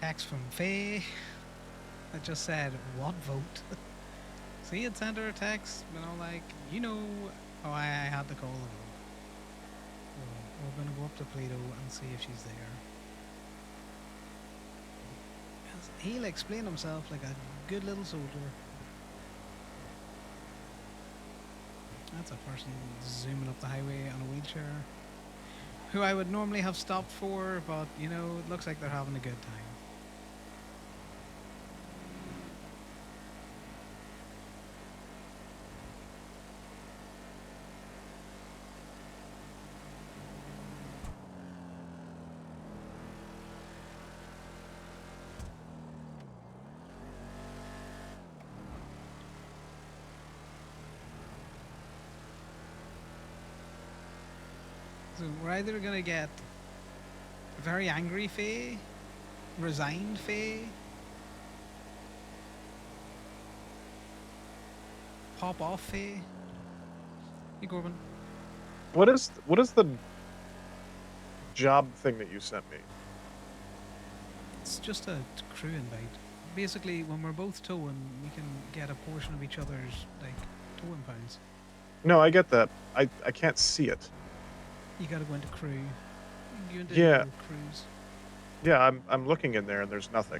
Text from Faye that just said, "What vote?" See, it sent her a text, like, oh, I had to call the vote. So we're going to go up to Plato and see if she's there. He'll explain himself like a good little soldier. That's a person zooming up the highway on a wheelchair, who I would normally have stopped for, but, it looks like they're having a good time. So we're either going to get very angry Faye, resigned Faye, pop off Faye. Hey, Corbin. What is the job thing that you sent me? It's just a crew invite. Basically, when we're both towing, we can get a portion of each other's, towing pounds. No, I get that. I can't see it. You gotta go into crew. You into Yeah. crews. Yeah, I'm looking in there and there's nothing.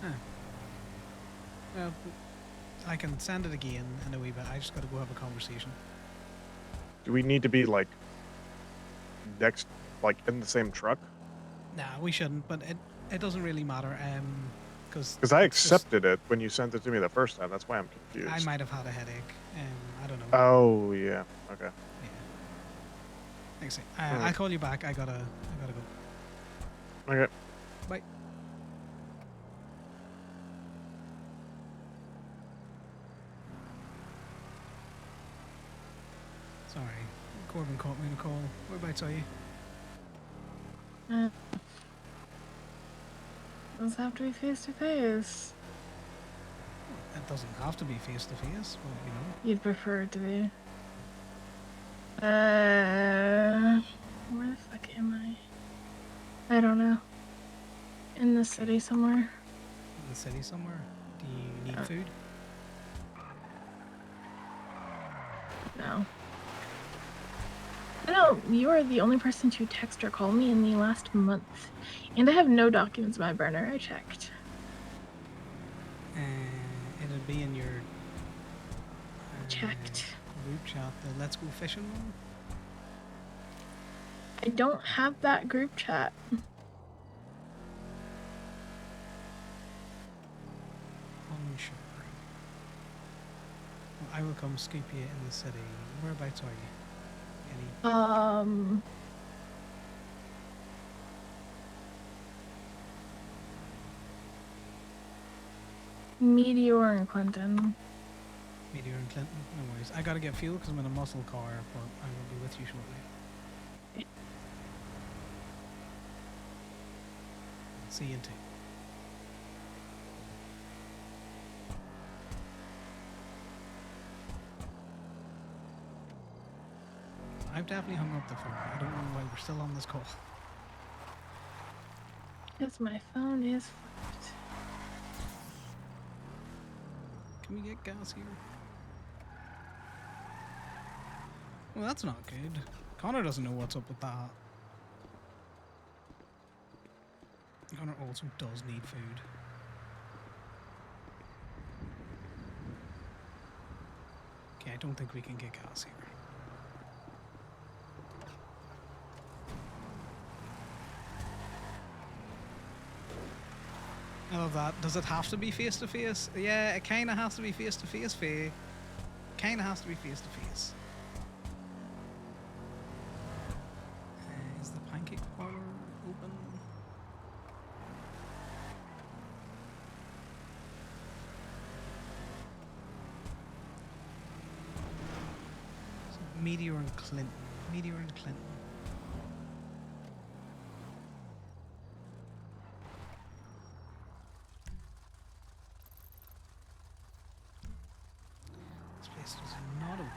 Huh. Well, I can send it again in a wee bit. I just gotta go have a conversation. Do we need to be next, in the same truck? Nah, we shouldn't, but it doesn't really matter. Because I accepted it when you sent it to me the first time. That's why I'm confused. I might have had a headache. I don't know. Oh yeah. Okay. Yeah. Thanks. I'll call you back. I gotta go. Okay. Bye. Sorry, Corbin caught me in a call. Whereabouts are you? Does have to be face to face. It doesn't have to be face to face, but You'd prefer it to be. Where the fuck am I? I don't know. In the city somewhere. In the city somewhere? Do you need food? No. No, you are the only person to text or call me in the last month. And I have no documents in my burner. I checked. It'd be in your checked group chat, the Let's Go Fishing one. I don't have that group chat. Unsure. Well, I will come scoop you in the city. Whereabouts are you? Meteor and Clinton. Meteor and Clinton? No worries. I gotta get fuel because I'm in a muscle car, but I will be with you shortly. See you in 2. I've definitely hung up the phone. I don't know why we're still on this call. Because my phone is fucked. Can we get gas here? Well, that's not good. Connor doesn't know what's up with that. Connor also does need food. Okay, I don't think we can get gas here. I love that. Does it have to be face to face? Yeah, it kind of has to be face to face, Faye. Kind of has to be face to face. Is the pancake parlor open? So Meteor and Clinton. Meteor and Clinton. This is not open.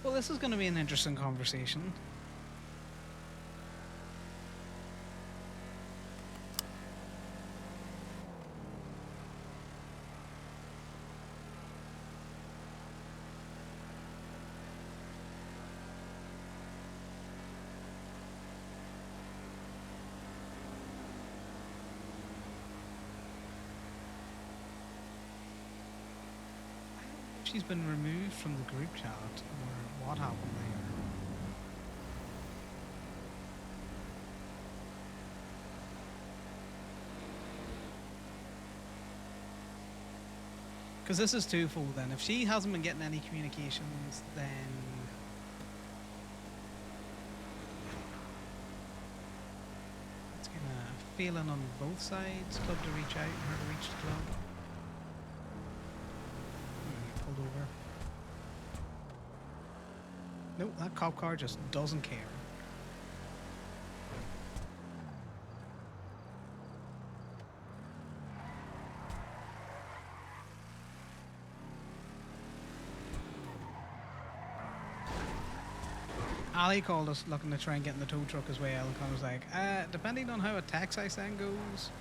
Well, this is going to be an interesting conversation. She's been removed from the group chat, or what happened there? Because this is twofold then. If she hasn't been getting any communications, then it's kind of failing on both sides. Club to reach out and her to reach the club. Pulled over. Nope, that cop car just doesn't care. Ali called us looking to try and get in the tow truck as well. Conor was like, depending on how a tax I send goes.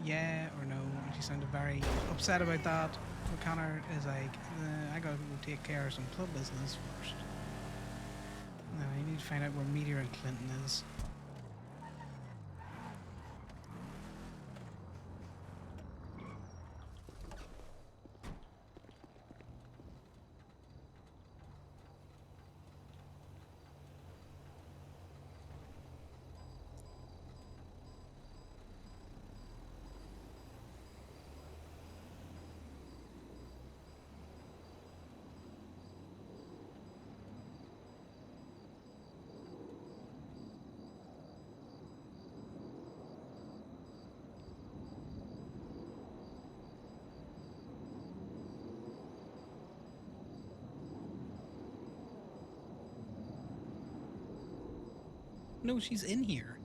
Yeah or no, and she sounded very upset about that. But Conor is like, I gotta go take care of some club business first. No, I need to find out where Meteor and Clinton is. No, she's in here.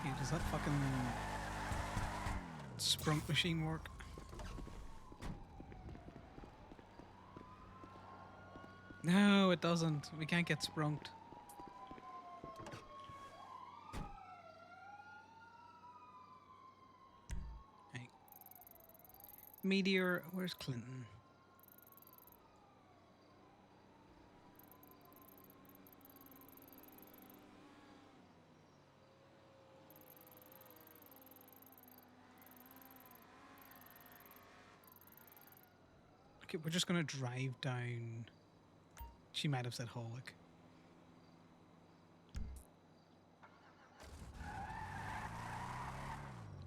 Hey, does that fucking sprunk machine work? No, it doesn't. We can't get sprunked. Hey. Meteor, where's Clinton? Okay, we're just gonna drive down. She might have said Holwick.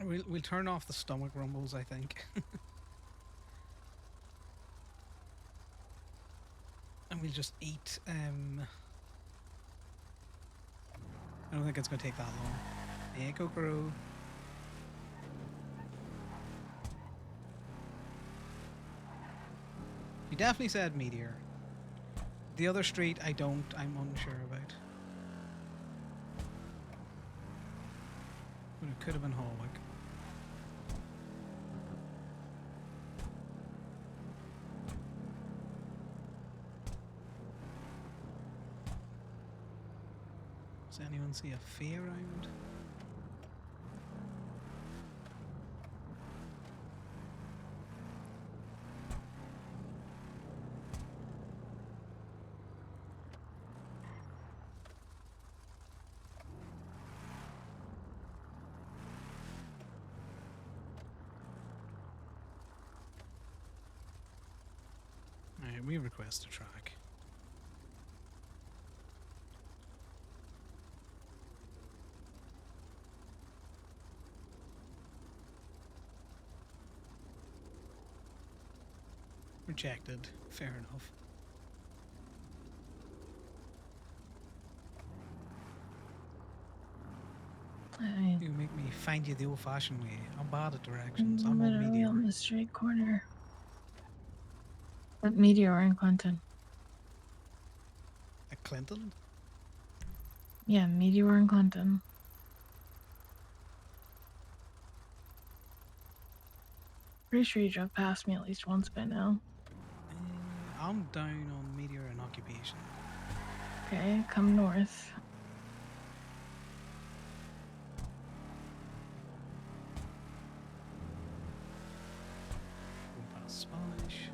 We'll turn off the stomach rumbles, I think. And we'll just eat. I don't think it's going to take that long. Hey, Kokoro. You definitely said Meteor. The other street, I'm unsure about. But it could have been Holwick. Does anyone see a fee around? Alright, we request a track. Rejected. Fair enough. You make me find you the old-fashioned way. I'm bad at directions. I'm I'm on literally on Meteor. the straight corner. At Meteor in Clinton. At Clinton? Yeah, Meteor in Clinton. Pretty sure you drove past me at least once by now. I'm down on Meteor and Occupation. Okay, come north. Go past Spanish.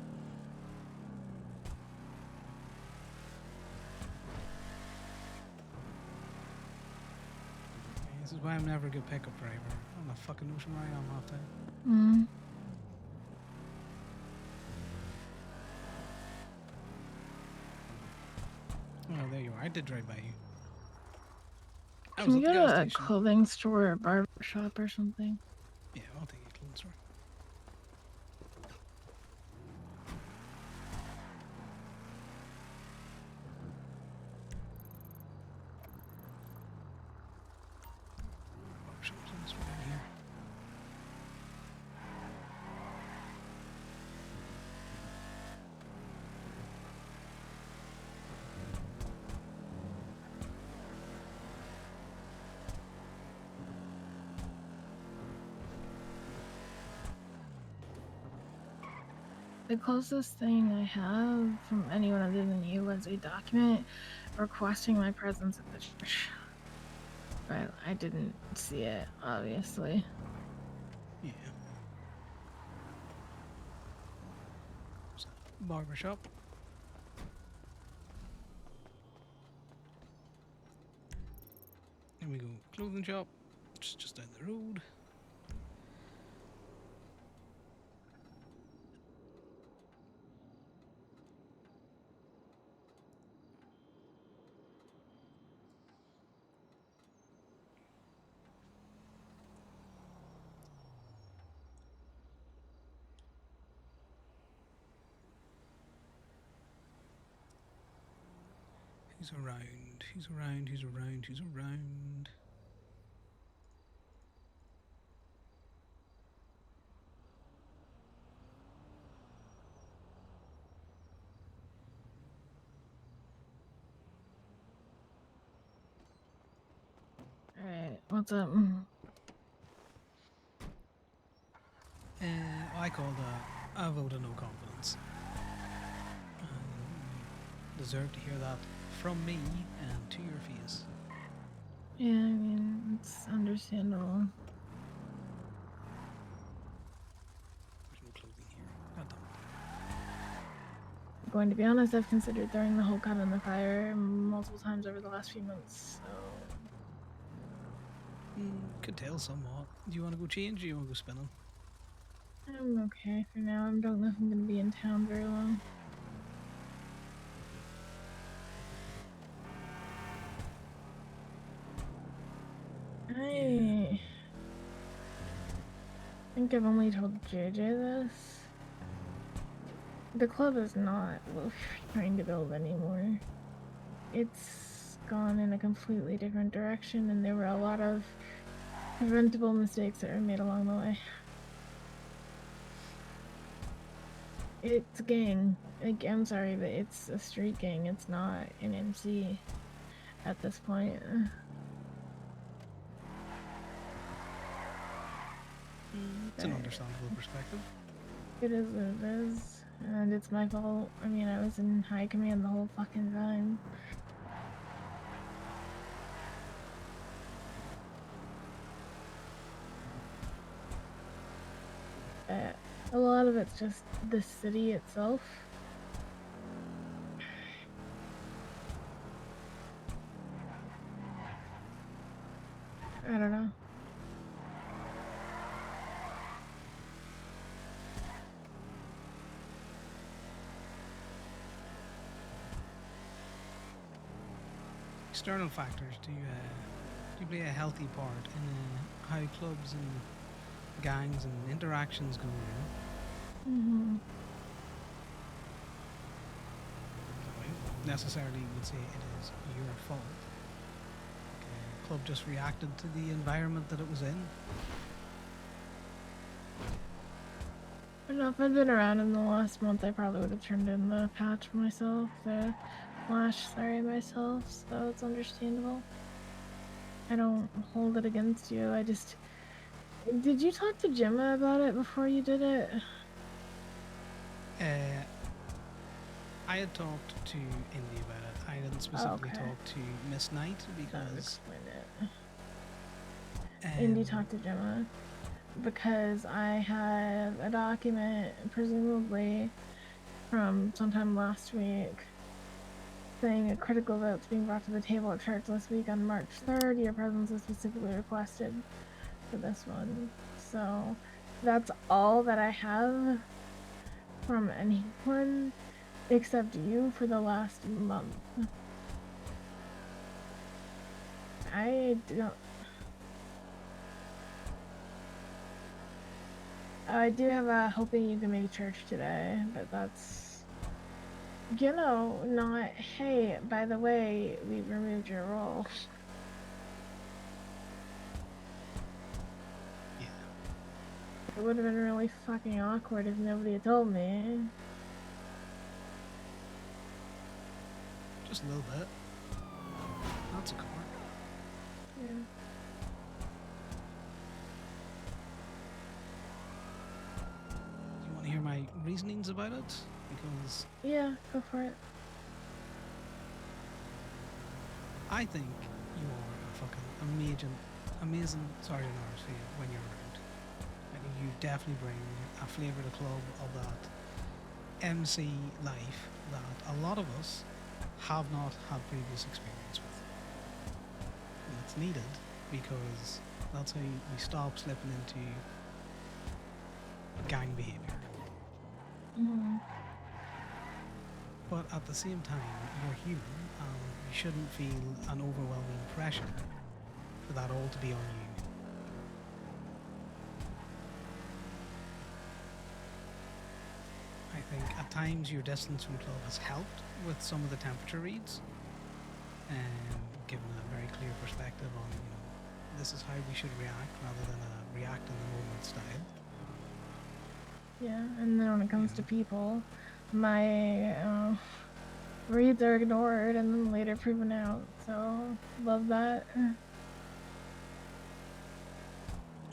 This is why I'm never a good pickup driver. I'm a fucking ocean where I am half time. Mm. Oh, there you are. I did drive by you. I Can was we at the go gas to a station. clothing store or barber shop or something? Yeah, I'll take you to clothes store. Barbershop's in this one here. The closest thing I have from anyone other than you was a document requesting my presence at the church. But I didn't see it, obviously. Yeah. So, barbershop. Then we go clothing shop. Just down the road. He's around. He's around. He's around. He's around. Alright, what's up? I called a vote of no confidence. Deserve to hear that from me and to your face. Yeah, I mean, it's understandable. There's no clothing here. God damn I'm going to be honest, I've considered throwing the whole cut in the fire multiple times over the last few months, so... it. Could tell somewhat. Do you want to go change or do you want to go spinning? I'm okay for now. I don't know if I'm going to be in town very long. I think I've only told JJ this. The club is not what we're trying to build anymore. It's gone in a completely different direction, and there were a lot of preventable mistakes that were made along the way. It's a gang. Like, I'm sorry, but it's a street gang. It's not an MC at this point. It's an understandable perspective. It is what it is, and it's my fault. I mean, I was in high command the whole fucking time. A lot of it's just the city itself. I don't know. External factors do play a healthy part in how clubs and gangs and interactions go. So I necessarily would say it is your fault. club just reacted to the environment that it was in. I don't know if I'd been around in the last month, I probably would have turned in the patch myself, the flash, sorry, myself, so it's understandable. I don't hold it against you, I just... Did you talk to Gemma about it before you did it? I had talked to Indy about it. I didn't specifically okay. talk to Miss Knight That would because explain it. Indy talked to Gemma because I had a document, presumably from sometime last week, saying a critical vote's being brought to the table at church this week on March 3rd. Your presence is specifically requested for this one. So that's all that I have from anyone except you for the last month. I don't... I do have a hoping you can make church today, but that's, you know, not, hey, by the way, we removed your role. Yeah. It would have been really fucking awkward if nobody had told me. Just a little bit. That's a car. Yeah. Do you want to hear my reasonings about it? Because Yeah, go for it. I think you are a fucking amazing sergeant arms for you when you're around. I think you definitely bring a flavour to the club of that MC life that a lot of us have not had previous experience with. And it's needed because that's how we stop slipping into gang behaviour. Mm-hmm. But at the same time, you're human and you shouldn't feel an overwhelming pressure for that all to be on you. I think at times your distance from club has helped with some of the temperature reads and given a very clear perspective on, you know, this is how we should react rather than a react in the moment style. Yeah, and then when it comes to people, my reads are ignored and then later proven out, so love that.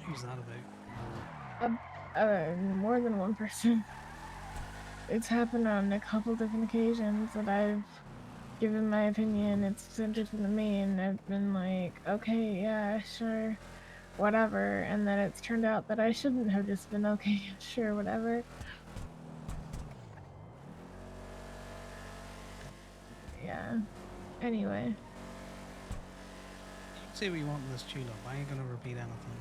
Who's that about? More than one person. It's happened on a couple different occasions that I've given my opinion, it's centered to me, and I've been like, okay, yeah, sure, whatever, and then it's turned out that I shouldn't have just been okay, sure, whatever. Yeah. Anyway. Say what you want in this tune up. I ain't gonna repeat anything.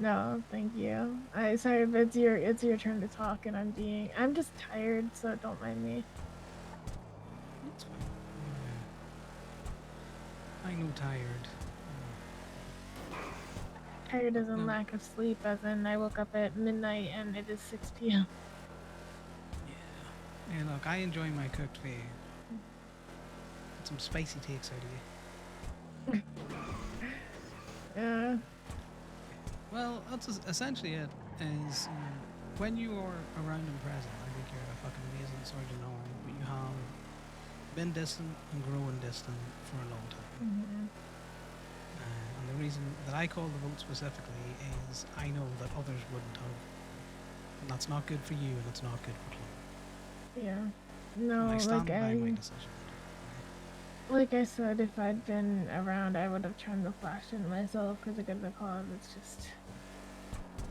No, thank you. Sorry, but it's your turn to talk, and I'm just tired, so don't mind me. That's fine. I know tired. Tired as in lack of sleep, as in I woke up at midnight and it is 6 p.m. Yeah. Yeah, look, I enjoy my cooked food. Get some spicy takes out of you. Yeah. Well, that's essentially it. Is when you are around and present, I think you're a fucking amazing sergeant arm. But you have been distant and growing distant for a long time. Mm-hmm. And the reason that I call the vote specifically is I know that others wouldn't have. And that's not good for you, and it's not good for club. Yeah. No, And I stand like by my decision. like I said, if I'd been around, I would have turned the flash in myself for the good of the cause. It's just,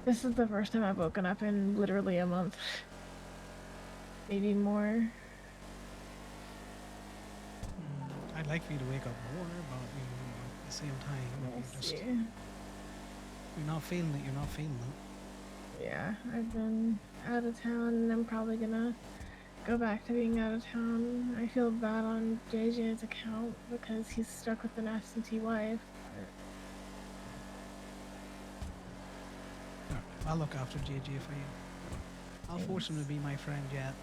this is the first time I've woken up in literally a month, maybe more. I'd like for you to wake up more, but you know, at the same time, you're not feeling it. You're not feeling it. Yeah, I've been out of town, and I'm probably gonna go back to being out of town. I feel bad on JJ's account because he's stuck with an absentee wife. But... I'll look after JJ for you. I'll force him to be my friend yet.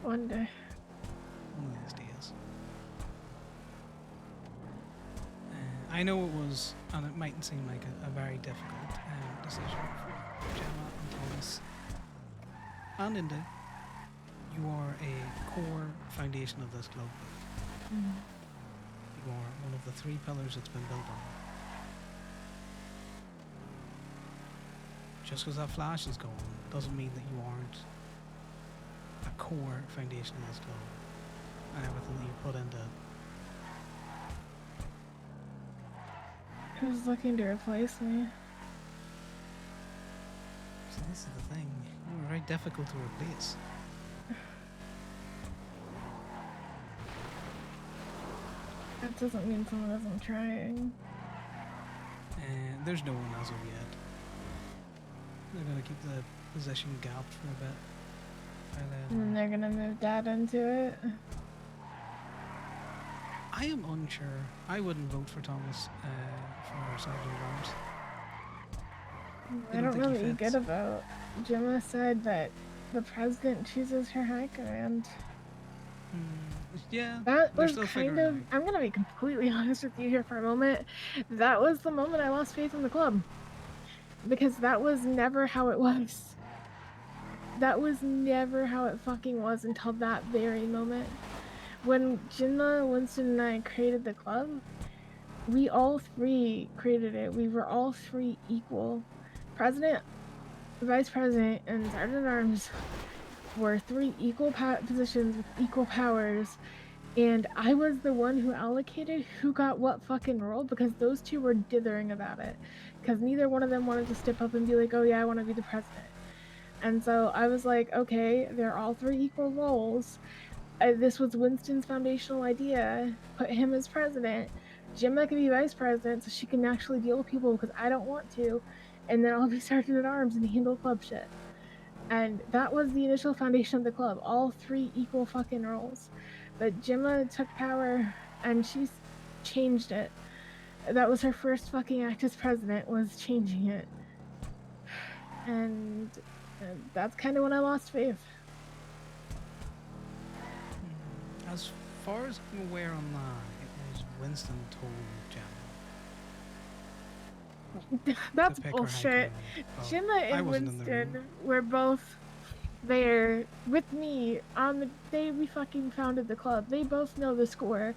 One day. One of these days. I know it was, and it mightn't seem like a very difficult decision for Gemma and Thomas and Inda. You are a core foundation of this club. Mm. You are one of the three pillars it's been built on. Just because that flash is gone doesn't mean that you aren't a core foundation of this club and everything that you put into it. Who's looking to replace me? So this is the thing. You were very difficult to replace. That doesn't mean someone isn't trying. And there's no one as of yet. They're going to keep the position gapped for a bit. And then they're gonna move Dad into it. I am unsure. I wouldn't vote for Thomas for Sergeant at Arms. I don't think he really fits. get a vote. Gemma said that the president chooses her high command. Yeah, That they're was still kind figuring of. it out. I'm gonna be completely honest with you here for a moment. That was the moment I lost faith in the club. Because that was never how it was. That was never how it fucking was until that very moment. When Jinna, Winston, and I created the club, we all three created it. We were all three equal. President, Vice President, and Sergeant at Arms were three equal positions with equal powers. And I was the one who allocated who got what fucking role because those two were dithering about it. Because neither one of them wanted to step up and be like, oh yeah, I want to be the president. And so I was like, okay, they're all three equal roles. This was Winston's foundational idea. Put him as president. Gemma can be vice president so she can actually deal with people because I don't want to. And then I'll be sergeant at arms and handle club shit. And that was the initial foundation of the club. All three equal fucking roles. But Gemma took power and she changed it. That was her first fucking act as president, was changing it. And that's kind of when I lost faith. As far as I'm aware on that, it was Winston told Gemma. That's to pick her high bullshit. command. Gemma I and wasn't in the Winston room. were both there with me on the day we fucking founded the club. They both know the score.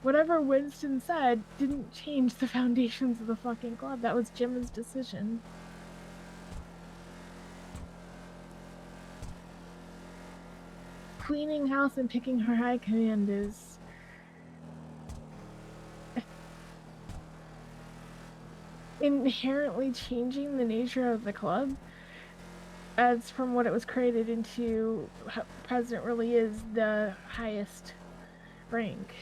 Whatever Winston said didn't change the foundations of the fucking club. That was Gemma's decision. Cleaning house and picking her high command is inherently changing the nature of the club as from what it was created into how president really is the highest rank.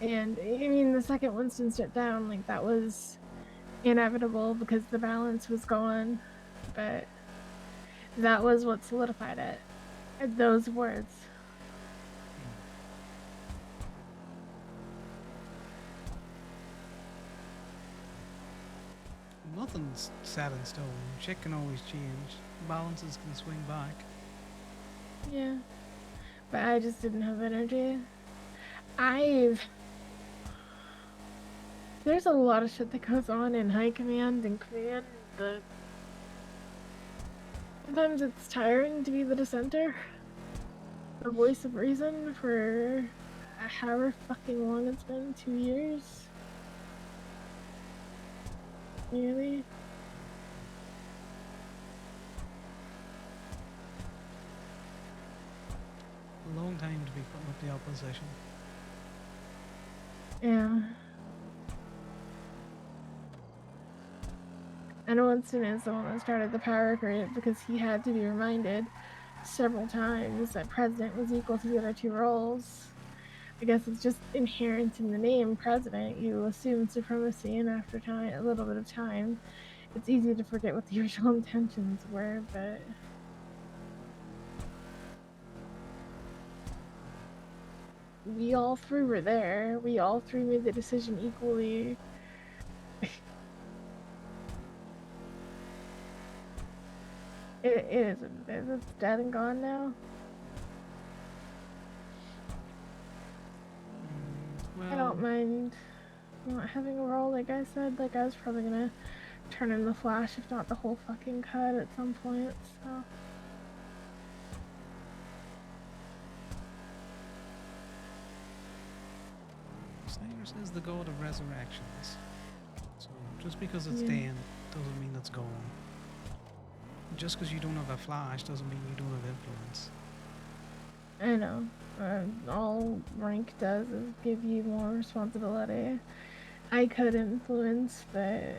And I mean, the second Winston stepped down, like, that was inevitable because the balance was gone, but that was what solidified it. Those words. Nothing's set in stone. Shit can always change. Balances can swing back. Yeah. But I just didn't have energy. There's a lot of shit that goes on in high command and command that sometimes it's tiring to be the dissenter. The voice of reason for however fucking long it's been, 2 years. Nearly. A long time to be putting up the opposition. Yeah. And Winston is the one that started the power grid because he had to be reminded several times that president was equal to the other two roles. I guess it's just inherent in the name president. You assume supremacy, and after time, a little bit of time, it's easy to forget what the original intentions were, but we all three were there. We all three made the decision equally. It is what it is. It's dead and gone now. I don't Well, mind not having a role, like I said. Like, I was probably gonna turn in the Flash, if not the whole fucking cut at some point, so. Cyrus is the god of resurrections. So just because it's Yeah. dead doesn't mean it's gone. Just because you don't have a flash doesn't mean you don't have influence. I know. All rank does is give you more responsibility. I could influence, but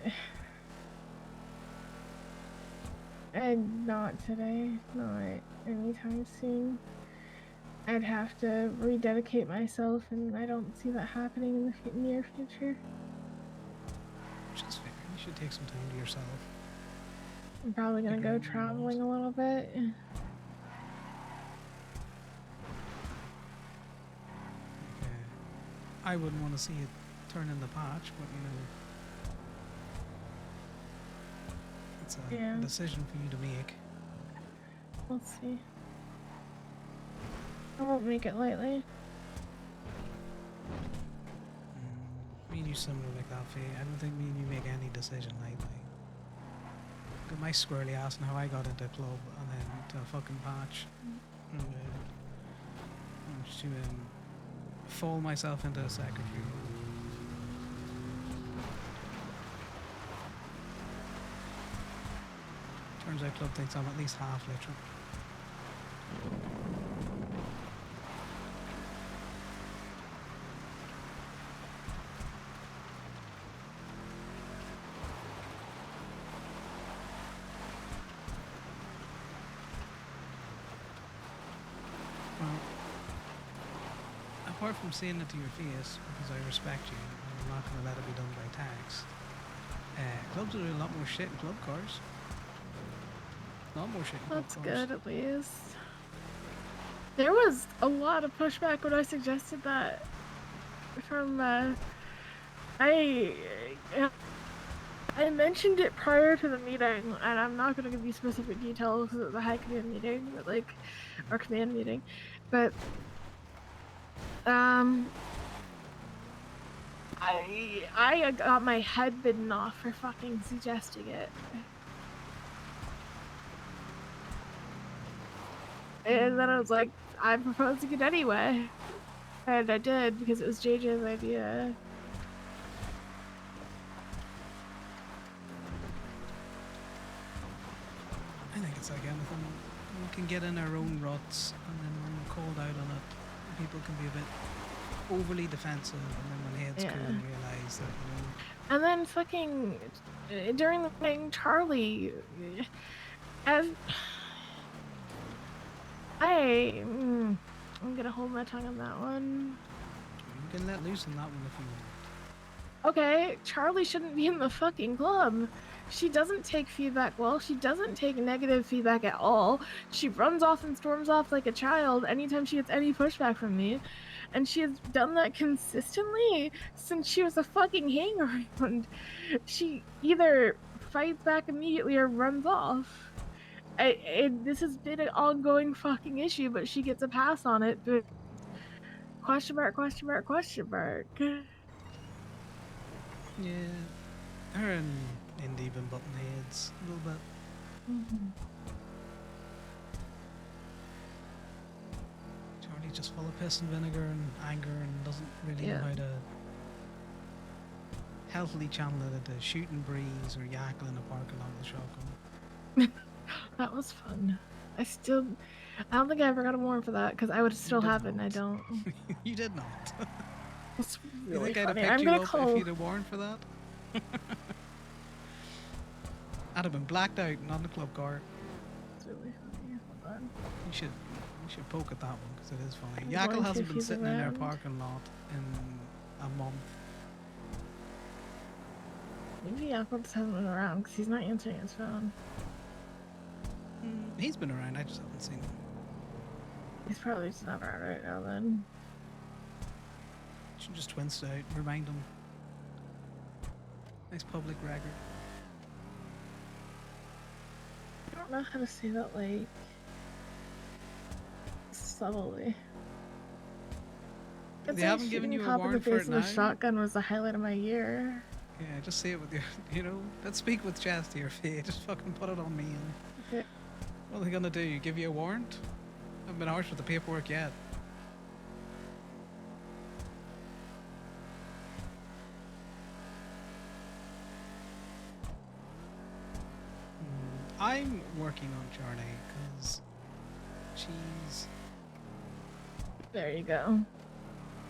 and not today, not anytime soon. I'd have to rededicate myself, and I don't see that happening in the near future. Which is fair. You should take some time to yourself. I'm probably gonna Figure go out what you want. traveling a little bit. Okay. I wouldn't want to see it turn in the patch, but you know, it's a Yeah, decision for you to make. we'll see. I won't make it lightly. Me and you similar like that, Faye. I don't think me and you make any decision lightly. Look at my squirrely ass and how I got into a club and then to a fucking patch. And, to fall myself into a secretary. Turns out club thinks I'm at least half literal. Well, apart from saying it to your face, because I respect you, and I'm not going to let it be done by text, clubs are doing a lot more shit in club cars. A lot more shit in club That's cars. good, at least. There was a lot of pushback when I suggested that from, I mentioned it prior to the meeting, and I'm not going to give you specific details because it was a high command meeting, but like, or command meeting, but, I got my head bitten off for fucking suggesting it. And then I was like, I'm proposing it anyway. And I did because it was JJ's idea. I think it's like anything. We can get in our own ruts, and then when we're called out on it, people can be a bit overly defensive, and then when heads cool and realise that, you know. And then fucking during the thing, Charlie, as I'm gonna hold my tongue on that one. You can let loose on that one if you want. Okay, Charlie shouldn't be in the fucking club. She doesn't take feedback well. She doesn't take negative feedback at all. She runs off and storms off like a child anytime she gets any pushback from me. And she has done that consistently since she was a fucking hang-around. She either fights back immediately or runs off. This has been an ongoing fucking issue, but she gets a pass on it. But question mark, question mark, question mark. Yeah, her and Indy been butting heads a little bit. Charlie's just full of piss and vinegar and anger and doesn't really know how to healthily channel it into shooting breeze or yackle in a parking lot with a shotgun. That was fun. I don't think I ever got a warrant for that because I would still did have it and I not. don't. You did not. It's You really think I'd have funny. picked I'm you gonna up call. if you'd have warrant for that? I'd have been blacked out and on the club car. It's really funny. Hold on. You should poke at that one because it is funny. I'm Yackle going to hasn't if been he's sitting in our around. parking lot in a month. Maybe Apple just hasn't been around because he's not answering his phone. He's been around, I just haven't seen him. He's probably just not around right now then. Should just twinst out, remind him. Nice public record. I don't know how to say that like subtly. I'd They say haven't given shooting a you a cop in the warrant for face it with a now. shotgun was the highlight of my year. Yeah, just say it with your, you know, let's speak with chest here, Faye. Just fucking put it on me. And Okay. what are they gonna do? Give you a warrant? I haven't been harsh with the paperwork yet. I'm working on Charlie because she's There you go.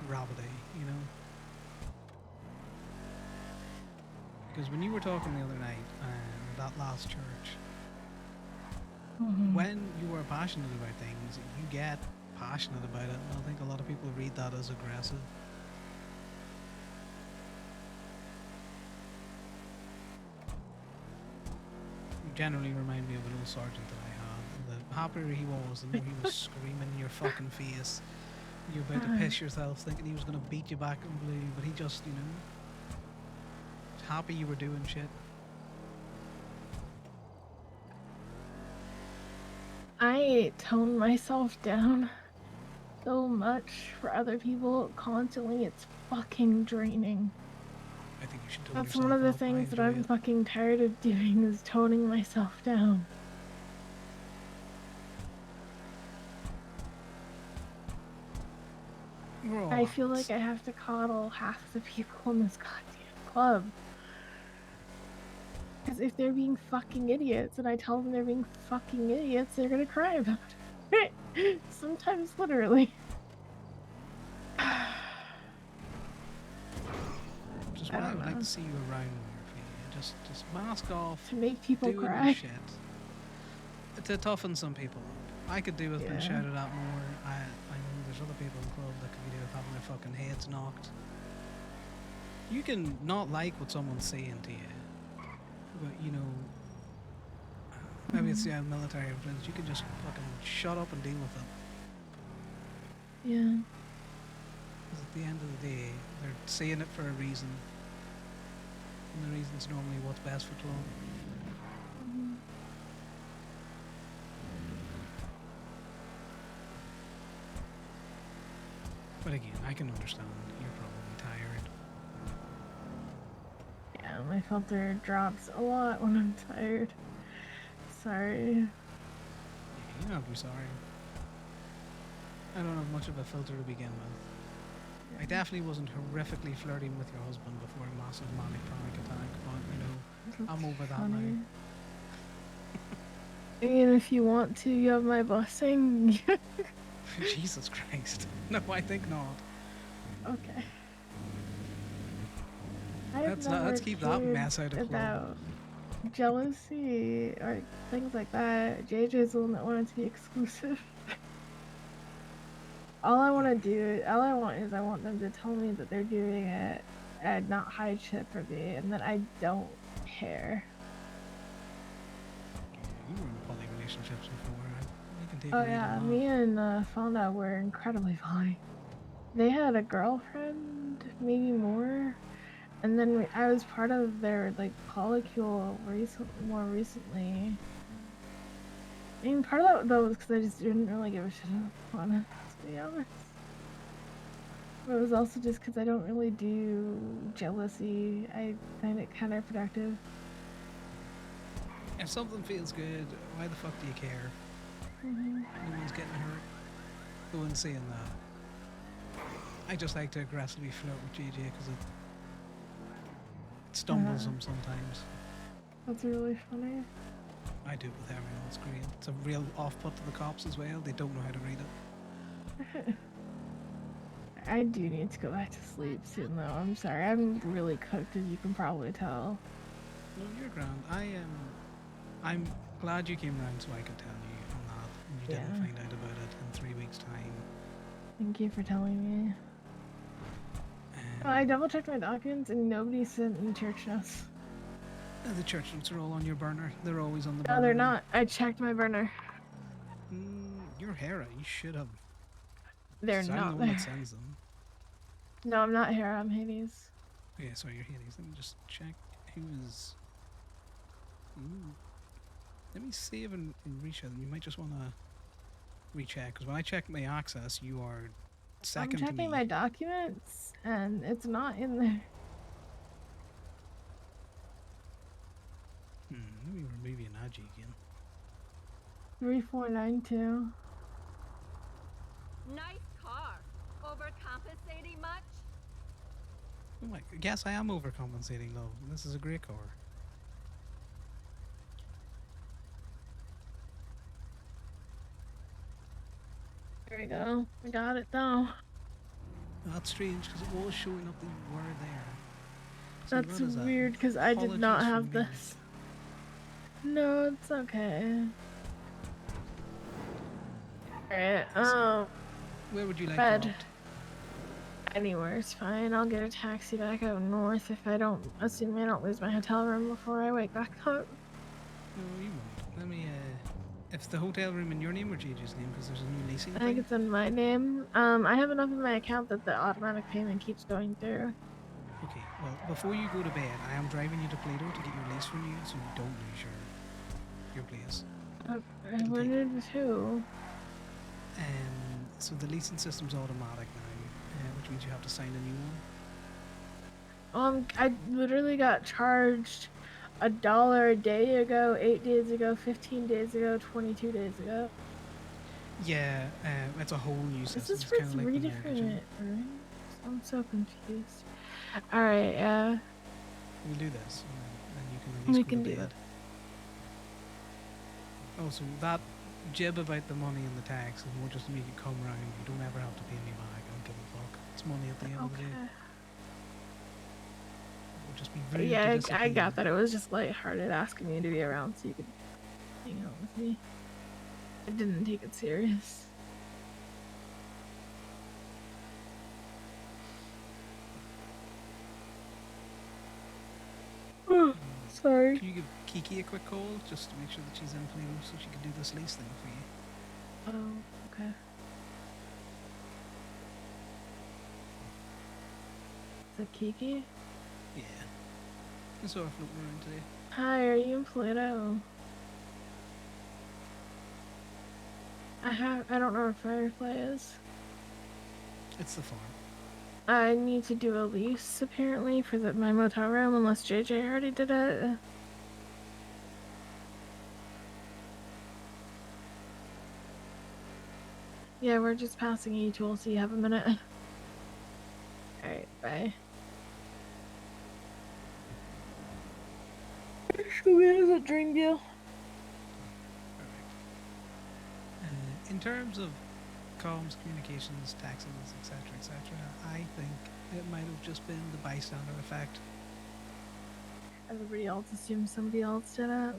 rabbity, you know. Because when you were talking the other night, that last church, when you are passionate about things, you get passionate about it, and I think a lot of people read that as aggressive. You generally remind me of an old sergeant that I had. And the happier he was, the more he was screaming in your fucking face. You're about to piss yourself thinking he was going to beat you back in blue, but he just, you know, was happy you were doing shit. I tone myself down so much for other people constantly. It's fucking draining. I think you should tone That's yourself one of the up. I things that enjoy I'm it. fucking tired of doing is toning myself down. We're all I feel adults. like I have to coddle half the people in this goddamn club. Because if they're being fucking idiots and I tell them they're being fucking idiots, they're gonna cry about it. Sometimes literally. Which is I why I don't would like know. to see you around more, Fia. Just mask off, To make people doing your cry. shit. To toughen some people up. I could do with being Yeah. shouted at more. I know there's other people in the club that could do with having their fucking heads knocked. You can not like what someone's saying to you, but you know, maybe it's the military influence. You can just fucking shut up and deal with it. Yeah. Because at the end of the day, they're saying it for a reason. And the reason's normally what's best for club. But again, I can understand. You're probably tired. Yeah, my filter drops a lot when I'm tired. Sorry. Yeah, you don't have to be sorry. I don't have much of a filter to begin with. I definitely wasn't horrifically flirting with your husband before a massive manic panic attack, but you know, I'm over that now. I mean, if you want to, you have my blessing. Jesus Christ. No, I think not. Okay. I've Let's never keep that cared mess out of club. about jealousy or things like that. JJ's the one that wanted to be exclusive. All I want is I want them to tell me that they're doing it and not hide shit from me, and that I don't care. You were in poly relationships before. You can take Oh a read yeah, on me and Fauna were incredibly poly. They had a girlfriend, maybe more, and then I was part of their like polycule more recently. I mean, part of that though was because I just didn't really give a shit about Fauna, to be honest. But it was also just because I don't really do jealousy. I find it counterproductive. that. If something feels good, why the fuck do you care? No one's getting hurt. No one's saying that. I just like to aggressively flirt with JJ because it stumbles him sometimes. That's really funny. I do it with everyone. It's great. It's a real off-put to the cops as well. They don't know how to read it. I do need to go back to sleep soon, though. I'm sorry. I'm really cooked, as you can probably tell. No, you're grand. I'm glad you came round so I could tell you on that, and you didn't find out about it in 3 weeks' time. Thank you for telling me. I double-checked my documents, and nobody sent me church notes. The church notes are all on your burner. They're always on the burner. No, they're not. I checked my burner. You're Hera. You should have. They're I'm not the one there. that sends them. No, I'm not Hera. I'm Hades. Oh, yeah, sorry, you're Hades. Let me just check who is. Let me save and recheck them. You might just want to recheck because when I check my access, you are second I'm to checking me. my documents, and it's not in there. Let me remove your Naji again. 3492. Nice car. Overcompensating much? Oh my, yes, I am overcompensating, love. This is a great car. There we go. I got it though. That's strange because it was showing up that you were there. So That's that is a weird because I did not apologies have from me. this. No, it's okay. Alright, Where would you like bed. dropped? Anywhere is fine. I'll get a taxi back out north if I don't, assuming I don't lose my hotel room before I wake back up. No, you won't. Let me, if the hotel room in your name or JJ's name, because there's a new leasing I think thing. it's in my name. I have enough in my account that the automatic payment keeps going through. Okay, well, before you go to bed, I am driving you to Plato to get your lease renewed so you don't lose your place. I wanted to. So the leasing system's automatic now, which means you have to sign a new one. I literally got charged $1 a day ago, 8 days ago, 15 days ago, 22 days ago. Yeah, it's a whole new system. This is It's for kind of like 3 the mortgaging. different rooms. I'm so confused. Alright, We'll do this, and then you can at least we go can to do bed. it. Oh, so that jib about the money and the tax is more just to make it come round. You don't ever have to pay me back. I don't give a fuck. It's money at the end of the day. Okay. It would just be rude to Yeah, I disappear. got that. It was just lighthearted asking you to be around so you could hang out with me. I didn't take it serious. Sorry. Can you give Kiki a quick call just to make sure that she's in Plano so she can do this lease thing for you? Oh, okay. Is it Kiki? Yeah. I saw her floating around today. Hi, are you in Pluto? I don't know where Firefly is. It's the farm. I need to do a lease apparently for my motel room unless JJ already did it. Yeah, we're just passing E-Tool, so you have a minute. Alright, bye. Show me a dream deal. In terms of comms, communications, taxes, etc., I think it might have just been the bystander effect. Everybody else assumes somebody else did it.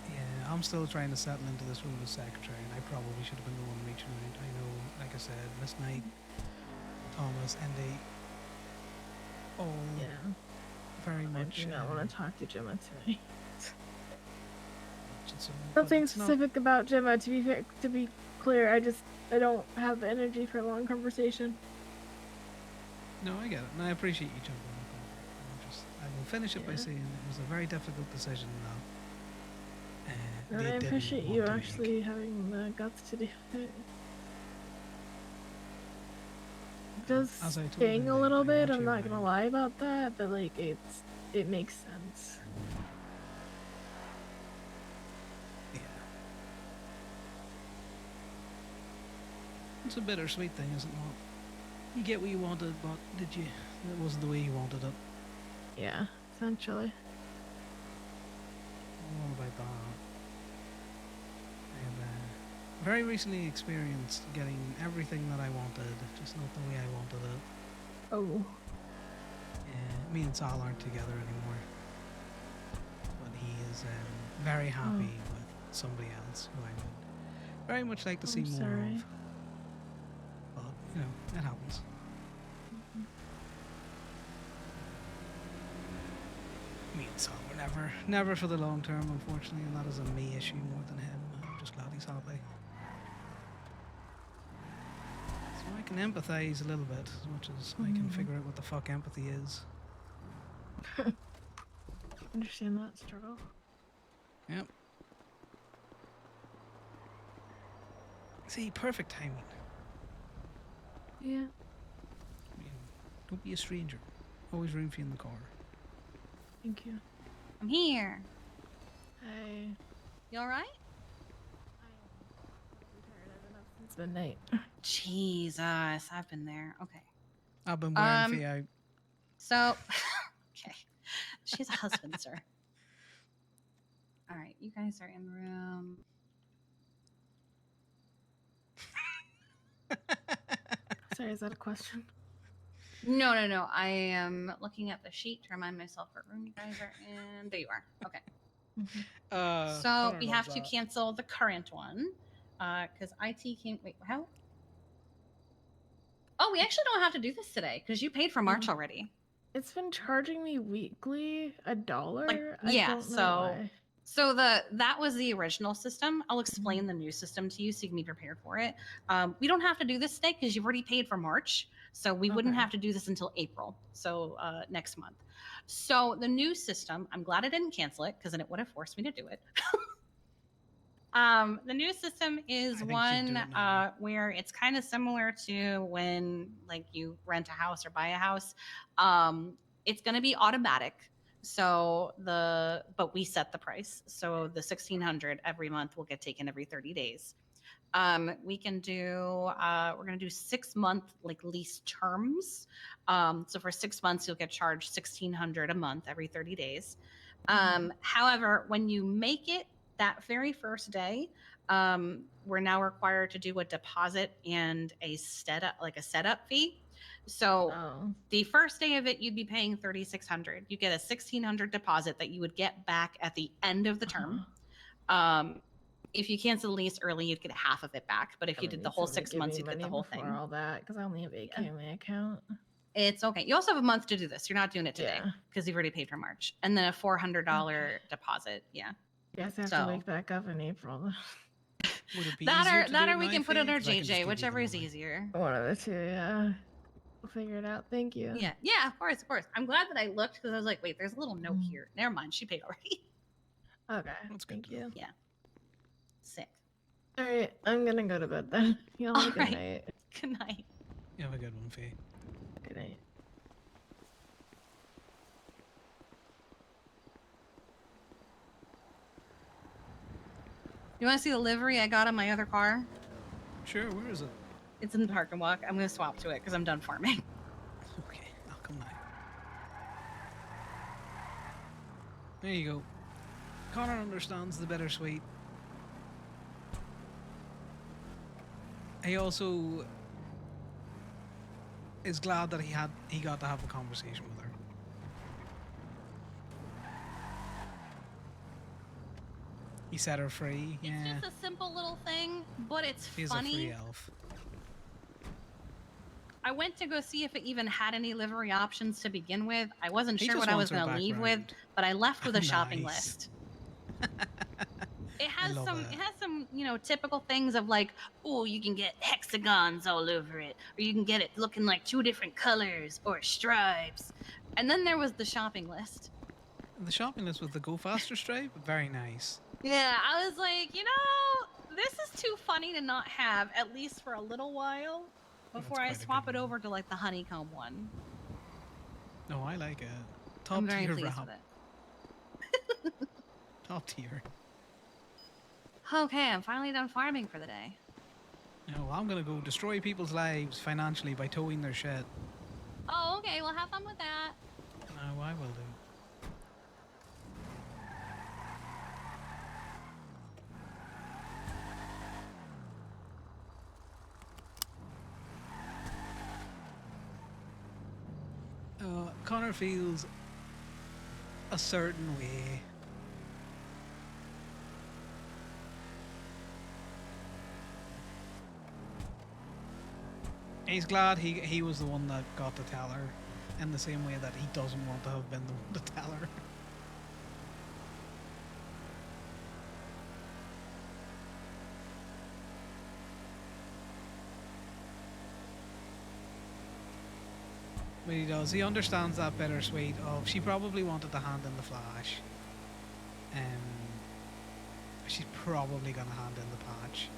Yeah, I'm still trying to settle into this role as secretary, and I probably should have been the one reaching out. I know, like I said, Miss Knight, Thomas, and they all very I much. do not want to talk to Gemma tonight. But Nothing it's not- specific about Gemma. To be clear, I don't have the energy for a long conversation. No, I get it, and I appreciate you jumping on the call. I will finish it by saying it was a very difficult decision. And I they didn't appreciate want you to make. actually having the guts to do it. It does As I told sting them, a little I bit. want I'm you not gonna around. lie about that, but like it makes sense. Yeah. It's a bittersweet thing, is it not? You get what you wanted, but did you? It wasn't the way you wanted it. Yeah, essentially. All about that. I have very recently experienced getting everything that I wanted, just not the way I wanted it. Oh. Me and Sal aren't together anymore, but he is very happy with somebody else who I would very much like to see more of. But you know, it happens. Me and Sal were never for the long term, unfortunately, and that is a me issue more than him. I'm just glad he's happy. So I can empathise a little bit, as much as I can figure out what the fuck empathy is. Understand that struggle. Yep. See, perfect timing. Yeah. You know, don't be a stranger. Always room for you in the car. Thank you. I'm here. Hi. You all right? It's midnight. Jesus, I've been there. Okay. I've been wearing for Um. you out. So, okay. She's a husband, sir. All right, you guys are in room. Sorry, is that a question? No, no, no. I am looking at the sheet to remind myself what room you guys are in. There you are. Okay. So Connor we loves have to that. cancel the current one because IT came. Wait, how? Oh, we actually don't have to do this today because you paid for March already. It's been charging me weekly $1. Like, I yeah. don't know So, why. so that was the original system. I'll explain the new system to you so you can be prepared for it. We don't have to do this today because you've already paid for March, so we wouldn't Okay. have to do this until April. So next month. So the new system. I'm glad I didn't cancel it because then it would have forced me to do it. The new system is I think you should one do it now. where it's kind of similar to when like you rent a house or buy a house. It's going to be automatic. So but we set the price. So the 1,600 every month will get taken every 30 days. We can do we're going to do 6-month like lease terms. So for 6 months you'll get charged 1,600 a month every 30 days. However, when you make it that very first day, we're now required to do a deposit and a setup fee. So Oh. the first day of it, you'd be paying 3,600. You get a 1,600 deposit that you would get back at the end of the term. If you cancel the lease early, you'd get half of it back. But if you did the whole 6 months, you'd get the whole thing. All that, because I only have 8K in my account. It's okay. You also have a month to do this. You're not doing it today Yeah. because you've already paid for March, and then a $400 deposit. Yeah. Guess I have So- to wake back up in April. Would it be That easier or to that do or we can put Fee? it under 'Cause I can just JJ, give you the whichever is money. easier. One of the two, yeah. We'll figure it out. Thank you. Yeah, yeah, of course, of course. I'm glad that I looked because I was like, wait, there's a little note Mhm. here. Never mind, she paid already. Okay. That's good Thank to know. you. Yeah. Sick. All right, I'm gonna go to bed then. Y'all have a good Alright. night. Good night. You have a good one, Fee. Good night. You want to see the livery I got on my other car? Sure, where is it? It's in the park and walk. I'm gonna swap to it because I'm done farming. Okay, I'll come now. There you go. Connor understands the bittersweet. He also is glad that he got to have a conversation with her. He set her free. It's Yeah, just a simple little thing, but it's she's a funny. free elf. I went to go see if it even had any livery options to begin with. I wasn't He sure just what I was wants her going to leave with, background. but I left with a shopping Nice. list. It I has love some. that. It has some, typical things of like, oh, you can get hexagons all over it, or you can get it looking like 2 different colors or stripes. And then there was the shopping list. The shopping list with the Go Faster stripe, very nice. Yeah, I was like, this is too funny to not have, at least for a little while, before I quite a good swap it one. over to like the honeycomb one. No, I like it. I'm Top very tier pleased wrap. with it. Top tier. Okay, I'm finally done farming for the day. No, I'm gonna go destroy people's lives financially by towing their shit. Oh, okay, well, have fun with that. No, I will do. Connor feels a certain way. He's glad he was the one that got to tell her, in the same way that he doesn't want to have been the one to tell her. But he does. He understands that bittersweet of she probably wanted to hand in the flash. She's probably gonna hand in the patch.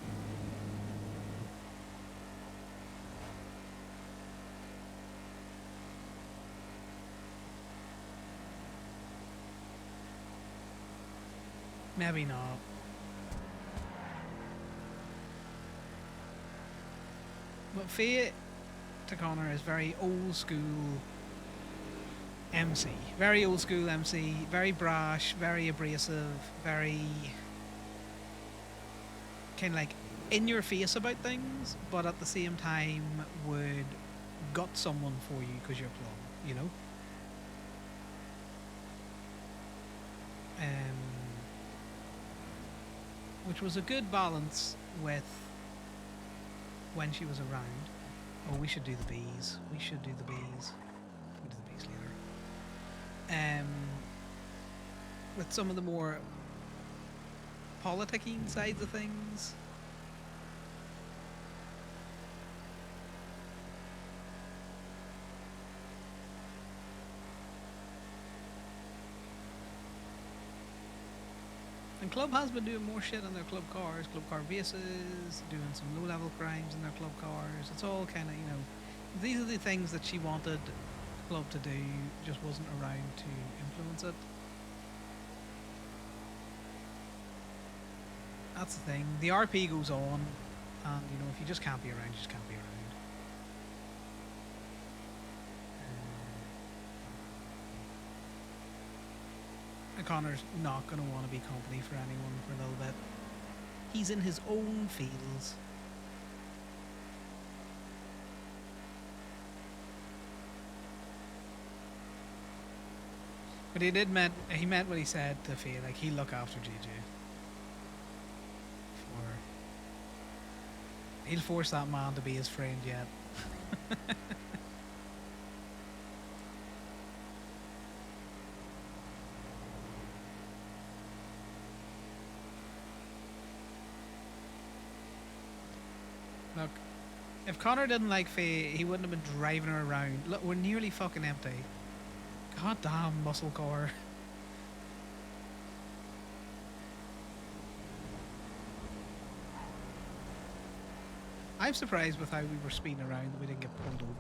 Maybe not. But Faye to Connor is very old school MC. Very old school MC. Very brash, very abrasive, very kind of like in your face about things, but at the same time would gut someone for you because you're club, you know? Which was a good balance with when she was around. Oh, we should do the bees. We should do the bees. We'll do the bees later. With some of the more politicking sides of things. And Club has been doing more shit on their club cars, club car races, doing some low-level crimes in their club cars. It's all kind of, you know, these are the things that she wanted Club to do, just wasn't around to influence it. That's the thing. The RP goes on, and you know, if you just can't be around, you just can't be around. And Connor's not going to want to be company for anyone for a little bit. He's in his own fields. But he meant what he said to Faye, like he'll look after JJ. He'll force that man to be his friend yet. Look, if Connor didn't like Faye, he wouldn't have been driving her around. Look, we're nearly fucking empty. God damn muscle car. I'm surprised with how we were speeding around that we didn't get pulled over.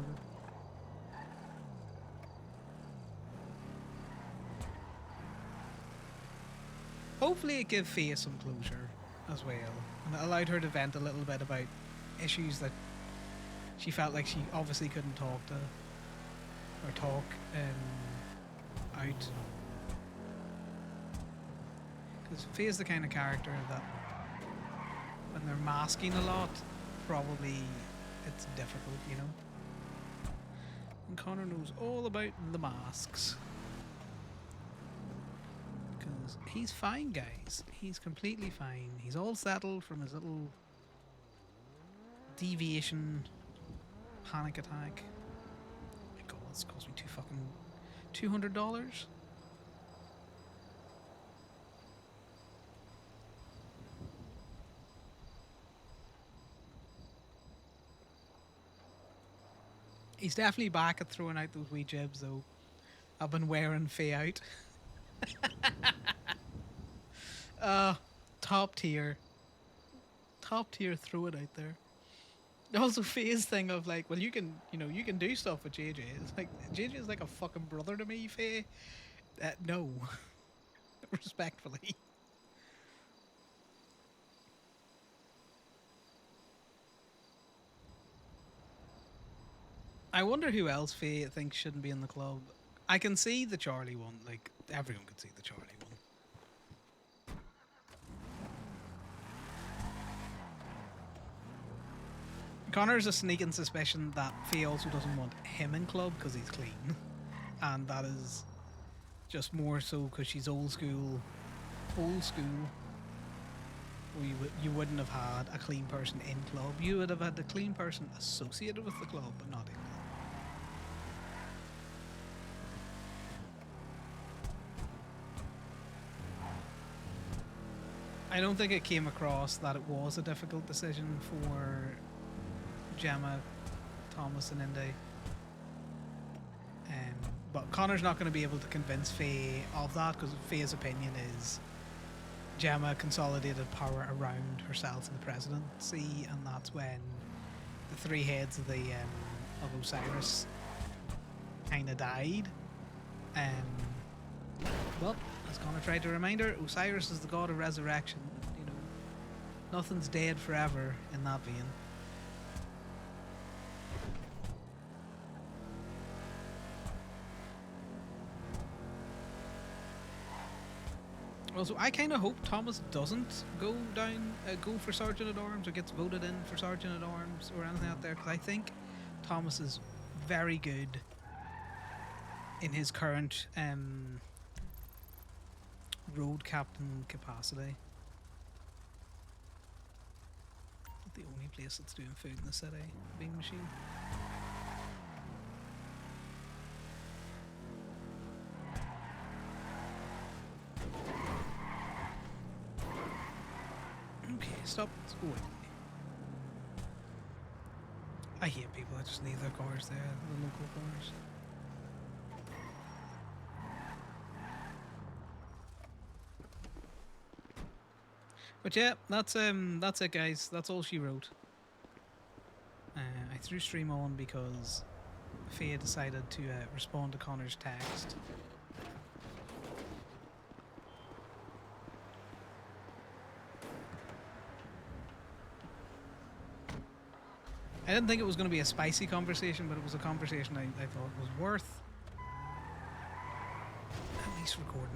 Hopefully it gave Faye some closure as well, and it allowed her to vent a little bit about issues that she felt like she obviously couldn't talk to or talk out. Because Faye's the kind of character that when they're masking a lot, probably it's difficult, you know. And Connor knows all about the masks. Because he's fine, guys. He's completely fine. He's all settled from his little deviation panic attack. Oh my god, this cost me $200. He's definitely back at throwing out those wee jibs though. I've been wearing Faye out. Top tier. Top tier, throw it out there. Also Faye's thing of like, well you can do stuff with JJ. It's like JJ is like a fucking brother to me, Faye. No. Respectfully. I wonder who else Faye thinks shouldn't be in the club. I can see the Charlie one, like everyone could see the Charlie one. Connor's a sneaking suspicion that Faye also doesn't want him in club because he's clean. And that is just more so because she's old school. You wouldn't have had a clean person in club. You would have had the clean person associated with the club, but not in club. I don't think it came across that it was a difficult decision for Gemma, Thomas and Indy. But Connor's not going to be able to convince Faye of that because Faye's opinion is Gemma consolidated power around herself and the presidency, and that's when the three heads of Osiris kind of died. Well, As Connor tried to remind her, Osiris is the god of resurrection. You know, nothing's dead forever in that vein. Also, I kind of hope Thomas doesn't go for Sergeant at Arms or gets voted in for Sergeant at Arms or anything out there, because I think Thomas is very good in his current road captain capacity. The only place that's doing food in the city, Bean Machine. Okay, stop. Let's go away from me. I hate people that just leave their cars there, the local cars. But yeah, that's it, guys. That's all she wrote. I threw stream on because Faye decided to respond to Connor's text. I didn't think it was going to be a spicy conversation, but it was a conversation I thought was worth at least recording.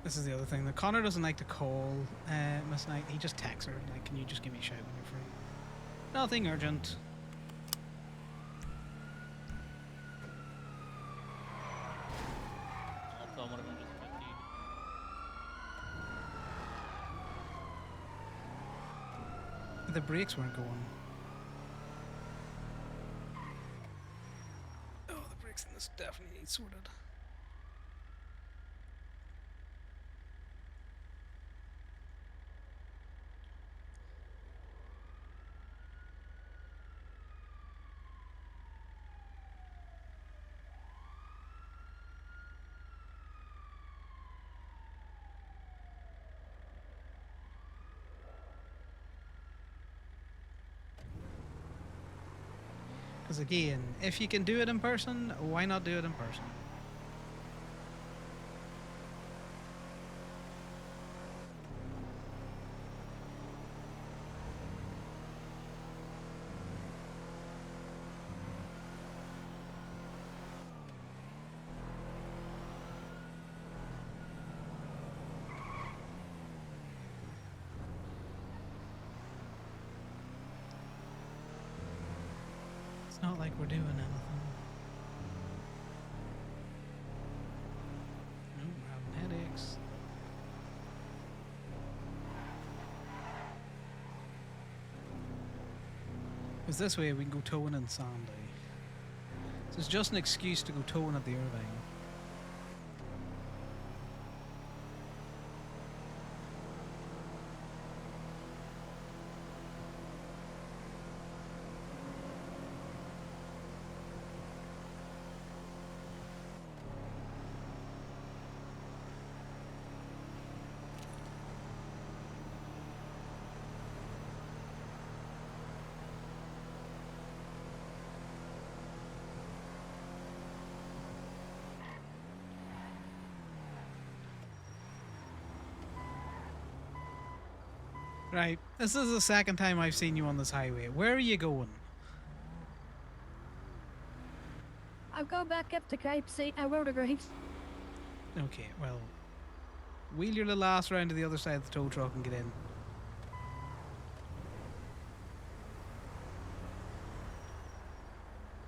This is the other thing. That Connor doesn't like to call Miss Knight. He just texts her, like, can you just give me a shout when you're free? Nothing urgent. The brakes weren't going. Oh, the brakes in this definitely need sorted. Because again, if you can do it in person, why not do it in person? It's not like we're doing anything. No, we're having headaches. Because this way we can go towing in Sandy. So it's just an excuse to go towing at the Irvine. Right, this is the second time I've seen you on this highway. Where are you going? I'll go back up to Cape St. I rode a race. Okay, well, wheel your little ass around to the other side of the tow truck and get in.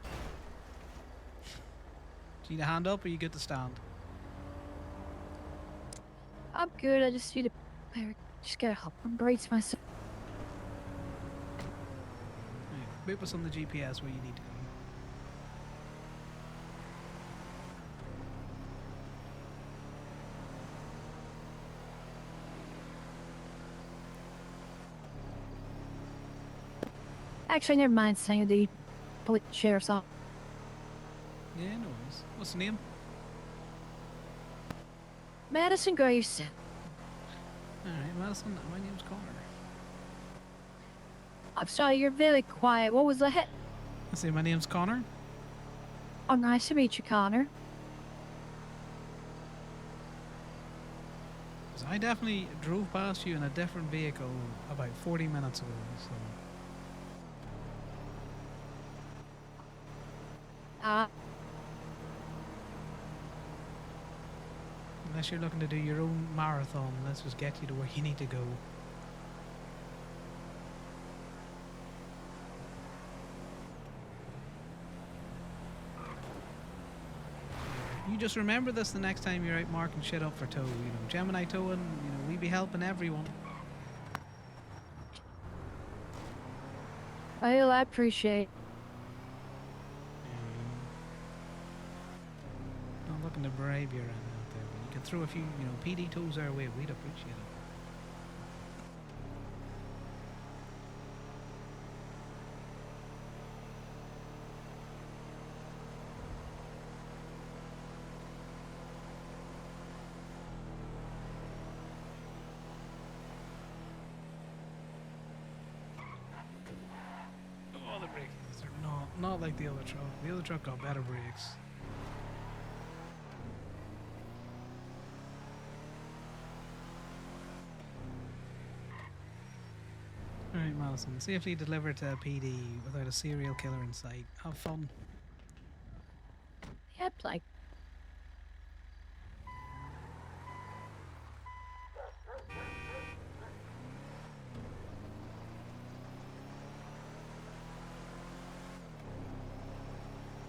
Do you need a hand up or you good to stand? I'm good. I just need to Better just get help and brace myself. Right, boop us on the GPS where you need to go. Actually, never mind saying the police sheriff's office. Yeah, no worries. What's the name? Madison Grayson. Alright, Madison, my name's Connor. I'm sorry, you're very quiet. What was that? I say my name's Connor. Oh, nice to meet you, Connor. 'Cause I definitely drove past you in a different vehicle about 40 minutes ago, so... Unless you're looking to do your own marathon, let's just get you to where you need to go. You just remember this the next time you're out marking shit up for tow. You know, Gemini towing, you know, we be helping everyone. Well, I appreciate. Not looking to bribe you or anything out there, but you can throw a few, you know, PD tows our way. We'd appreciate it. Oh, the brakes are not like the other truck. The other truck got better brakes. Alright, Madison. Safely delivered to a PD without a serial killer in sight. Have fun. Yep, like.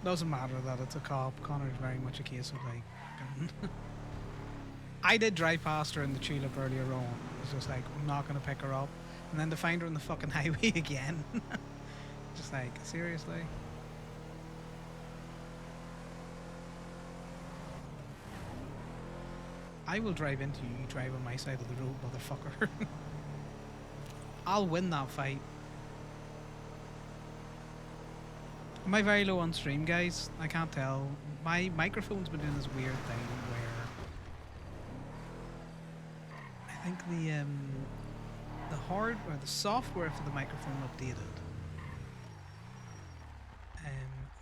Doesn't matter that it's a cop. Connor's very much a case of like. I did drive past her in the tulip earlier on. It was just like, I'm not going to pick her up. And then to find her on the fucking highway again. Just like, seriously? I will drive into you, you drive on my side of the road, motherfucker. I'll win that fight. Am I very low on stream, guys? I can't tell. My microphone's been doing this weird thing where I think the hard or the software for the microphone updated,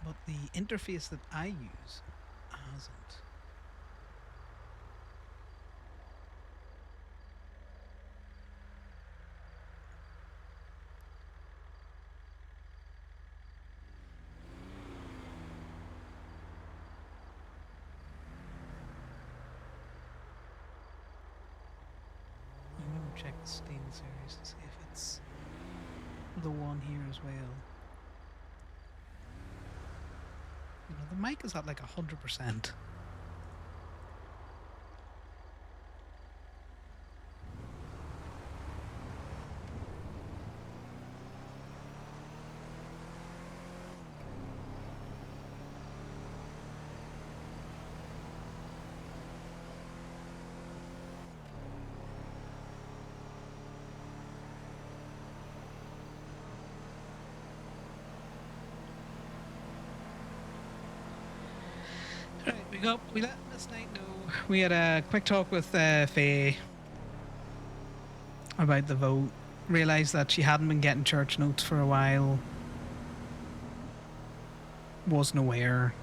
but the interface that I use hasn't. Check the Steam series to see if it's the one here as well. You know, the mic is at like 100%. We let Miss Knight know. We had a quick talk with Faye about the vote. Realised that she hadn't been getting church notes for a while. Wasn't aware.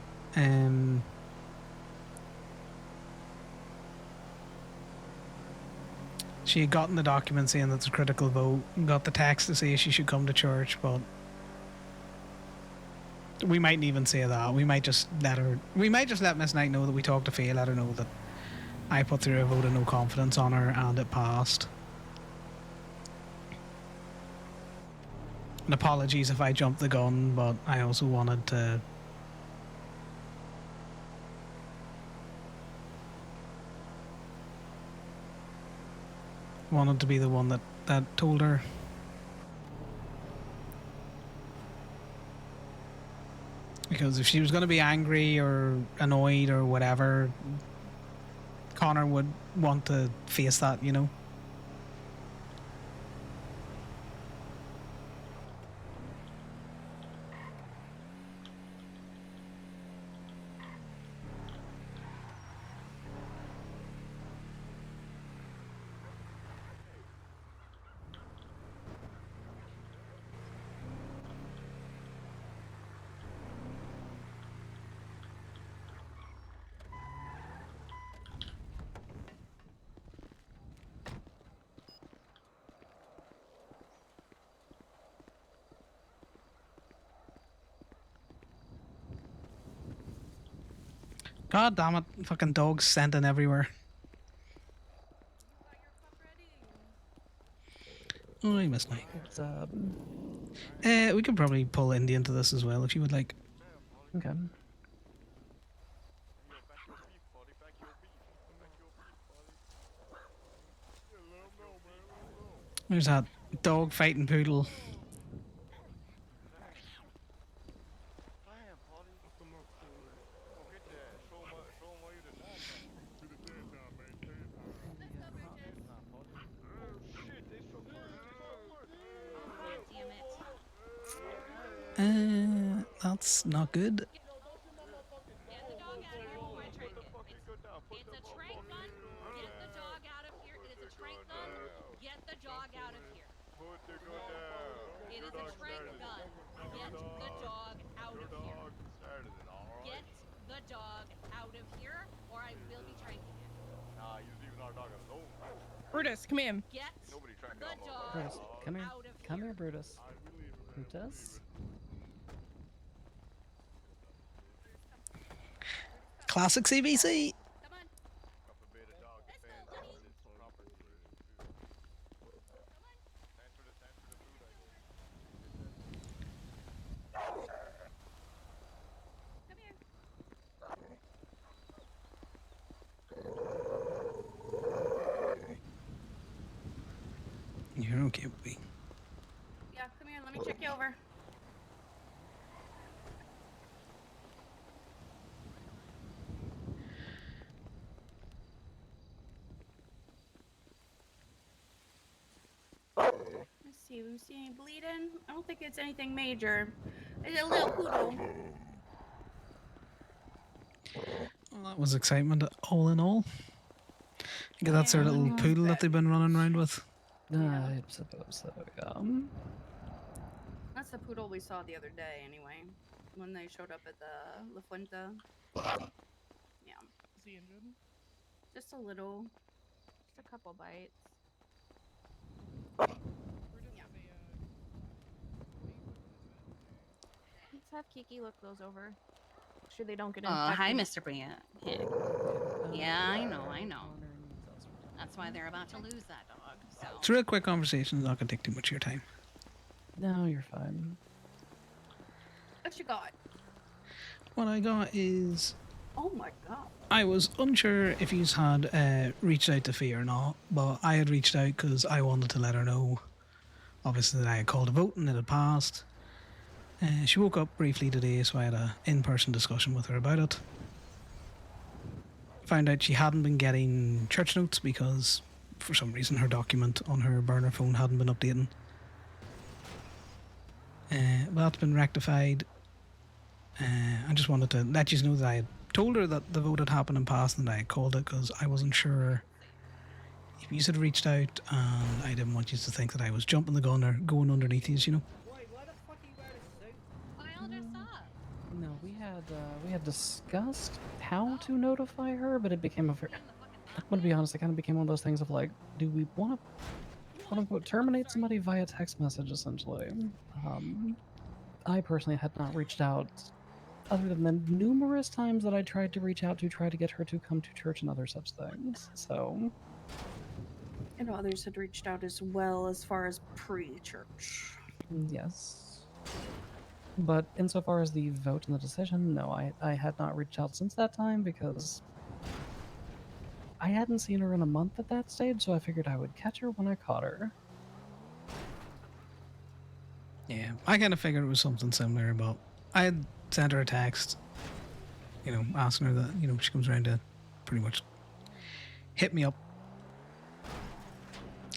She had gotten the document saying that's a critical vote. Got the text to say she should come to church, but we mightn't even say that. We might just let her. We might just let Miss Knight know that we talked to Faye. Let her know that I put through a vote of no confidence on her and it passed. And apologies if I jumped the gun, but I also wanted to. wanted to be the one that told her. Because if she was going to be angry or annoyed or whatever, Connor would want to face that, you know? God damn it, fucking dogs scenting everywhere. Oh, I missed me. What's up? We could probably pull Indy into this as well if you would like. Okay. There's that dog fighting poodle. That's not good. Get the dog out of here before I trank it. It's a trank gun. Get the dog out of here. It is a trank gun. Get the dog out of here. It is a trank gun. Get the dog out of here. Get the dog out of here, or I will be tranking it. Brutus, come in. Get the dog Brutus, come here. out of Come here. here, Brutus. Brutus? Classic CBC. Come on. Let's go, honey. Come here. You're okay with me. Yeah, come here. Let me check you over. Let's see. We see any bleeding? I don't think it's anything major. It's a little poodle. Well, that was excitement all in all. I guess that's their Yeah, little that poodle was that they've been running around with. I suppose so, yeah. That's the poodle we saw the other day, anyway, when they showed up at the La Fuente. Yeah. Is he injured? Just a little. Just a couple bites. Brutus Yeah. is Let's have Kiki look those over. Make sure they don't get Oh, infected. hi, Mr. Bria. Yeah, I know. That's why they're about to lose that dog. So It's a real quick conversation. It's not going to take too much of your time. No, you're fine. What you got? What I got is Oh my god. I was unsure if you had reached out to Fee or not, but I had reached out because I wanted to let her know, obviously, that I had called a vote and it had passed. She woke up briefly today, so I had an in-person discussion with her about it. Found out she hadn't been getting church notes because, for some reason, her document on her burner phone hadn't been updating. Well, that's been rectified. I just wanted to let you know that I had told her that the vote had happened and passed and I had called it because I wasn't sure if you had reached out and I didn't want you to think that I was jumping the gun or going underneath you, you know. I all dressed up. No, we had discussed how to notify her, but it became a very... I'm gonna be honest, it kind of became one of those things of like, do we want to, quote unquote, terminate somebody via text message, essentially? I personally had not reached out, other than the numerous times that I tried to reach out to try to get her to come to church and other such things. So, I know others had reached out as well as far as pre-church. yes. But insofar as the vote and the decision, no, I had not reached out since that time because I hadn't seen her in a month at that stage, so I figured I would catch her when I caught her. Yeah, I kind of figured it was something similar, but I had sent her a text, asking her that, she comes around to pretty much hit me up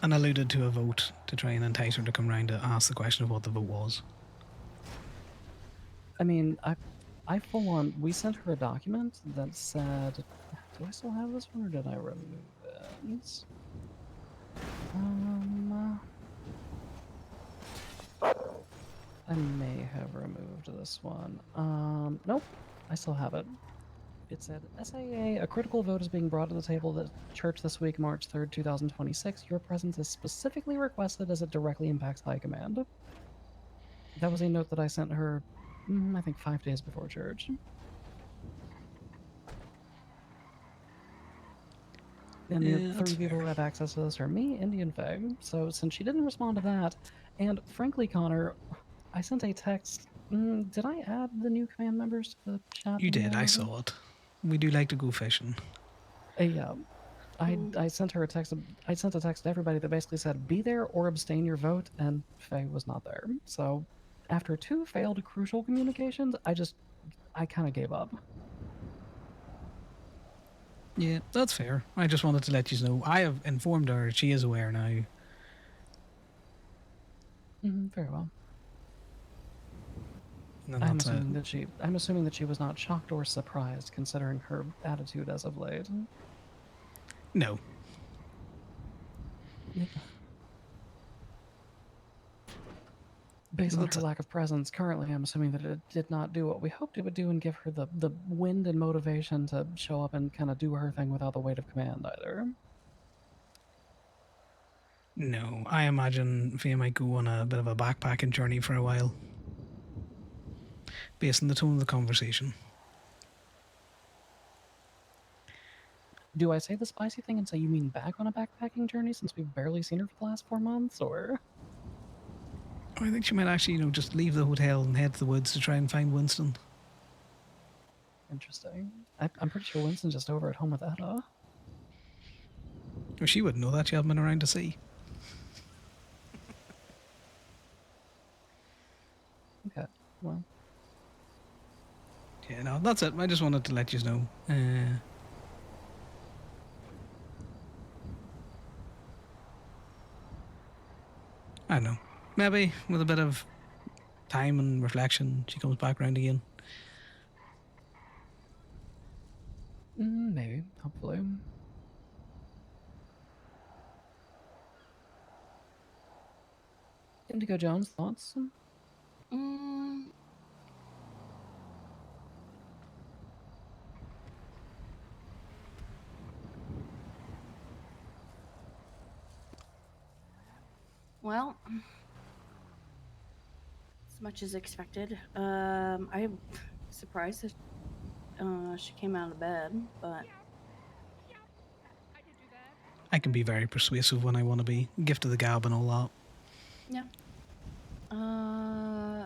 and alluded to a vote to try and entice her to come around to ask the question of what the vote was. I mean, I full on. We sent her a document that said, "Do I still have this one, or did I remove it?" I may have removed this one. Nope, I still have it. It said, SAA, a critical vote is being brought to the table at church this week, March 3rd, 2026. Your presence is specifically requested as it directly impacts High Command. That was a note that I sent her, I think 5 days before church. And the 3 people who have access to this are me, Indy, and Faye. So since she didn't respond to that, and frankly, Connor, I sent a text. Did I add the new command members to the chat? You did, I saw it. We do like to go fishing. Yeah. I sent her a text. I sent a text to everybody that basically said, be there or abstain your vote, and Faye was not there. So after 2 failed crucial communications, I kind of gave up. Yeah, that's fair. I just wanted to let you know. I have informed her. She is aware now. Very well. I'm assuming that she was not shocked or surprised, considering her attitude as of late. No. Based on her lack of presence, currently I'm assuming that it did not do what we hoped it would do and give her the wind and motivation to show up and kind of do her thing without the weight of command either. No, I imagine Faye might go on a bit of a backpacking journey for a while, based on the tone of the conversation. Do I say the spicy thing and say you mean back on a backpacking journey since we've barely seen her for the last 4 months, or? I think she might actually, just leave the hotel and head to the woods to try and find Winston. Interesting. I'm pretty sure Winston's just over at home with Etta. Well, she wouldn't know that. She hasn't been around to see. Okay, well. Yeah, no, that's it. I just wanted to let you know. I don't know. Maybe with a bit of time and reflection, she comes back round again. Maybe, hopefully. Indigo Jones, thoughts? Well, as much as expected. I'm surprised that she came out of bed, but I can be very persuasive when I want to be. Gift of the gab and all that. yeah.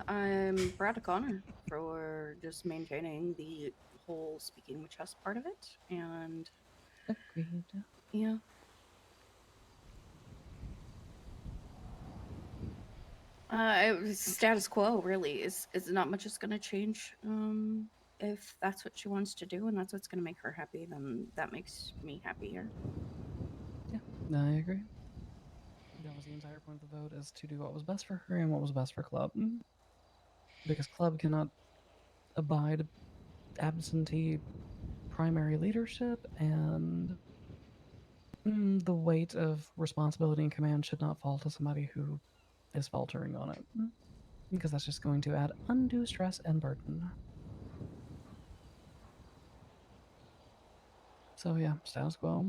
I'm proud of Connor for just maintaining the whole speaking with chest part of it, and agreed. Yeah. Status quo really is not much is going to change. If that's what she wants to do and that's what's going to make her happy, then that makes me happier. Yeah, I agree. That was the entire point of the vote, is to do what was best for her and what was best for Club. Because Club cannot abide absentee primary leadership, and the weight of responsibility and command should not fall to somebody who is faltering on it. Because that's just going to add undue stress and burden. So yeah, status quo.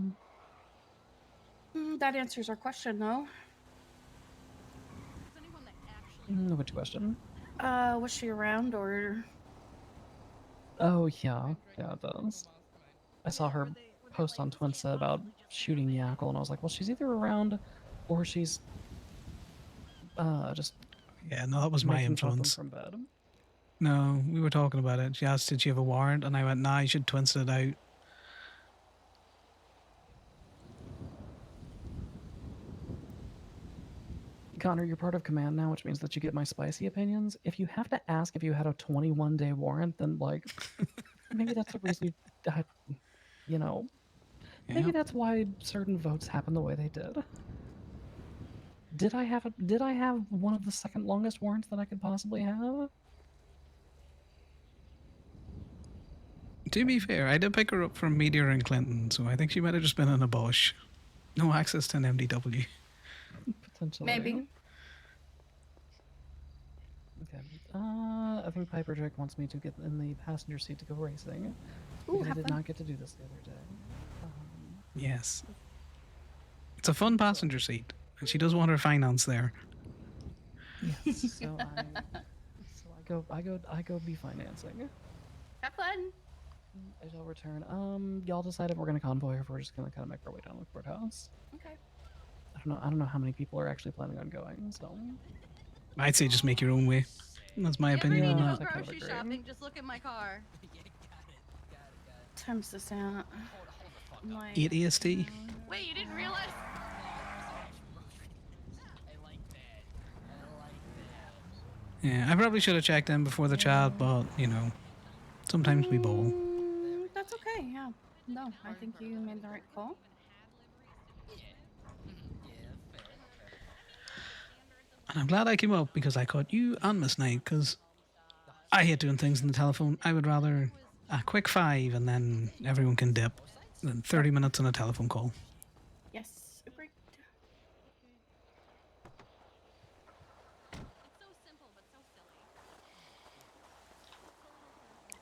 That answers our question, though. Which question? Was she around, or? Oh yeah, it does. I saw her post on Twinsa about shooting Yackle, and I was like, well, she's either around, or she's just. Yeah, no, that was my influence. From bed. No, we were talking about it. She asked, did she have a warrant? And I went, nah, you should Twinsa it out. Connor, you're part of command now, which means that you get my spicy opinions. If you have to ask if you had a 21-day warrant, then like maybe that's the reason you know, maybe Yeah. that's why certain votes happen the way they did. Did I have one of the second longest warrants that I could possibly have? To be fair, I did pick her up from Meteor and Clinton, so I think she might have just been in a Bosch. No access to an MDW. Potentially. Maybe. Okay. I think Piper Drake wants me to get in the passenger seat to go racing. Ooh, Because I have did fun. not get to do this the other day. Yes. It's a fun passenger seat, and she does want her finance there. Yes. So I go be financing. Have fun. I shall return. Y'all decide if we're gonna convoy or if we're just gonna kind of make our way down to the courthouse. Okay. I don't know how many people are actually planning on going. So I'd say just make your own way. That's my If you ever opinion need on to go that. I kind of grocery agree. shopping, just look at my car. Time's this out. Like, 8 AST. Wait, you didn't realize? Yeah, I probably should have checked in before the chat, but, you know, sometimes we bowl. That's okay, yeah. No, I think you made the right call. And I'm glad I came up because I caught you and Miss Knight, because I hate doing things on the telephone. I would rather a quick 5 and then everyone can dip than 30 minutes on a telephone call. Yes, agreed. It's so simple, but so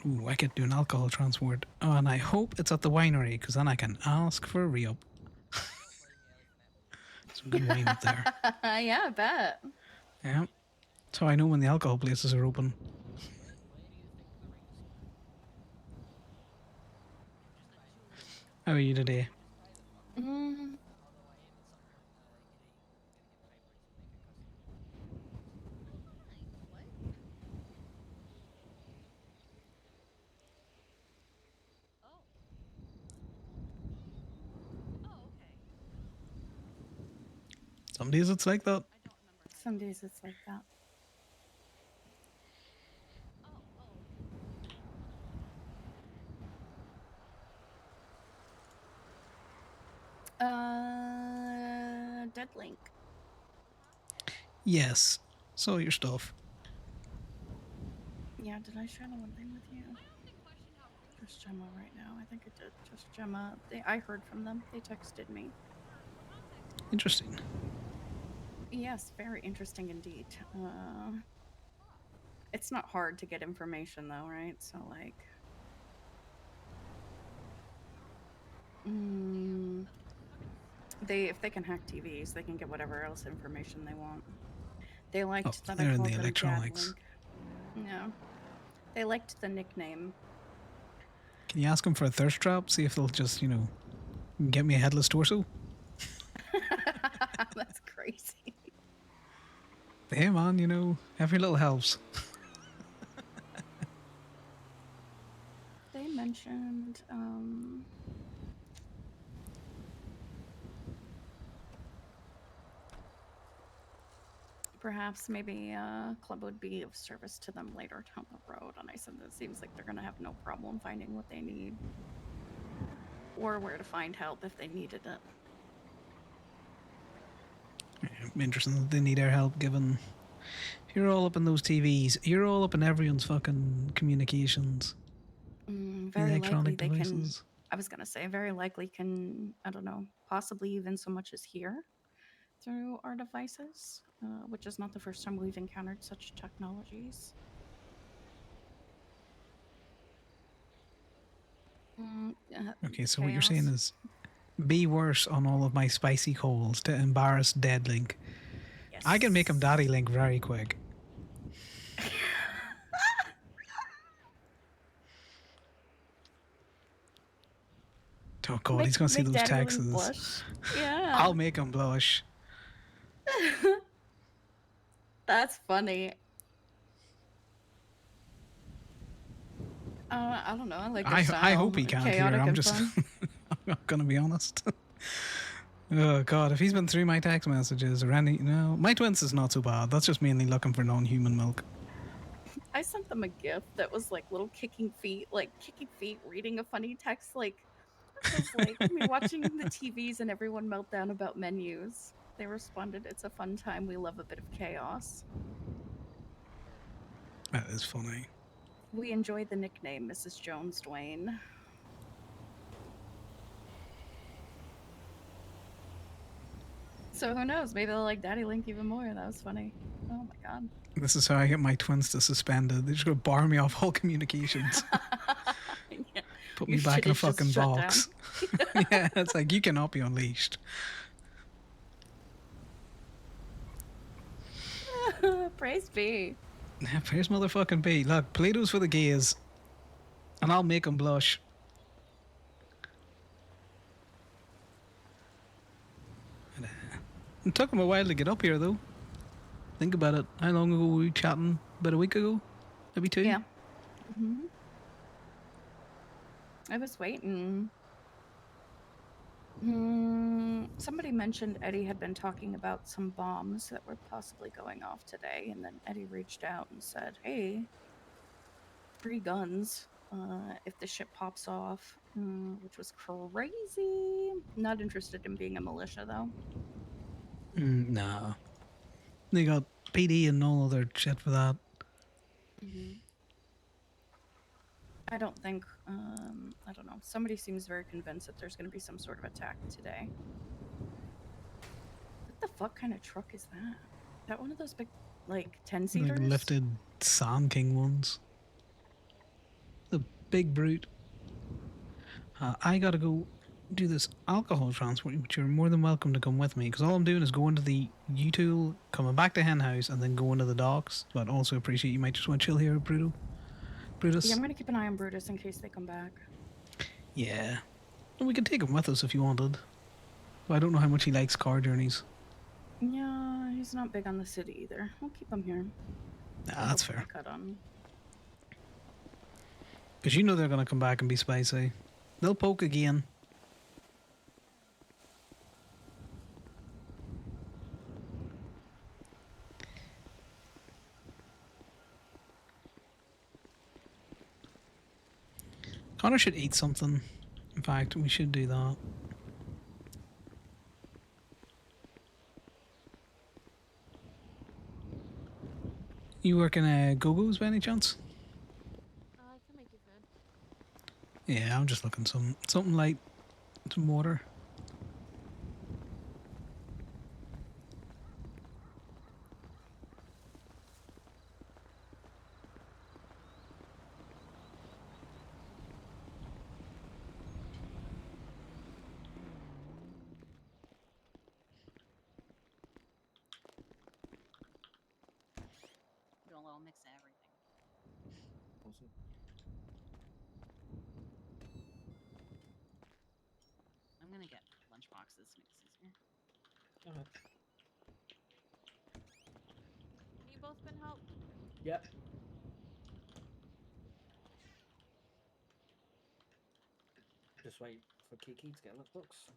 silly. Ooh, I could do an alcohol transport. Oh, and I hope it's at the winery, because then I can ask for a re-up. Some good wine up there. Yeah, I bet. Yeah. So I know when the alcohol places are open. How are you today? Mm, Some days it's like that. some days it's like that. Dead Link. Yes. So your stuff. Yeah, did I share the one thing with you? Just Gemma right now. I think I did. Just Gemma. I heard from them. They texted me. Interesting. Yes, very interesting indeed. It's not hard to get information though, right? So like, if they can hack TVs, they can get whatever else information they want. They liked that I they're in called the them electronics. Dadlink. Yeah, they liked the nickname. Can you ask them for a thirst trap? See if they'll just, you know, get me a headless torso? That's crazy. Hey man, you know, every little helps. They mentioned perhaps maybe a club would be of service to them later down the road, and I said that seems like they're gonna have no problem finding what they need or where to find help if they needed it. Interesting that they need our help, given you're all up in those TVs. You're all up in everyone's fucking communications. Very Electronic likely they devices. can. I was gonna say very likely can. I don't know. Possibly even so much as here through our devices, which is not the first time we've encountered such technologies. Okay, so what you're saying chaos. is be worse on all of my spicy calls to embarrass Dead Link. I can make him Daddy Link very quick. Oh god, he's gonna see Make those Daddy Link texts. blush. Yeah. I'll make him blush. That's funny. I don't know. I like. I hope he can't hear. Chaotic I'm and just. fun. I'm not gonna be honest. Oh god, if he's been through my text messages or any, no, my twins is not so bad. That's just mainly looking for non-human milk. I sent them a gift that was like little kicking feet reading a funny text. Like, this is like me watching the TVs and everyone melt down about menus. They responded, "It's a fun time. We love a bit of chaos. That is funny. We enjoy the nickname, Mrs. Jones Dwayne." So who knows? Maybe they'll like Daddy Link even more. That was funny. Oh my god. This is how I get my twins to suspended. They're just gonna bar me off all communications. Yeah. Put Your me back shit in a is just fucking shut down. box. Yeah, it's like you cannot be unleashed. Praise be. Praise motherfucking be. Look, Play-Doh's for the gays, and I'll make them blush. It took him a while to get up here, though. Think about it. How long ago were we chatting? About a week ago? Maybe 2? Yeah. I was waiting. Somebody mentioned Eddie had been talking about some bombs that were possibly going off today, and then Eddie reached out and said, "Hey, free guns if the ship pops off," which was crazy. Not interested in being a militia, though. Nah. They got PD and all other shit for that. I don't think, I don't know. Somebody seems very convinced that there's going to be some sort of attack today. What the fuck kind of truck is that? Is that one of those big, like, 10-seaters? Like lifted Sand King ones. The big brute. I gotta go do this alcohol transport, but you're more than welcome to come with me, because all I'm doing is going to the U-Tool, coming back to Hen House, and then going to the docks. But also appreciate you might just want to chill here, Brutus. Yeah, I'm going to keep an eye on Brutus in case they come back. Yeah. And we could take him with us if you wanted. But I don't know how much he likes car journeys. Yeah, he's not big on the city either. We'll keep him here. Nah, that's fair. Cut on. Because you know they're going to come back and be spicy. They'll poke again. Connor should eat something. In fact, we should do that. You working at Go-Go's by any chance? I can make you food. Yeah, I'm just looking something light, some water. Do a little mix of everything. Awesome. I'm gonna get lunch boxes to make this easier. Have you both been helped? Yep. Just wait for Kiki to get lookbooks.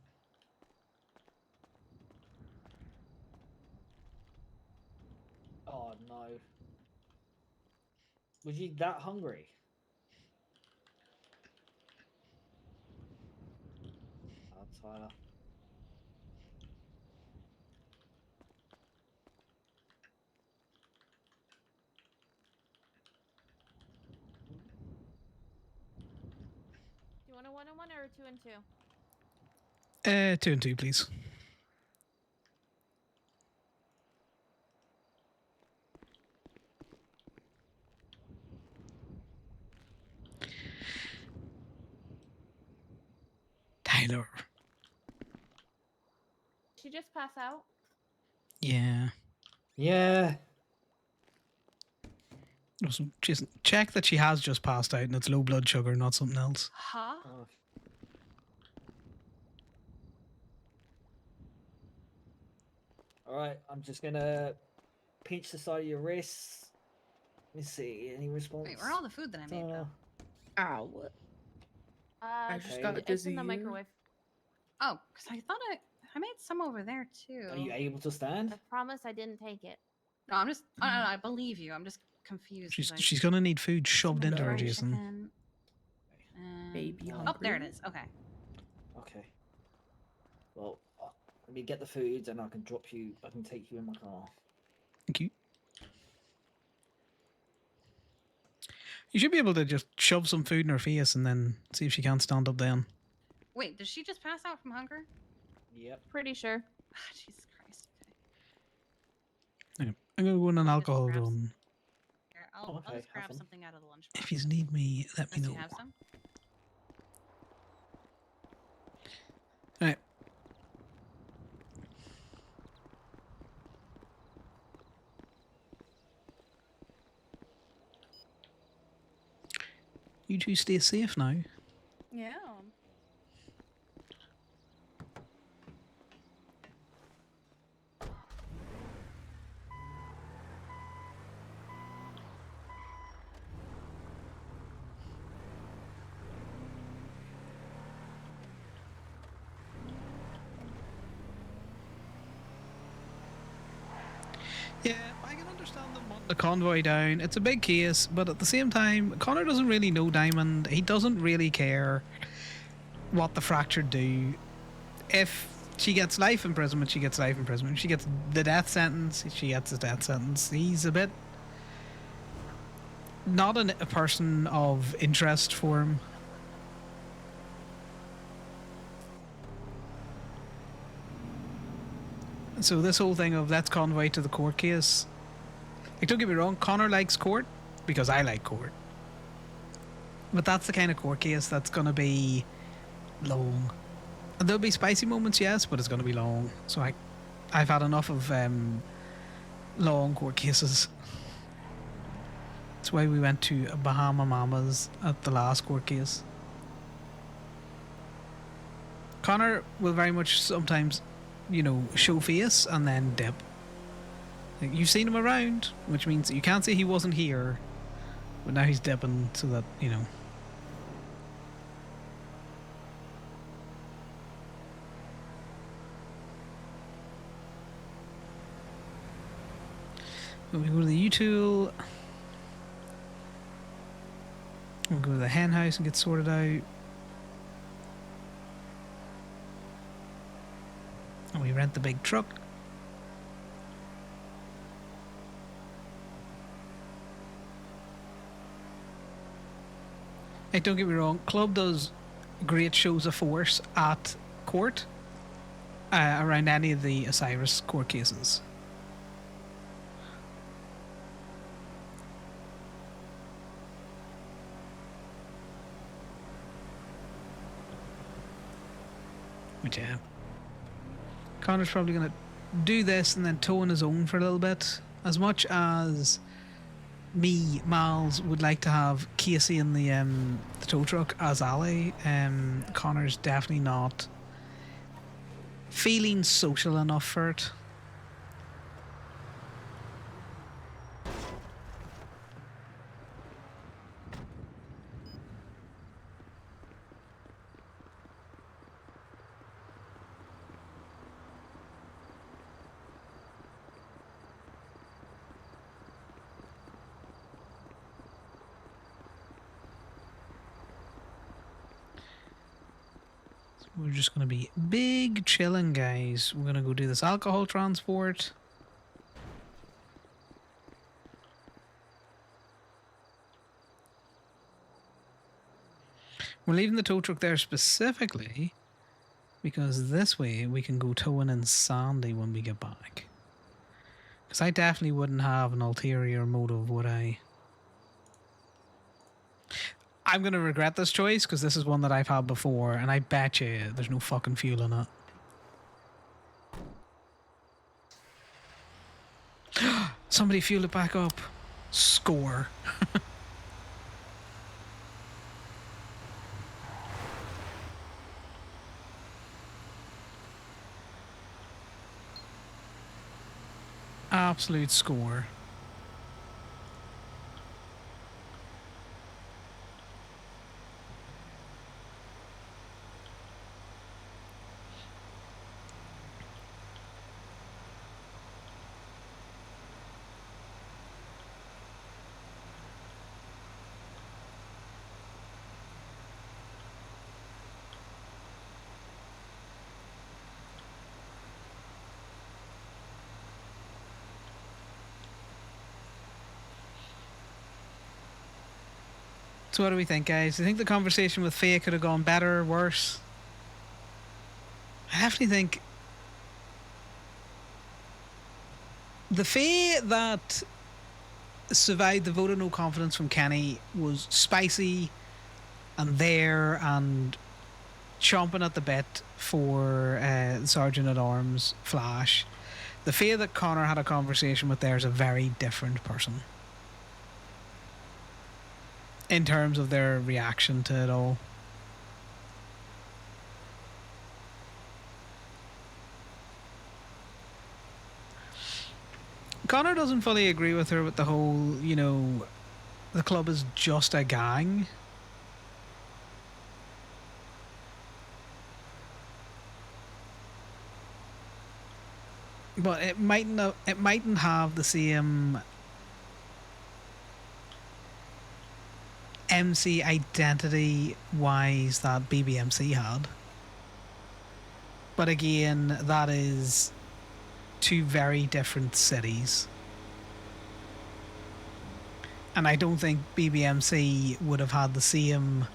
Oh no. Was you that hungry? Oh, Tyler. Do you want a 1-on-1 or a 2-and-2? 2 and 2, please. Tyler. Did she just pass out? Yeah. Yeah. Just check that she has just passed out and it's low blood sugar, not something else. Huh? Oh. Alright, I'm just gonna pinch the side of your wrists. Let me see. Any response? Wait, where's all the food that I made go? Ow. I just got It's dizzy in the here. microwave. Oh, because I thought I made some over there too. Are you able to stand? I promise I didn't take it. No, I'm just. I believe you. I'm just confused. 'cause She's gonna need food shoved some into her, fried Jason. chicken and- Baby Oh, there it hungry? is. Okay. Okay. Well, let me get the food and I can drop you. I can take you in my car. Thank you. You should be able to just shove some food in her face and then see if she can't stand up then. Wait, did she just pass out from hunger? Yep. Pretty sure. Jesus Christ. Okay. Okay. I'm gonna go on an alcohol grab run. Here, I'll okay, just grab have some. something out of the lunchbox. If you need me, let me Unless know. you have some. Alright. You two stay safe now. Yeah. Yeah, I can understand them wanting the convoy down. It's a big case, but at the same time, Connor doesn't really know Diamond. He doesn't really care what the fractured do. If she gets life imprisonment, she gets life imprisonment. If she gets the death sentence, she gets the death sentence. He's a bit not a person of interest for him. So this whole thing of let's convoy to the court case, like, don't get me wrong, Connor likes court because I like court, but that's the kind of court case that's gonna be long. And there'll be spicy moments, yes, but it's gonna be long. So I've had enough of long court cases. That's why we went to Bahama Mamas at the last court case. Connor will very much sometimes, you know, show face and then dip. Like, you've seen him around, which means you can't say he wasn't here, but now he's dipping so that, you know. When we go to the U-Tool, we'll go to the hen house and get sorted out. And we rent the big truck. Hey, don't get me wrong, Club does great shows of force at court around any of the Osiris court cases. But yeah, Connor's probably going to do this and then toe on his own for a little bit. As much as me, Miles, would like to have Casey in the tow truck as ally, Connor's definitely not feeling social enough for it. We're just going to be big chilling, guys. We're going to go do this alcohol transport. We're leaving the tow truck there specifically because this way we can go towing in Sandy when we get back. Because I definitely wouldn't have an ulterior motive, would I? I'm going to regret this choice because this is one that I've had before, and I bet you there's no fucking fuel in it. Somebody fuel it back up. Score. Absolute score. So what do we think, guys? Do you think the conversation with Faye could have gone better or worse? I definitely think the Faye that survived the vote of no confidence from Kenny was spicy and there and chomping at the bit for Sergeant at Arms Flash. The Faye that Connor had a conversation with there is a very different person in terms of their reaction to it all. Connor doesn't fully agree with her with the whole, the club is just a gang. But it mightn't have the same MC identity wise that BBMC had. But again, that is two very different cities. And I don't think BBMC would have had the same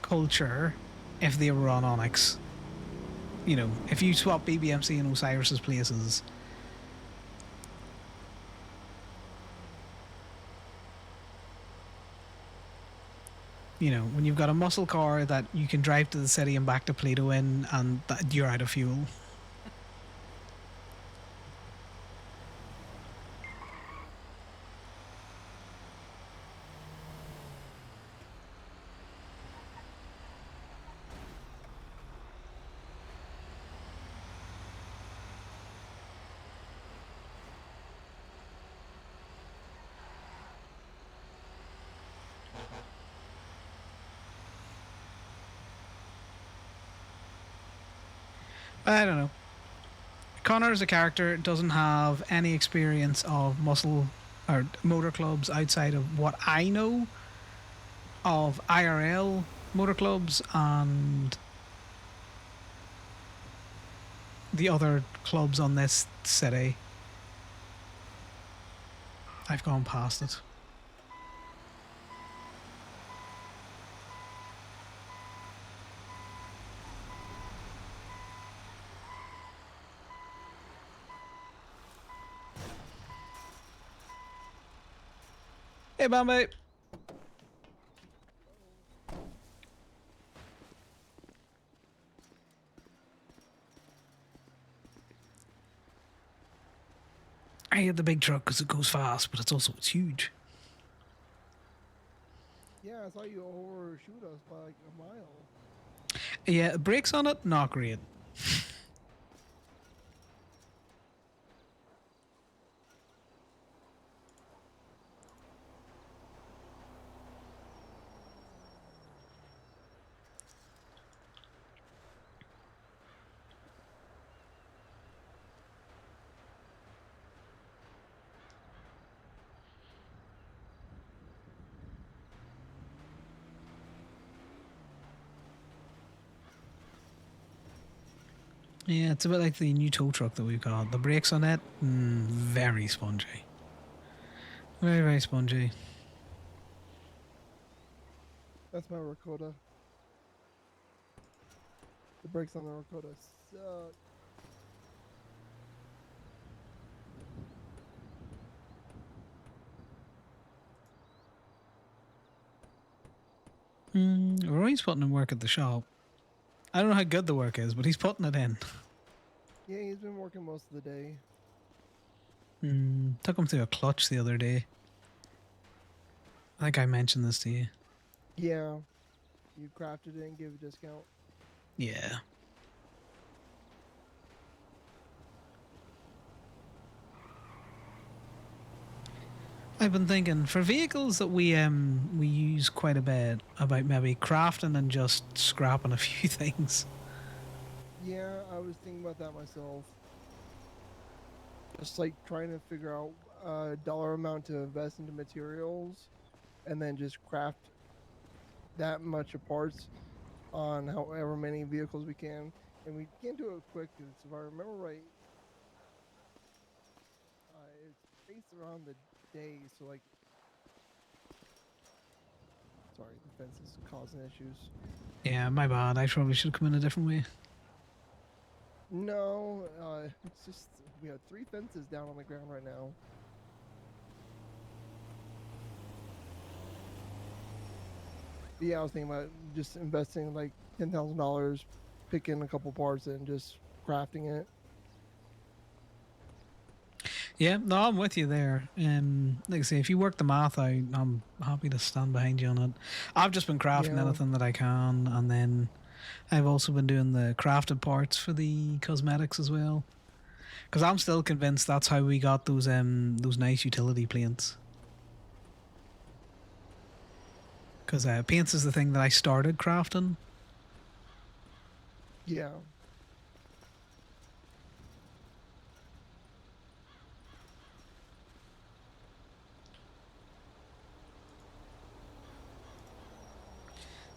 culture if they were on Onyx. If you swap BBMC and Osiris's places, when you've got a muscle car that you can drive to the city and back to Plato in, and that you're out of fuel. I don't know. Connor as a character doesn't have any experience of muscle or motor clubs outside of what I know of IRL motor clubs and the other clubs on this city. I've gone past it. Hey, Bambi. I hate the big truck because it goes fast, but it's huge. Yeah, I saw you overshoot us by like a mile. Yeah, brakes on it, not great. Yeah, it's a bit like the new tow truck that we've got. The brakes on it, very spongy. Very, very spongy. That's my Rakota. The brakes on the Rakota suck. Roy's putting in work at the shop. I don't know how good the work is, but he's putting it in. Yeah, he's been working most of the day. Took him through a clutch the other day. I think I mentioned this to you. Yeah. You crafted it and gave a discount. Yeah. I've been thinking for vehicles that we use quite a bit about maybe crafting and just scrapping a few things. Yeah, I was thinking about that myself. Just like trying to figure out a dollar amount to invest into materials and then just craft that much of parts on however many vehicles we can. And we can't do it quick because if I remember right, based around the day, so like, sorry, the fence is causing issues. Yeah, my bad. I probably should have come in a different way. No, it's just we have 3 fences down on the ground right now. But yeah, I was thinking about just investing like $10,000, picking a couple parts and just crafting it. Yeah, no, I'm with you there. Like I say, if you work the math out, I'm happy to stand behind you on it. I've just been crafting Yeah. anything that I can, and then I've also been doing the crafted parts for the cosmetics as well. Because I'm still convinced that's how we got those nice utility plates. Because paints is the thing that I started crafting. Yeah.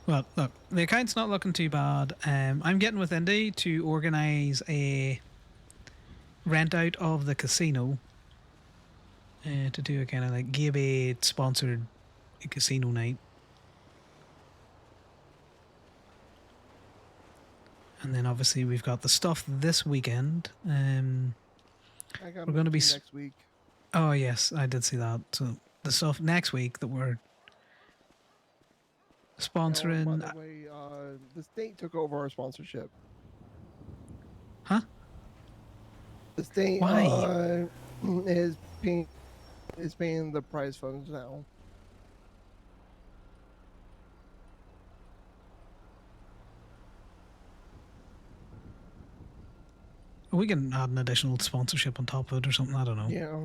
Well, look, the account's not looking too bad. I'm getting with Indy to organise a rent out of the casino to do a kind of like Gabe sponsored casino night. And then obviously we've got the stuff this weekend. I got we're going to be next week. Oh yes, I did see that. So the stuff next week that we're sponsoring. Oh, by the way, the state took over our sponsorship. Huh? The state Why? is paying the prize funds now. We can add an additional sponsorship on top of it or something. I don't know. Yeah.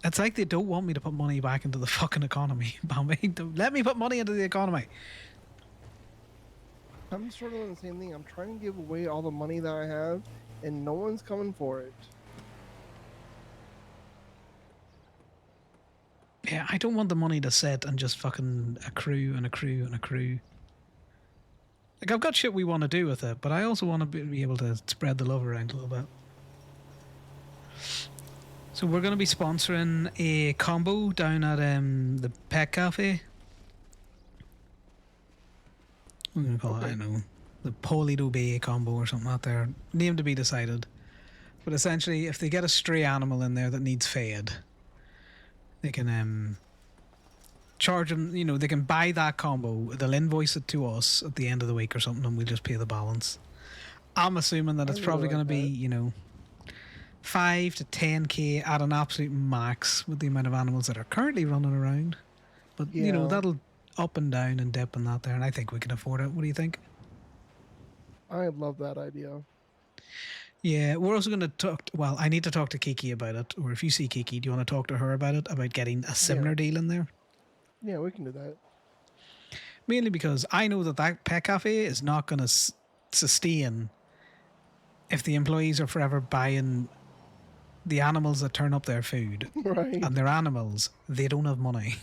It's like they don't want me to put money back into the fucking economy. Let me put money into the economy. I'm sort of doing the same thing. I'm trying to give away all the money that I have, and no one's coming for it. Yeah, I don't want the money to sit and just fucking accrue and accrue and accrue. Like, I've got shit we want to do with it, but I also want to be able to spread the love around a little bit. So we're going to be sponsoring a combo down at the Pet Cafe. We're going to call it, I don't know, the Polito Bay combo or something out there. Name to be decided. But essentially, if they get a stray animal in there that needs fed, they can charge them, you know, they can buy that combo. They'll invoice it to us at the end of the week or something, and we'll just pay the balance. I'm assuming that it's probably going to be, you know, 5 to 10k at an absolute max with the amount of animals that are currently running around. But, you know, that'll up and down and dip and that there, and I think we can afford it. What do you think? I love that idea. Yeah, we're also going to talk... Well, I need to talk to Kiki about it, or if you see Kiki, do you want to talk to her about it, about getting a similar deal in there? Yeah, we can do that. Mainly because I know that pet cafe is not going to sustain if the employees are forever buying the animals that turn up their food. Right. And they're animals. They don't have money.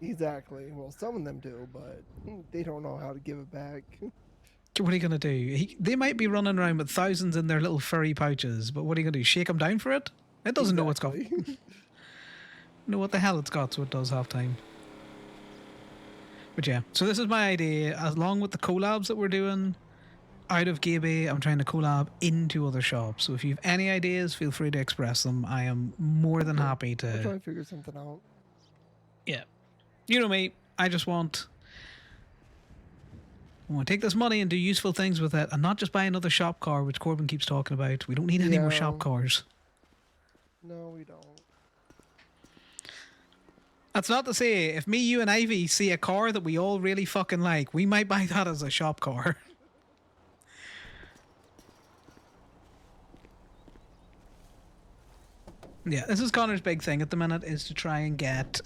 Exactly. Well, some of them do, but they don't know how to give it back. What are you going to do? They might be running around with thousands in their little furry pouches, but what are you going to do? Shake them down for it? It doesn't know what's got... know what the hell it's got, so it does have time. But yeah, so this is my idea. Along with the collabs that we're doing out of Gabe, I'm trying to collab into other shops. So if you have any ideas, feel free to express them. I am more than happy to... I'll try and figure something out. Yeah. You know me, I just want to take this money and do useful things with it and not just buy another shop car, which Corbin keeps talking about. We don't need any more shop cars. No, we don't. That's not to say, if me, you, and Ivy see a car that we all really fucking like, we might buy that as a shop car. Yeah, this is Connor's big thing at the minute, is to try and get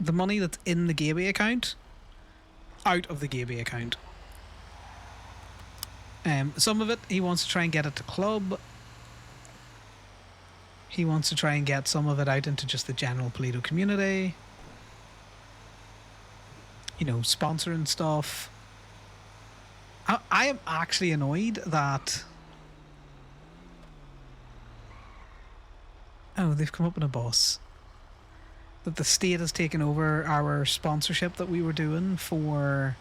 the money that's in the Gabe account out of the Gabe account. Some of it, he wants to try and get it to club. He wants to try and get some of it out into just the general Polito community. You know, sponsoring stuff. I am actually annoyed that Oh, they've come up with a boss. That the state has taken over our sponsorship that we were doing for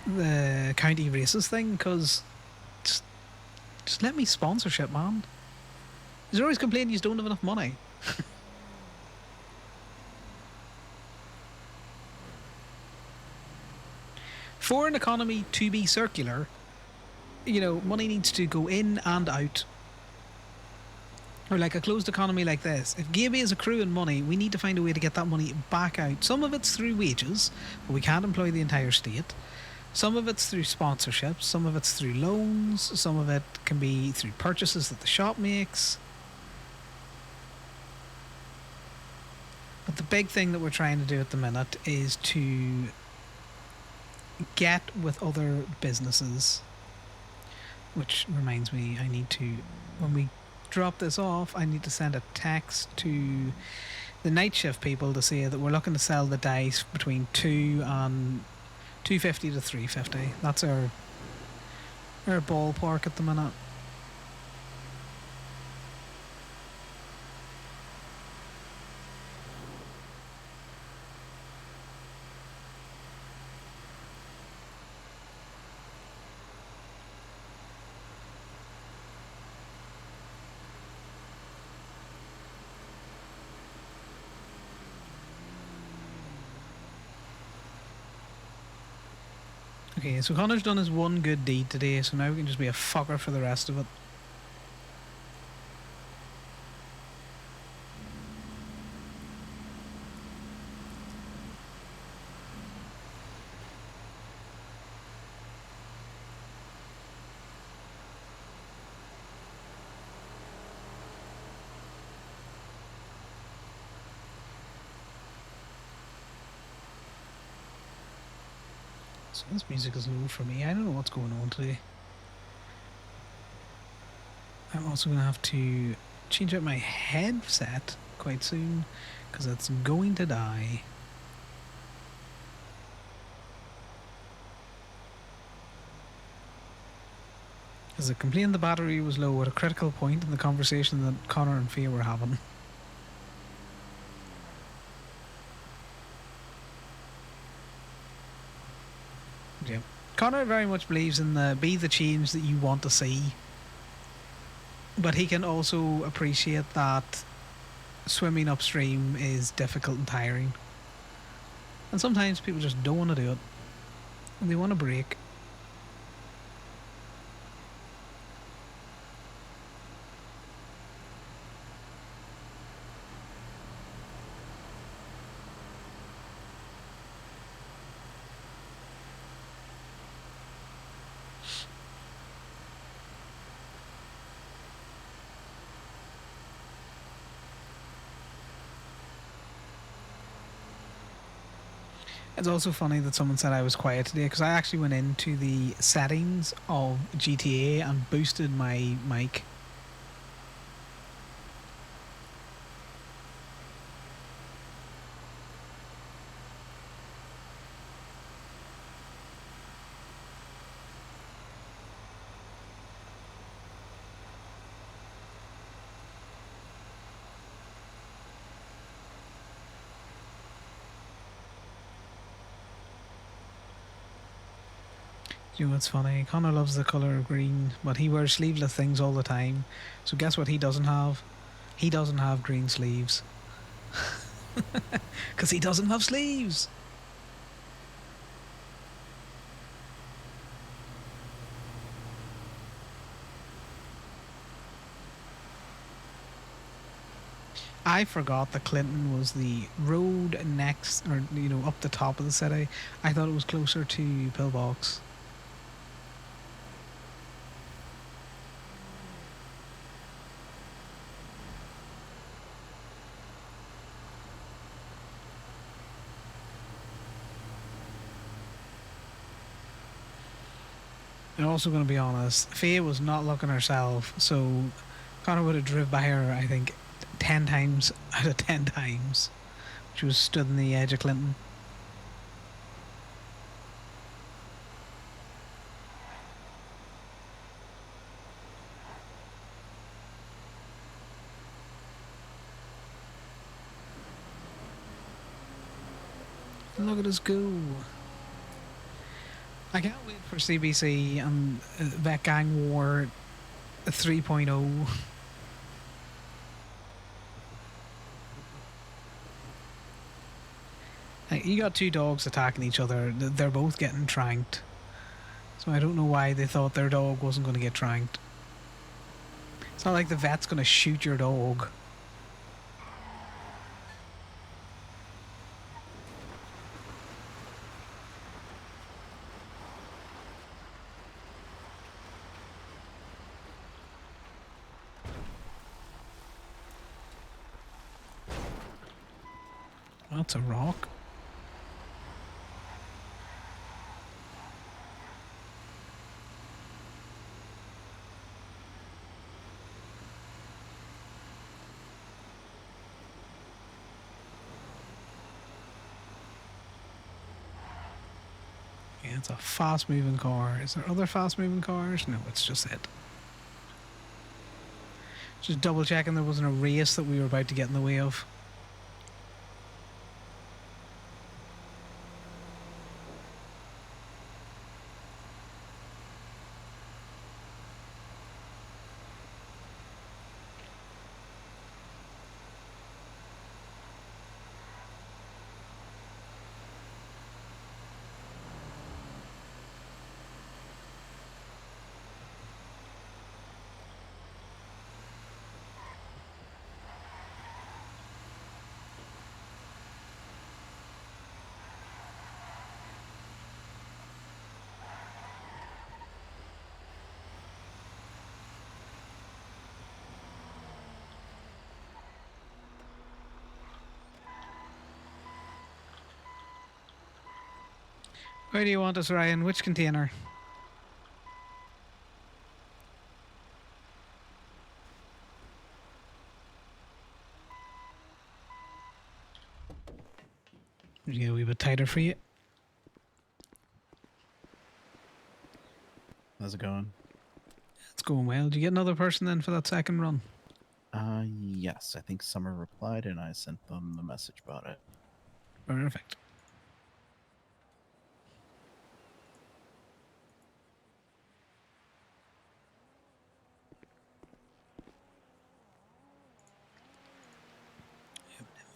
the county races thing, because just let me sponsorship, man. You're always complaining you don't have enough money. For an economy to be circular, you know, money needs to go in and out. Or like a closed economy like this, if Gaby is accruing money, we need to find a way to get that money back out. Some of it's through wages, but we can't employ the entire state. Some of it's through sponsorships, some of it's through loans, some of it can be through purchases that the shop makes. But the big thing that we're trying to do at the minute is to get with other businesses. Which reminds me, I need to, when we drop this off, I need to send a text to the night shift people to say that we're looking to sell the dice between 2 and 250 to 350. That's our ballpark at the minute. Okay, so Connor's done his one good deed today, so now we can just be a fucker for the rest of it. So this music is low for me. I don't know what's going on today. I'm also going to have to change out my headset quite soon because it's going to die. Because it complained the battery was low at a critical point in the conversation that Connor and Faye were having. Yeah. Connor very much believes in the be the change that you want to see. But he can also appreciate that swimming upstream is difficult and tiring. And sometimes people just don't want to do it. And they want a break. It's also funny that someone said I was quiet today because I actually went into the settings of GTA and boosted my mic. You know what's funny? Connor loves the colour of green, but he wears sleeveless things all the time. So guess what he doesn't have? He doesn't have green sleeves. Because he doesn't have sleeves! I forgot that Clinton was the road next, or you know, up the top of the city. I thought it was closer to Pillbox. I'm also going to be honest, Faye was not looking herself, so Connor would have driven by her, I think, 10 times out of 10 times. She was stood on the edge of Clinton. Look at us go. I can't wait for CBC and Vet Gang War 3.0. Like, you got two dogs attacking each other. They're both getting tranked. So I don't know why they thought their dog wasn't going to get tranked. It's not like the vet's going to shoot your dog. That's a rock. Yeah, it's a fast-moving car. Is there other fast-moving cars? No, it's just it. Just double-checking there wasn't a race that we were about to get in the way of. Where do you want us, Ryan? Which container? Yeah, a wee bit tighter for you. How's it going? It's going well. Did you get another person then for that second run? Yes. I think Summer replied and I sent them the message about it. Perfect.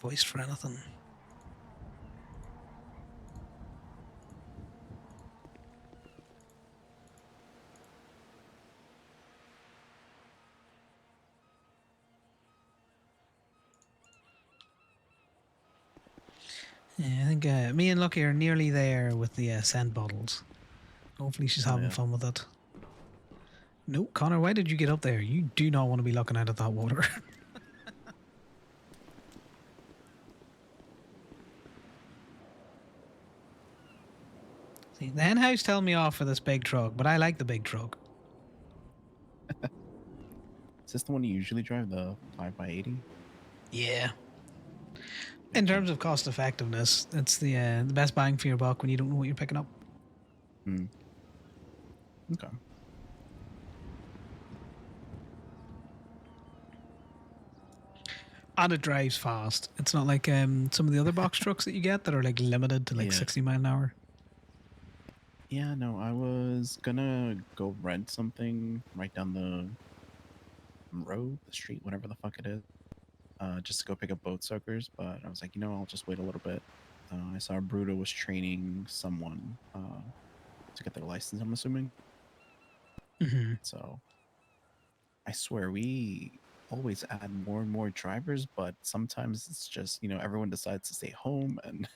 Voice for anything. Yeah, I think me and Lucky are nearly there with the scent bottles. Hopefully she's having fun with it. No, Connor, why did you get up there? You do not want to be looking out at that water. See, the hen house tell me off for this big truck, but I like the big truck. Is this the one you usually drive, the 5x80? Yeah. In terms of cost effectiveness, it's the best bang for your buck when you don't know what you're picking up. Hmm. Okay. And it drives fast. It's not like some of the other box trucks that you get that are like limited to like 60 mile an hour. Yeah, no, I was gonna go rent something right down the road, the street, whatever the fuck it is, just to go pick up boat suckers. But I was like, I'll just wait a little bit. I saw Bruto was training someone to get their license, I'm assuming. Mm-hmm. So I swear we always add more and more drivers, but sometimes it's just, everyone decides to stay home and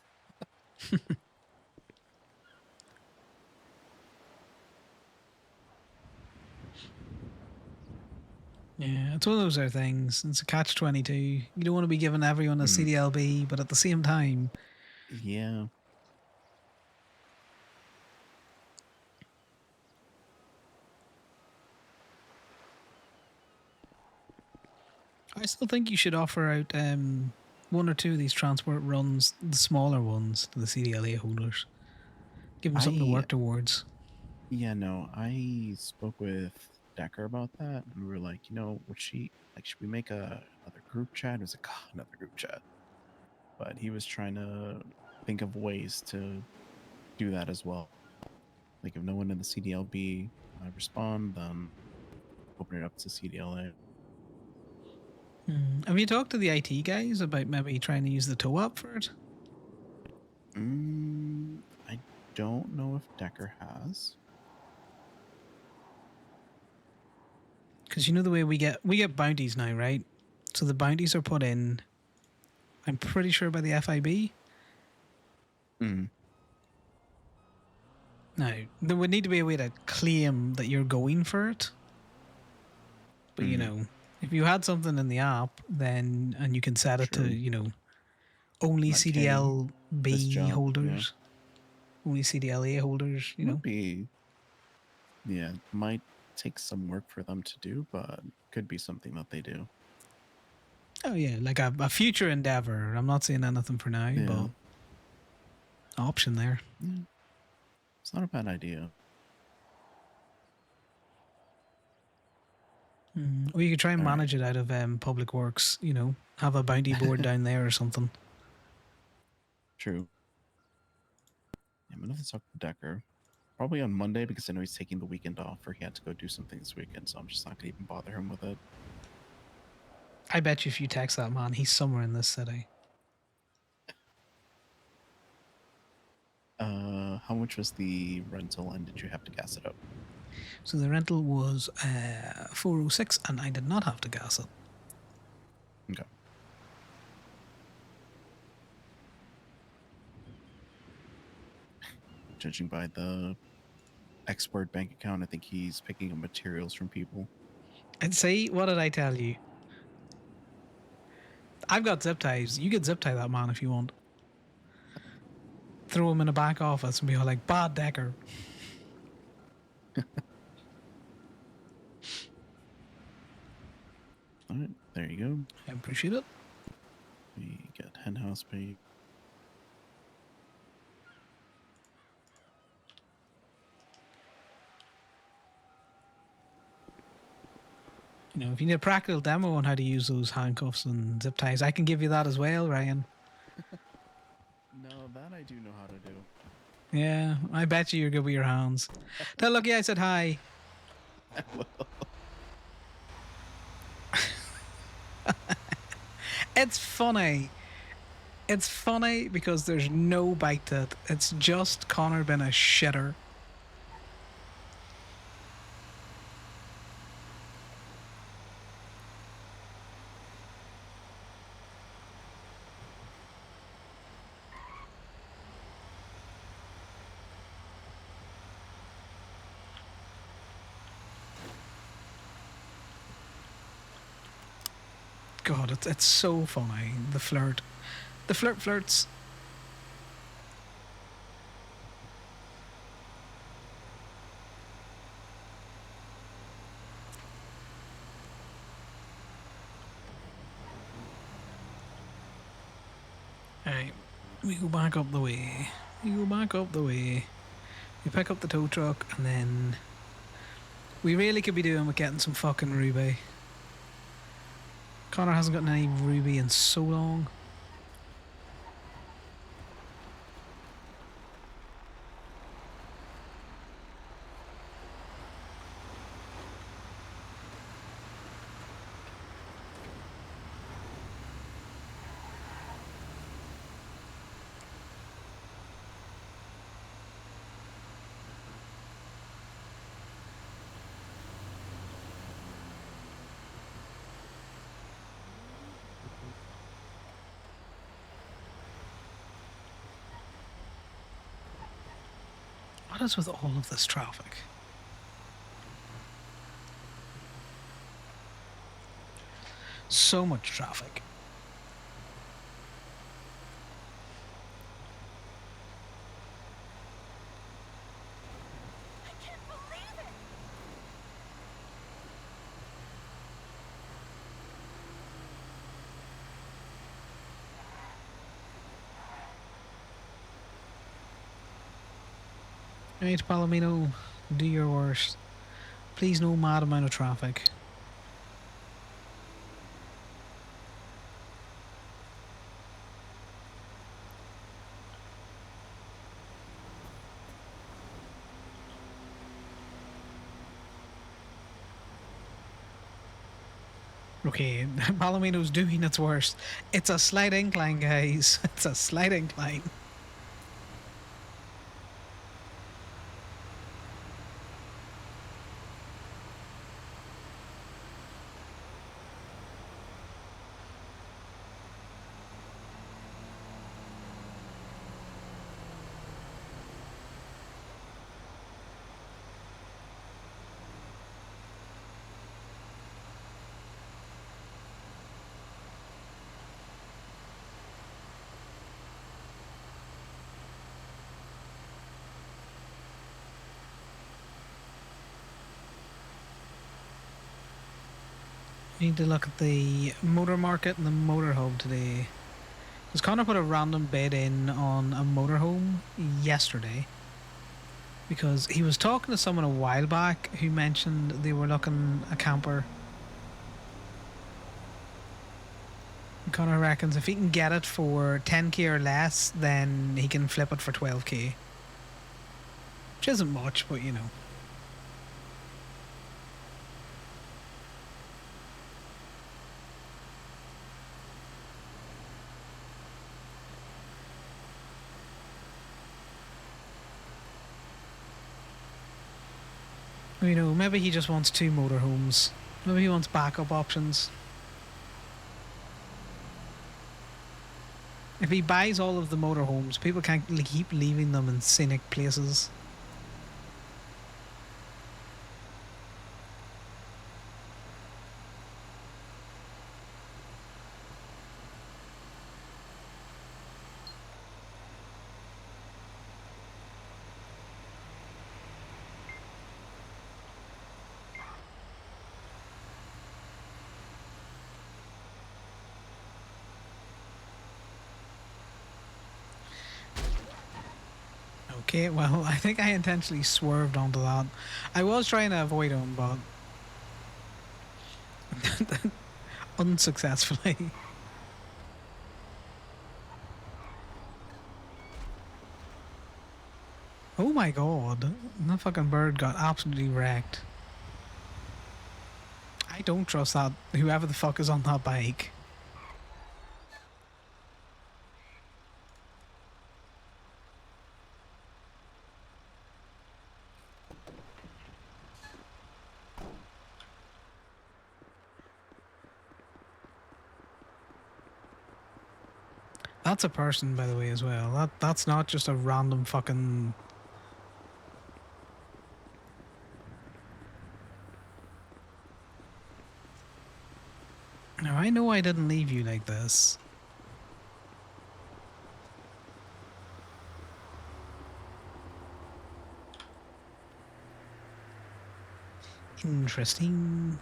Yeah, it's one of those other things. It's a catch-22. You don't want to be giving everyone a CDLB, but at the same time... Yeah. I still think you should offer out one or two of these transport runs, the smaller ones, to the CDLA holders. Give them something to work towards. Yeah, no, I spoke with Decker about that, and we were like, should we make another group chat? It was like, another group chat. But he was trying to think of ways to do that as well. Like if no one in the CDLB respond, then open it up to CDLA. Have you talked to the IT guys about maybe trying to use the tow up for it? I don't know if Decker has. Because you know the way we get bounties now, right? So the bounties are put in, I'm pretty sure, by the FIB. Now, there would need to be a way to claim that you're going for it. But, you know, if you had something in the app, then, and you can set it to, you know, only Not K, this CDLB job, holders, only CDLA holders, you know. Would be, yeah, might take some work for them to do, but could be something that they do. Oh, yeah, like a future endeavor. I'm not saying anything for now, but option there. Yeah. It's not a bad idea. Or you could try and manage it out of Public Works, you know, have a bounty board down there or something. True. I'm going to talk to Decker. Probably on Monday because I know he's taking the weekend off or he had to go do something this weekend, so I'm just not going to even bother him with it. I bet you if you text that man, he's somewhere in this city. How much was the rental and did you have to gas it up? So the rental was 406 and I did not have to gas it. Okay. Judging by the export bank account, I think he's picking up materials from people. And see, what did I tell you? I've got zip ties. You could zip tie that man if you want. Throw him in a back office and be all like, bad Decker. Alright, there you go. I appreciate it. We get henhouse pay. You know, if you need a practical demo on how to use those handcuffs and zip ties, I can give you that as well, Ryan. No, that I do know how to do. Yeah, I bet you're good with your hands. Tell Lucky I said hi. I will. It's funny. It's funny because there's no bite to it. It's just Connor being a shitter. God, it's so funny. The flirt. The flirts. Alright, we go back up the way. We pick up the tow truck and then we really could be doing with getting some fucking ruby. Connor hasn't gotten any ruby in so long. What is with all of this traffic? So much traffic. Right, Palomino, do your worst. Please, no mad amount of traffic. Okay, Palomino's doing its worst. It's a slight incline, guys. It's a slight incline. Need to look at the motor market and the motor hub today. Because Connor put a random bid in on a motorhome yesterday. Because he was talking to someone a while back who mentioned they were looking a camper. And Connor reckons if he can get it for 10k or less, then he can flip it for 12k. Which isn't much, but you know. You know, maybe he just wants 2 motorhomes. Maybe he wants backup options. If he buys all of the motorhomes, people can't keep leaving them in scenic places. Okay, well, I think I intentionally swerved onto that. I was trying to avoid him, but unsuccessfully. Oh my god, that fucking bird got absolutely wrecked. I don't trust that, whoever the fuck is on that bike. That's a person, by the way, as well. That's not just a random fucking... Now, I know I didn't leave you like this. Interesting.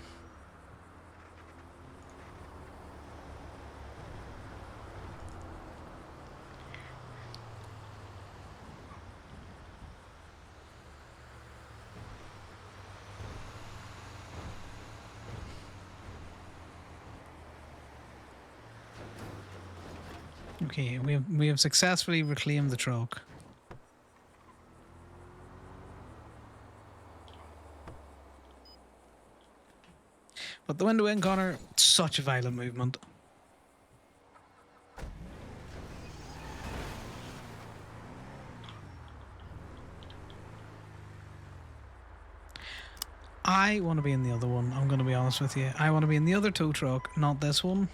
Okay, we have successfully reclaimed the truck. But the window in, Connor, such a violent movement. I want to be in the other one, I'm going to be honest with you. I want to be in the other tow truck, not this one.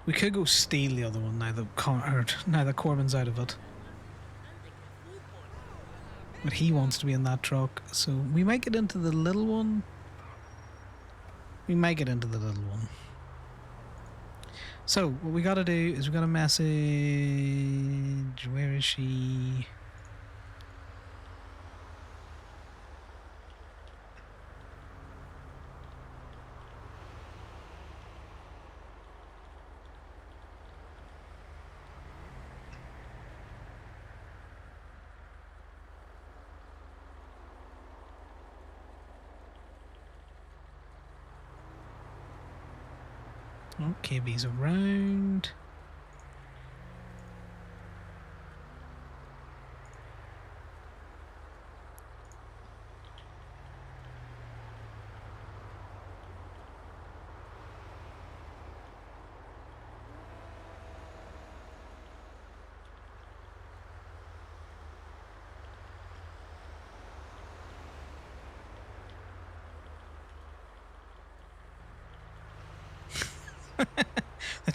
We could go steal the other one now that Corbin's out of it. But he wants to be in that truck, so we might get into the little one. We might get into the little one. So, what we gotta do is we gotta message... Where is she? Oh, KB's around.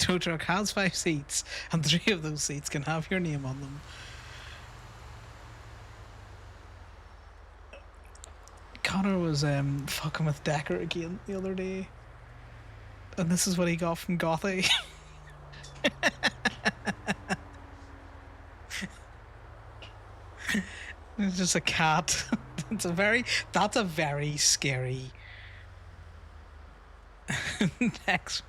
tow truck has 5 seats, and 3 of those seats can have your name on them. Connor was fucking with Decker again the other day, and this is what he got from Gothy. It's just a cat. That's a very scary text.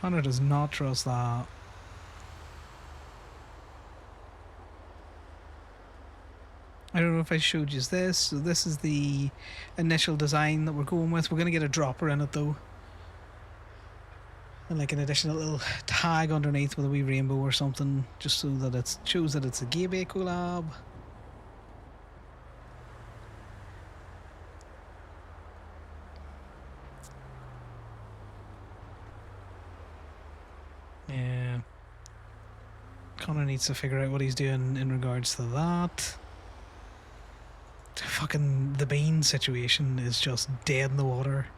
Connor does not trust that. I don't know if I showed you this. So this is the initial design that we're going with. We're going to get a dropper in it though. And like an additional little tag underneath with a wee rainbow or something, just so that it shows that it's a Gabe collab. Yeah. Connor needs to figure out what he's doing in regards to that. Fucking the bean situation is just dead in the water.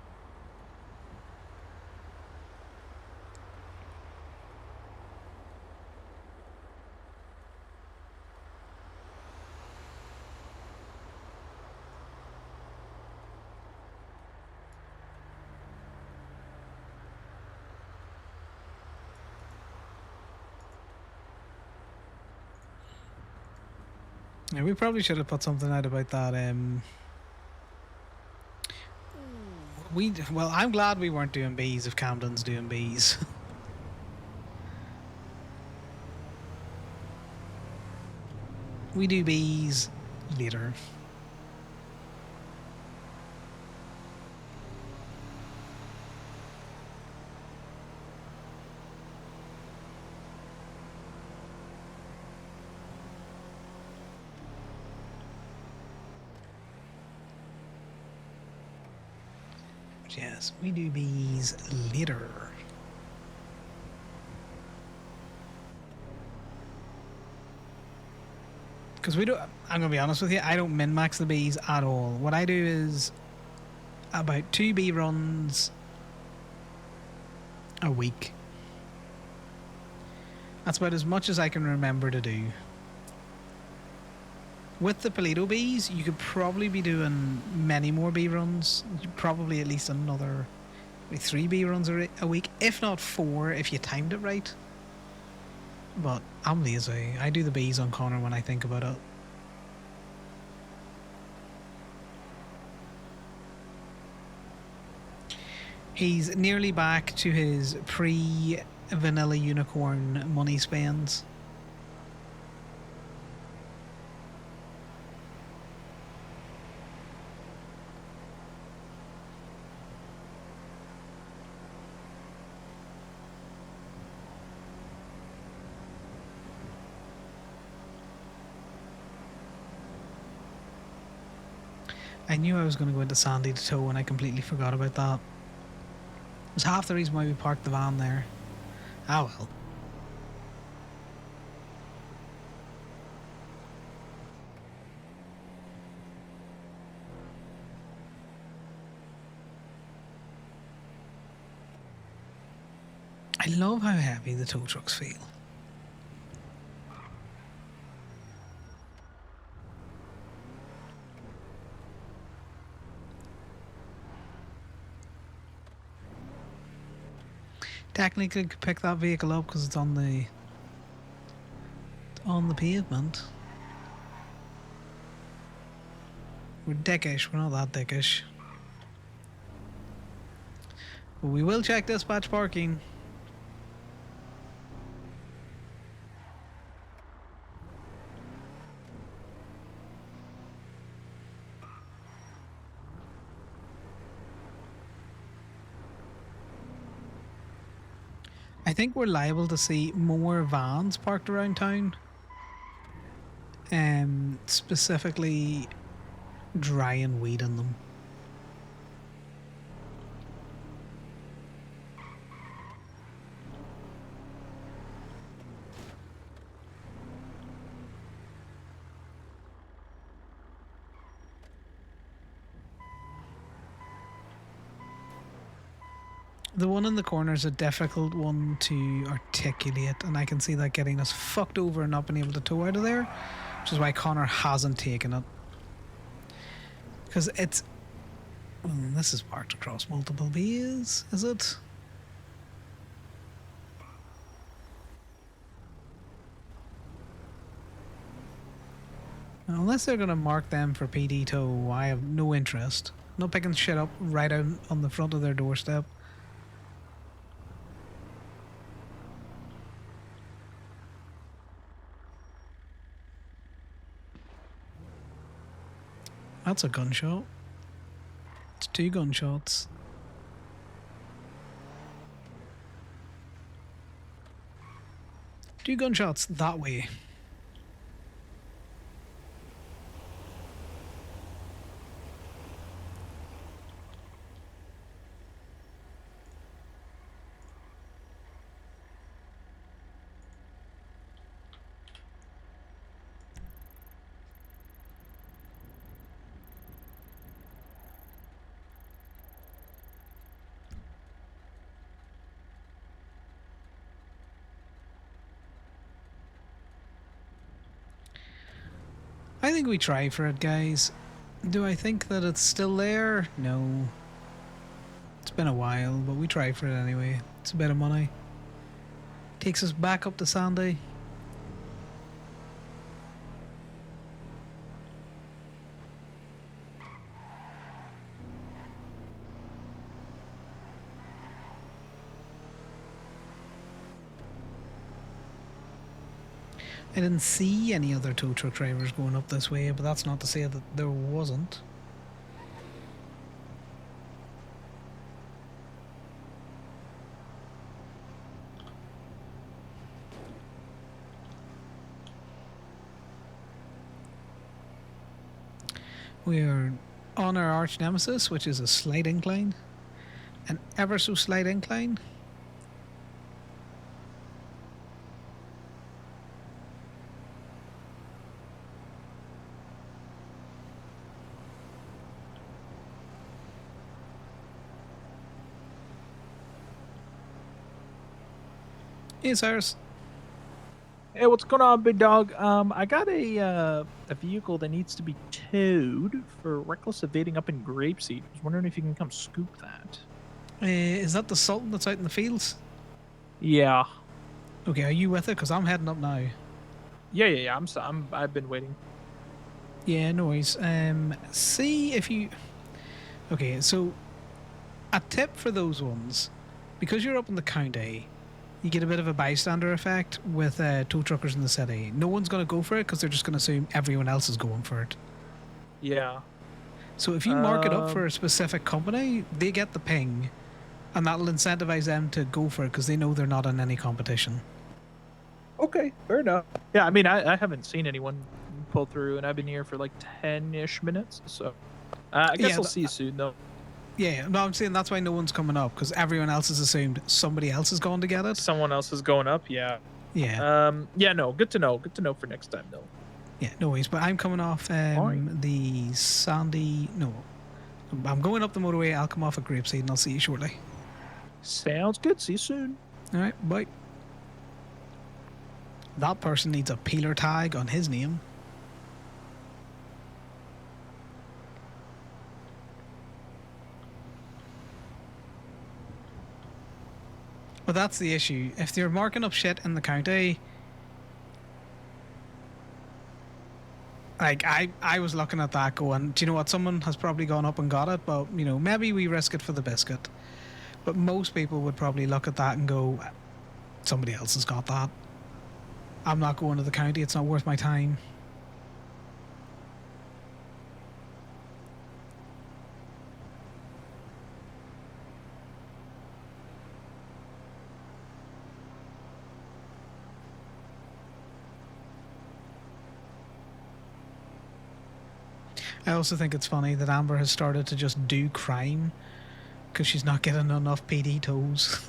Yeah, we probably should have put something out about that. Well, I'm glad we weren't doing bees if Camden's doing bees. We do bees later. Yes, we do bees later. Because we don't, I'm going to be honest with you, I don't min-max the bees at all. What I do is about 2 bee runs a week. That's about as much as I can remember to do. With the Paleto bees, you could probably be doing many more bee runs. Probably at least another 3 bee runs a week, if not 4 if you timed it right. But I'm lazy. I do the bees on Connor when I think about it. He's nearly back to his pre-vanilla unicorn money spends. I knew I was going to go into Sandy to tow and I completely forgot about that. It was half the reason why we parked the van there. Ah well. I love how heavy the tow trucks feel. Technically could pick that vehicle up because it's on the pavement. We're dickish, we're not that dickish. But we will check dispatch parking. I think we're liable to see more vans parked around town. Specifically drying weed in them. The one in the corner is a difficult one to articulate, and I can see that getting us fucked over and not being able to tow out of there, which is why Connor hasn't taken it. Because it's... this is parked across multiple bays, is it? Unless they're going to mark them for PD tow, I have no interest. Not picking shit up right out on the front of their doorstep. That's a gunshot. It's 2 gunshots. Two gunshots that way. I think we try for it, guys. Do I think that it's still there? No. It's been a while, but we try for it anyway. It's a bit of money. Takes us back up to Sandy. I didn't see any other tow truck drivers going up this way, but that's not to say that there wasn't. We are on our arch nemesis, which is a slight incline. An ever so slight incline. Hey, Cyrus. Hey, what's going on, big dog? I got a vehicle that needs to be towed for reckless evading up in Grapeseed. I was wondering if you can come scoop that. Is that the Sultan that's out in the fields? Yeah. Okay, are you with it? Because I'm heading up now. Yeah. I've been waiting. Yeah, no worries. See if you... Okay, so a tip for those ones, because you're up in the county, you get a bit of a bystander effect with tow truckers in the city. No one's going to go for it because they're just going to assume everyone else is going for it. Yeah. So if you mark it up for a specific company, they get the ping, and that'll incentivize them to go for it because they know they're not in any competition. Okay, fair enough. Yeah, I mean, I haven't seen anyone pull through, and I've been here for like 10-ish minutes, so I guess I'll see you soon, though. Yeah, no, I'm saying that's why no one's coming up, because everyone else has assumed somebody else is going to get it. Someone else is going up, yeah. Yeah. Yeah, no, good to know. Good to know for next time, though. Yeah, no worries. But I'm coming off the Sandy... No. I'm going up the motorway. I'll come off at Grapeseed, and I'll see you shortly. Sounds good. See you soon. All right, bye. That person needs a peeler tag on his name. But that's the issue. If they're marking up shit in the county, like I was looking at that going, do you know what? Someone has probably gone up and got it, but you know, maybe we risk it for the biscuit. But most people would probably look at that and go, somebody else has got that. I'm not going to the county. It's not worth my time. I also think it's funny that Amber has started to just do crime because she's not getting enough PD tows.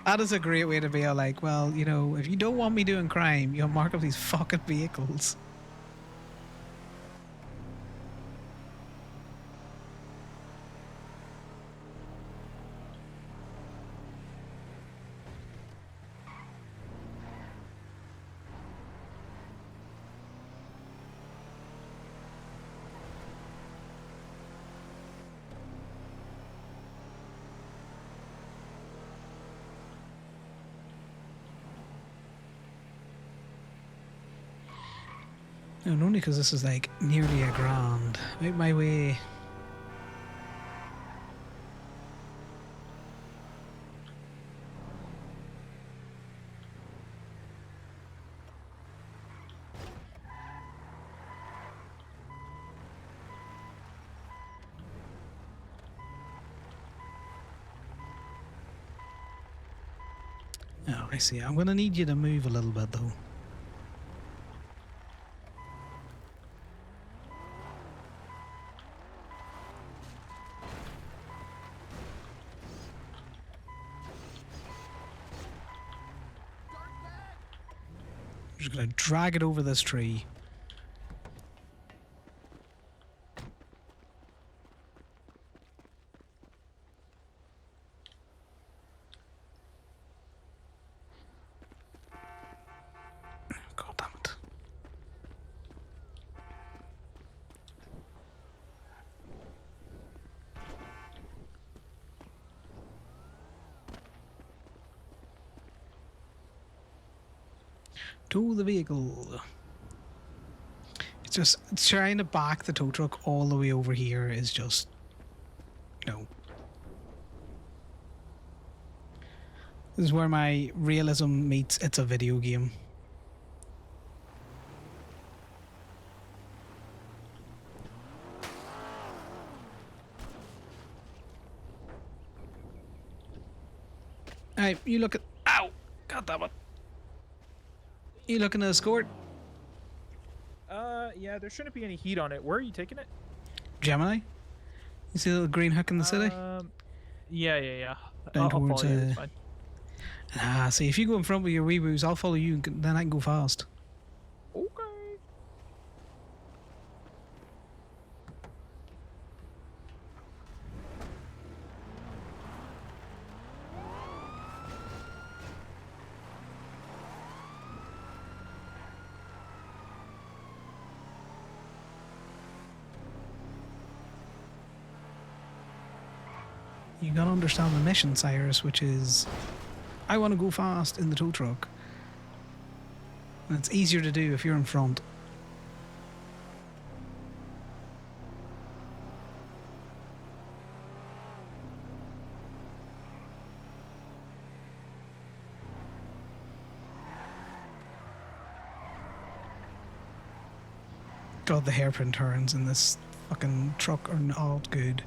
That is a great way to be like, well, you know, if you don't want me doing crime, you'll mark up these fucking vehicles. And only because this is like nearly a grand. Out my way. Oh, I see. I'm gonna need you to move a little bit though. I'm just gonna drag it over this tree. God damn it. To the vehicle. It's just trying to back the tow truck all the way over here is just no. This is where my realism meets it's a video game. Alright, you look at. Ow! God damn it. You looking to escort? Yeah, there shouldn't be any heat on it. Where are you taking it? Gemini? You see the little green hook in the city? Yeah. Down I'll towards. follow you. It's fine. See, if you go in front with your wee woos, I'll follow you, and then I can go fast. Okay. You gotta understand the mission, Cyrus, which is I want to go fast in the tow truck. And it's easier to do if you're in front. God, the hairpin turns in this fucking truck are not good.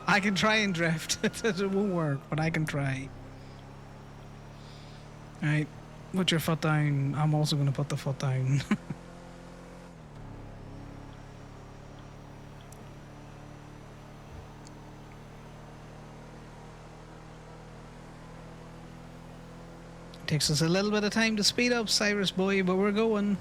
I can try and drift. It won't work, but I can try. Alright, put your foot down. I'm also going to put the foot down. Takes us a little bit of time to speed up, Cyrus boy, but we're going.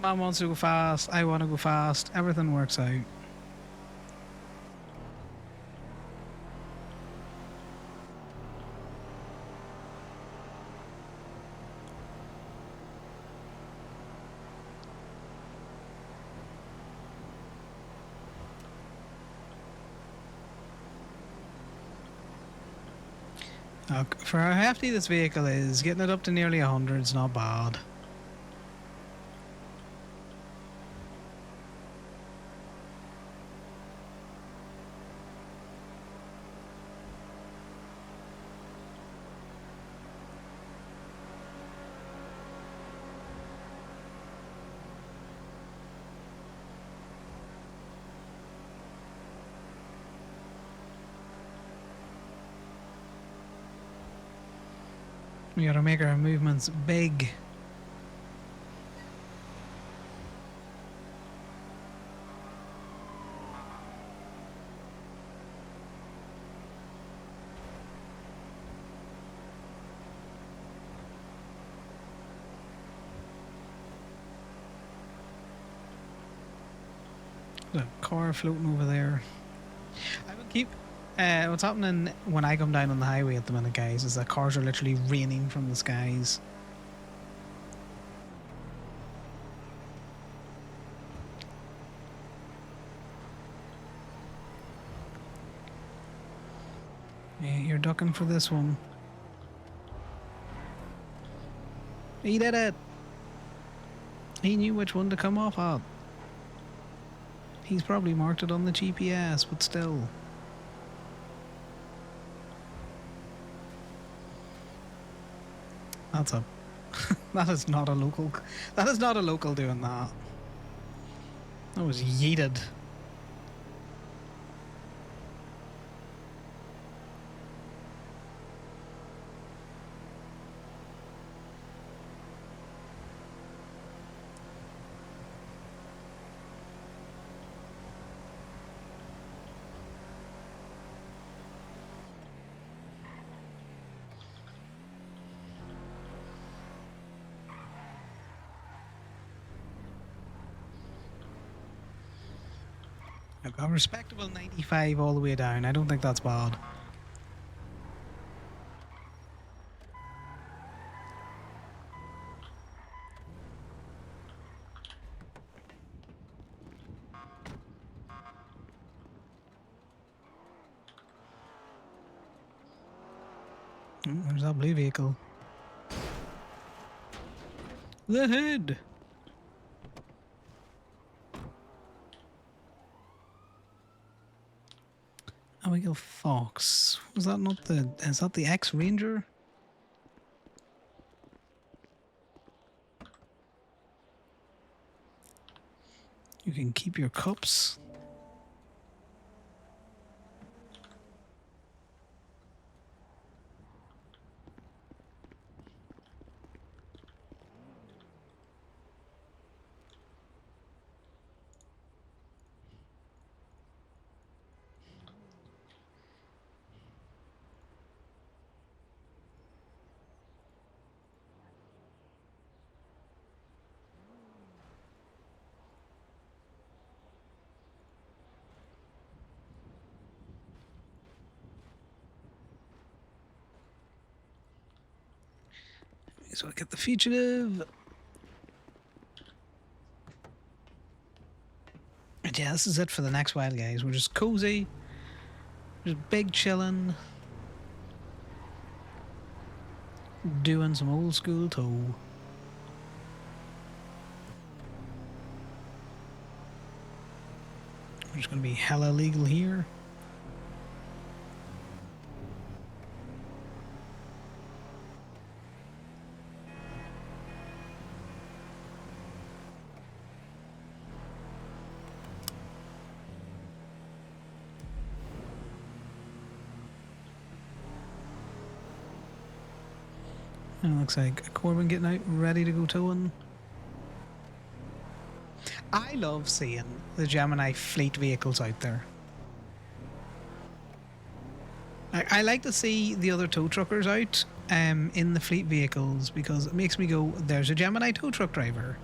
Mom wants to go fast, I want to go fast, everything works out. For how hefty this vehicle is, getting it up to nearly 100 is not bad. We gotta make our movements big. There's a car floating over there. I will keep. What's happening when I come down on the highway at the minute, guys, is that cars are literally raining from the skies. Yeah, you're ducking for this one. He did it! He knew which one to come off at. He's probably marked it on the GPS, but still. That's a... that is not a local... That is not a local doing that. That was yeeted. I've got a respectable 95 all the way down. I don't think that's bad. There's that blue vehicle. The hood! Abigail Fox. Was that not the... Is that the ex-ranger? You can keep your cups. So I get the fugitive. And yeah, this is it for the next while, guys. We're just cozy, just big chilling, doing some old school tow. We're just gonna be hella legal here. And it looks like a Corbin getting out, ready to go towing. I love seeing the Gemini fleet vehicles out there. I like to see the other tow truckers out in the fleet vehicles because it makes me go, there's a Gemini tow truck driver.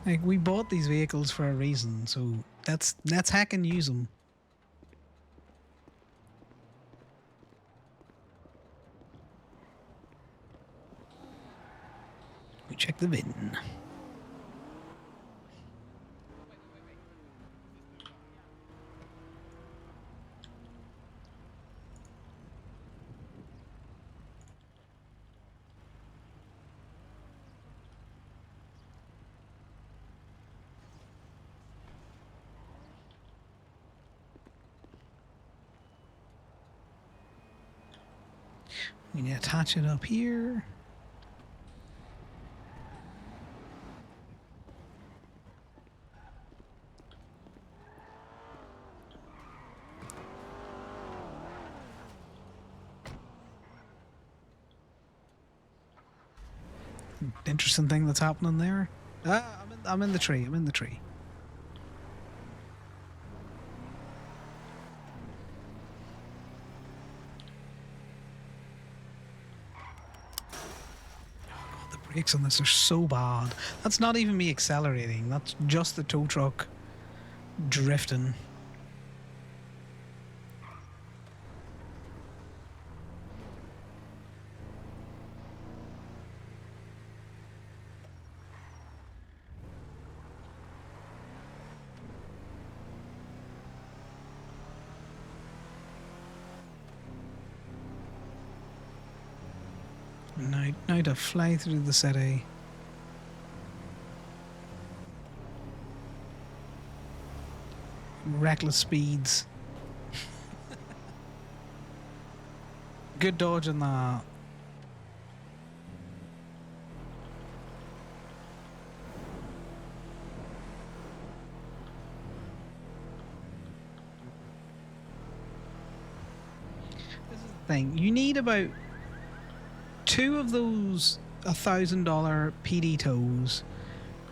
Like, we bought these vehicles for a reason, so let's hack and use them. We check the VIN. We need to attach it up here. Interesting thing that's happening there. I'm in the tree. I'm in the tree. brakes on this are so bad. That's not even me accelerating. That's just the tow truck drifting. Now to fly through the city. Reckless speeds. Good dodge on that. This is the thing. You need about 2 of those $1,000 PD tows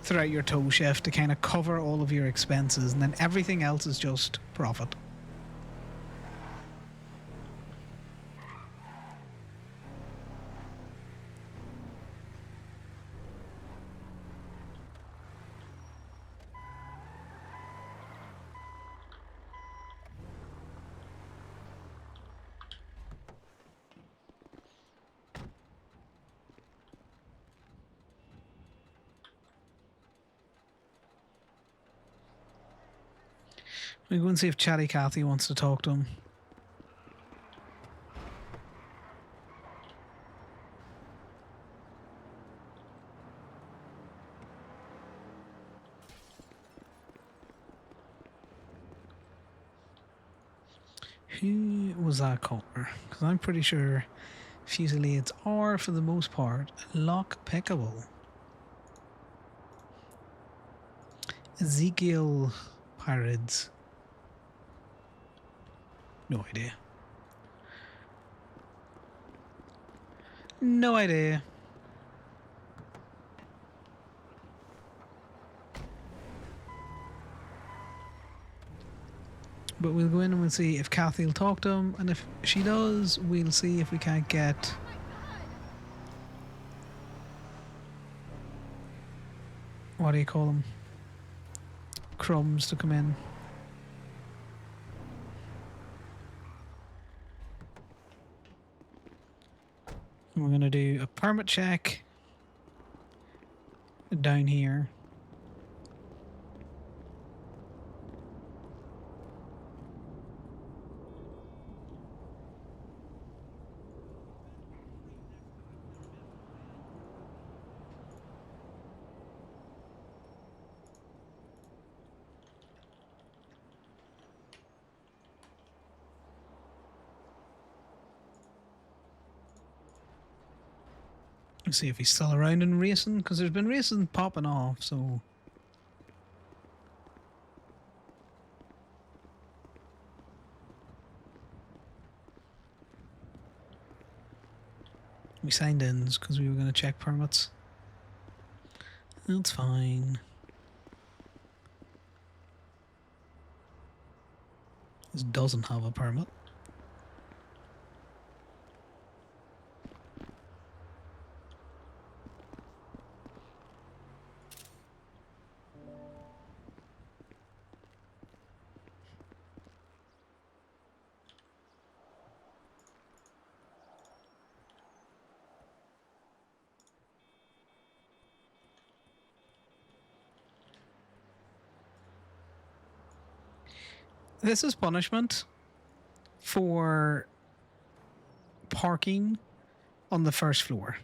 throughout your tow shift to kind of cover all of your expenses, and then everything else is just profit. We go and see if Chatty Cathy wants to talk to him. Who was that caller? Because I'm pretty sure Fusiliades are, for the most part, lock pickable. Ezekiel Pirates. No idea. No idea. But we'll go in and we'll see if Kathy will talk to him, and if she does, we'll see if we can't get what do you call them? Crumbs to come in. And we're going to do a permit check down here. Let's see if he's still around and racing, because there's been racing popping off, so... We signed in because we were going to check permits. That's fine. This doesn't have a permit. This is punishment for parking on the first floor.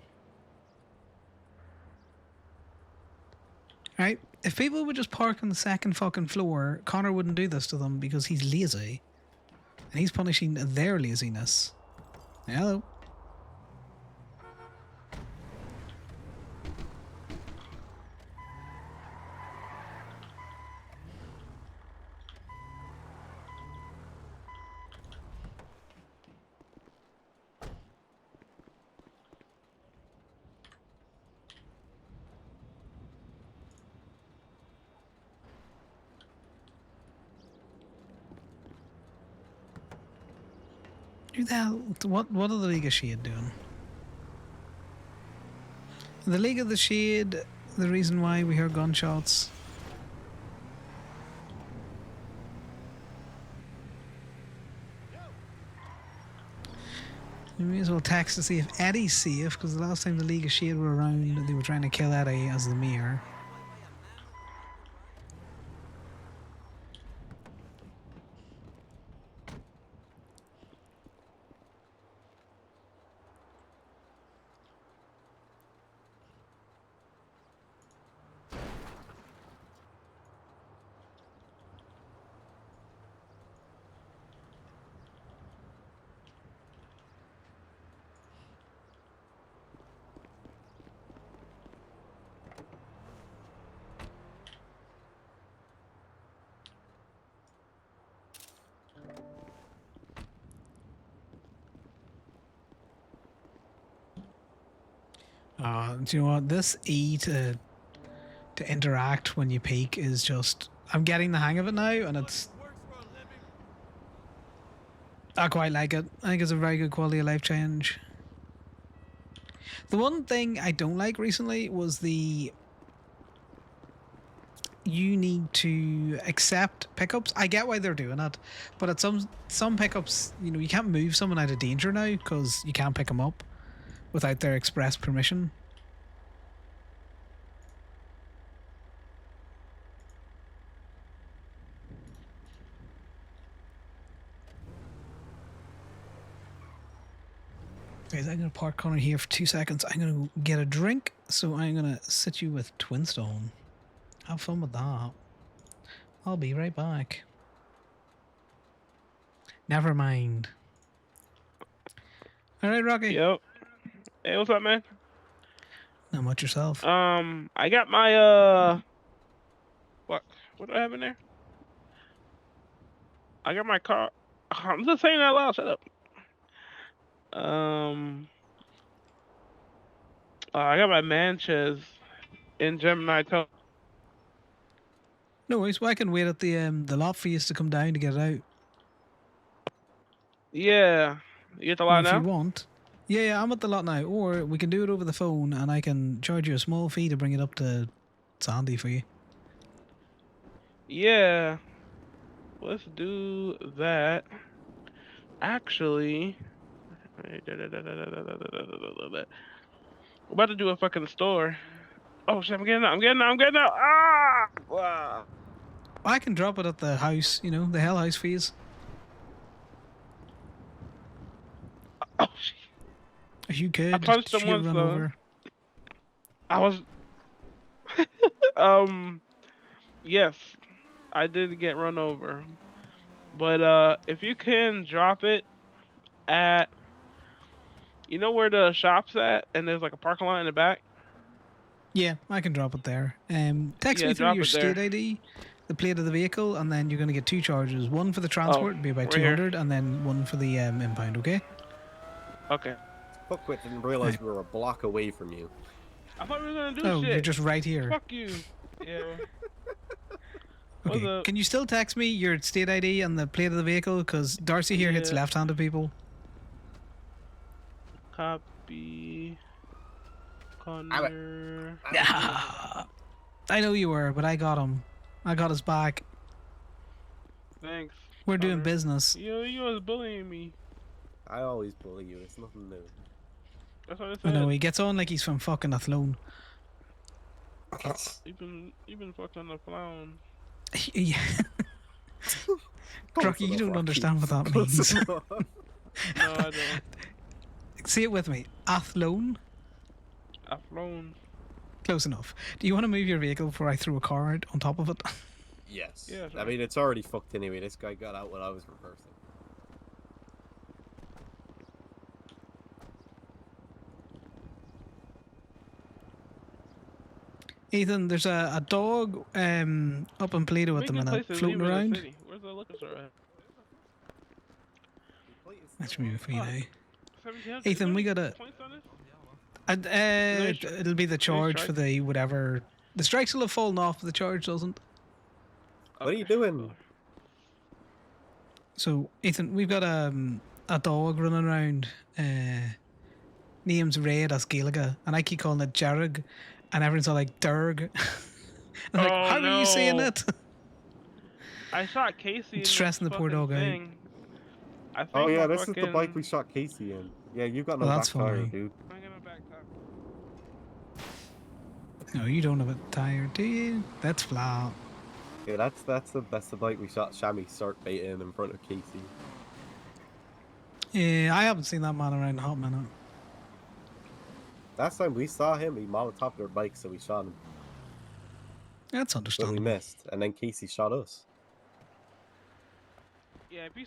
Right? If people would just park on the second fucking floor, Connor wouldn't do this to them because he's lazy. And he's punishing their laziness. Hello. Who the hell? What are the League of Shade doing? The League of the Shade, the reason why we heard gunshots. We may as well text to see if Eddie's safe, because the last time the League of Shade were around, they were trying to kill Eddie as the mayor. Do you know what? This E to interact when you peek is just... I'm getting the hang of it now, and it's... I quite like it. I think it's a very good quality of life change. The one thing I don't like recently was the... You need to accept pickups. I get why they're doing it, but at some pickups, you know, you can't move someone out of danger now because you can't pick them up without their express permission. Guys, I'm going to park Connor here for 2 seconds. I'm going to get a drink, so I'm going to sit you with Twinstone. Have fun with that. I'll be right back. Never mind. All right, Rocky. Yep. Hey, what's up, man? Not much yourself. I got my what do I have in there? I got my car. I'm just saying that loud. Shut up. I got my Manches in Gemini Town. No worries. Well, I can wait at the lot for you to come down to get it out. Yeah. You at the lot Or if now? you want. Yeah, I'm at the lot now. Or we can do it over the phone, and I can charge you a small fee to bring it up to Sandy for you. Yeah. Let's do that. Actually, we're about to do a fucking store. Oh shit! I'm getting out. Ah! Wow. I can drop it at the house, you know, the Hell House fees. Oh shit. If you could, I punched just him once run though. over. I was. Yes, I did get run over. But if you can drop it at, you know where the shop's at, and there's like a parking lot in the back. Yeah, I can drop it there. Text Yeah, me through drop your it there. state ID, the plate of the vehicle, and then you're going to get 2 charges. One for the transport, it'd be about right here. 200, and then one for the impound, okay? Okay. Fuckwit didn't realize we were a block away from you. I thought we were gonna do Oh, shit. you're just right here. Fuck you. Yeah. Okay, What's up? can you still text me your state ID and the plate of the vehicle? Because Darcy here hits Yeah. left-handed people. Copy. Connor. I know you were, but I got him. I got his back. Thanks. We're doing Connor. business. You was bullying me. I always bully you. It's nothing new. That's what I I said. know, he gets on like he's from fucking Athlone. You've been fucking a clown. Yeah. Rocky, you don't understand what that means. No, I don't. Say it with me. Athlone? I've flown. Close enough. Do you want to move your vehicle before I throw a car out on top of it? Yes. Yeah, I mean, it's already fucked anyway. This guy got out when I was reversing. Ethan, there's a dog up in Plato at the minute, floating around. Where's the liquor store at? Let's move it for you now. 1700. Ethan, we got a... Points on this? It'll be the charge for the whatever. The strikes will have fallen off, but the charge doesn't. What are you doing? So, Ethan, we've got a dog running around name's Red as Gaeliga, and I keep calling it Jarrig, and everyone's all like Durg. I'm like, Oh how are you saying no! it? I shot Casey in this Stressing the poor fucking dog out. thing. I Oh think yeah, my this is the bike we fucking. shot Casey in. Yeah, you got Well, no that's back tire, funny. dude. I'm gonna back tire. No, you don't have a tire, do you? That's flat. Yeah, that's the bike we shot Shammy start baiting in front of Casey. Yeah, I haven't seen that man around in a hot minute. Last time we saw him, he molotoved our bike, so we shot him. That's But we understandable. missed, and then Casey shot us. Yeah, if you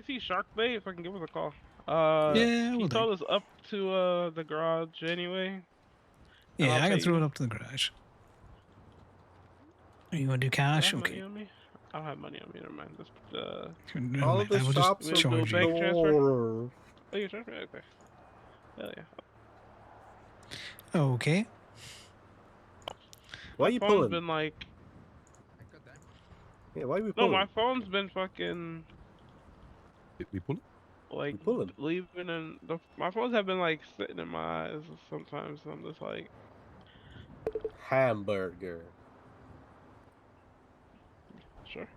see shark bait, if I can give us a call. Yeah, he we'll told do. us up to the garage anyway. And Yeah, I'll I can pay throw you. it up to the garage. Are you gonna do Do I cash? have money Okay. on me? I don't have money on me. Never mind. Just Never All mind, the I will just shops we'll are do a charge you. bank transfer. closed. Oh, you transfer? Okay. Hell yeah. Okay. Why My are you phone's pulling? been like. Yeah, why are we No, pulling? my phone's been fucking We pulling? like We pulling? leaving, and my phones have been like sitting in my eyes sometimes. So I'm just like, Hamburger. sure.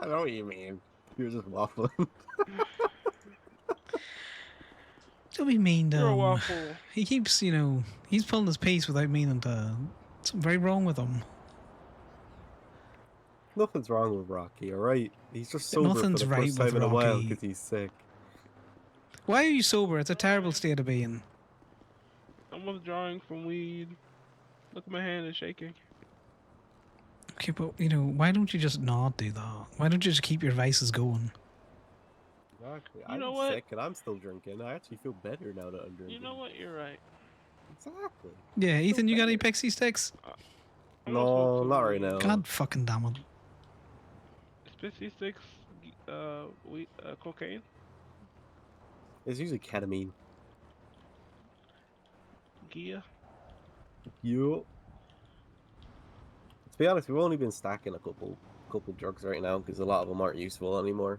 I know what you mean. You're just waffling. Don't be mean to You're a him. waffle. He keeps, he's pulling his piece without meaning to. Something very wrong with him. Nothing's wrong with Rocky, alright? He's just sober Nothing's for the right first with time in a while Rocky. because he's sick. Why are you sober? It's a terrible state of being. I'm withdrawing from weed. Look, my hand is shaking. Okay, but, why don't you just not do that? Why don't you just keep your vices going? Exactly. You know I'm what? sick and I'm still drinking. I actually feel better now that I'm drinking. You know what? You're right. Exactly. Yeah, Ethan, you got any pixie sticks? I'm gonna smoke No, some not right weed. now. God fucking damn it. Is 56 weed, cocaine? It's usually ketamine. Gia? Yo. To be honest, we've only been stacking a couple drugs right now because a lot of them aren't useful anymore.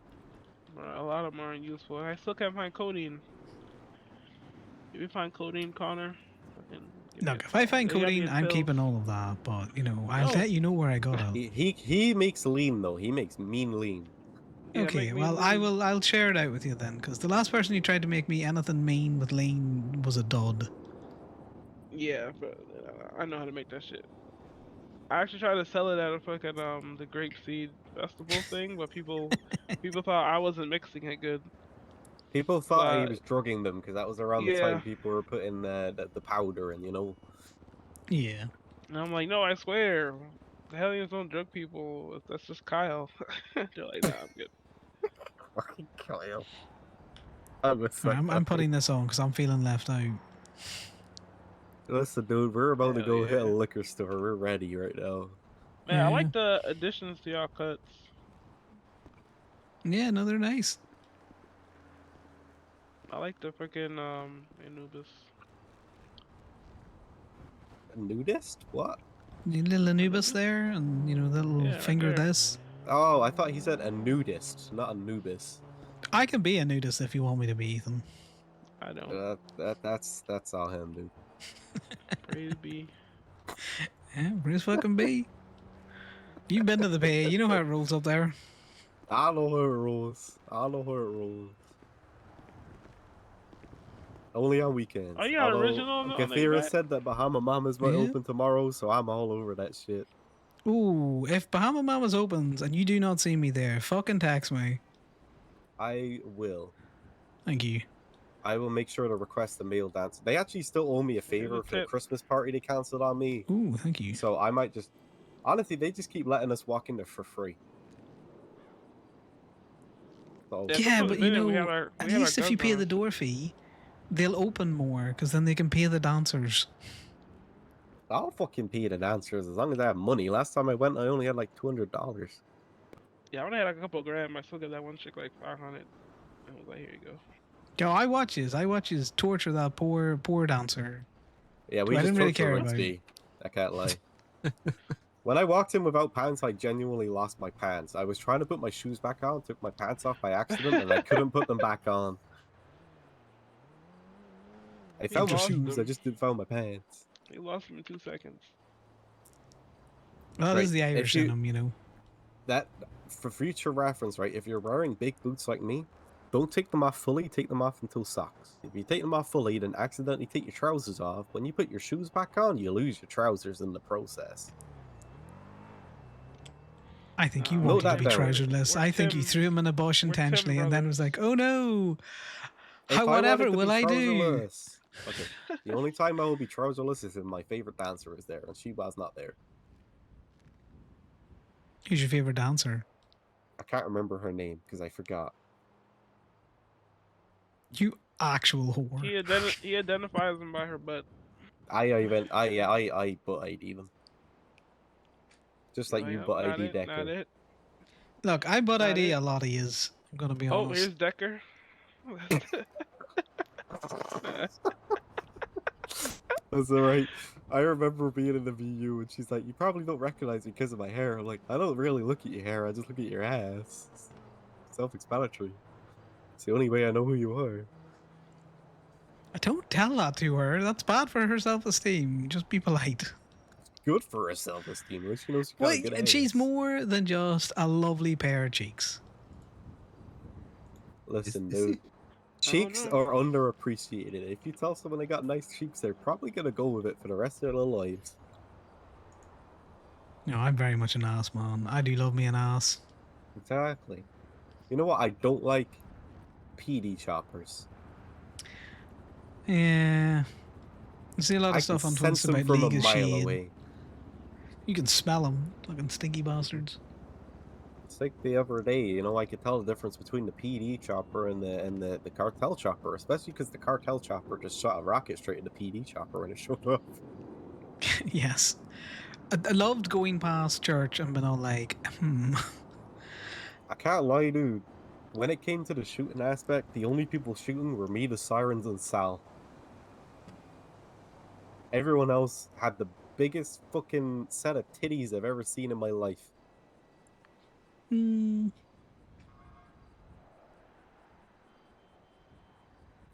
A lot of them aren't useful. I still can't find codeine. If you find codeine, Connor, fucking give me Look, a if I call. find They gotta be codeine, in I'm pills. keeping all of that, but, I'll No. let you know where I got it. He makes lean though. He makes mean lean. Yeah, Okay, make me well, lean. I'll share it out with you then, because the last person who tried to make me anything mean with lean was a dud. Yeah, but I know how to make that shit. I actually tried to sell it at a fucking the grape seed festival thing, but people thought I wasn't mixing it good. People So thought he was drugging them because that was around the yeah, time people were putting the powder in, you know. Yeah. and I'm like, no, I swear, the Hellions don't drug people. That's just Kyle. They're like, nah, I'm good. Fucking Kyle. I miss that I'm guy. putting this on because I'm feeling left out. Listen, dude, we're about to Hell go hit a yeah. liquor store. We're ready right now. Man, I like the additions to y'all cuts. Yeah, no, they're nice. I like the freaking Anubis. A nudist? What? The little Anubis there, and the little Yeah, right finger there. this. Oh, I thought he said a nudist, not Anubis. I can be a nudist if you want me to be, Ethan. I don't. That's all him, dude. Praise be. Yeah, Bruce fucking B. You've been to the Bay. You know how it rolls up there. I know how it rolls. I know how it rolls. Only on weekends. Oh, you got Although, original on the Gathira back? said that Bahama Mamas might Yeah. open tomorrow, so I'm all over that shit. Ooh, if Bahama Mamas opens and you do not see me there, fucking text me. I will. Thank you. I will make sure to request the male dance. They actually still owe me a favor for the tip. Christmas party they cancelled on me. Ooh, thank you. So I might just... Honestly, they just keep letting us walk in there for free. So, Yeah, but at at least if you pay the door fee, they'll open more because then they can pay the dancers. I'll fucking pay the dancers as long as I have money. Last time I went, I only had like $200. Yeah, I only had like a couple grand. I still got that one chick like 500. I was like, here you go. Yo, I watches torture that poor dancer. Yeah, we I just didn't really torture care Ritz about B. I can't lie. When I walked in without pants, I genuinely lost my pants. I was trying to put my shoes back on, took my pants off by accident, and I couldn't put them back on. I found my lost shoes. I them. just didn't find my pants. He lost them in 2 seconds. Well, this is the If Irish in him, you know. That for future reference, right? If you're wearing big boots like me, don't take them off fully. Take them off until socks. If you take them off fully, then accidentally take your trousers off. When you put your shoes back on, you lose your trousers in the process. I think you Note wanted to that be down. trouserless. I think you threw him in a bush intentionally and then was like, oh no. If I Whatever wanted to will be I do? trouserless, okay. The only time I will be trouserless is if my favorite dancer is there, and she was not there. Who's your favorite dancer? I can't remember her name because I forgot. You actual whore. He identifies them by her butt. I butt ID them. Just like you butt ID Decker. Not it. Look, I butt Not ID it. a lot of yous. I'm gonna be Oh, honest. here's Decker. That's alright. I remember being in the VU and she's like, you probably don't recognize me because of my hair. I'm like, I don't really look at your hair, I just look at your ass. Self-explanatory. It's the only way I know who you are. Don't tell that to her. That's bad for her self-esteem. Just be polite. Good for her self-esteem. At least she knows she got Well, a good and she's ass. more than just a lovely pair of cheeks. Listen, dude. Cheeks are underappreciated. If you tell someone they got nice cheeks, they're probably gonna go with it for the rest of their lives. No, I'm very much an ass man. I do love me an ass. Exactly. You know what I don't like? PD choppers. Yeah. I see a lot of I stuff can on sense Twitter them about from League a of mile Shade. away. You can smell them. Fucking stinky bastards. It's like the other day, you know, I could tell the difference between the PD chopper and the cartel chopper, especially because the cartel chopper just shot a rocket straight into the PD chopper when it showed up. Yes. I loved going past church and being all like, I can't lie, dude. When it came to the shooting aspect, the only people shooting were me, the Sirens, and Sal. Everyone else had the biggest fucking set of titties I've ever seen in my life. Hmm.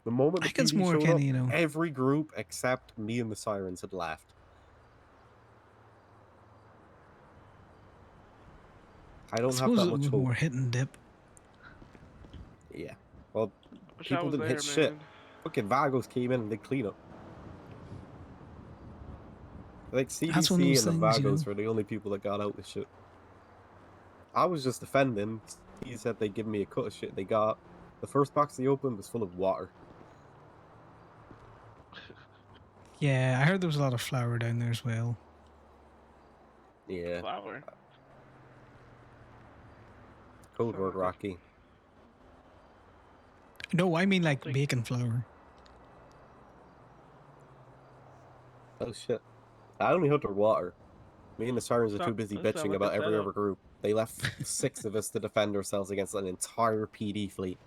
The moment the I think it's PD more showed kinda, up, you know. every group except me and the Sirens had laughed. I I don't have suppose that it much was hope. more hit and dip. Yeah. Well, Wish I people was didn't there, hit shit. man. Fucking Vagos came in and did clean up. Like That's one of CDC those and the things, you Vagos know. were the only people that got out with shit. I was just defending. He said they'd give me a cut of shit they got. The first box they opened was full of water. Yeah, I heard there was a lot of flour down there as well. Yeah. Flour. Code word Rocky. No, I mean like bacon flour. Oh shit. I only hooked her water. Me and the Sirens are too Sound- busy that sound bitching like a about every setup. other group. They left 6 of us to defend ourselves against an entire PD fleet.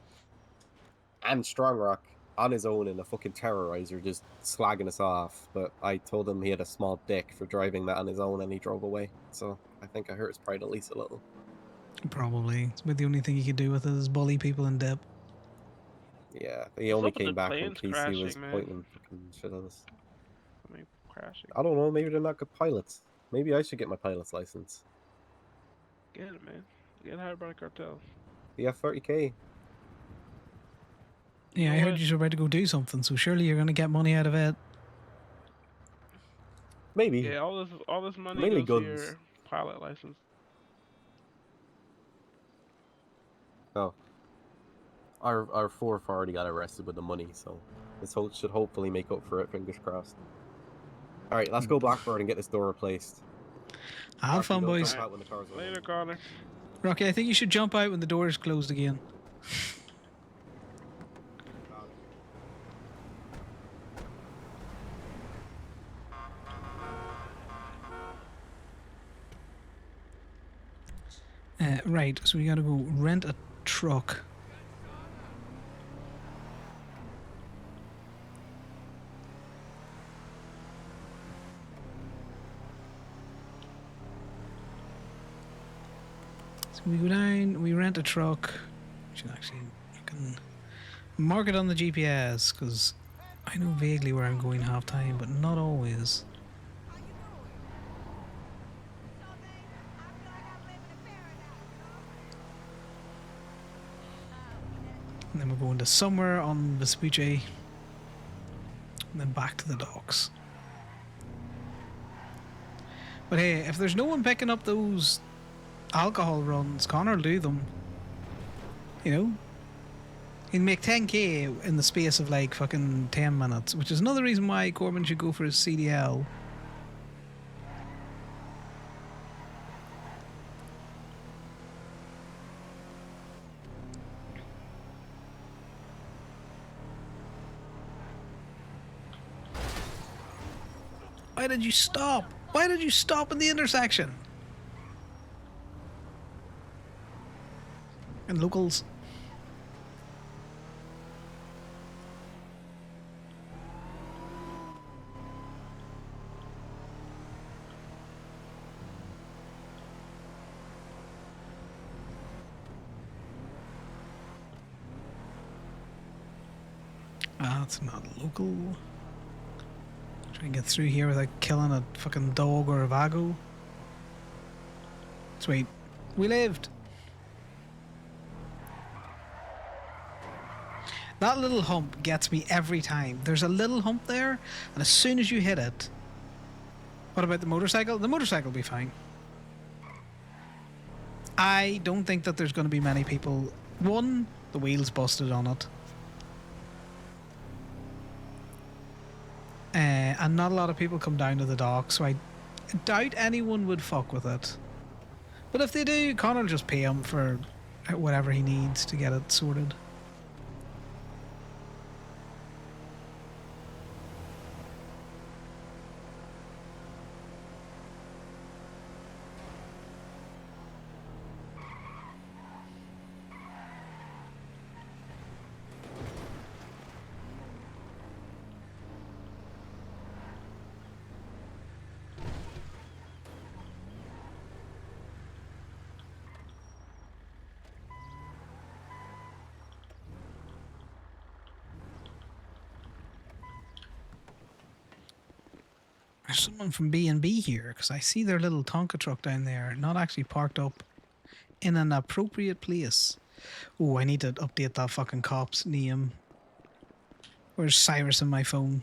And Strongrock on his own in a fucking terrorizer just slagging us off. But I told him he had a small dick for driving that on his own and he drove away. So I think I hurt his pride at least a little. Probably. It's about the only thing you could do with it is bully people in dip. Yeah, he only up with came the back when planes Casey was crashing, man? pointing fucking shit at us. I mean, crashing. I don't know, maybe they're not good pilots. Maybe I should get my pilot's license. Get it, man. Get hired by the cartel. The F-30K. Yeah, I heard you were about to go do something, so surely you're going to get money out of it. Maybe. Yeah, all this money Mainly goes to guns. your pilot license. Oh. Our fourth already got arrested with the money, so this should hopefully make up for it, fingers crossed. Alright, let's go backboard and get this door replaced. Have fun, don't boys. jump out when the car's open. Later, Connor. Rocky, I think you should jump out when the door is closed again. Right, so we gotta go rent a truck. So we go down, we rent a truck. We should actually fucking mark it on the GPS, because I know vaguely where I'm going half time, but not always. And then we're going to somewhere on Vespucci. And then back to the docks. But hey, if there's no one picking up those alcohol runs, Connor will do them. You know? He'll make 10k in the space of like fucking 10 minutes, which is another reason why Corbin should go for his CDL. Why did you stop? Why did you stop in the intersection? And locals. Ah, that's not local. Try and get through here without killing a fucking dog or a vago. Sweet. We lived. That little hump gets me every time. There's a little hump there, and as soon as you hit it... What about the motorcycle? The motorcycle will be fine. I don't think that there's going to be many people. One, the wheel's busted on it. And not a lot of people come down to the dock, so I doubt anyone would fuck with it. But if they do, Connor will just pay him for whatever he needs to get it sorted. There's someone from B&B here, because I see their little Tonka truck down there, not actually parked up in an appropriate place. Oh, I need to update that fucking cop's name. Where's Cyrus in my phone?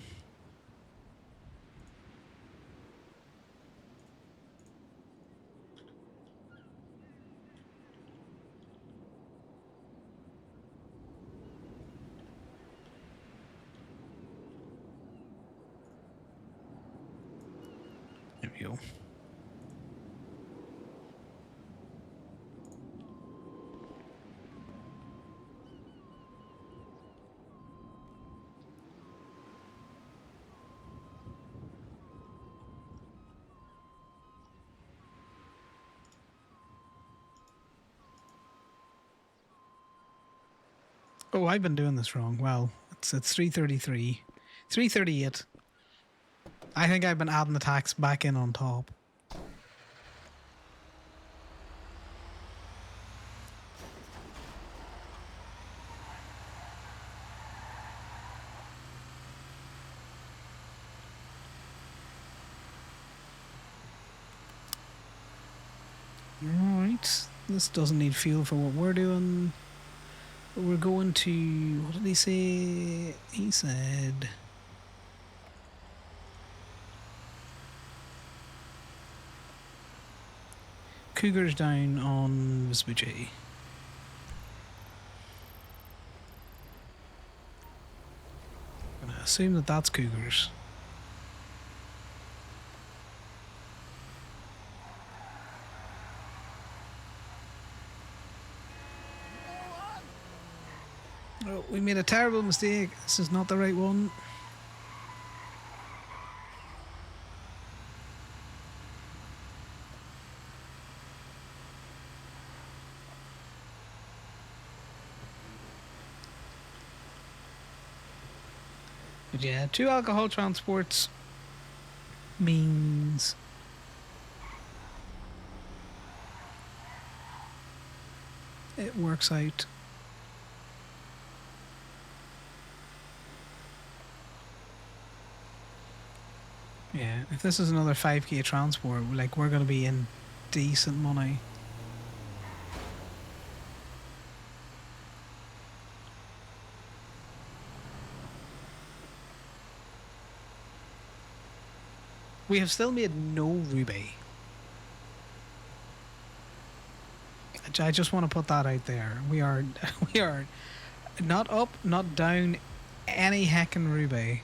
There we go. Oh, I've been doing this wrong. Well, it's 333. 338. I think I've been adding the tax back in on top. Alright. This doesn't need fuel for what we're doing. But we're going to... What did he say? He said... Cougars down on Vespucci. I'm gonna assume that that's Cougars. Oh, we made a terrible mistake. This is not the right one. But yeah, 2 alcohol transports means it works out. Yeah, if this is another 5k transport, like we're gonna be in decent money. We have still made no ruby. I just want to put that out there. We are not up, not down, any heckin' ruby.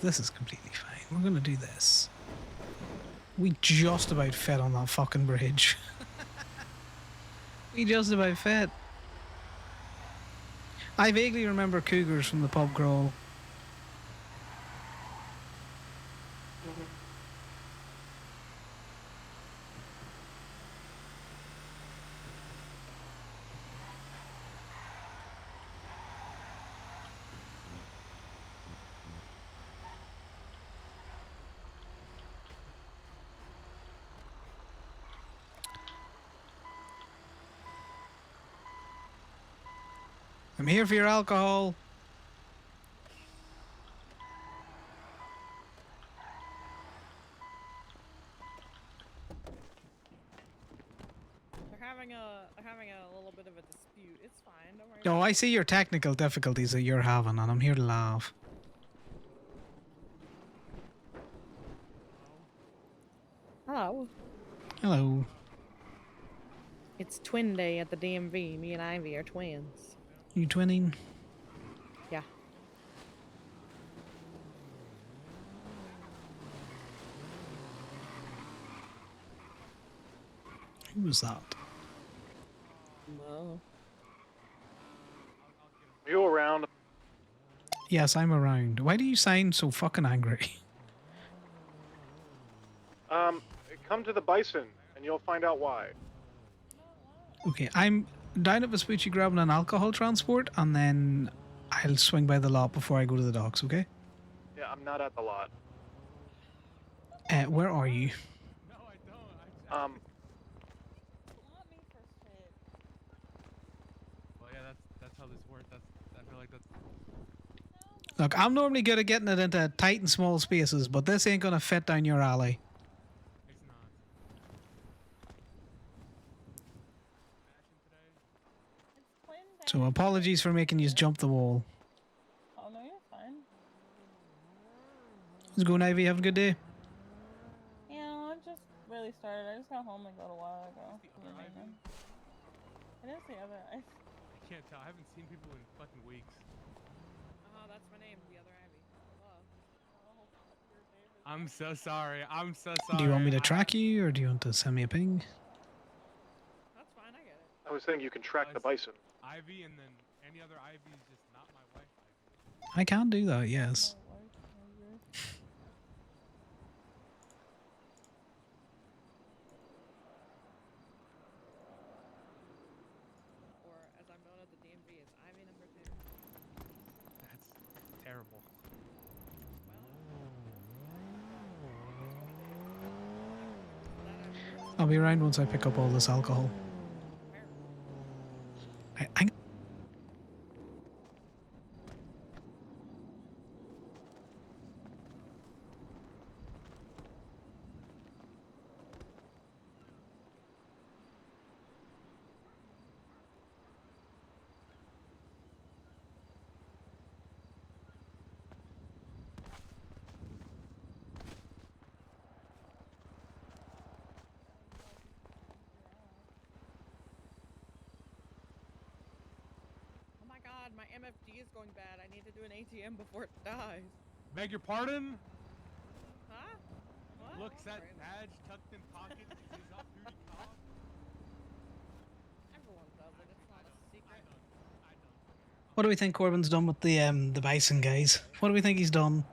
This is completely fine. We're gonna do this. We just about fit on that fucking bridge. We just about fit. I vaguely remember cougars from the pub crawl. I'm here for your alcohol. They're having a little bit of a dispute. It's fine. Don't worry. Oh, I see your technical difficulties that you're having, and I'm here to laugh. Hello. Hello. It's twin day at the DMV. Me and Ivy are twins. You twinning? Yeah. Who was that? Well. Are you around? Yes, I'm around. Why do you sound so fucking angry? Come to the Bison, and you'll find out why. Okay, I'm down at Vespucci grabbing an alcohol transport, and then I'll swing by the lot before I go to the docks, okay? Yeah, I'm not at the lot. Where are you? Um, Well, yeah, that's how this works. I feel like that's. Look, I'm normally good at getting it into tight and small spaces, but this ain't gonna fit down your alley. It's not. So apologies for making you jump the wall. Oh no, you're fine. How's it going, Ivy? Having a good day? Yeah, I just really started. I just got home like a little while ago. It is the other Ivy. I can't tell. I haven't seen people in fucking weeks. That's my name, the other Ivy. Hello. I'm so sorry. I'm so sorry. Do you want me to track you, or do you want to send me a ping? That's fine, I get it. I was saying you can track the Bison. Ivy, and then any other Ivy is just not my wife. I can do that, yes. Or as I'm known at the DMV, it's Ivy number 2. That's terrible. I'll be around once I pick up all this alcohol. I Oh my god, my MFD is going bad. I need to do an ATM before it dies. Beg your pardon? Huh? What? looks at badge tucked in pocket. He's off-duty cop. Everyone does it. It's not a secret. What do we think Corbin's done with the bison, guys? What do we think he's done?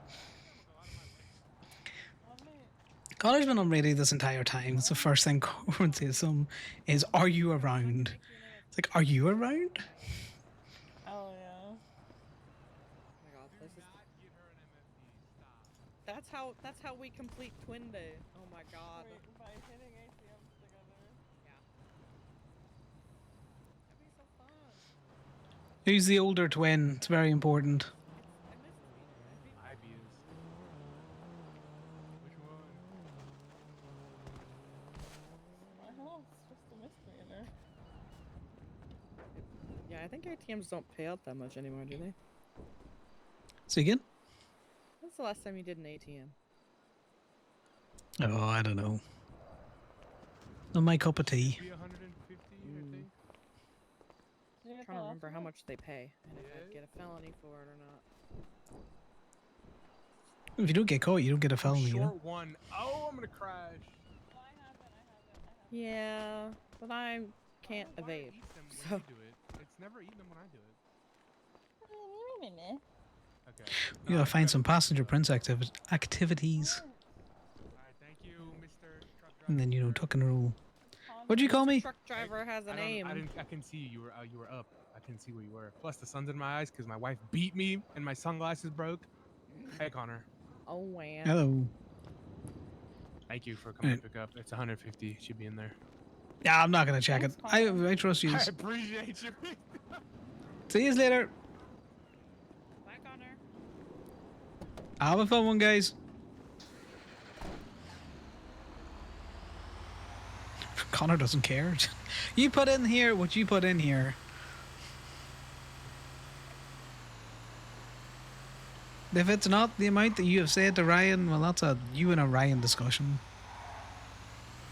Connor's been on radio this entire time. It's the first thing Corbin says to him is, "Are you around?" It's like, "Are you around?" Oh yeah. Oh my god, this is. That's how we complete Twin Day. Oh my god. By hitting ATMs together. Yeah. That'd be so fun. Who's the older twin? It's very important. Ibies. Which one? I don't know. It's just a mystery in there. Yeah, I think ATMs don't pay out that much anymore, do they? Say again? When's the last time you did an ATM? Oh, I don't know. Not my cup of tea. Be 150, I think. I'm trying to remember how much they pay and if I'd get a felony for it or not. If you don't get caught, you don't get a felony. You Short know? one. Oh, I'm gonna crash. Yeah, but I can't evade. So. You do it. It's never eating them when I do it. Okay. You gotta find some passenger prince activities. Alright, thank you, Mr. Truck Driver. And then, you know, tuck and roll. What'd you call me? Truck driver has a I name. I can see you. You were up. I couldn't see where you were. Plus, the sun's in my eyes because my wife beat me and my sunglasses broke. Hey, Connor. Oh, wow. Hello. Thank you for coming to pick up. It's 150. It should be in there. Yeah, I'm not gonna check it. I trust you. I appreciate you. See you later. Bye, Connor. Have a fun one, guys. Connor doesn't care. You put in here what you put in here. If it's not the amount that you have said to Ryan, well, that's a you and a Ryan discussion.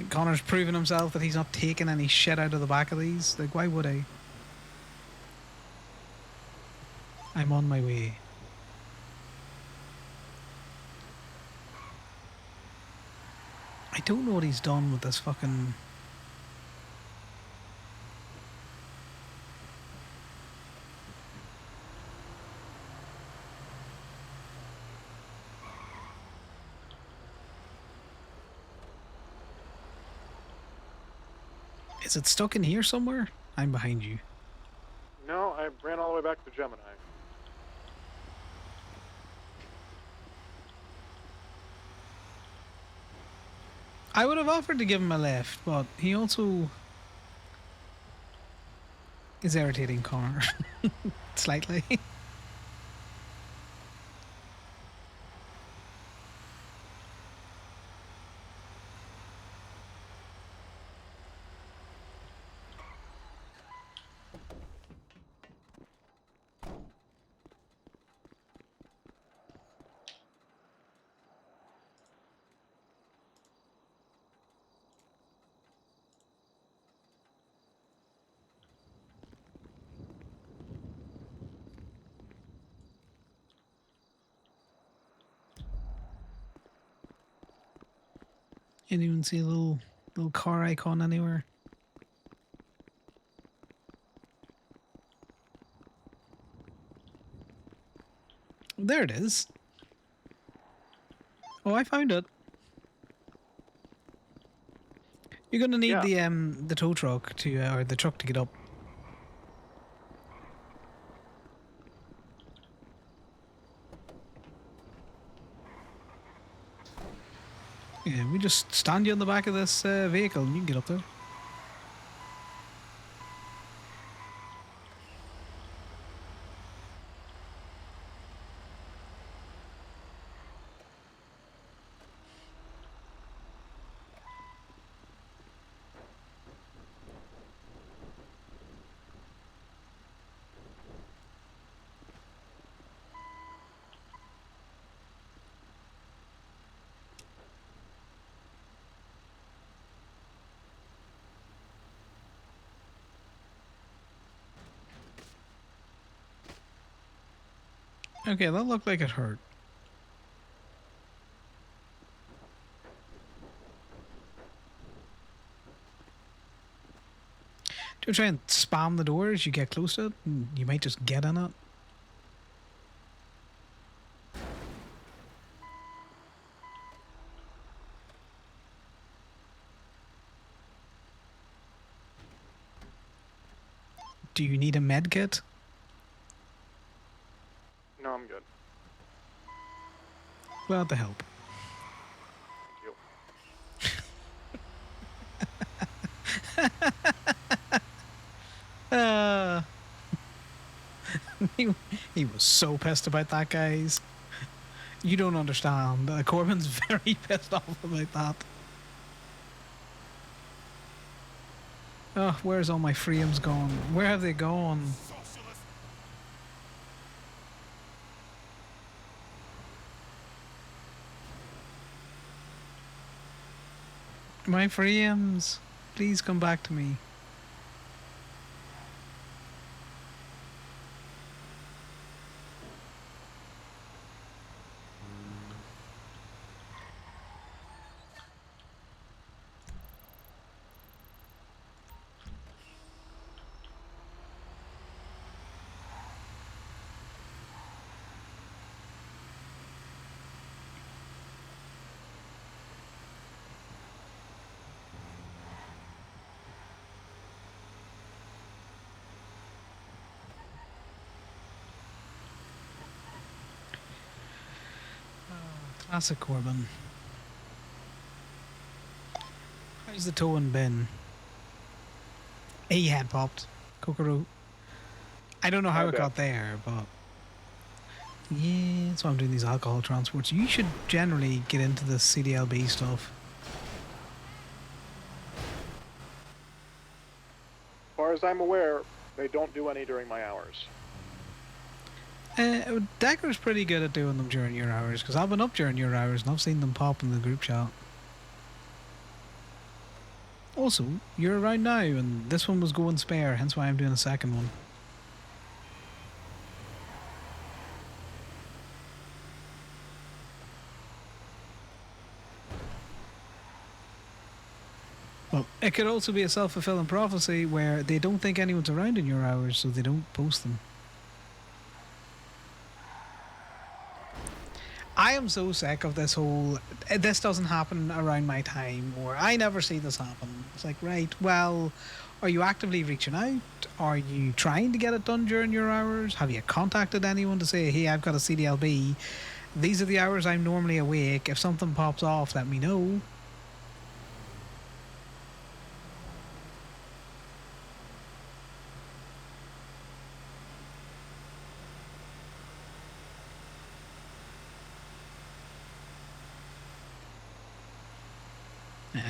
Connor's proven himself that he's not taking any shit out of the back of these. Like, why would I? I'm on my way. I don't know what he's done with this fucking... Is it stuck in here somewhere? I'm behind you. No, I ran all the way back to Gemini. I would have offered to give him a lift, but he also is irritating Connor slightly. Anyone see a little car icon anywhere? There it is. Oh, I found it. You're gonna need the tow truck to or the truck to get up. Yeah, we just stand you on the back of this vehicle and you can get up there. Okay, that looked like it hurt. try and spam the door as you get close to it, and you might just get in it. Do you need a med kit? No, I'm good. Glad to help. Uh, he was so pissed about that, guys. You don't understand. Corbin's very pissed off about that. Oh, where's all my frames gone? Where have they gone? My frames. Please come back to me. Classic Corbin. How's the towing been? He had popped. Kokoro. I don't know how it got there, but yeah, that's why I'm doing these alcohol transports. You should generally get into the CDLB stuff. As far as I'm aware, they don't do any during my hours. Decker's pretty good at doing them during your hours, because I've been up during your hours and I've seen them pop in the group chat. Also, you're around now, and this one was going spare, hence why I'm doing a second one. Well, it could also be a self-fulfilling prophecy where they don't think anyone's around in your hours, so they don't post them. I am so sick of this whole, this doesn't happen around my time, or I never see this happen. It's like, right, well, are you actively reaching out? Are you trying to get it done during your hours? Have you contacted anyone to say, hey, I've got a CDLB. These are the hours I'm normally awake. If something pops off, let me know.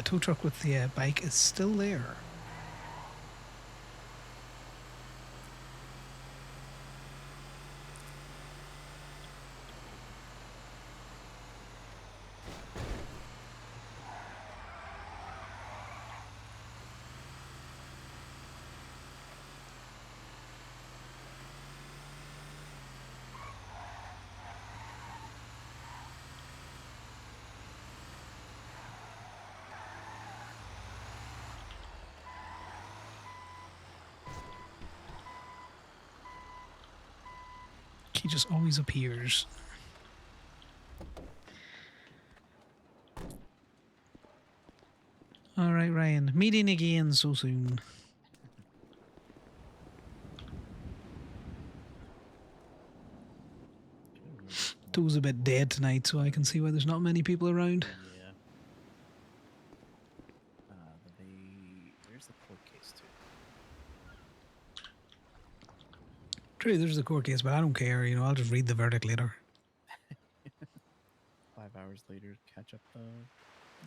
Tow truck with the bike is still there. He just always appears. Alright, Ryan. Meeting again so soon. Too's a bit dead tonight, so I can see why there's not many people around. Yeah. Where's the court case to? True, there's the court case, but I don't care. You know, I'll just read the verdict later. 5 hours later, catch up the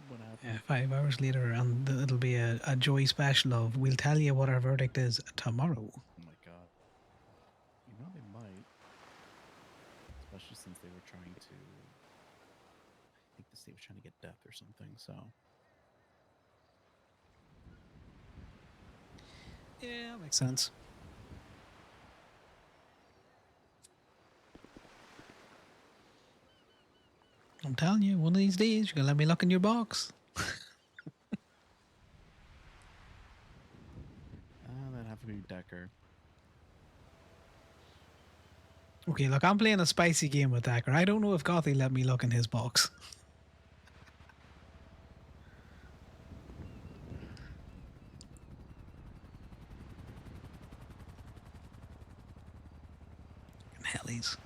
what happened. Yeah, 5 hours later, and it'll be a joy special of we'll tell you what our verdict is tomorrow. Oh my god. You know they might. Especially since they were trying to... I think the state was trying to get death or something, so... Yeah, that makes sense. I'm telling you, one of these days, you're going to let me look in your box. That Okay, look, I'm playing a spicy game with Dacker. I don't know if Gothy let me look in his box. Hellies.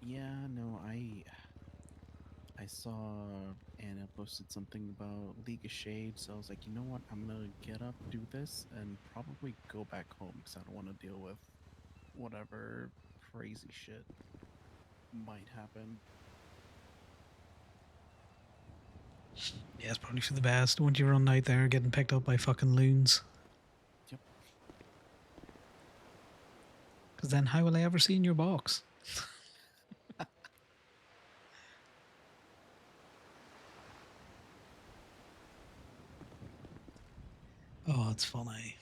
Yeah, no, I saw Anna posted something about League of Shades, so I was like, you know what? I'm gonna get up, do this, and probably go back home because I don't want to deal with whatever crazy shit might happen. Yeah, it's probably for the best. Don't you run out there getting picked up by fucking loons. Yep. Because then how will I ever see in your box? Oh, it's funny.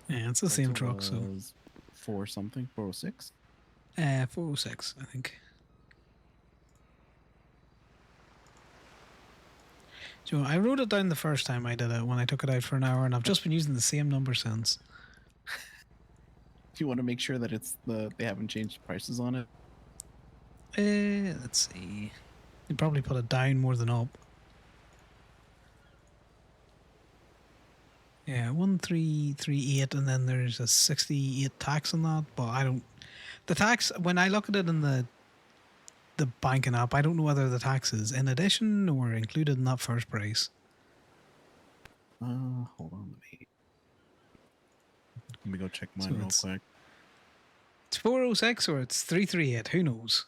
Yeah, it's the same truck, so. Was 4 something, 406? 406, I think. So I wrote it down the first time I did it when I took it out for an hour, and I've just been using the same number since. Do you want to make sure that they haven't changed prices on it? Let's see. They probably put it down more than up. Yeah, 1338, and then there's a 68 tax on that. But I don't. The tax, when I look at it in the banking app, I don't know whether the tax is in addition or included in that first price. Hold on, let me go check mine real quick. It's 406 or it's 338. Who knows?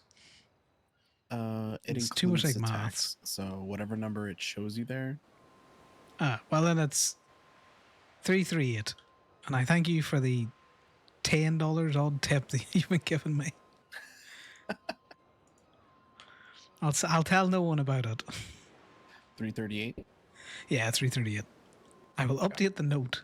It It's includes too much like the maths. tax, so whatever number it shows you there. Well then it's 338, and I thank you for the $10 odd tip that you've been giving me. I'll tell no one about it. 338. Yeah, 338. I will update the note.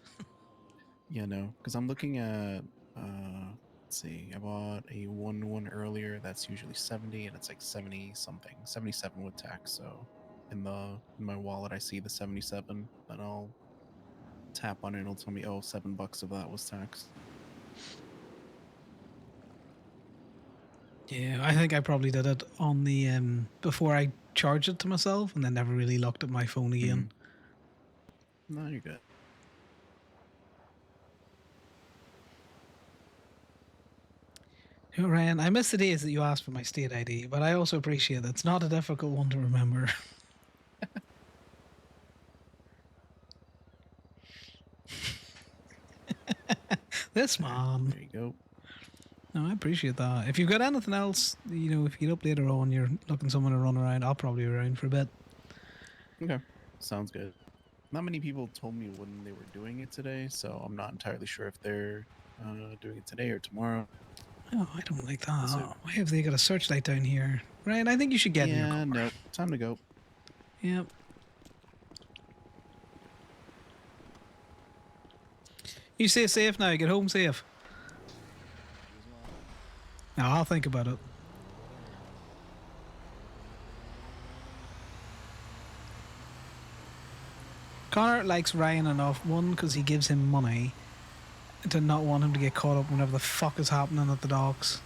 Yeah, no, because I'm looking at. Let's see. I bought a 1 earlier. That's usually 70, and it's like 70 something, 77 with tax. So in my wallet, I see the 77. Then I'll tap on it, and it'll tell me, oh, $7 of that was tax. Yeah, I think I probably did it on the before I charged it to myself, and then never really looked at my phone again. No, you're good. Ryan, I miss the days that you asked for my state ID, but I also appreciate that it's not a difficult one to remember. This man. There you go. No, I appreciate that. If you've got anything else, if you get up later on, you're looking someone to run around, I'll probably be around for a bit. Okay, sounds good. Not many people told me when they were doing it today, so I'm not entirely sure if they're doing it today or tomorrow. Oh, I don't like that. Why have they got a searchlight down here? Ryan, I think you should get in your car. No, time to go. Yep. You stay safe now. Get home safe. Now, I'll think about it. Connor likes Ryan enough, one, because he gives him money, to not want him to get caught up whenever the fuck is happening at the docks.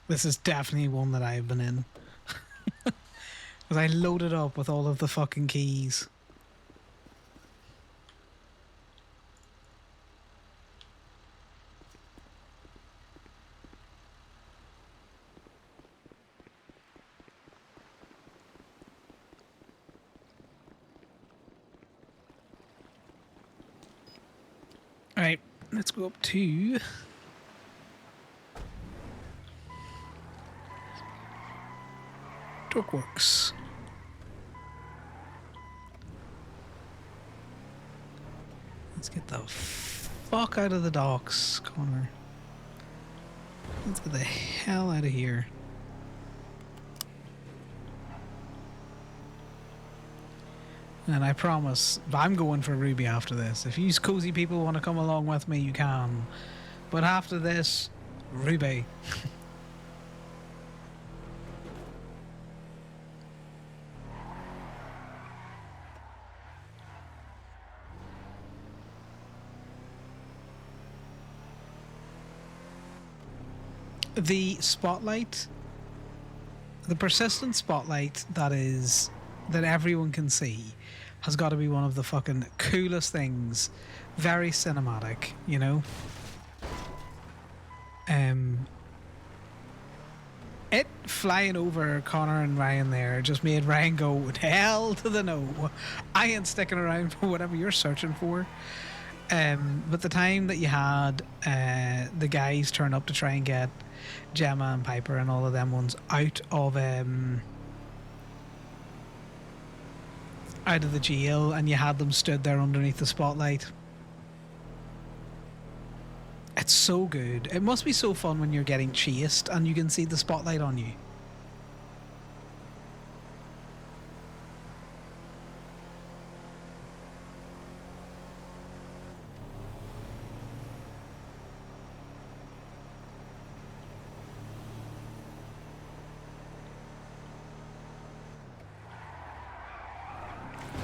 This is definitely one that I've been in. Because I loaded up with all of the fucking keys. Alright, let's go up to... Dorkworks. Let's get the fuck out of the docks, Connor. Let's get the hell out of here. And I promise, I'm going for Ruby after this. If you cozy people want to come along with me, you can. But after this, Ruby. The spotlight, the persistent spotlight that everyone can see, has got to be one of the fucking coolest things. Very cinematic, you know. It flying over Connor and Ryan there just made Ryan go, hell to the no. I ain't sticking around for whatever you're searching for. But the time that you had the guys turn up to try and get Gemma and Piper and all of them ones out of the jail, and you had them stood there underneath the spotlight. It's so good. It must be so fun when you're getting chased and you can see the spotlight on you.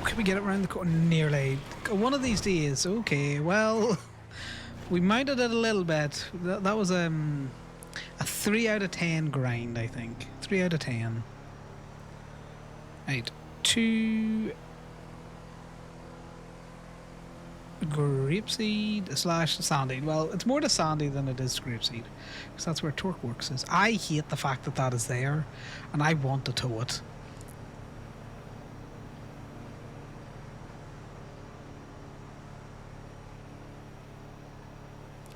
Can we get it around the corner? Nearly. One of these days. Okay, well, we mounted it a little bit. That was a 3 out of 10 grind, I think. 3 out of 10. Right. 2 grapeseed / sandy. Well, it's more to sandy than it is grapeseed, because that's where Torqueworks is. I hate the fact that that is there, and I want to tow it.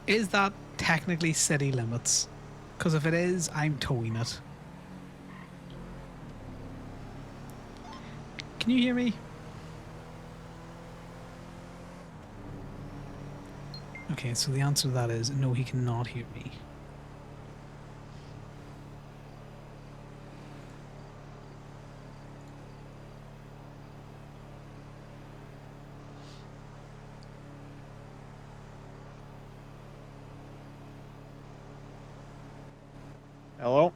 Is that technically city limits? Because if it is, I'm towing it. Can you hear me? Okay, so the answer to that is no, he cannot hear me. Hello?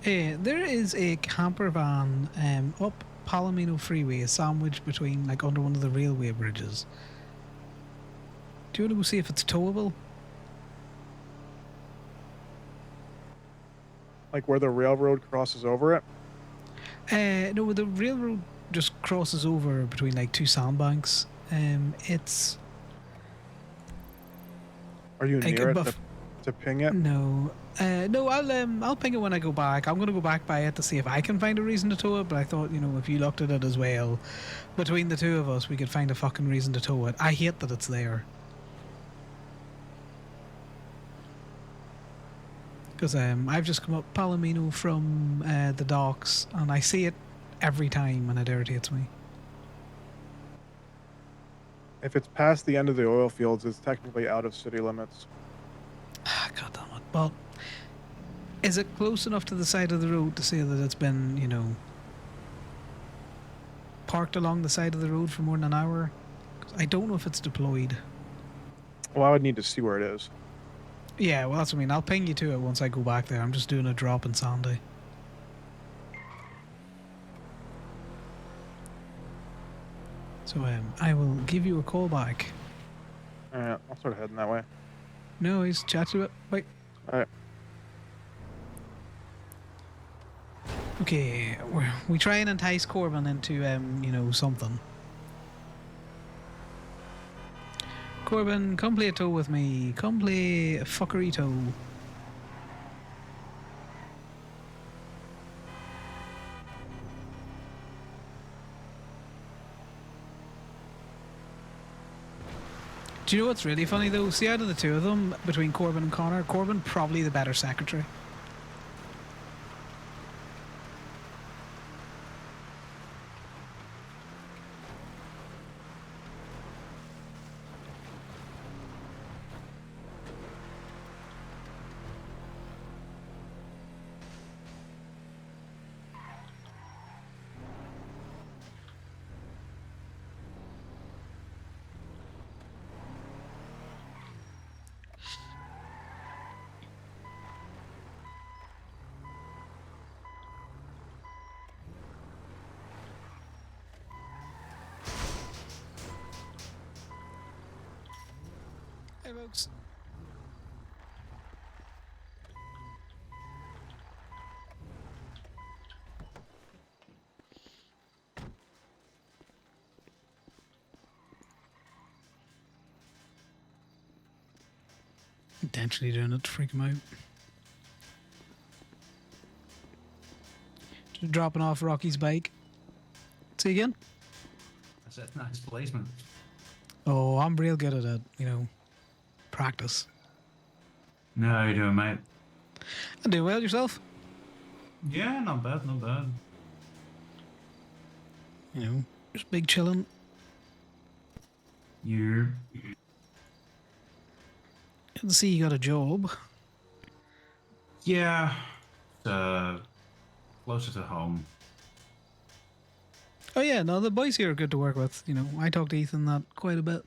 There is a camper van up Palomino Freeway, sandwiched between, like, under one of the railway bridges. Do you want to go see if it's towable? Like where the railroad crosses over it? No, the railroad just crosses over between, like, two sandbanks. It's... Are you like, near it to ping it? No. No, I'll ping it when I go back. I'm going to go back by it to see if I can find a reason to tow it, but I thought, you know, if you looked at it as well, between the two of us, we could find a fucking reason to tow it. I hate that it's there. Because I've just come up Palomino from the docks, and I see it every time, and it irritates me. If it's past the end of the oil fields, it's technically out of city limits. God damn it. Well, is it close enough to the side of the road to say that it's been, you know, parked along the side of the road for more than an hour? 'Cause I don't know if it's deployed. Well, I would need to see where it is. Yeah, well, that's what I mean. I'll ping you to it once I go back there. I'm just doing a drop in Sandy. So I will give you a call back. Alright, I'll start heading that way. No, he's chat to it. Wait. Alright. Okay, we try and entice Corbin into, you know, something. Corbin, come play a tow with me. Come play a fuckery tow. Do you know what's really funny though? See, out of the two of them, between Corbin and Connor, Corbin probably the better secretary. Hey, folks. Intentionally doing it to freak him out. Just dropping off Rocky's bike. See again? That's a nice placement. Oh, I'm real good at it. You know, practice. No, how you doing, mate? I'm doing well. Yourself? Yeah, not bad, not bad. You know, just big chilling. You. Good to see you got a job. Yeah. Closer to home. Oh yeah, no, the boys here are good to work with. You know, I talk to Ethan that quite a bit.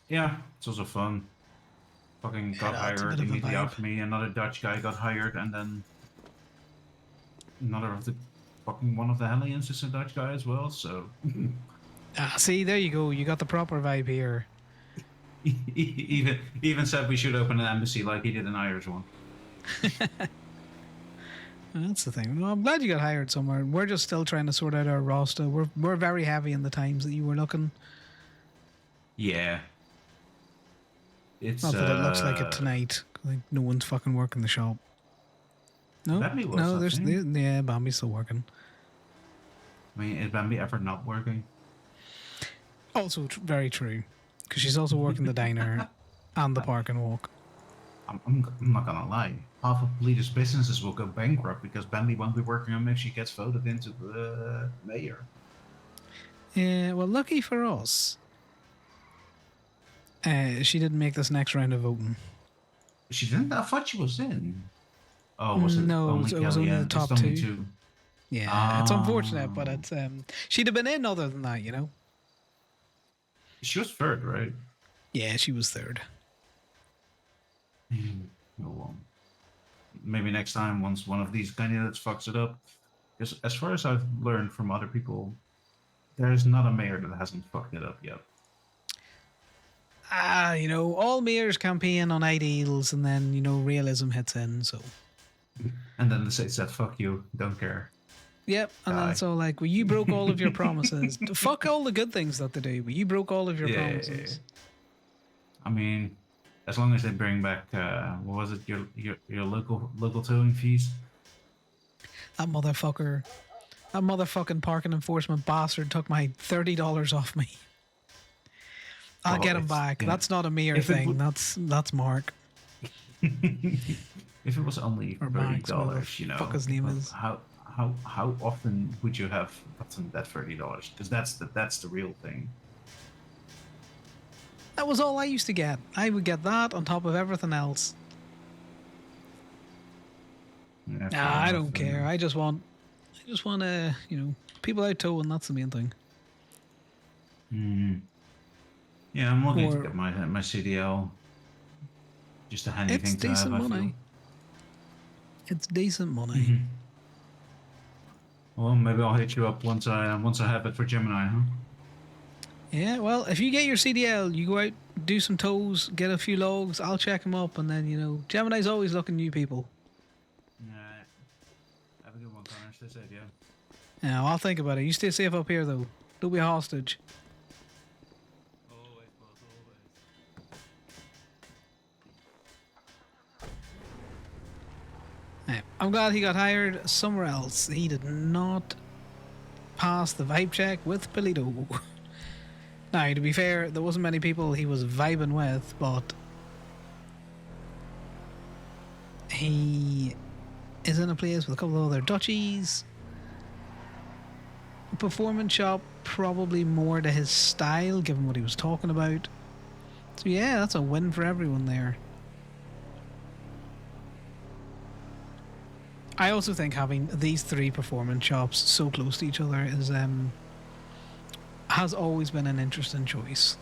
Yeah, it's also fun. Fucking got Yeah, it's a hired bit of a immediately vibe. after me. Another Dutch guy got hired, and then another of the fucking one of the Hellions is a Dutch guy as well. So Ah, see, there you go. You got the proper vibe here. even said we should open an embassy like he did in Irish one. That's the thing. Well, I'm glad you got hired somewhere. We're just still trying to sort out our roster. We're very heavy in the times that you were looking. Yeah. It's Not that it looks like it tonight. Like no one's fucking working the shop. No, Bambi was, no, I there's think. yeah, Bambi's still working. I mean, is Bambi ever not working? Also, very true, because she's also working the diner and the park and walk. I'm not gonna lie. Half of Bleeder's businesses will go bankrupt because Bambi won't be working on if she gets voted into the mayor. Yeah, well, lucky for us, she didn't make this next round of voting. She didn't. I thought she was in. Oh, was it No, only it was Kelly? only the It's top only two. two. Yeah, it's unfortunate, but it's she'd have been in other than that, you know. She was third, right? Yeah, she was third. Oh, well. Maybe next time, once one of these candidates fucks it up. Because as far as I've learned from other people, there's not a mayor that hasn't fucked it up yet. You know, all mayors campaign on ideals, and then you know realism hits in. So. And then the state said, "Fuck you, don't care." Yep, and then it's all like, well, you broke all of your promises. Fuck all the good things that they do, but you broke all of your promises. I mean, as long as they bring back, what was it, your local towing fees? That motherfucking parking enforcement bastard took my $30 off me. I'll get him back. Yeah. That's not a mayor thing. That's Mark. If it was only $30, you know, fuck his name is. How often would you have gotten that $30? Because that's the real thing. That was all I used to get. I would get that on top of everything else. Yeah, Nah, I don't care. I just want to, you know, people out towing. That's the main thing. Yeah, I'm looking to get my CDL. Just a handy It's thing to have. decent I feel. money. It's decent money. Well, maybe I'll hit you up once I have it for Gemini, huh? Yeah, well, if you get your CDL, you go out, do some tows, get a few logs, I'll check them up, and then, you know, Gemini's always looking new people. Alright. Have a good one, Connor. Stay safe, yeah. Yeah, I'll think about it. You stay safe up here, though. Don't be a hostage. Yeah, I'm glad he got hired somewhere else. He did not pass the vibe check with Polito. Now, to be fair, there wasn't many people he was vibing with, but he is in a place with a couple of other duchies. Performance shop, probably more to his style, given what he was talking about. So yeah, that's a win for everyone there. I also think having these three performance shops so close to each other is has always been an interesting choice.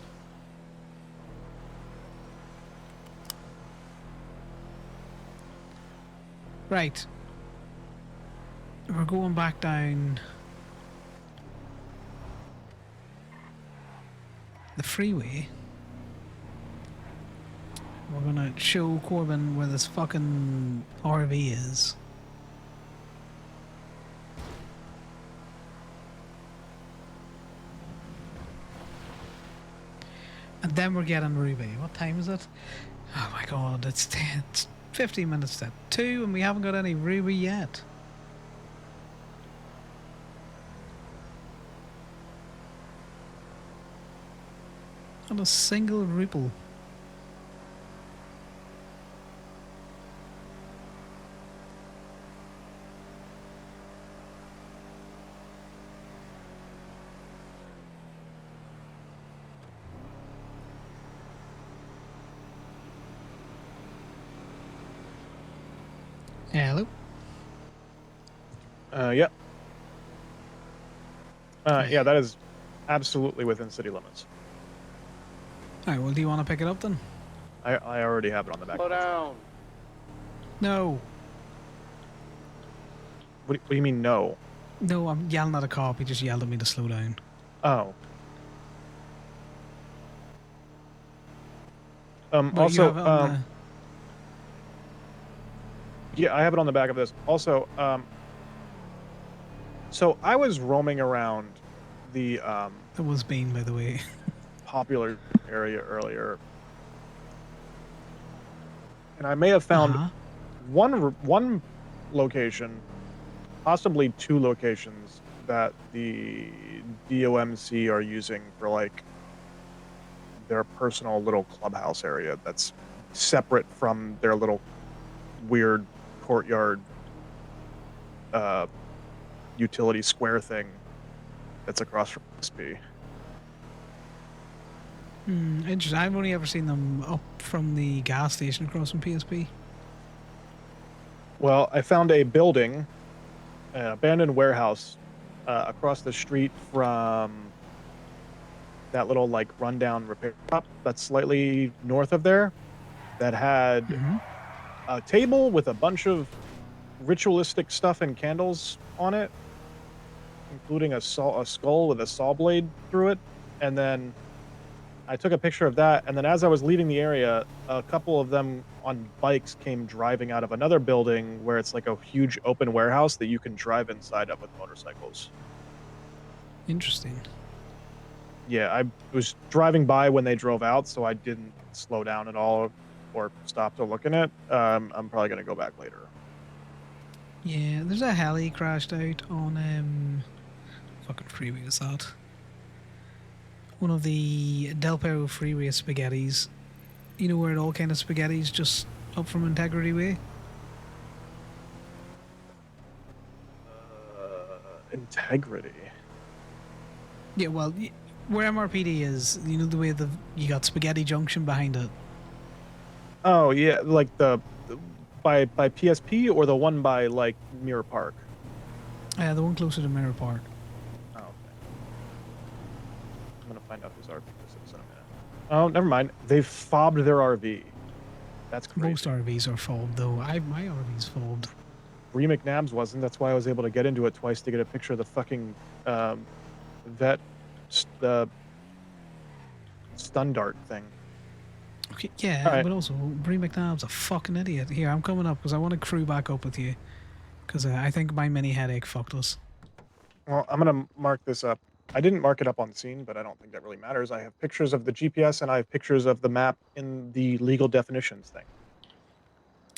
Right. We're going back down the freeway. We're gonna show Corbin where this fucking RV is. And then we're getting Ruby. What time is it? Oh my god, it's 15 minutes to 2 and we haven't got any Ruby yet. Not a single ruble. Hello? Yeah. Yeah, that is absolutely within city limits. Alright, well, do you want to pick it up then? I already have it on the back. Slow down. No. What do you mean, no? No, I'm yelling at a cop. He just yelled at me to slow down. Oh. But Also, you have it on yeah, I have it on the back of this. Also, so I was roaming around the It was Bean, by the way. popular area earlier, and I may have found one location, possibly two locations that the DOMC are using for like their personal little clubhouse area that's separate from their little weird courtyard utility square thing that's across from SP. Interesting. I've only ever seen them up from the gas station across from PSP. Well, I found a building, an abandoned warehouse, across the street from that little like rundown repair shop that's slightly north of there, that had a table with a bunch of ritualistic stuff and candles on it, including a skull with a saw blade through it. And then I took a picture of that, and then as I was leaving the area, a couple of them on bikes came driving out of another building where it's like a huge open warehouse that you can drive inside of with motorcycles. Interesting. Yeah, I was driving by when they drove out, so I didn't slow down at all or stop to look in it. I'm probably going to go back later. Yeah, there's a heli crashed out on fucking freeway is that? One of the Del Perro freeway spaghettis. You know where it all kind of spaghettis just up from Integrity Way? Integrity. Yeah, well, where MRPD is, you know the way you got Spaghetti Junction behind it. Oh yeah, like the by PSP or the one by like Mirror Park. The one closer to Mirror Park. Oh, okay. I'm gonna find out whose RV this is in a minute. Oh, never mind. They've fobbed their RV. That's crazy. Most RVs are fobbed though. My RV's fobbed. Bree McNabb's wasn't. That's why I was able to get into it twice to get a picture of the fucking vet stun dart thing. Okay, yeah, right. but also Bree McNabb's a fucking idiot. Here, I'm coming up because I want to crew back up with you. Because I think my mini headache fucked us. Well, I'm gonna mark this up. I didn't mark it up on scene, but I don't think that really matters. I have pictures of the GPS and I have pictures of the map in the legal definitions thing.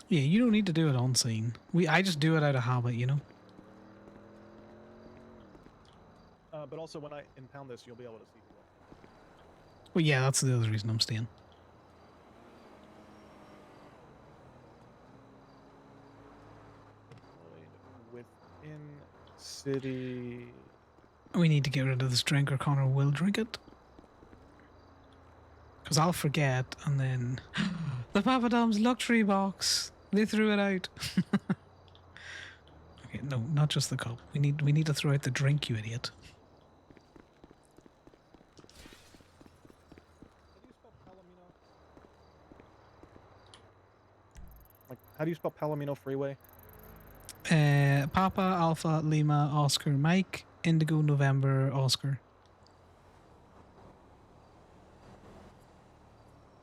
Yeah, you don't need to do it on scene. I just do it out of habit, you know. But also, when I impound this, you'll be able to see. Well, yeah, that's the other reason I'm staying. Within city. We need to get rid of this drink, or Connor will drink it. Because I'll forget, and then the Papadom's luxury box. They threw it out. Okay, no, not just the cup. We need to throw out the drink, you idiot. Like, how do you spell Palomino Freeway? Papa, Alpha, Lima, Oscar, Mike, Indigo, November, Oscar.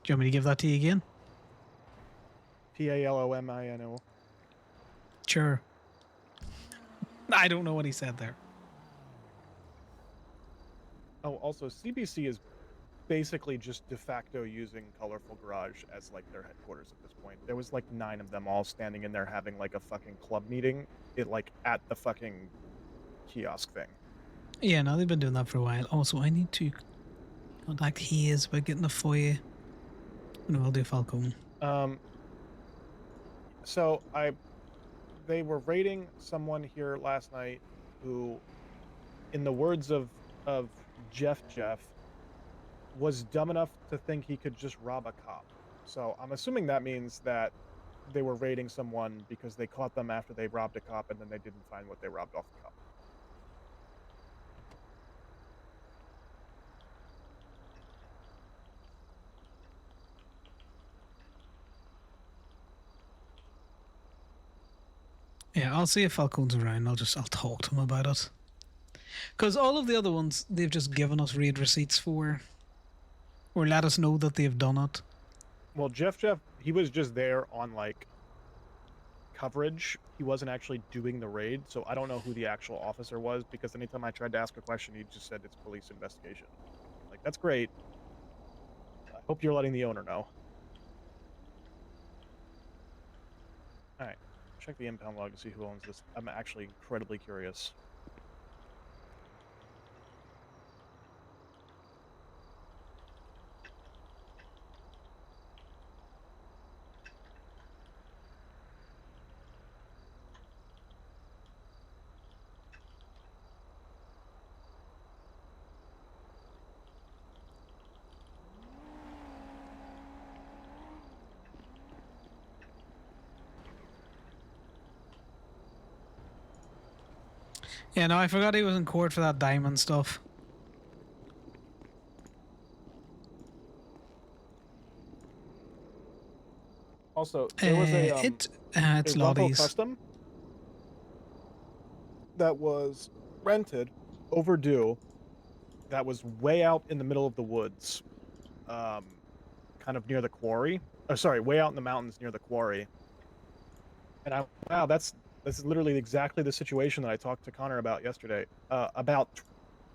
Do you want me to give that to you again? Palomino. Sure. I don't know what he said there. Oh, also, CBC is basically just de facto using Colorful Garage as like their headquarters at this point. There was like 9 of them all standing in there having like a fucking club meeting, at the fucking kiosk thing. Yeah, no, they've been doing that for a while. Also, I need to contact Hayes about getting a foyer. No, I'll do Falcone. So they were raiding someone here last night who, in the words of Jeff, was dumb enough to think he could just rob a cop. So I'm assuming that means that they were raiding someone because they caught them after they robbed a cop and then they didn't find what they robbed off the cop. Yeah, I'll see if Falcone's around. I'll talk to him about it. Because all of the other ones, they've just given us raid receipts for, or let us know that they've done it. Well, Jeff, he was just there on like coverage. He wasn't actually doing the raid, so I don't know who the actual officer was, because anytime I tried to ask a question, he just said it's police investigation. Like, that's great. I hope you're letting the owner know. Alright, check the impound log to see who owns this. I'm actually incredibly curious. Yeah, no, I forgot he was in court for that diamond stuff. Also, there was a it's Rumpo Lottie's. Custom that was rented, overdue, that was way out in the middle of the woods, kind of near the quarry. Oh, sorry, way out in the mountains near the quarry. And wow, this is literally exactly the situation that I talked to Connor about yesterday. About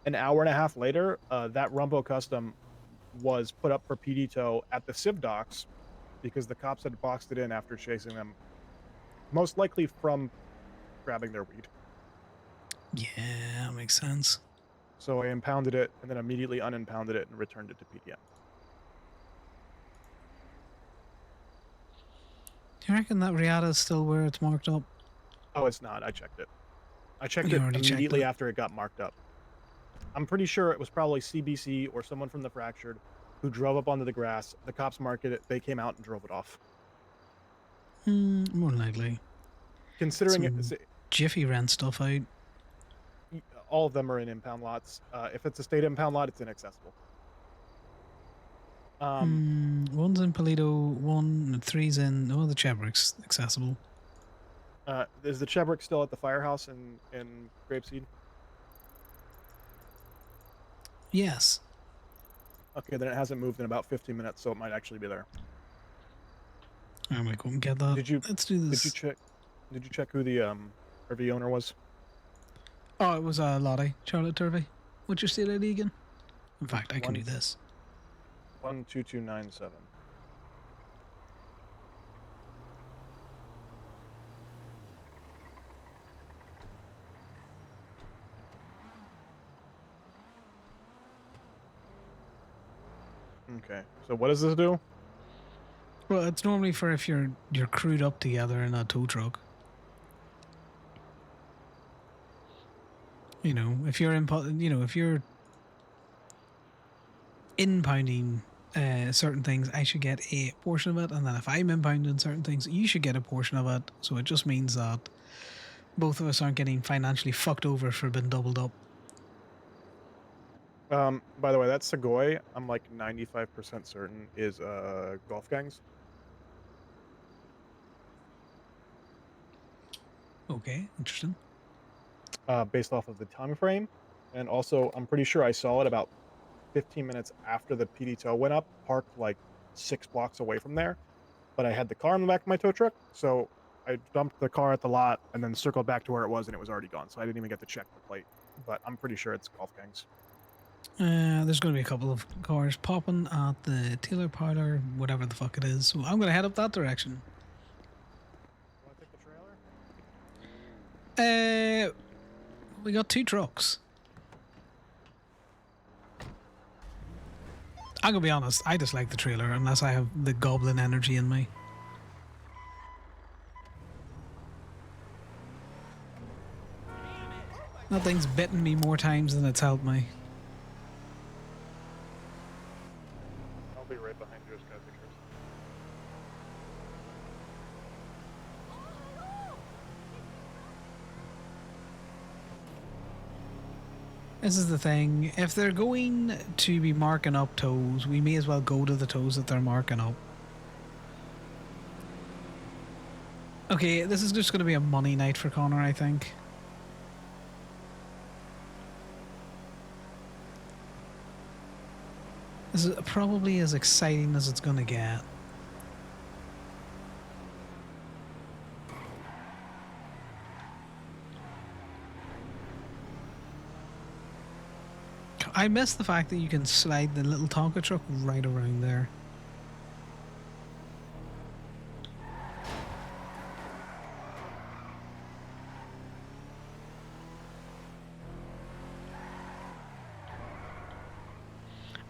an hour and a half later, that Rumpo Custom was put up for PD tow at the Civ docks because the cops had boxed it in after chasing them, most likely from grabbing their weed. Yeah, that makes sense. So I impounded it and then immediately unimpounded it and returned it to PDM. Do you reckon that Riata is still where it's marked up? Oh, it's not. I checked it. I checked You it already checked immediately it? after it got marked up. I'm pretty sure it was probably CBC or someone from the Fractured who drove up onto the grass. The cops marked it. They came out and drove it off. More likely. Considering Some Jiffy rent stuff out. all of them are in impound lots. If it's a state impound lot, it's inaccessible. One's in Polito, three's in. Oh, the Chebrick's accessible. Is the Chebrick still at the firehouse in Grapeseed? Yes. Okay, then it hasn't moved in about 15 minutes, so it might actually be there. I'm gonna go and get that. Let's do this. Did you check who the RV owner was? Oh, it was Lottie, Charlotte Turvey. What's your state ID again? In fact, I can do this. 12297. Okay. So what does this do? Well, it's normally for if you're crewed up together in a tow truck. You know, if you're if you're impounding certain things, I should get a portion of it, and then if I'm impounding certain things, you should get a portion of it. So it just means that both of us aren't getting financially fucked over for being doubled up. By the way, that Segoy, I'm like 95% certain is golf gangs. Okay, interesting. Based off of the time frame, and also I'm pretty sure I saw it about 15 minutes after the PD tow went up, parked like 6 blocks away from there. But I had the car in the back of my tow truck, so I dumped the car at the lot and then circled back to where it was, and it was already gone. So I didn't even get to check the plate. But I'm pretty sure it's golf gangs. There's going to be a couple of cars popping at the Taylor Parlor, whatever the fuck it is. So I'm going to head up that direction. Want to take the trailer? We got 2 trucks. I'm going to be honest, I just like the trailer unless I have the goblin energy in me. That thing's bitten me more times than it's helped me. I'll be right behind you, guys. Pictures. This is the thing. If they're going to be marking up toes, we may as well go to the toes that they're marking up. Okay, this is just going to be a money night for Connor, I think. This is probably as exciting as it's going to get. I miss the fact that you can slide the little Tonka truck right around there.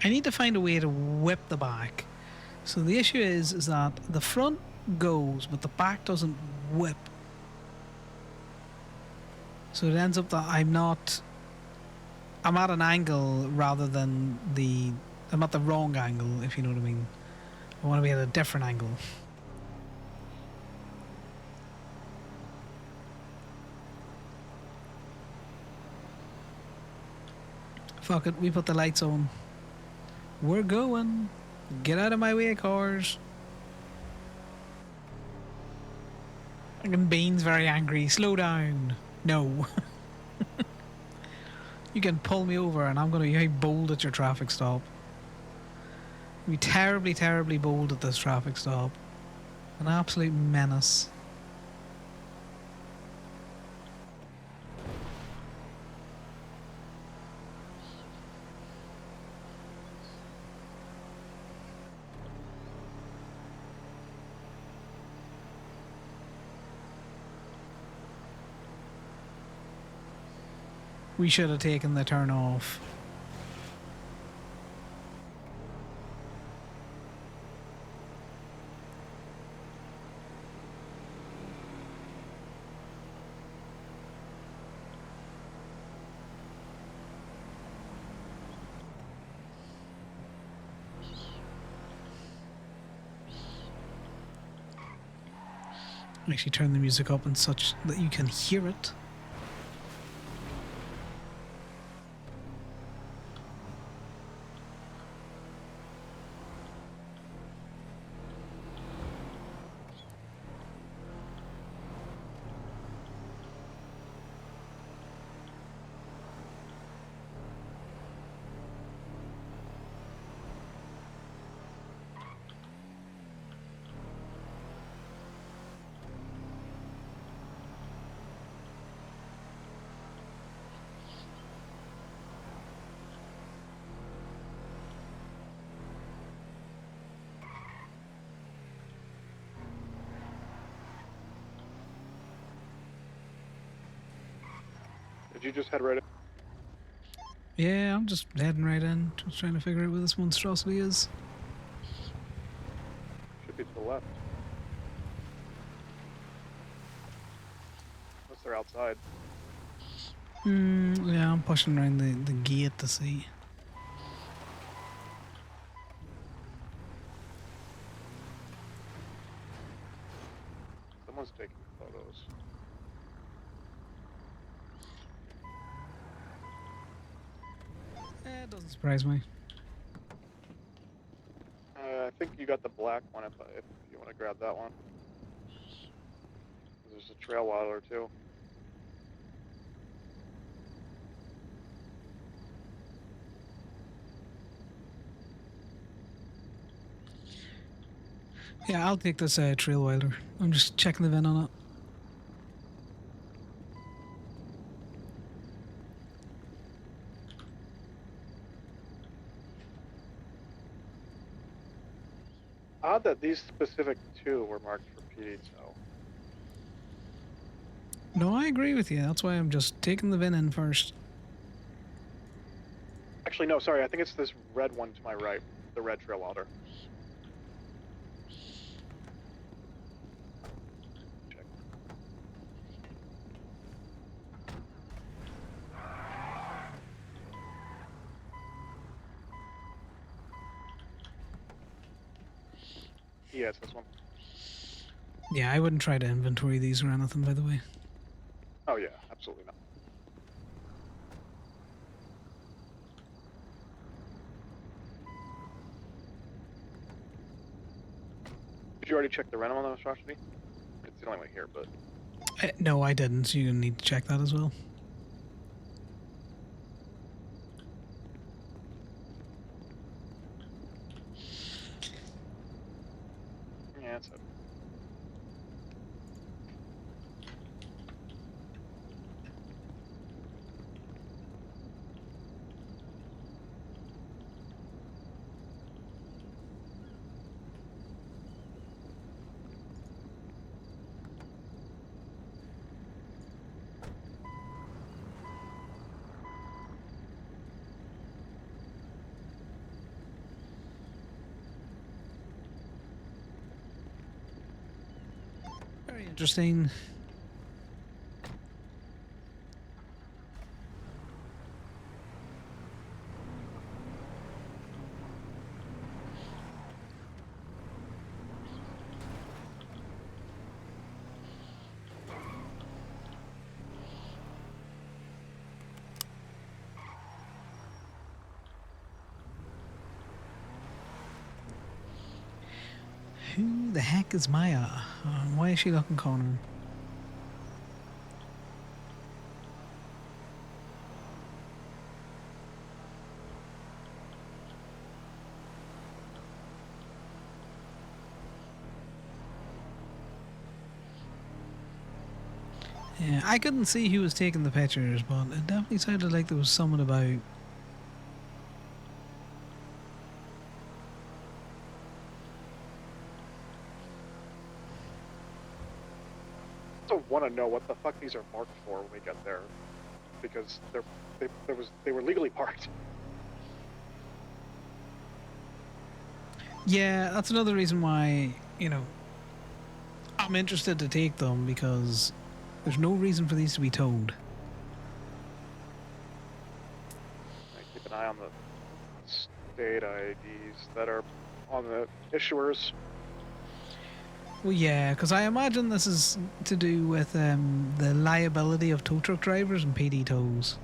I need to find a way to whip the back. So the issue is that the front goes, but the back doesn't whip. So it ends up that I'm at an angle rather than I'm at the wrong angle, if you know what I mean. I want to be at a different angle. Fuck it, we put the lights on. We're going. Get out of my way, cars. And Bean's very angry. Slow down. No. You can pull me over and I'm going to be bold at your traffic stop. Be terribly, terribly bold at this traffic stop. An absolute menace. We should have taken the turn off. Actually turn the music up and such that you can hear it. Did you just head right in? Yeah, I'm just heading right in, just trying to figure out where this monstrosity is. be to the left. Unless they're outside. Yeah, I'm pushing around the gate to see. Someone's taking photos. It doesn't surprise me. I think you got the black one if you want to grab that one. There's a trail wilder too. Yeah, I'll take this trail wilder. I'm just checking the VIN on it. Odd that these specific two were marked for PD tow. No, I agree with you. That's why I'm just taking the VIN in first. Actually, no, sorry. I think it's this red one to my right. The red trail wilder. Check. Yeah, it's this one. Yeah, I wouldn't try to inventory these or anything, by the way. Oh yeah, absolutely not. Did you already check the rental on the monstrosity? It's the only way here, but... No, I didn't, so you need to check that as well. Yeah, that's it. Very interesting. Who the heck is Maya? Why is she looking Connor? Yeah, I couldn't see who was taking the pictures, but it definitely sounded like there was someone about. I also want to know what the fuck these are marked for when we get there, because they were legally parked. Yeah, that's another reason why, I'm interested to take them, because there's no reason for these to be towed. Keep an eye on the state IDs that are on the issuers. Well, yeah, because I imagine this is to do with the liability of tow truck drivers and PD tows.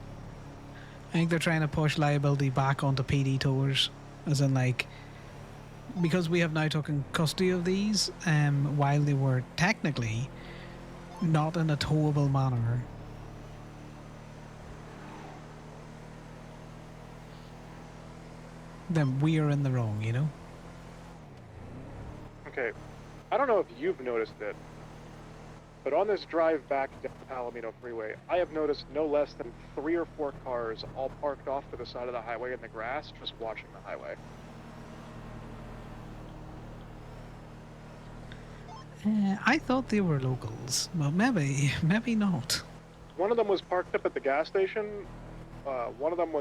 I think they're trying to push liability back onto PD towers, as in, like, because we have now taken custody of these, while they were technically not in a towable manner. Then we are in the wrong, Okay, I don't know if you've noticed it, but on this drive back down Palomino Freeway, I have noticed no less than 3 or 4 cars all parked off to the side of the highway in the grass, just watching the highway. I thought they were locals, but maybe not. One of them was parked up at the gas station. One of them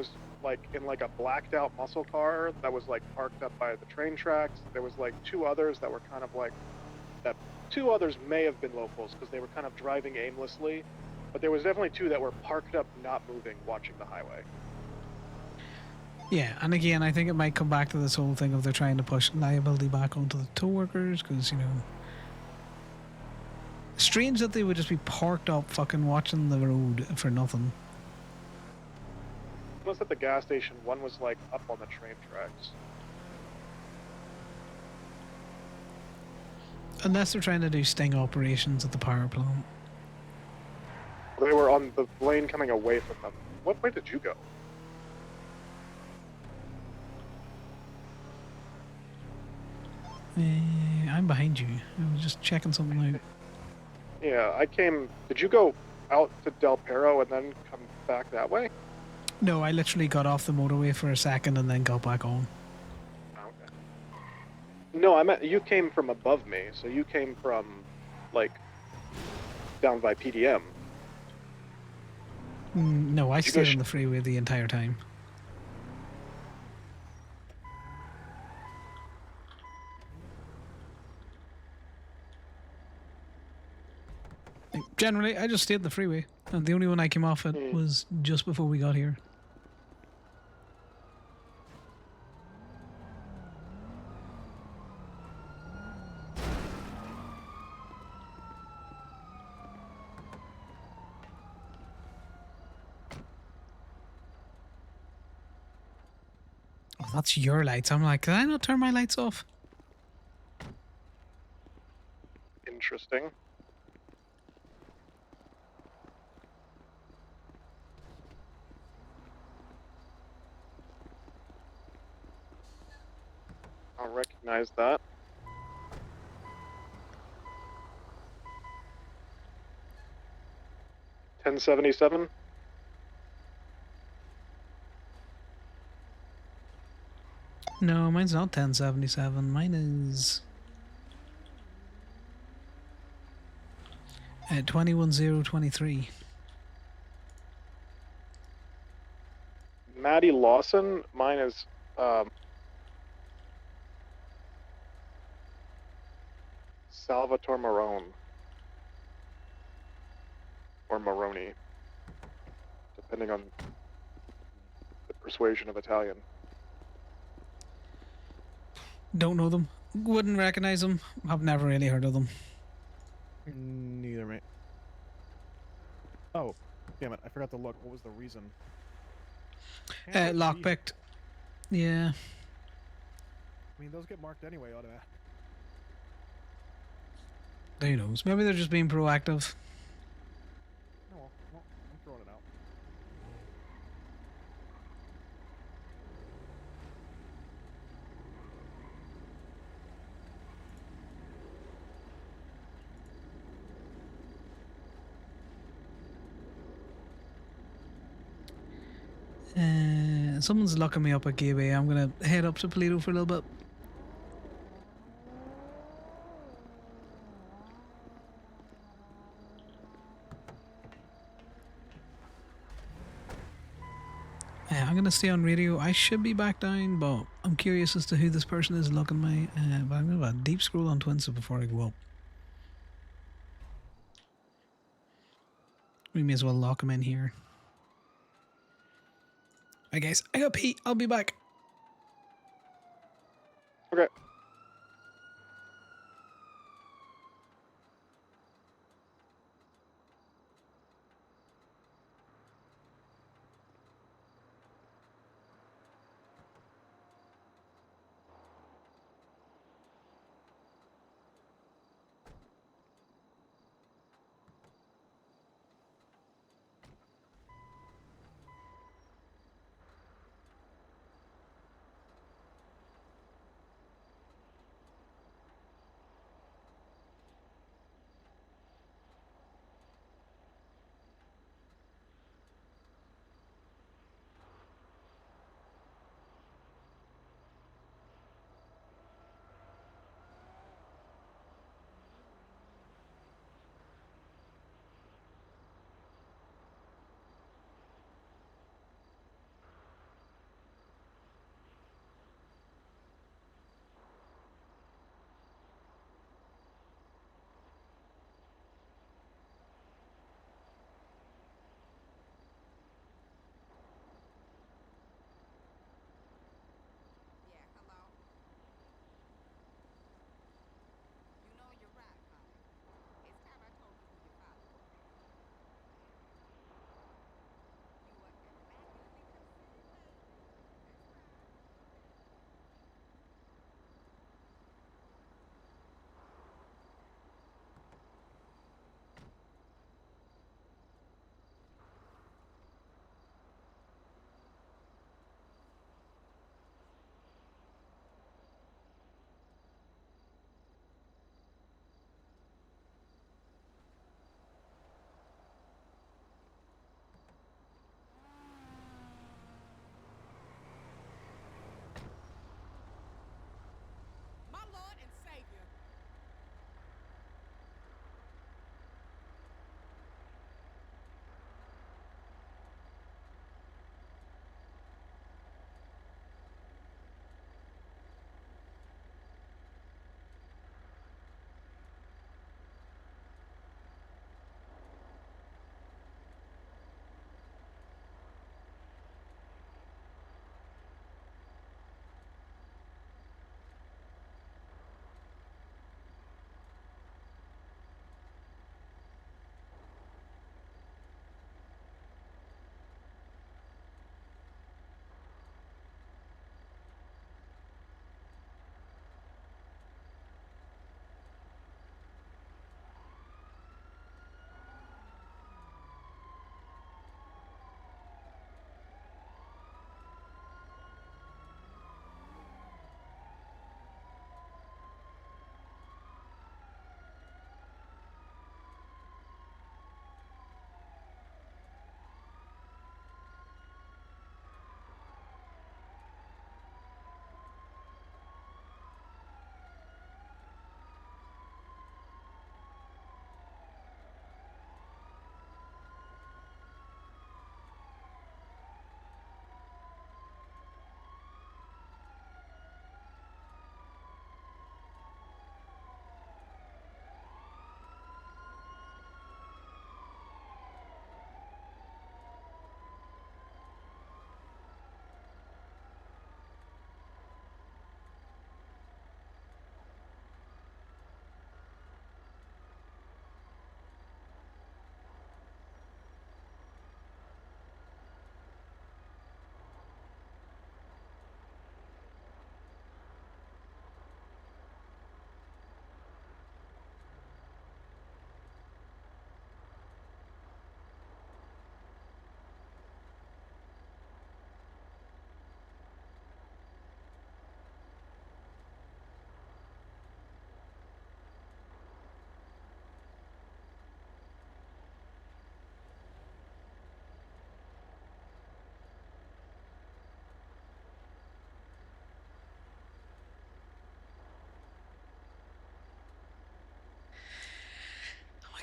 like in like a blacked out muscle car that was like parked up by the train tracks. There was like two others that were kind of like that. Two others may have been locals because they were kind of driving aimlessly, but there was definitely two that were parked up, not moving, watching the highway. Yeah, and again, I think it might come back to this whole thing of they're trying to push liability back onto the tow workers because, you know, strange that they would just be parked up fucking watching the road for nothing. One was at the gas station, one was like up on the train tracks. Unless they're trying to do sting operations at the power plant. They were on the lane coming away from them. What way did you go? I'm behind you. I was just checking something out. Yeah, I came. Did you go out to Del Perro and then come back that way? No, I literally got off the motorway for a second and then got back on. Okay. No, I meant you came from above me, so you came from, like, down by PDM. No, I stayed on the freeway the entire time. Generally, I just stayed on the freeway. And the only one I came off it was just before we got here. Oh, that's your lights. I'm like, can I not turn my lights off? Interesting. I'll recognize that. $1077. No, mine's not 1077. Mine is 21023. Maddie Lawson. Mine is Salvatore Marone. Or Maroni. Depending on the persuasion of Italian. Don't know them. Wouldn't recognize them. I've never really heard of them. Neither, mate. Oh, damn it. I forgot to look. What was the reason? Lockpicked. Yeah. I mean, those get marked anyway, automatic. Who knows? Maybe they're just being proactive. Oh, well, I'm throwing it out. Someone's locking me up at Gateway. I'm gonna head up to Polito for a little bit. I'm gonna stay on radio. I should be back down, but I'm curious as to who this person is locking my. But I'm gonna have a deep scroll on Twinsa before I go up. We may as well lock him in here. Alright, guys, I got pee. I'll be back. Okay.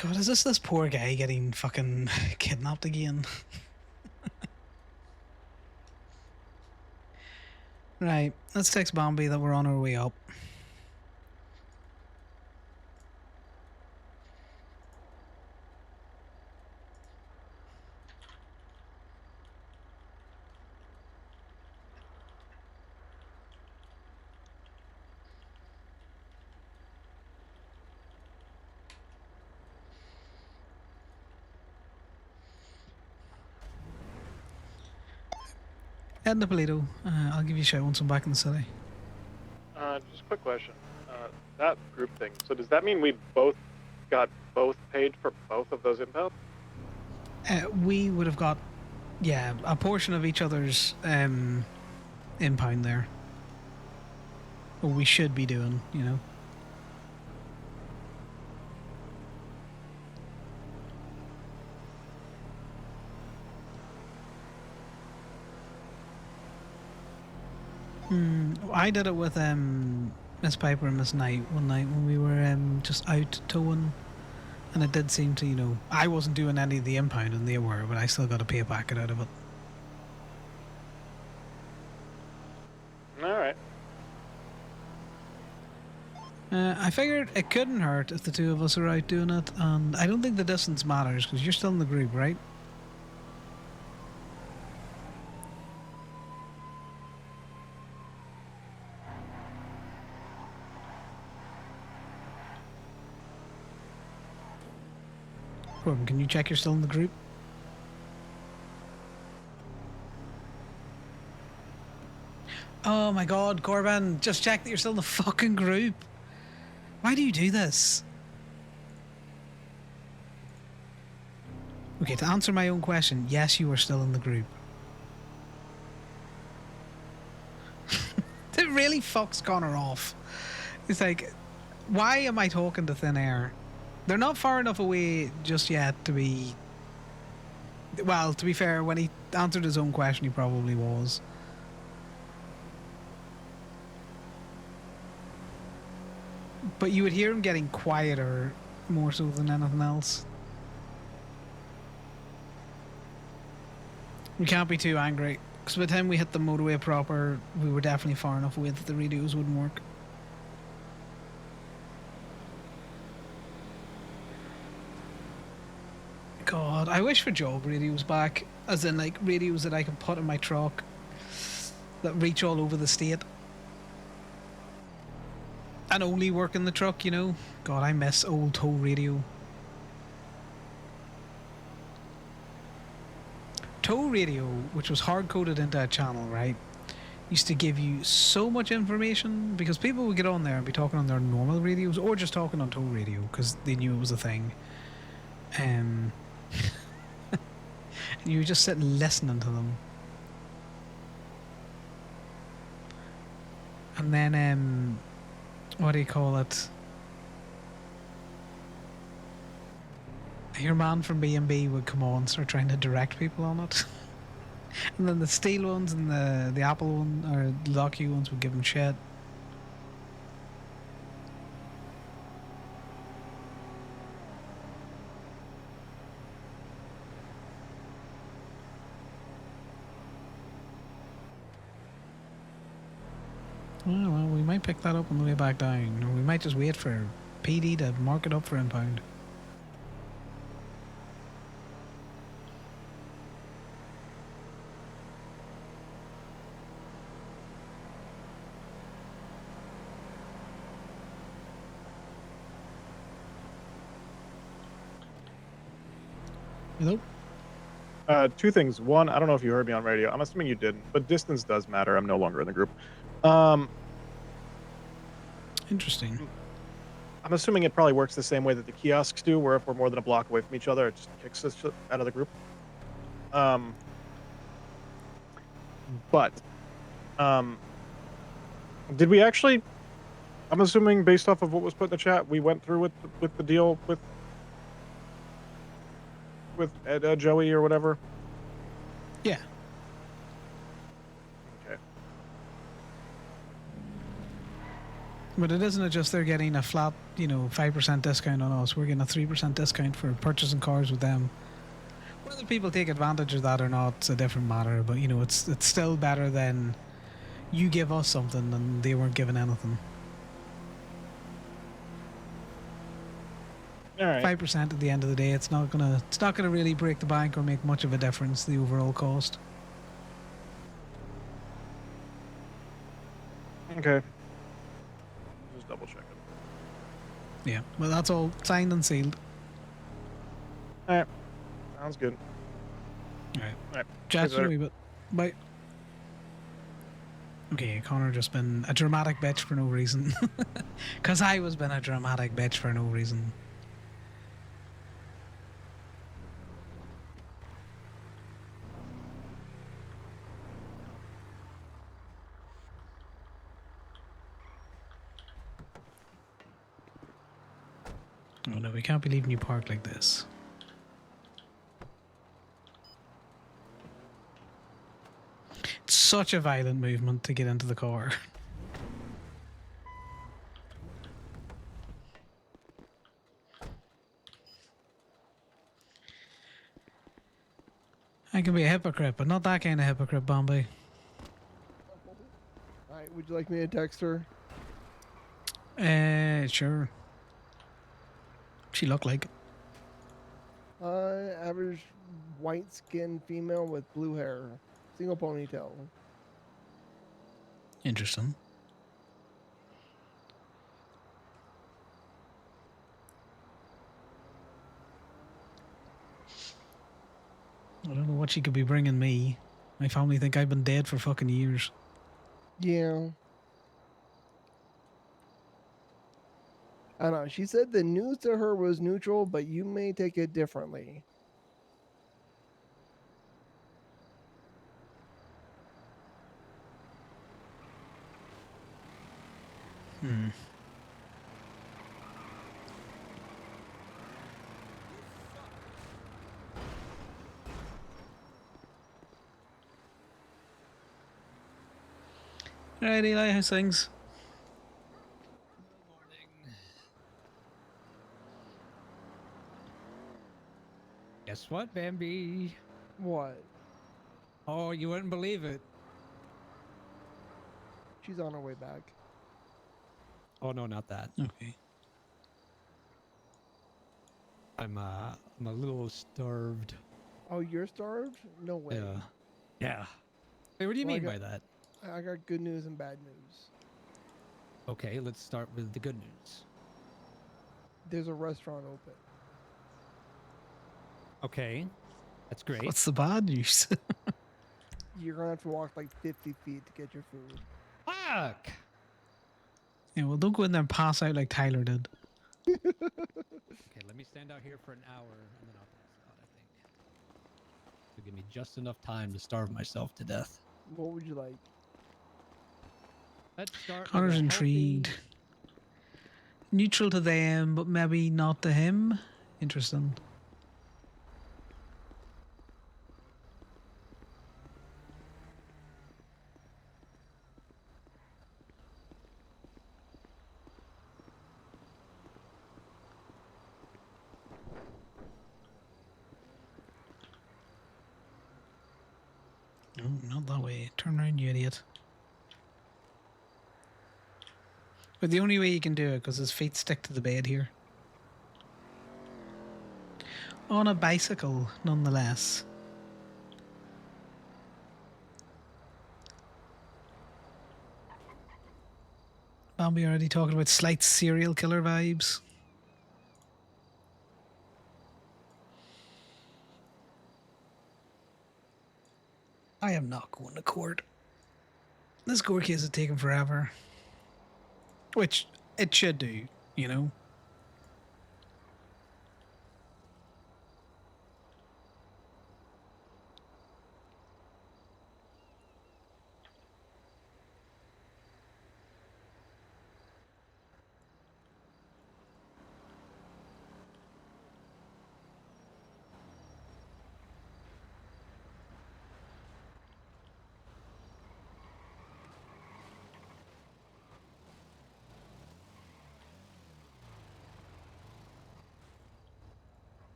God, is this poor guy getting fucking kidnapped again? Right, let's text Bambi that we're on our way up. Head to Polito. I'll give you a shout once I'm back in the city. Just a quick question. That group thing. So does that mean we both got paid for both of those impounds? We would have got, yeah, a portion of each other's impound there. Or we should be doing, you know. I did it with Miss Piper and Miss Knight one night when we were just out towing, and it did seem to, you know, I wasn't doing any of the impound and they were, but I still got to pay a packet out of it. All right. I figured it couldn't hurt if the two of us are out doing it, and I don't think the distance matters because you're still in the group, right? Corbin, can you check you're still in the group? Oh my god, Corbin, just check that you're still in the fucking group. Why do you do this? Okay, to answer my own question, yes, you are still in the group. It really fucks Connor off. It's like, why am I talking to thin air? They're not far enough away just yet to be... Well, to be fair, when he answered his own question, he probably was. But you would hear him getting quieter more so than anything else. We can't be too angry, because by the time we hit the motorway proper, we were definitely far enough away that the radios wouldn't work. God, I wish for job radios back, as in like radios that I can put in my truck that reach all over the state. And only work in the truck, you know? God, I miss old tow radio. Tow radio, which was hard-coded into a channel, right, used to give you so much information because people would get on there and be talking on their normal radios or just talking on tow radio because they knew it was a thing. And you were just sitting listening to them. And then, what do you call it? Your man from B&B would come on and start trying to direct people on it. And then the steel ones and the Apple one, or the Lockheed ones would give him shit. Oh, well, we might pick that up on the way back down, or we might just wait for PD to mark it up for impound. Hello? Two things. One, I don't know if you heard me on radio. I'm assuming you didn't, but distance does matter. I'm no longer in the group. Interesting. I'm assuming it probably works the same way that the kiosks do, where if we're more than a block away from each other, it just kicks us out of the group. But did we actually? I'm assuming based off of what was put in the chat, we went through with the deal with Ed, Joey or whatever. Yeah. Okay. But it isn't just they're getting a flat, 5% discount on us. We're getting a 3% discount for purchasing cars with them. Whether people take advantage of that or not, it's a different matter. But it's still better than you give us something and they weren't giving anything. All right. 5% at the end of the day, it's not gonna really break the bank or make much of a difference to the overall cost. Okay. Just double check it. Yeah, well, that's all signed and sealed. All right. Sounds good. All right. All right. Chat See you you in a wee bit. Bye. Okay, Connor just been a dramatic bitch for no reason. Because I was been a dramatic bitch for no reason. Oh no, we can't be leaving you parked like this. It's such a violent movement to get into the car. I can be a hypocrite, but not that kind of hypocrite, Bombay. Alright, would you like me to text her? Sure. She looked like it. Average white skinned female with blue hair. Single ponytail. Interesting. I don't know what she could be bringing me. My family think I've been dead for fucking years. Yeah. I don't know. She said the news to her was neutral, but you may take it differently. Hmm. Alright, Eli, how's things? Guess what, Bambi? What? Oh, you wouldn't believe it. She's on her way back. Oh no, not that. Okay. I'm a little starved. Oh, you're starved? No way. Yeah. Yeah. Wait, what do you Well, mean by that? I got good news and bad news. Okay, let's start with the good news. There's a restaurant open. Okay. That's great. What's the bad news? You're gonna have to walk like 50 feet to get your food. Fuck! Yeah, well, don't go in there and pass out like Tyler did. Okay, let me stand out here for an hour and then I'll pass out, I think. To give me just enough time to starve myself to death. What would you like? Let's start with Connor's a intrigued. healthy- Neutral to them, but maybe not to him. Interesting. No, not that way. Turn around, you idiot. But the only way you can do it because his feet stick to the bed here. On a bicycle, nonetheless. Bambi already talking about slight serial killer vibes. I am not going to court. This court case is taking forever. Which it should do, you know?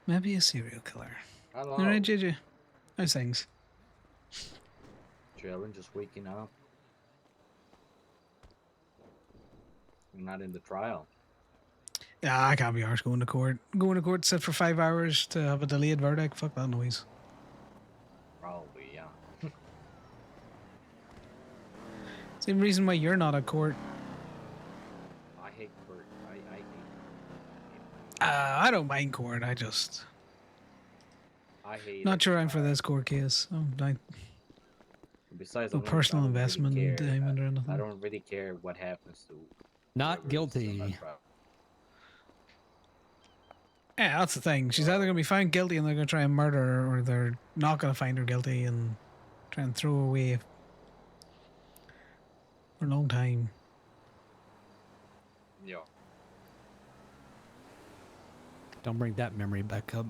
Maybe a serial killer. Hello. All right, JJ. How's things? Chilling, just waking up. I'm not in the trial. Yeah, I can't be arsed going to court. Going to court, sit for 5 hours to have a delayed verdict. Fuck that noise. Probably, yeah. Same reason why you're not at court. I hate court. I hate. I don't mind court. I just I hate. not sure I'm for this court case. Besides, no personal investment in diamond or anything. I don't really care what happens to. Not guilty. Yeah, that's the thing. She's either going to be found guilty and they're going to try and murder her, or they're not going to find her guilty and try and throw her away for a long time. Yeah. Don't bring that memory back up.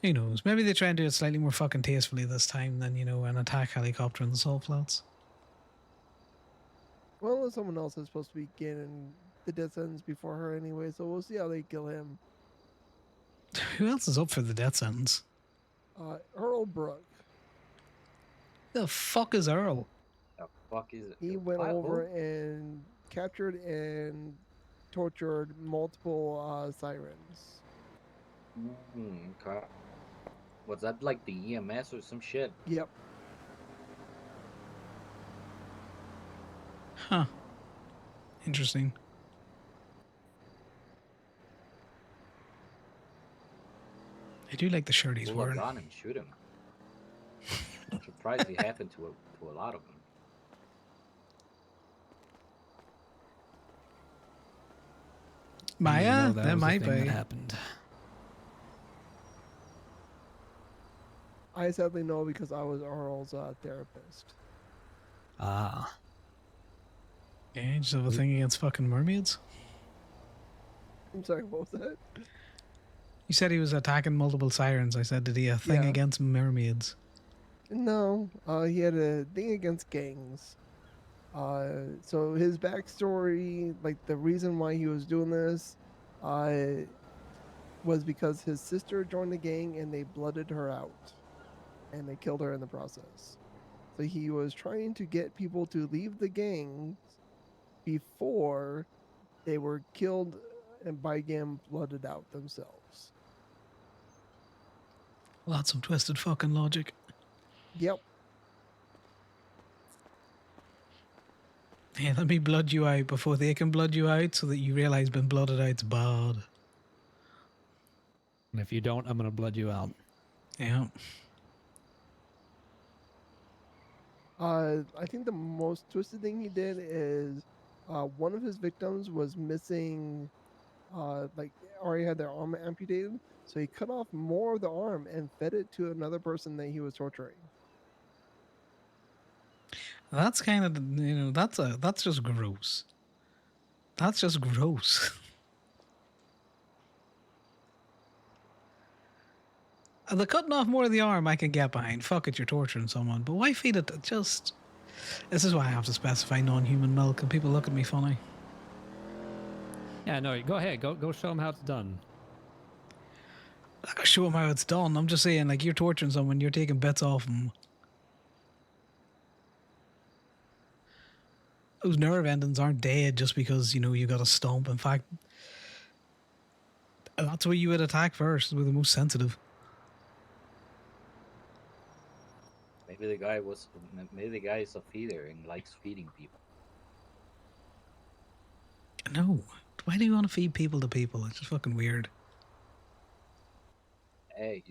Who knows? Maybe they try and do it slightly more fucking tastefully this time than, an attack helicopter in the salt flats. Well, someone else is supposed to be getting the death sentence before her anyway, so we'll see how they kill him. Who else is up for the death sentence? Earl Brook. The fuck is Earl? The fuck is it? He went over and captured and tortured multiple sirens. Okay. Was that like the EMS or some shit? Yep. Huh. Interesting. I do like the shirt he's Pull a wearing. gun and shoot him. I'm surprised it happened to a lot of them. Maya? That That was the might thing be. that happened. I sadly know because I was Earl's therapist. Ah. Yeah, you just have a thing against fucking mermaids? I'm sorry, what was that? You said he was attacking multiple sirens. I said, did he have a thing Yeah. against mermaids? No, he had a thing against gangs. So his backstory, like the reason why he was doing this, was because his sister joined the gang and they blooded her out, and they killed her in the process. So he was trying to get people to leave the gangs before they were killed and by gang blooded out themselves. Well, that's some twisted fucking logic. Yep. Yeah, let me blood you out before they can blood you out so that you realize being blooded out's bad. And if you don't, I'm going to blood you out. Yeah. I think the most twisted thing he did is one of his victims was missing, already had their arm amputated, so he cut off more of the arm and fed it to another person that he was torturing. That's kind of, that's just gross. That's just gross. The cutting off more of the arm I can get behind. Fuck it, you're torturing someone. But why feed it just... This is why I have to specify non-human milk and people look at me funny. Yeah, no, go ahead. Go show them how it's done. I gotta show them how it's done. I'm just saying, like, you're torturing someone, you're taking bits off them. Those nerve endings aren't dead just because, you got a stump. In fact, that's where you would attack first, with the most sensitive. Maybe the guy is a feeder and likes feeding people. No. Why do you want to feed people to people? It's just fucking weird. Hey,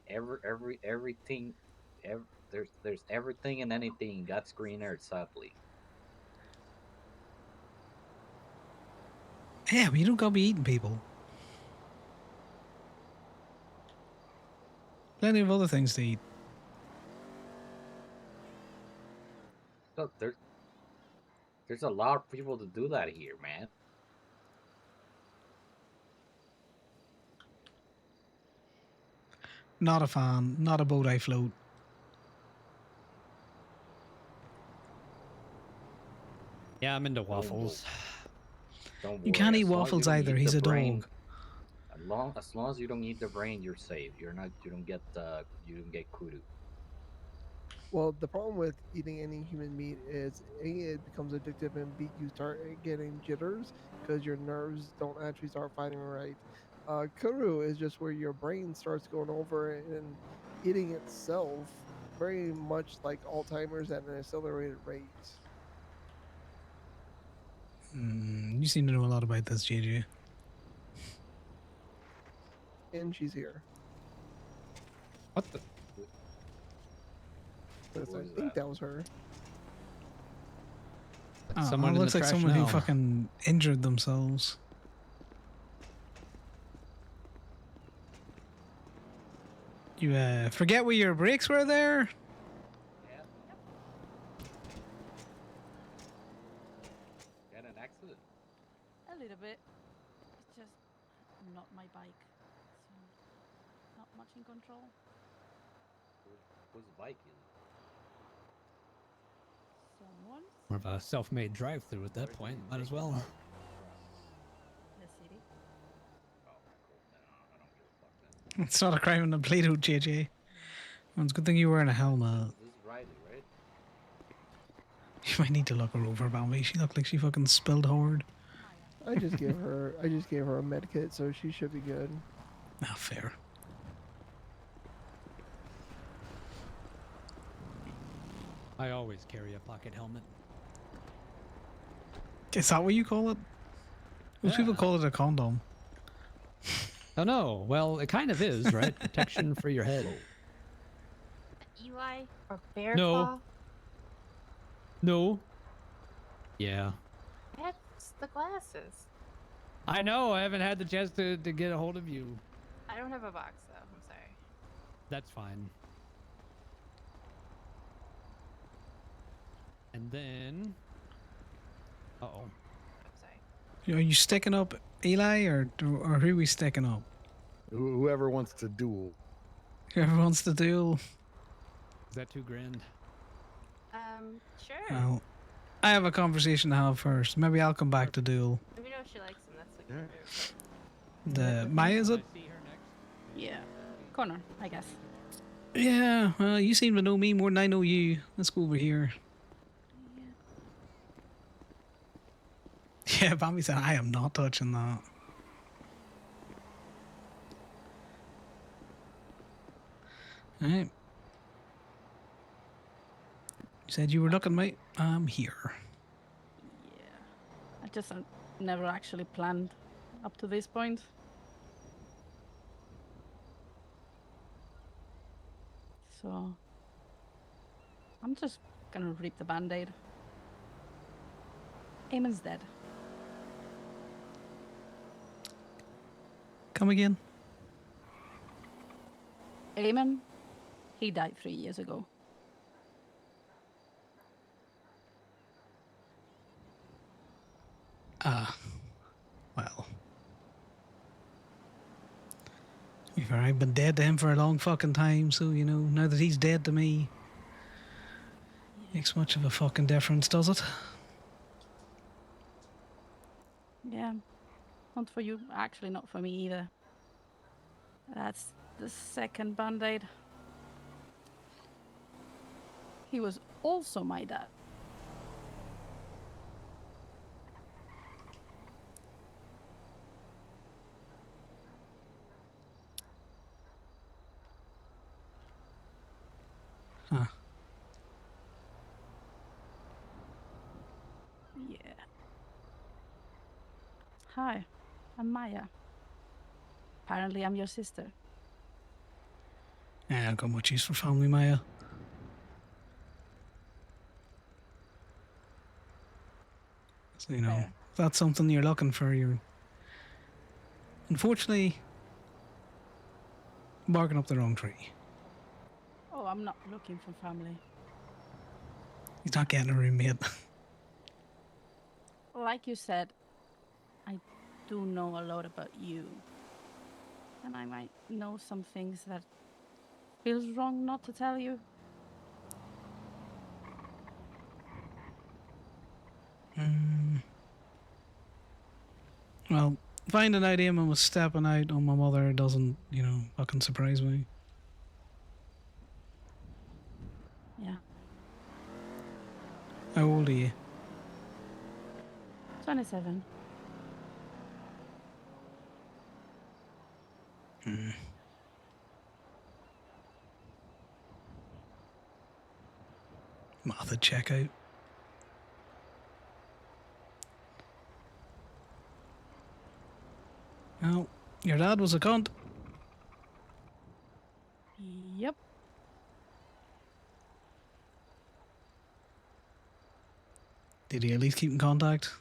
everything, there's everything and anything in God's green earth, sadly. Yeah, but you don't gotta be eating people. Plenty of other things to eat. Look, there's a lot of people to do that here, man. Not a fan. Not a boat I float. Yeah, I'm into waffles. Don't worry. You can't eat as long as you waffles don't either. eat He's the a brain, dog. as long as you don't eat the brain, you're safe. You're not. You don't get. You don't get kudu. Well, the problem with eating any human meat is A, it becomes addictive, and B, you start getting jitters because your nerves don't actually start fighting right. Kuru is just where your brain starts going over and eating itself, very much like Alzheimer's at an accelerated rate. You seem to know a lot about this, JJ. And she's here. What the? Yes, I think that was her. Oh, Someone it in looks the like trash someone who now. fucking injured themselves. You forget where your brakes were there? Get an accident. A little bit. It's just not my bike. So not much in control. Whose bike is Someone More of a self-made drive-through at that point. Might as well. the city. It's not a crime in the Play-Doh, JJ. Well, it's a good thing you were wearing a helmet. This is Riley, right? You might need to look her over, Bambi. She looked like she fucking spilled hard. I just gave her a med kit, so she should be good. Not fair. I always carry a pocket helmet. Is that what you call it? Most people call it a condom. Oh no, well, it kind of is, right? Protection for your head. Eli or Bear No. Claw? No. Yeah. That's the glasses. I know, I haven't had the chance to get a hold of you. I don't have a box though. I'm sorry. That's fine. And then... Uh-oh. I'm sorry. Are you sticking up Eli, or who are we sticking up? Whoever wants to duel. Whoever wants to duel. Is that $2 grand? Sure. Well, I have a conversation to have first. Maybe I'll come back to duel. Let me know if she likes them. That's the good news. The Maya, is it? Yeah. Connor, I guess. Yeah, well, you seem to know me more than I know you. Let's go over here. Yeah, Bambi said I am not touching that. Alright. You said you were looking, mate? I'm here. I just never actually planned up to this point. So I'm just gonna rip the band-aid. Eamon's dead. Come again? Eamon, he died 3 years ago. Well. I've been dead to him for a long fucking time, so, you know, now that he's dead to me, makes much of a fucking difference, does it? Yeah. Not for you. Actually, not for me either. That's the second band-aid. He was also my dad. Huh. Yeah. Hi, I'm Maya. Apparently, I'm your sister. Yeah, I've got much use for family, Maya. So, you know, Fair. if that's something you're looking for, you're unfortunately barking up the wrong tree. Oh, I'm not looking for family. He's not getting a roommate. Like you said, I do know a lot about you. And I might know some things that feels wrong not to tell you. Well, finding out Eamon was stepping out on my mother doesn't, fucking surprise me. Yeah. How old are you? 27. Martha checkout. Well, your dad was a cunt. Yep. Did he at least keep in contact?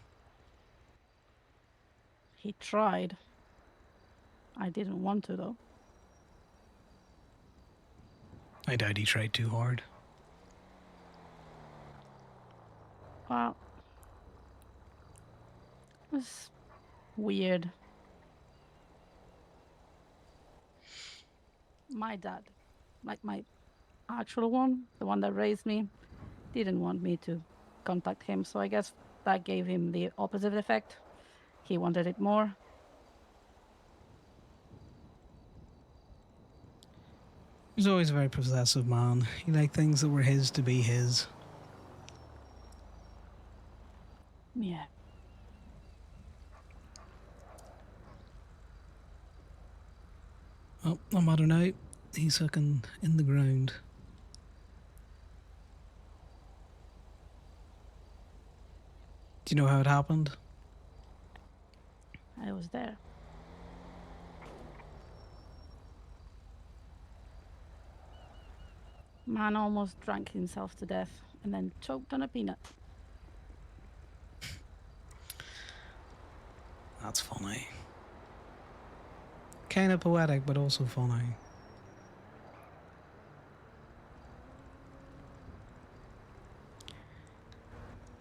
He tried. I didn't want to, though. I doubt he tried too hard. Well, it was weird. My dad, like my actual one, the one that raised me, didn't want me to contact him, so I guess that gave him the opposite effect. He wanted it more. He was always a very possessive man. He liked things that were his to be his. Yeah. Oh, no matter now. He's fucking in the ground. Do you know how it happened? I was there. Man almost drank himself to death and then choked on a peanut. That's funny. Kind of poetic, but also funny.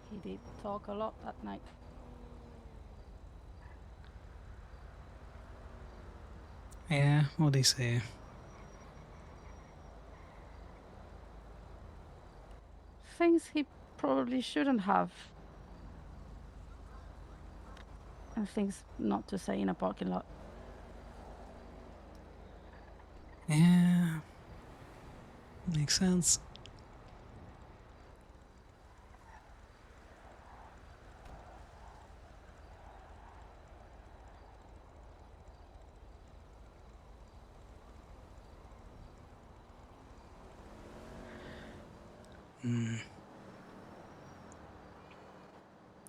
He did talk a lot that night. Yeah, what'd he say? Things he probably shouldn't have. And things not to say in a parking lot. Yeah. Makes sense.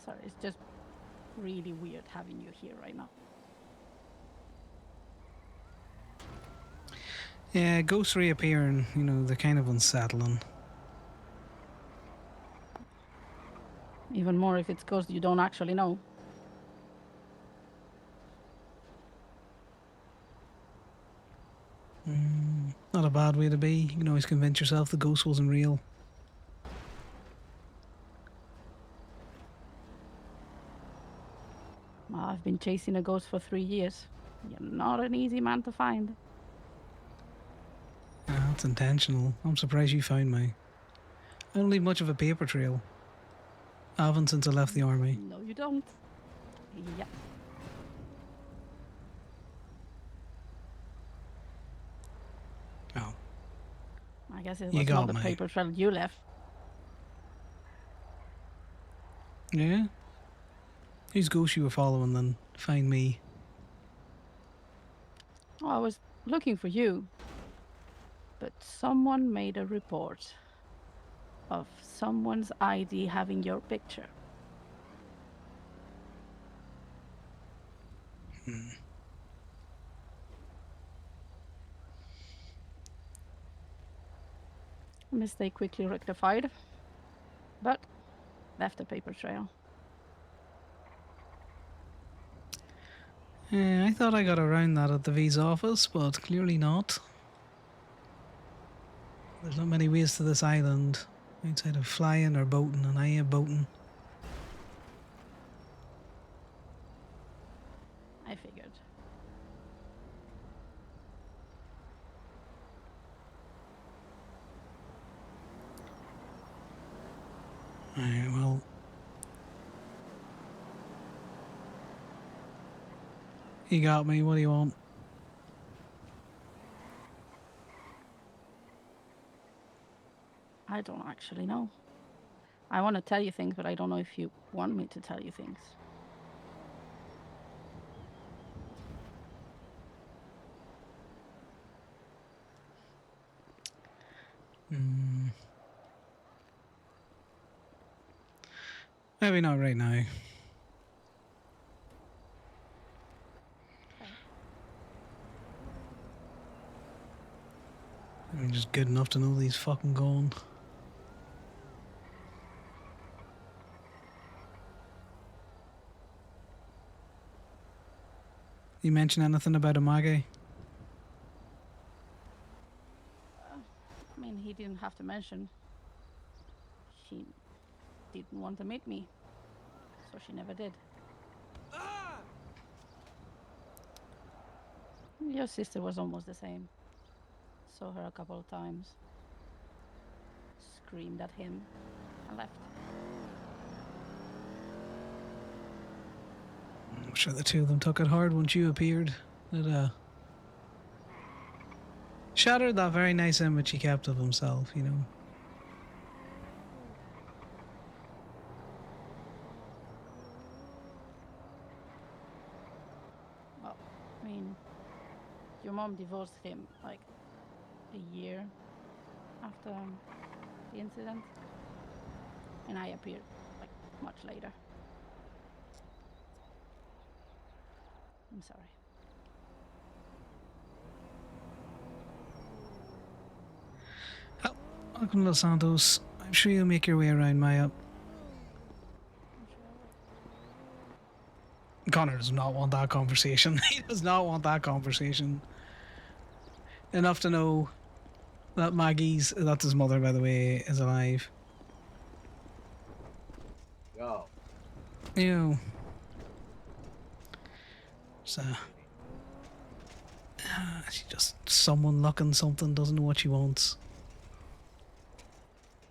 Sorry, it's just really weird having you here right now. Yeah, ghosts reappearing, they're kind of unsettling. Even more if it's ghosts you don't actually know. Not a bad way to be. You can always convince yourself the ghost wasn't real. Well, I've been chasing a ghost for 3 years. You're not an easy man to find. That's intentional. I'm surprised you found me. I don't leave much of a paper trail. I haven't since I left the army. No, you don't. Yeah. Oh. I guess it You was got not the me. paper trail you left. Yeah? Whose ghost you were following then? Find me. Oh, I was looking for you. But someone made a report of someone's ID having your picture. Mistake quickly rectified, but left a paper trail. Yeah, I thought I got around that at the visa office, but clearly not. There's not many ways to this island outside of flying or boating, and I ain't boating. I figured. Alright, well. You got me. What do you want? I don't actually know. I want to tell you things, but I don't know if you want me to tell you things. Hmm. Maybe not right now. Okay. I'm just good enough to know that he's fucking gone. You mention anything about Amage? I mean, he didn't have to mention. She didn't want to meet me, so she never did. Your sister was almost the same. Saw her a couple of times. Screamed at him and left. I'm sure the two of them took it hard once you appeared. It shattered that very nice image he kept of himself, you know. Well, I mean, your mom divorced him like a year after the incident, and I appeared like much later. I'm sorry. Welcome to Los Santos. I'm sure you'll make your way around Maya. Connor does not want that conversation. He does not want that conversation. Enough to know that that's his mother, by the way, is alive. Yo. Ew. So, she just someone looking something, doesn't know what she wants.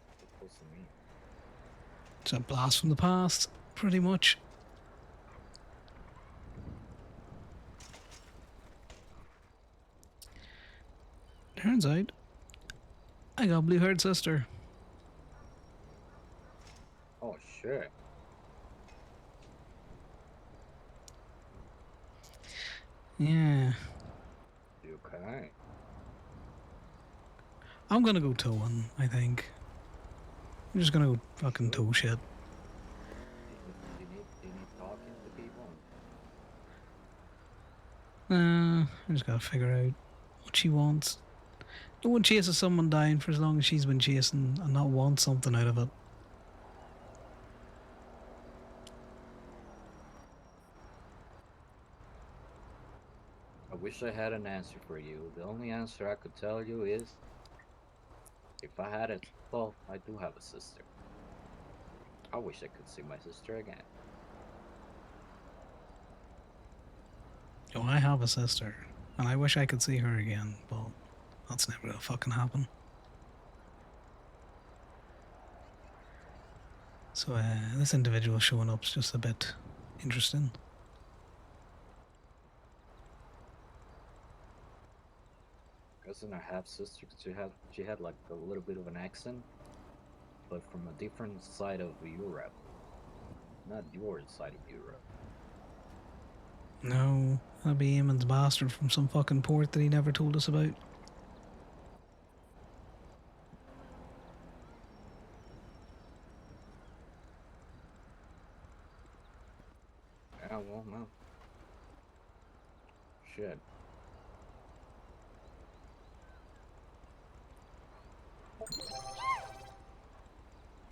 What's supposed to mean? It's a blast from the past, pretty much. Turns out, I got a blue-haired sister. Oh shit. Yeah. You okay? I'm gonna go towing, I think. I'm just gonna go fucking tow shit. Do you need talking to people? I just gotta figure out what she wants. No one chases someone down for as long as she's been chasing and not want something out of it. I wish I had an answer for you. The only answer I could tell you is if I had it, well, I do have a sister. I wish I could see my sister again. Oh, I have a sister, and I wish I could see her again, but that's never gonna fucking happen. So, this individual showing up's just a bit interesting. Cousin, I have sister. She had like a little bit of an accent, but from a different side of Europe, not your side of Europe. No, that'd be Eamon's bastard from some fucking port that he never told us about. Yeah, well, no. Shit.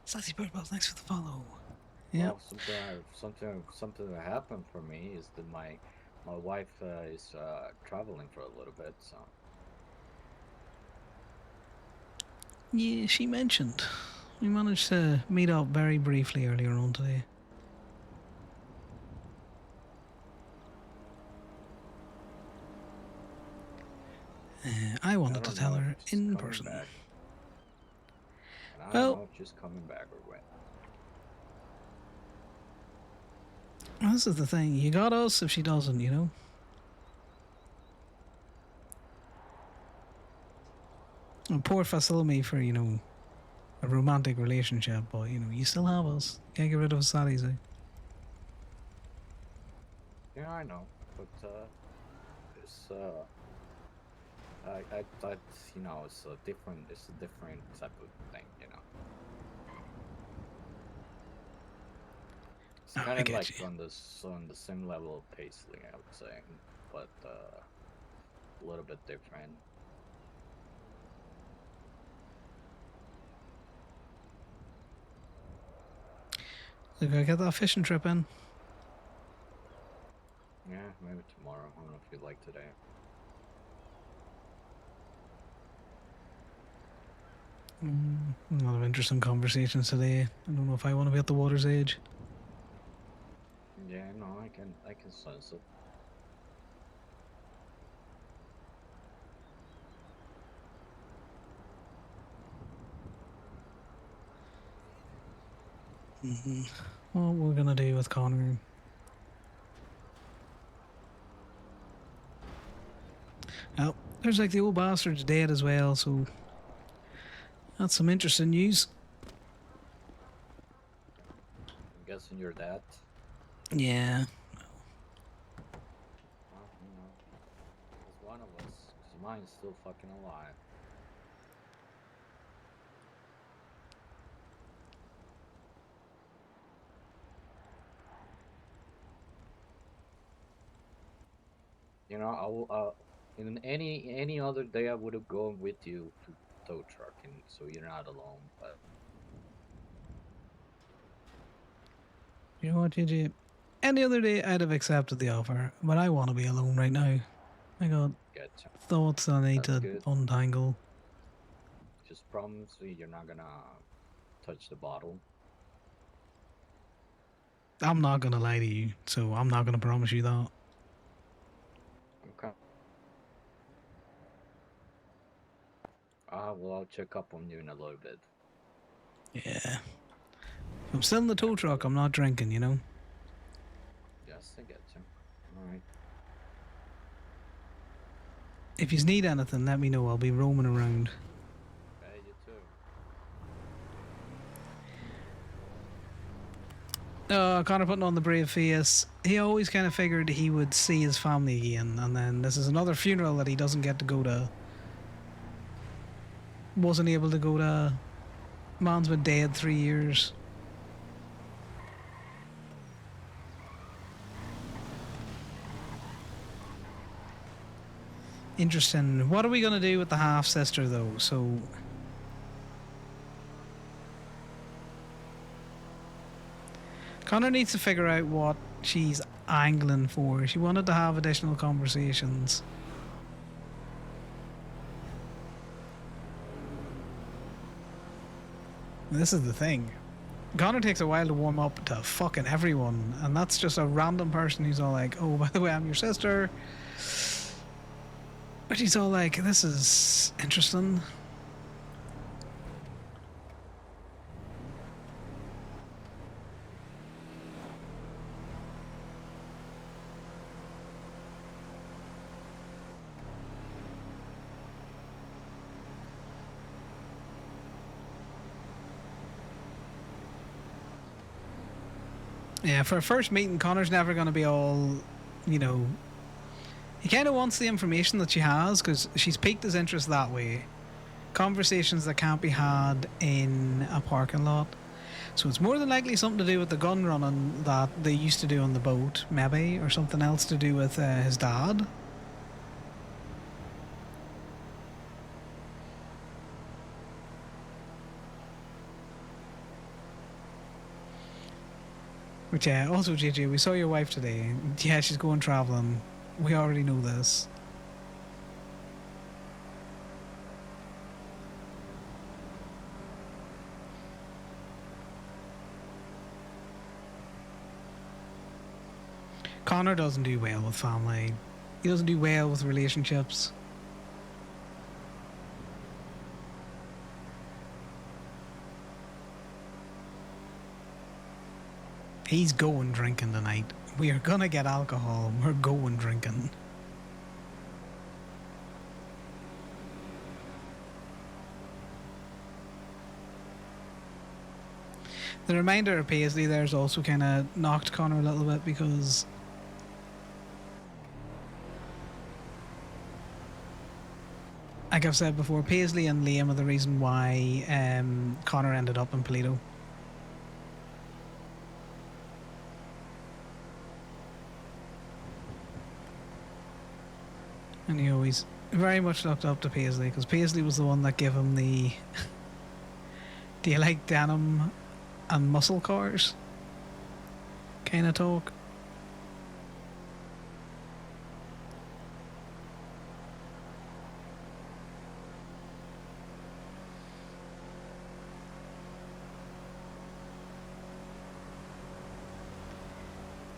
Sassy Purple, thanks for the follow. Yeah. Well, something that happened for me is that my wife is traveling for a little bit, so. Yeah, she mentioned. We managed to meet up very briefly earlier on today. I wanted to tell her in person. Back. And I don't Well, know if she's coming back or what. this is the thing. You got us if she doesn't, you know? Poor facility for, you know, a romantic relationship, but, you know, you still have us. Can't get rid of us that easy. Yeah, I know, but it's I thought, you know, it's a different type of thing, you know. It's Oh, kind I of get like you. on the same level of Paisley, I would say, but a little bit different. Look, I get that fishing trip in. Yeah, maybe tomorrow. I don't know if you like today. A lot of interesting conversations today. I don't know if I want to be at the water's edge. Yeah, no, I can sense it. What we're gonna do with Conor? Oh, there's like the old bastard's dead as well, so that's some interesting news. I'm guessing you're that. Yeah. Well, you know, he's one of us, because mine's still fucking alive. You know, I will. In any other day, I would have gone with you to tow truck, and so you're not alone. But You know what, JJ? Any other day I'd have accepted the offer, but I want to be alone right now. I got getcha. thoughts I need That's to good. untangle. Just promise me you're not gonna touch the bottle. I'm not gonna lie to you, so I'm not gonna promise you that. Okay. Well, I'll check up on you in a little bit. Yeah. If I'm still in the tow truck, I'm not drinking, you know? Yes, I get you. All right. If you need anything, let me know. I'll be roaming around. Hey, you too. Connor putting on the brave face. He always kind of figured he would see his family again, and then this is another funeral that he doesn't get to go to. Wasn't able to go to. Man's been dead 3 years. Interesting. What are we going to do with the half sister, though? So. Connor needs to figure out what she's angling for. She wanted to have additional conversations. This is the thing. Connor takes a while to warm up to fucking everyone, and that's just a random person who's all like, oh, by the way, I'm your sister. But she's all like, this is interesting. Yeah, for a first meeting, Connor's never going to be all, you know. He kind of wants the information that she has because she's piqued his interest that way. Conversations that can't be had in a parking lot. So it's more than likely something to do with the gun running that they used to do on the boat, maybe, or something else to do with his dad. Which, also, JJ, we saw your wife today. Yeah, she's going traveling. We already know this. Connor doesn't do well with family. He doesn't do well with relationships. He's going drinking tonight. We are gonna get alcohol. We're going drinking. The reminder of Paisley there's also kind of knocked Connor a little bit because like I've said before, Paisley and Liam are the reason why Connor ended up in Polito. And he always very much looked up to Paisley because Paisley was the one that gave him the do you like denim and muscle cars kind of talk.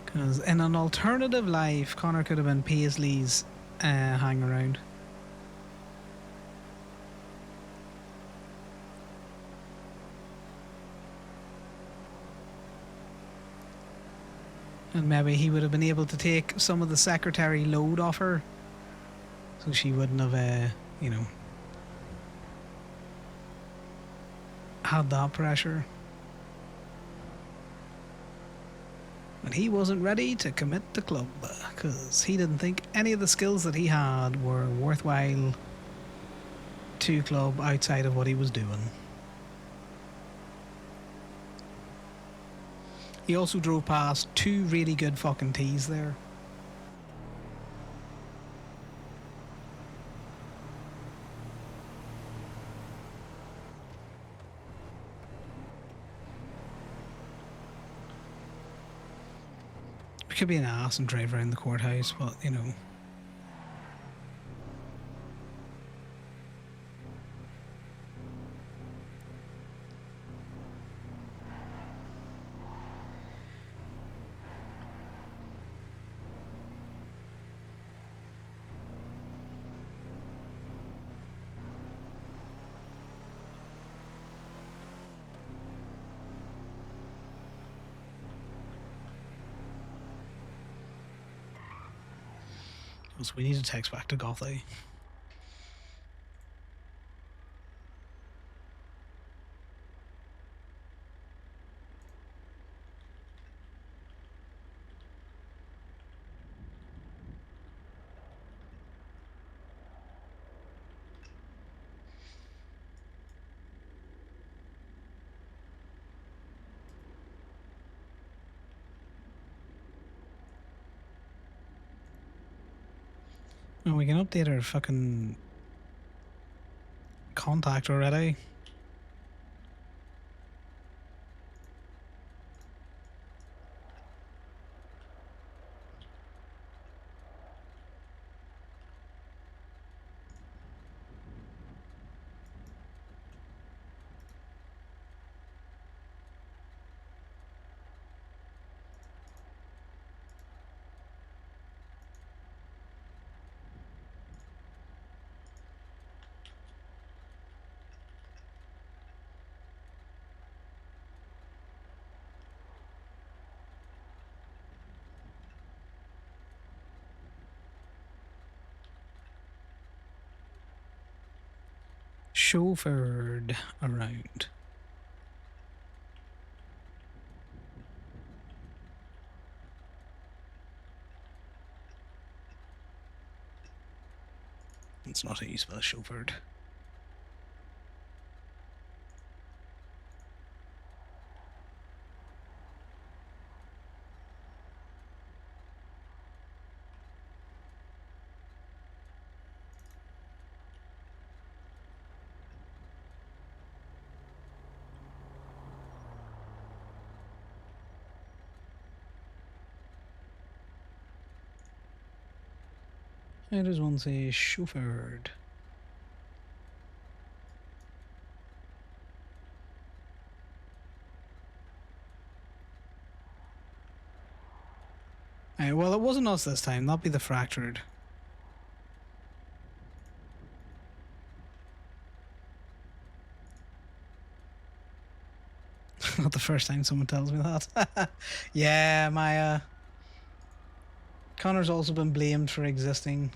Because in an alternative life, Connor could have been Paisley's hang around. And maybe he would have been able to take some of the secretary load off her. So she wouldn't have, you know, had that pressure. But he wasn't ready to commit to club because he didn't think any of the skills that he had were worthwhile to club outside of what he was doing. He also drove past 2 really good fucking teas there. We could be an ass and drive around the courthouse, but you know. So we need to text back to Gothy. And we can update our fucking contact already. Chauffeured around. It's not how you spell chauffeured. I just want to say chauffeured. Well, it wasn't us this time. Not be the fractured. Not the first time someone tells me that. Yeah, my Connor's also been blamed for existing.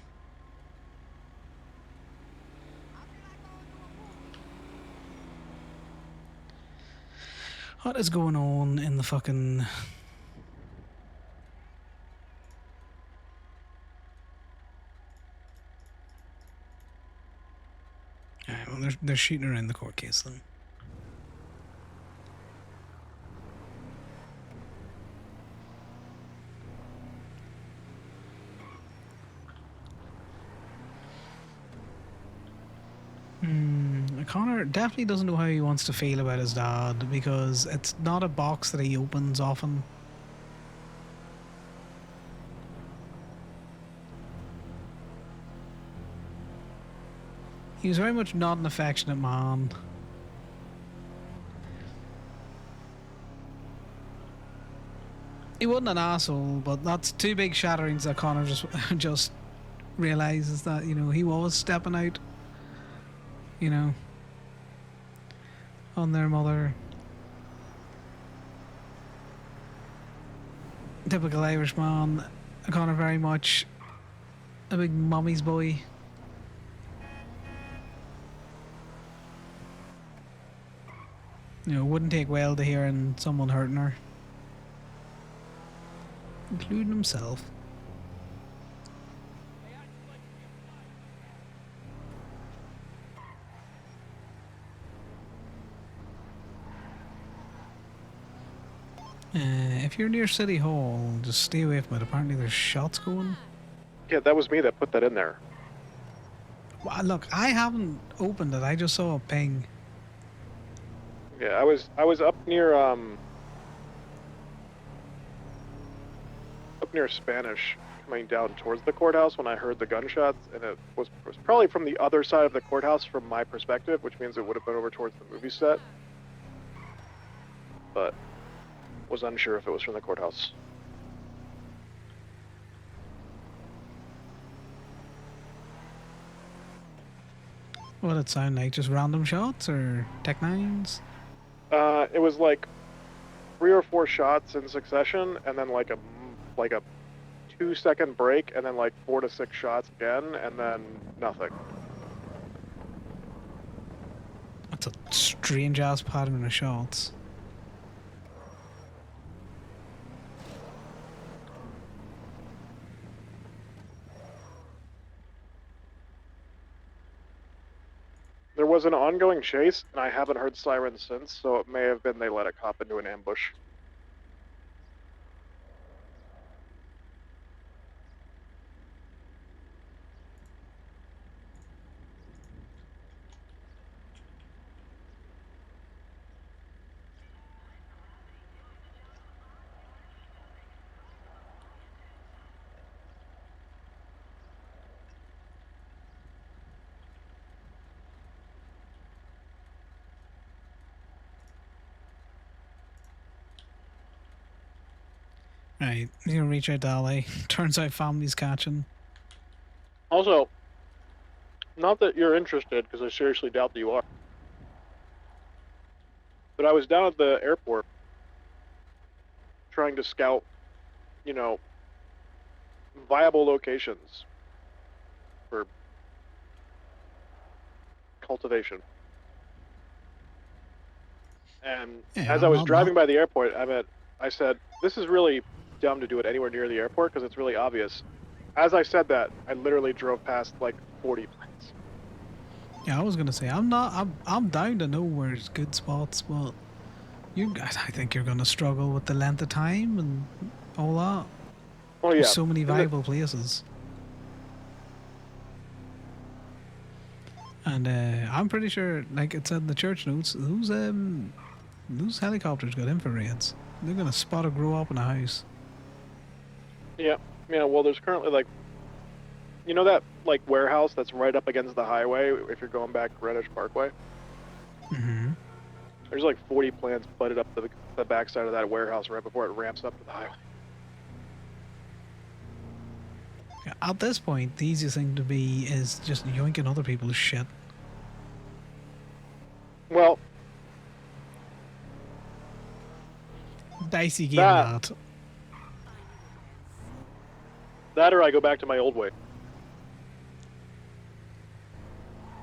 What is going on in the fucking... Alright, well, they're shooting around the court case then. Connor definitely doesn't know how he wants to feel about his dad because it's not a box that he opens often. He was very much not an affectionate man. He wasn't an asshole, but that's two big shatterings that Connor just realizes that, you know, he was stepping out, you know, on their mother. Typical Irishman. Connor very much a big mommy's boy. You know, wouldn't take well to hearing someone hurting her. Including himself. If you're near City Hall, just stay away from it. Apparently there's shots going. Yeah, that was me that put that in there. Well, look, I haven't opened it. I just saw a ping. Yeah, I was up near Spanish, coming down towards the courthouse when I heard the gunshots, and it was probably from the other side of the courthouse from my perspective, which means it would have been over towards the movie set. But was unsure if it was from the courthouse. What did it sound like? Just random shots or Tech 9s? It was like 3 or 4 shots in succession, and then like a 2-second break, and then like 4 to 6 shots again, and then nothing. That's a strange ass pattern of shots. There was an ongoing chase, and I haven't heard sirens since, so it may have been they let a cop into an ambush. Right, you're gonna reach out to LA. Turns out family's catching. Also, not that you're interested, because I seriously doubt that you are, but I was down at the airport trying to scout, you know, viable locations for cultivation. And Yeah, as I was not- driving by the airport, I said, this is really dumb to do it anywhere near the airport because it's really obvious. As I said that, I literally drove past like 40 planes. Yeah, I was gonna say I'm down to know where's good spots, but you guys, I think you're gonna struggle with the length of time and all that. Oh yeah, There's so many viable places. And I'm pretty sure, like it said in the church notes, those helicopters got infrareds. They're gonna spot a grow up in a house. Yeah, well, there's currently like, you know that like warehouse that's right up against the highway if you're going back Greenwich Parkway? Mm-hmm. There's like 40 plants butted up the backside of that warehouse right before it ramps up to the highway. At this point, the easiest thing to be is just yoinking other people's shit. Well, dicey game that. That or I go back to my old way.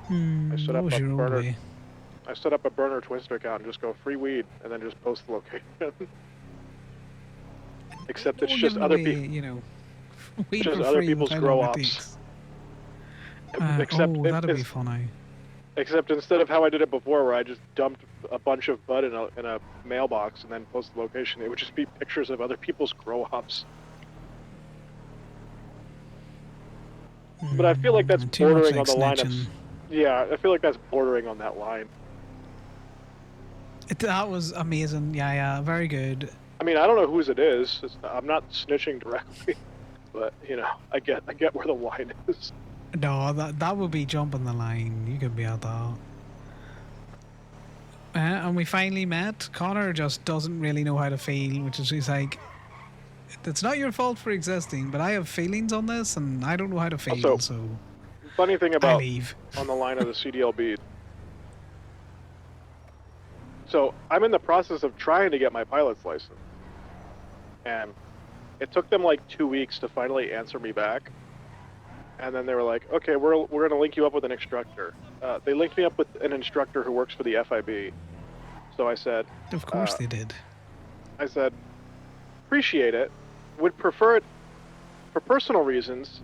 I set What up was a your old burner. way? I set up a burner Twister account and just go free weed, and then just post the location. Except it's We're just giving other away, people. you know, weed Just for other free with people's how grow long it ops. takes. Except Oh, that'd be funny. Except instead of how I did it before, where I just dumped a bunch of bud in a mailbox and then post the location, it would just be pictures of other people's grow ops. But I feel like that's Too much bordering like on the line of. snitching. Yeah, I feel like that's bordering on that line. That was amazing. Yeah, very good. I mean, I don't know whose it is. I'm not snitching directly, but you know, I get where the line is. No, that would be jumping the line. You could be at that. And we finally met. Connor just doesn't really know how to feel, which is he's like, it's not your fault for existing, but I have feelings on this, and I don't know how to feel. Also, so funny thing about leave. on the line of the CDL bead. So I'm in the process of trying to get my pilot's license, and it took them like 2 weeks to finally answer me back. And then they were like, "Okay, we're gonna link you up with an instructor." They linked me up with an instructor who works for the FIB. So I said, Of course they did. I said, appreciate it. Would prefer it for personal reasons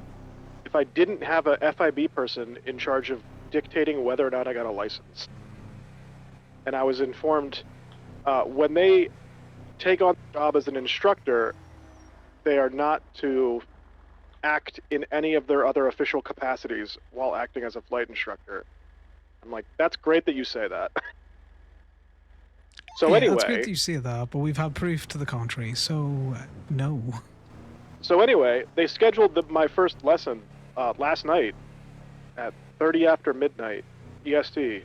if I didn't have a FIB person in charge of dictating whether or not I got a license. And I was informed when they take on the job as an instructor, they are not to act in any of their other official capacities while acting as a flight instructor. I'm like, that's great that you say that. So yeah, anyway, it's good that you say that, but we've had proof to the contrary, so no. So anyway, they scheduled my first lesson last night at 30 after midnight EST.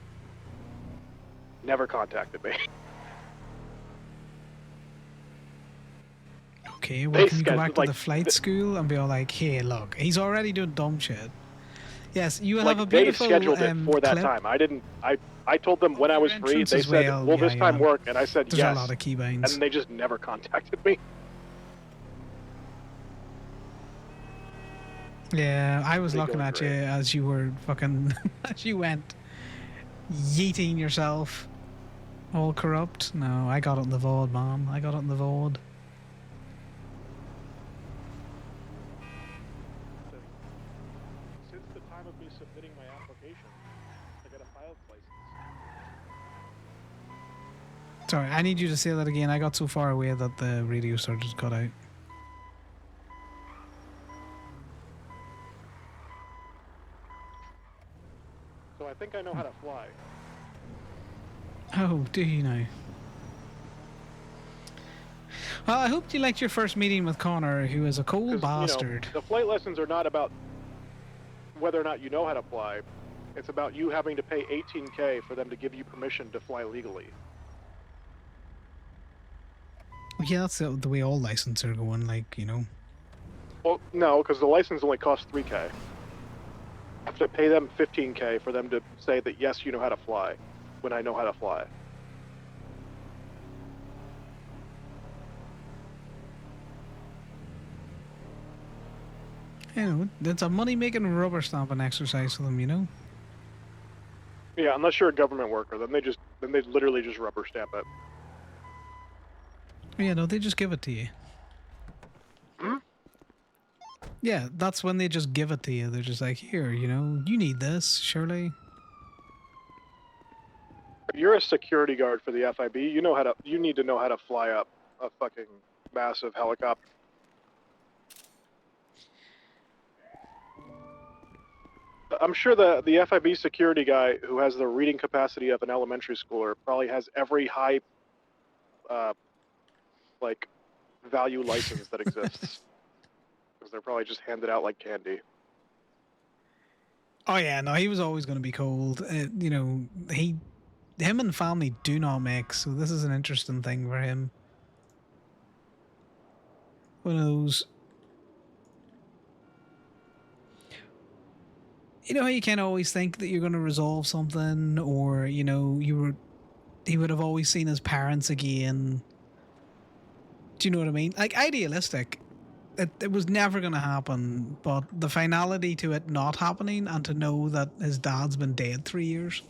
Never contacted me. Okay, well, can you go back to the flight school and be all like, hey, look, he's already doing dumb shit. Yes, you will have a beautiful they scheduled it for that clip. time. I didn't. I told them when I was free. They said, well, "Will yeah, this time yeah. work?" And I said, There's "Yes." a lot of keybinds. And they just never contacted me. Yeah, I was They looking going at you great. as you were fucking, as you went yeeting yourself, all corrupt. No, I got it in the VOD, man. I got it in the VOD. Since the time of me submitting my application, I got a pilot's license. Sorry, I need you to say that again. I got so far away that the radio started to cut out. So I think I know how to fly. Oh, do you now? Well, I hope you liked your first meeting with Connor, who is a cold bastard. You know, the flight lessons are not about whether or not you know how to fly. It's about you having to pay $18K for them to give you permission to fly legally. Yeah, that's the way all licenses are going, like, you know. Well, no, because the license only costs $3K. I have to pay them $15K for them to say that, yes, you know how to fly, when I know how to fly. You know, it's a money-making rubber stamping exercise for them, you know. Yeah, unless you're a government worker, then they literally just rubber stamp it. Yeah, no, they just give it to you. Hmm? Yeah, that's when they just give it to you. They're just like, here, you know, you need this, surely. If you're a security guard for the FIB, you need to know how to fly up a fucking massive helicopter. I'm sure the FIB security guy who has the reading capacity of an elementary schooler probably has every high, like, value license that exists. Because they're probably just handed out like candy. Oh yeah, no, he was always going to be cold. You know, him and family do not mix, so this is an interesting thing for him. One of those. You know how you can't always think that you're going to resolve something, or you know, he would have always seen his parents again. Do you know what I mean? Like, idealistic. It was never going to happen, but the finality to it not happening and to know that his dad's been dead 3 years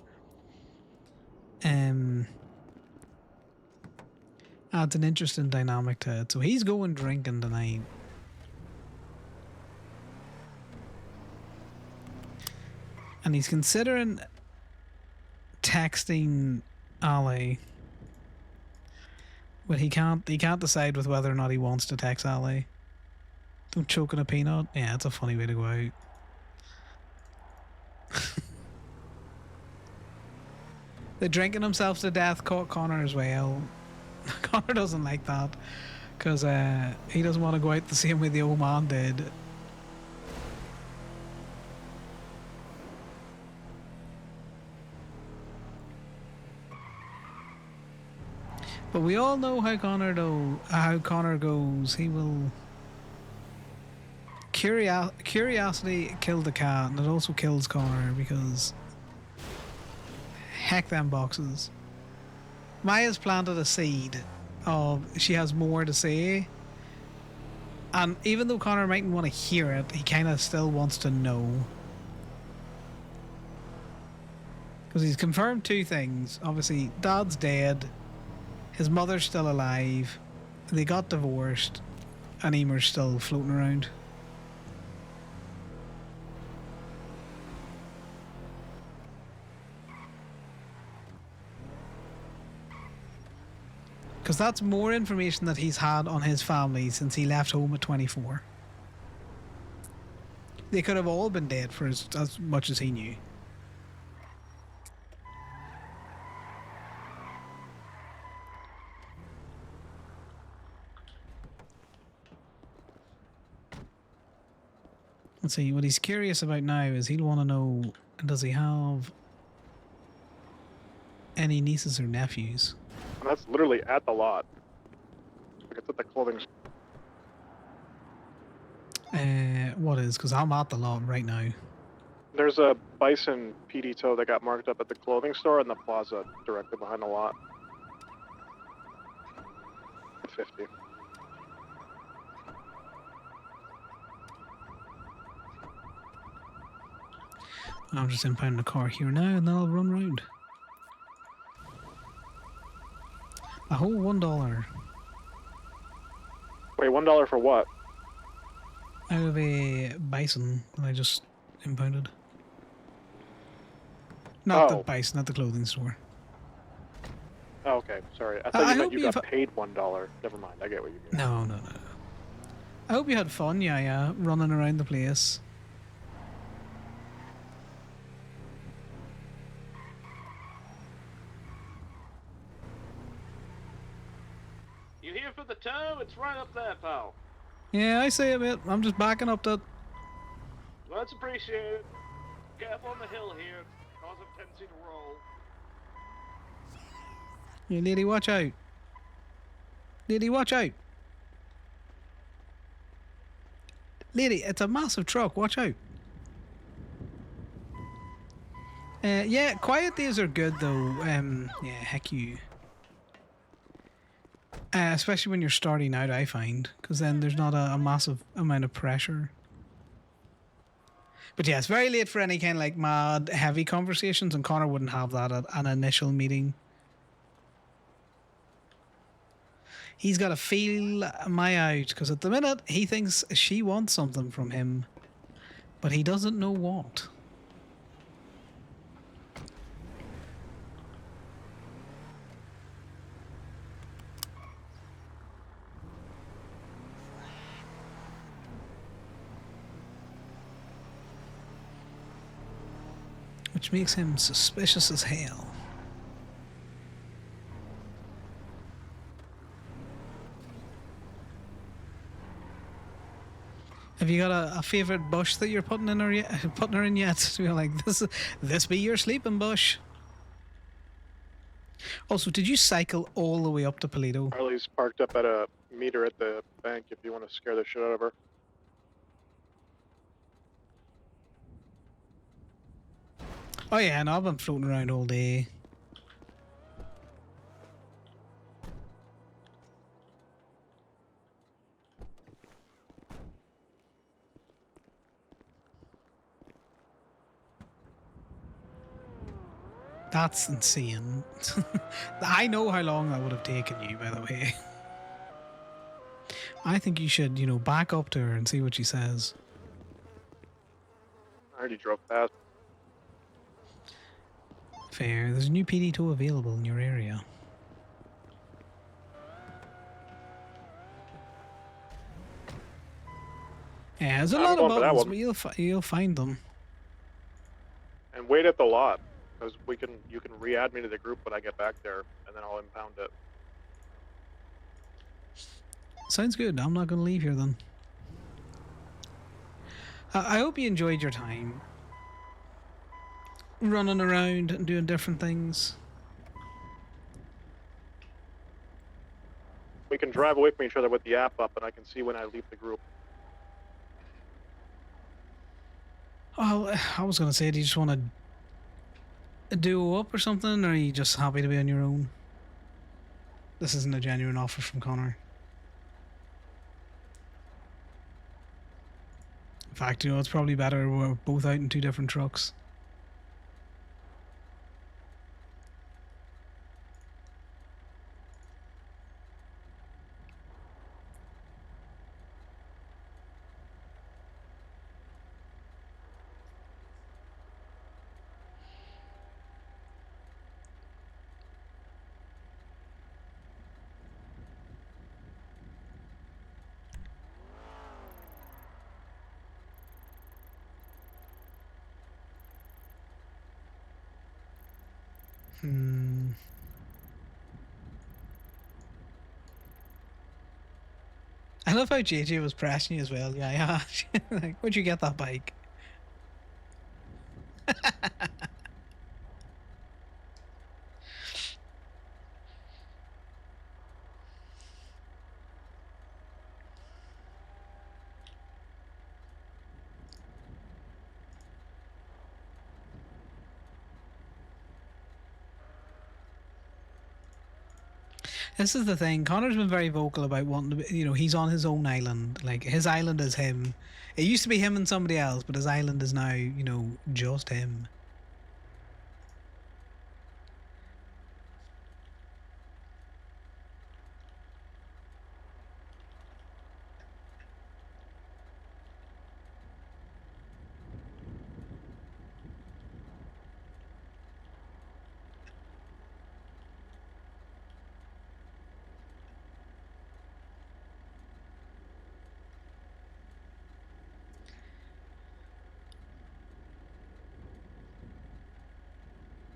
adds an interesting dynamic to it. So he's going drinking tonight. And he's considering texting Ali. But he can't decide with whether or not he wants to text Ali. Don't choke on a peanut. Yeah, it's a funny way to go out. They're drinking themselves to death. Caught Connor as well. Connor doesn't like that because he doesn't want to go out the same way the old man did. But we all know how Connor goes. He will. Curiosity killed the cat, and it also kills Connor because. Heck them boxes. Maya's planted a seed of she has more to say. And even though Connor mightn't want to hear it, he kind of still wants to know. Because he's confirmed two things. Obviously, Dad's dead. His mother's still alive. They got divorced. And Emer's still floating around. Because that's more information that he's had on his family since he left home at 24. They could have all been dead for as much as he knew. Let's see, what he's curious about now is he'll want to know, does he have any nieces or nephews? And that's literally at the lot. Like it's at the clothing store. What is? Because I'm at the lot right now. There's a bison PD toe that got marked up at the clothing store in the plaza directly behind the lot. 50. I'm just impounding the car here now and then I'll run round. A whole $1. Wait, $1 for what? Out of a bison that I just impounded. Not the bison, not the clothing store. Oh, okay, sorry. I thought you meant you got paid $1. Never mind, I get what you mean. No. I hope you had fun, yeah, running around the place. You here for the tow? It's right up there, pal. Yeah, I say it, mate. I'm just backing up that. That's appreciated. Careful on the hill here. Cause of tendency to roll. Hey, lady, watch out. Lady, watch out. Lady, it's a massive truck. Watch out. Yeah, quiet days are good, though. Yeah, heck you. Especially when you're starting out, I find. Because then there's not a massive amount of pressure. But yeah, it's very late for any kind of like mad, heavy conversations, and Connor wouldn't have that at an initial meeting. He's got to feel Maya out, because at the minute, he thinks she wants something from him, but he doesn't know what. Which makes him suspicious as hell. Have you got a favorite bush that you're putting her in yet? So you're like, this be your sleeping bush. Also, did you cycle all the way up to Paleto? Harley's parked up at a meter at the bank if you want to scare the shit out of her. Oh yeah, no, I've been floating around all day. That's insane. I know how long that would have taken you, by the way. I think you should, you know, back up to her and see what she says. I already drove past. Fair. There's a new PD2 available in your area. Yeah, there's a I'm lot of going for that buttons, one. but you'll find them. And wait at the lot, because you can re-add me to the group when I get back there, and then I'll impound it. Sounds good. I'm not going to leave here then. I hope you enjoyed your time running around and doing different things. We can drive away from each other with the app up, and I can see when I leave the group. Oh, I was going to say, do you just want to duo up or something, or are you just happy to be on your own? This isn't a genuine offer from Connor. In fact, you know, it's probably better we're both out in two different trucks. I love how JJ was pressing you as well. Yeah. Like, where'd you get that bike? This is the thing. Connor's been very vocal about wanting to be, you know, he's on his own island. Like, his island is him. It used to be him and somebody else, but his island is now, you know, just him.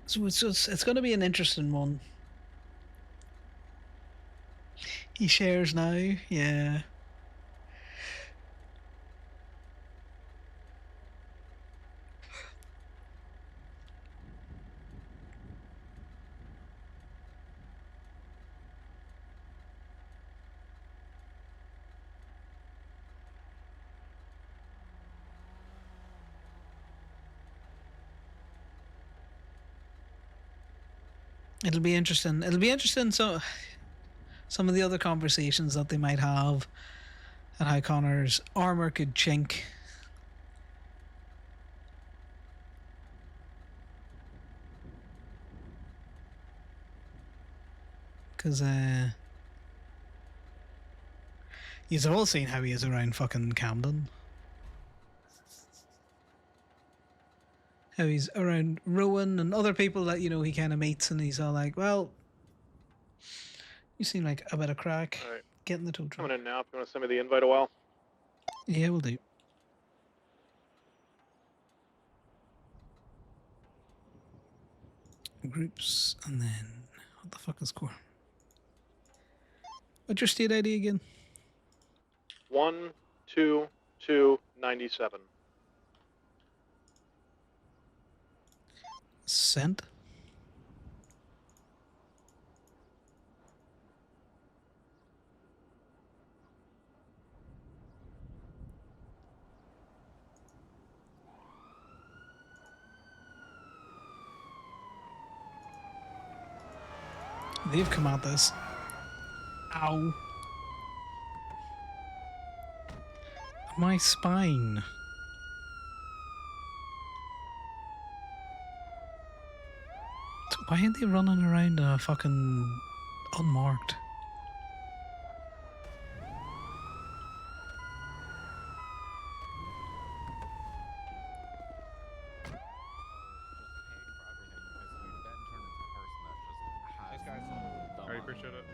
So it's going to be an interesting one. He shares now, yeah. It'll be interesting. It'll be interesting. So, some of the other conversations that they might have, and how Connor's armor could chink. Because, you've all seen how he is around fucking Camden. How he's around Rowan and other people that, you know, he kind of meets, and he's all like, well, you seem like a bit of crack. All right. Get in the tow truck. Coming in now. If you want to send me the invite a while. Yeah, we'll do. Groups, and then what the fuck is core? What's your state ID again? 12297. Sent. They've come at this. Ow. My spine. It's Why ain't they running around fucking unmarked? Thanks, guys. I appreciate it.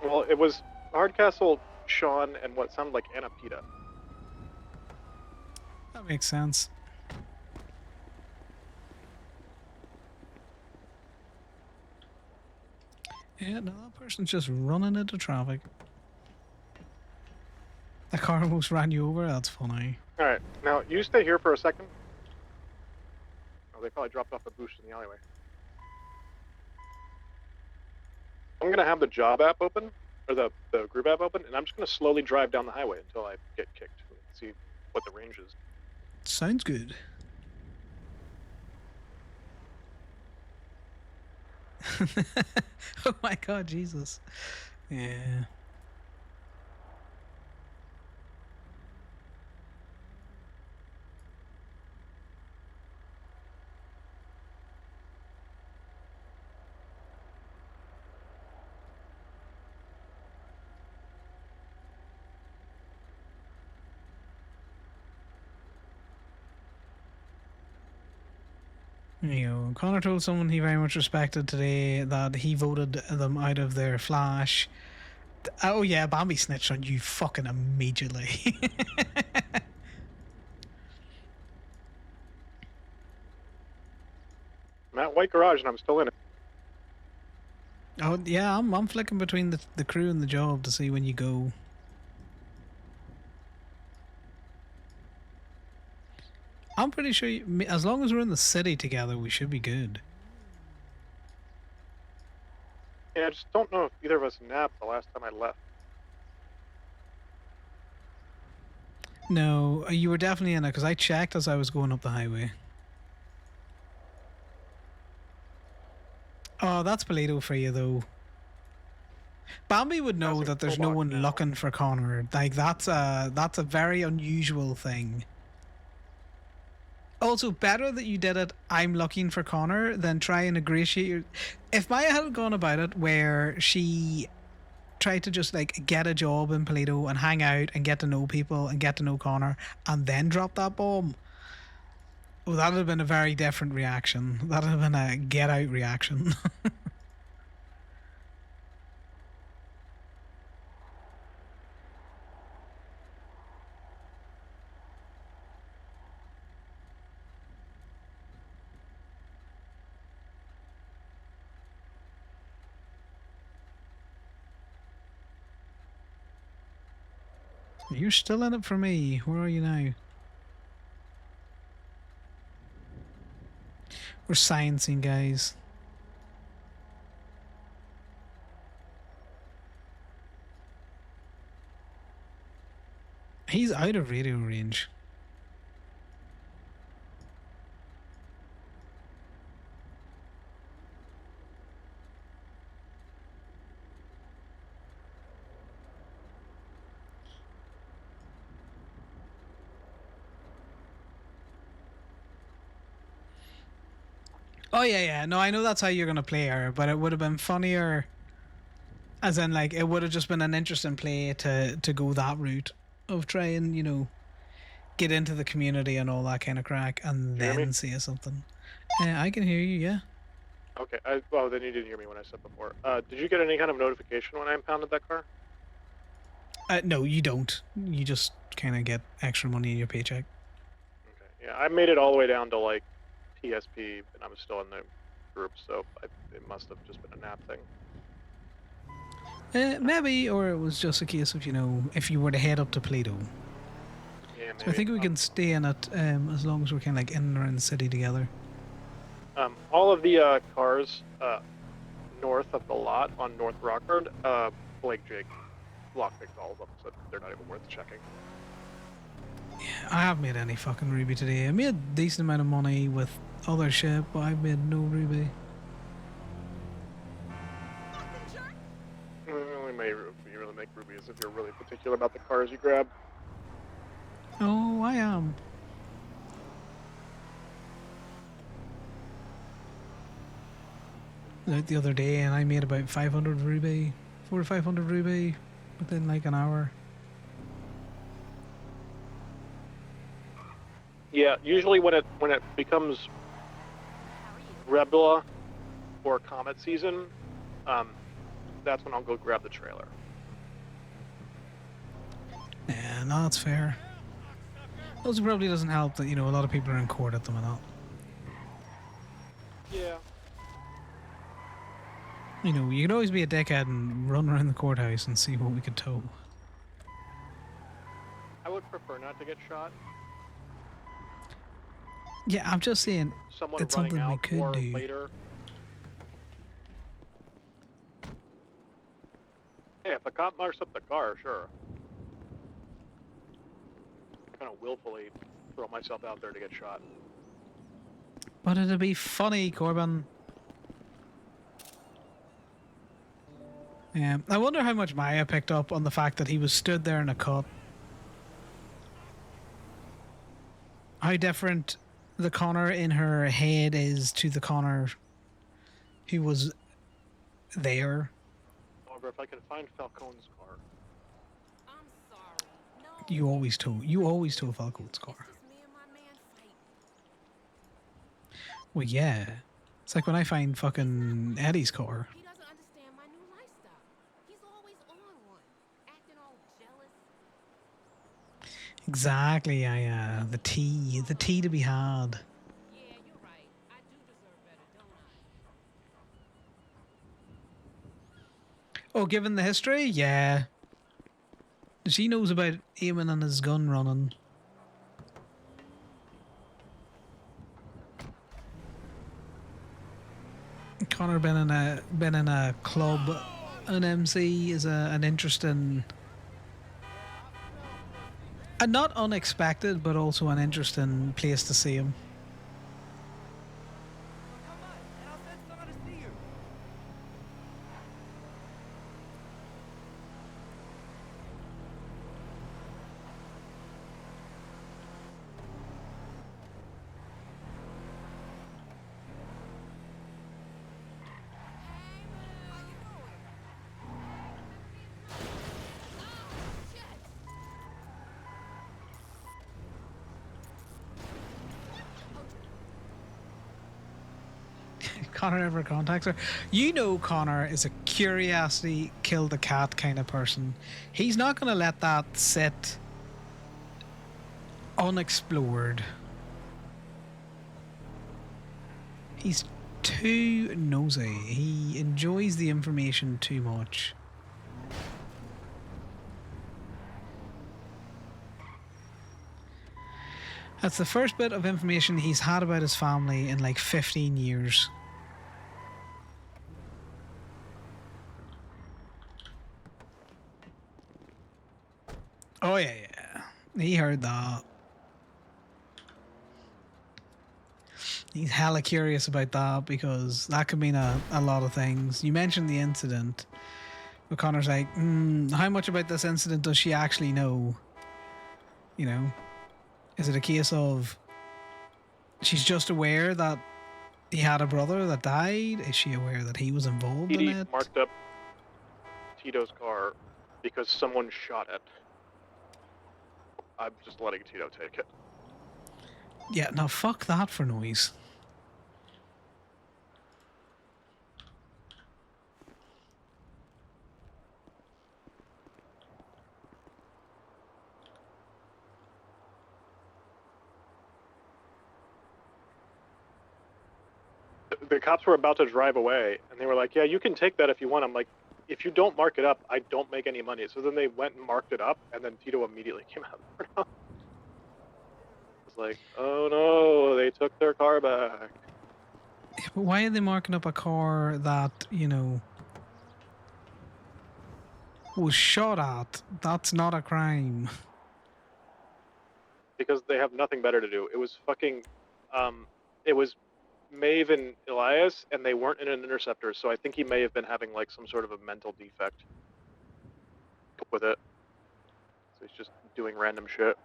Well, it was Hardcastle, Sean, and what sounded like Anna Pita. That makes sense. Yeah, no, that person's just running into traffic. The car almost ran you over. That's funny. All right, now you stay here for a second. Oh, they probably dropped off a boost in the alleyway. I'm gonna have the job app open, or the group app open, and I'm just gonna slowly drive down the highway until I get kicked and see what the range is. Sounds good. Oh my god, Jesus. Yeah. You know, Connor told someone he very much respected today that he voted them out of their flash. Oh yeah, Bambi snitched on you fucking immediately. I'm at White Garage and I'm still in it. Oh yeah, I'm flicking between the crew and the job to see when you go. I'm pretty sure as long as we're in the city together, we should be good. Yeah, I just don't know if either of us napped the last time I left. No, you were definitely in it because I checked as I was going up the highway. Oh, that's Polito for you though. Bambi would know that there's no one looking for Connor. Like that's a very unusual thing. Also, better that you did it, I'm looking for Connor, than try and ingratiate your... If Maya had gone about it where she tried to just like get a job in Polito and hang out and get to know people and get to know Connor and then drop that bomb, well, that would have been a very different reaction. That would have been a get out reaction. You're still in it for me. Where are you now? We're sciencing, guys. He's out of radio range. Oh yeah. No, I know that's how you're gonna play her, but it would have been funnier. As in, like, it would have just been an interesting play to go that route of trying, you know, get into the community and all that kind of crack, and then say something. I can hear you, yeah. Okay, well, then you didn't hear me when I said before. Did you get any kind of notification when I impounded that car? No, you don't. You just kind of get extra money in your paycheck. Okay, yeah, I made it all the way down to, like, PSP, and I was still in the group, so it must have just been a nap thing. Maybe, or it was just a case of, you know, if you were to head up to Plato. Yeah, maybe. So I think we can stay in it as long as we're kind of like in and around the city together. All of the cars north of the lot on North Rockford, Blake Jake lockpicked all of them, so they're not even worth checking. Yeah, I haven't made any fucking Ruby today. I made a decent amount of money with other shit, but I've made no Ruby. You really make rubies if you're really particular about the cars you grab. Oh, I am. out the other day, and I made about 500 ruby, 4 to 500 ruby within like an hour. Yeah, usually when it becomes Rebula or Comet season, that's when I'll go grab the trailer. Yeah, no, that's fair. Also, probably doesn't help that, you know, a lot of people are in court at the minute. Yeah. You know, you could always be a dickhead and run around the courthouse and see what we could tow. I would prefer not to get shot. Yeah, I'm just saying Someone it's running something we out could or do. later. Hey, if a cop marks up the car, sure. I'm gonna willfully throw myself out there to get shot. But it'd be funny, Corbin. Yeah, I wonder how much Maya picked up on the fact that he was stood there in a cut. How different the Connor in her head is to the Connor who was there. However, if I can find Falcone's car. You always tow Falcone's car. Well, yeah. It's like when I find fucking Eddie's car. Exactly, the tea to be had. Oh, given the history, yeah. She knows about Eamon and his gun running. Connor been in a club, an MC is an interesting, and not unexpected, but also an interesting place to see him. Connor ever contacts her. You know Connor is a curiosity kill the cat kind of person. He's not going to let that sit unexplored. He's too nosy. He enjoys the information too much. That's the first bit of information he's had about his family in like 15 years. Oh yeah. He heard that. He's hella curious about that because that could mean a lot of things. You mentioned the incident, but Connor's like, how much about this incident does she actually know? You know, is it a case of she's just aware that he had a brother that died? Is she aware that he was involved in it? Marked up Tito's car because someone shot it. I'm just letting Tito take it. Yeah, now fuck that for noise. The cops were about to drive away, and they were like, yeah, you can take that if you want. I'm like, if you don't mark it up, I don't make any money. So then they went and marked it up, and then Tito immediately came out. I was like, oh no, they took their car back. Yeah, but why are they marking up a car that, you know, was shot at? That's not a crime. Because they have nothing better to do. It was fucking, it was Maeve and Elias, and they weren't in an interceptor, so I think he may have been having like some sort of a mental defect with it. So he's just doing random shit.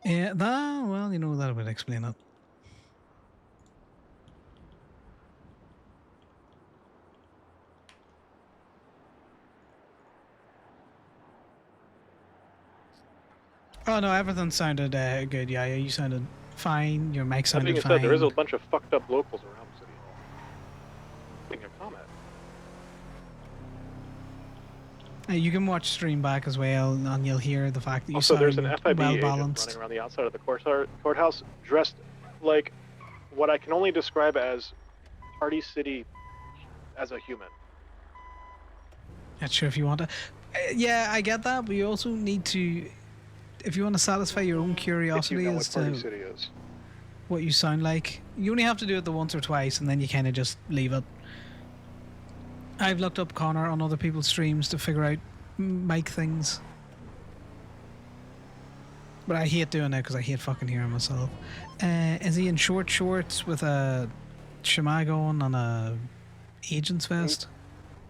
Yeah, well, you know, that would explain it. Oh no, everything sounded good. Yeah, you sounded fine. Your mic That sounded being fine. said, there is a bunch of fucked up locals around City Hall. Making a comment. You can watch stream back as well, and you'll hear the fact that you Also, sound there's an FIB well agent balanced. running around the outside of the courthouse dressed like what I can only describe as Party City as a human. Not sure if you want to. Yeah, I get that, but you also need to, if you want to satisfy your own If you curiosity know as what Party to City is. what you sound like, you only have to do it the once or twice, and then you kind of just leave it. I've looked up Connor on other people's streams to figure out mic things. But I hate doing it because I hate fucking hearing myself. Is he in short shorts with a shemag on and a agent's vest?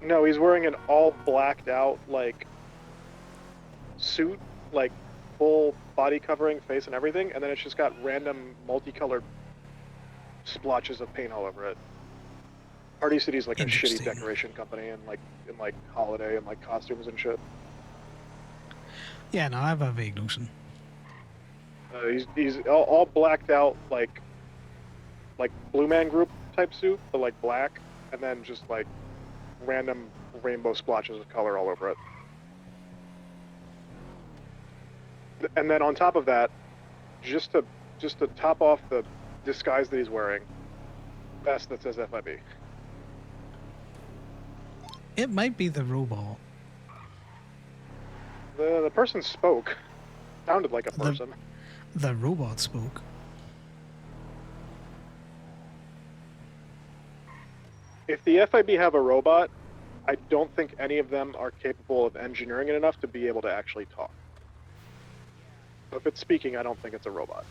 No, he's wearing an all blacked out like suit, like full body covering, face and everything, and then it's just got random multicolored splotches of paint all over it. Party City's like a shitty decoration company and like holiday and like costumes and shit. Yeah, no, I have a vague notion. He's all blacked out like Blue Man Group type suit, but like black, and then just like random rainbow splotches of color all over it. And then on top of that, just to top off the disguise that he's wearing, vest that says FIB. It might be the robot. The person spoke. Sounded like a person. The robot spoke. If the FIB have a robot, I don't think any of them are capable of engineering it enough to be able to actually talk. So if it's speaking, I don't think it's a robot.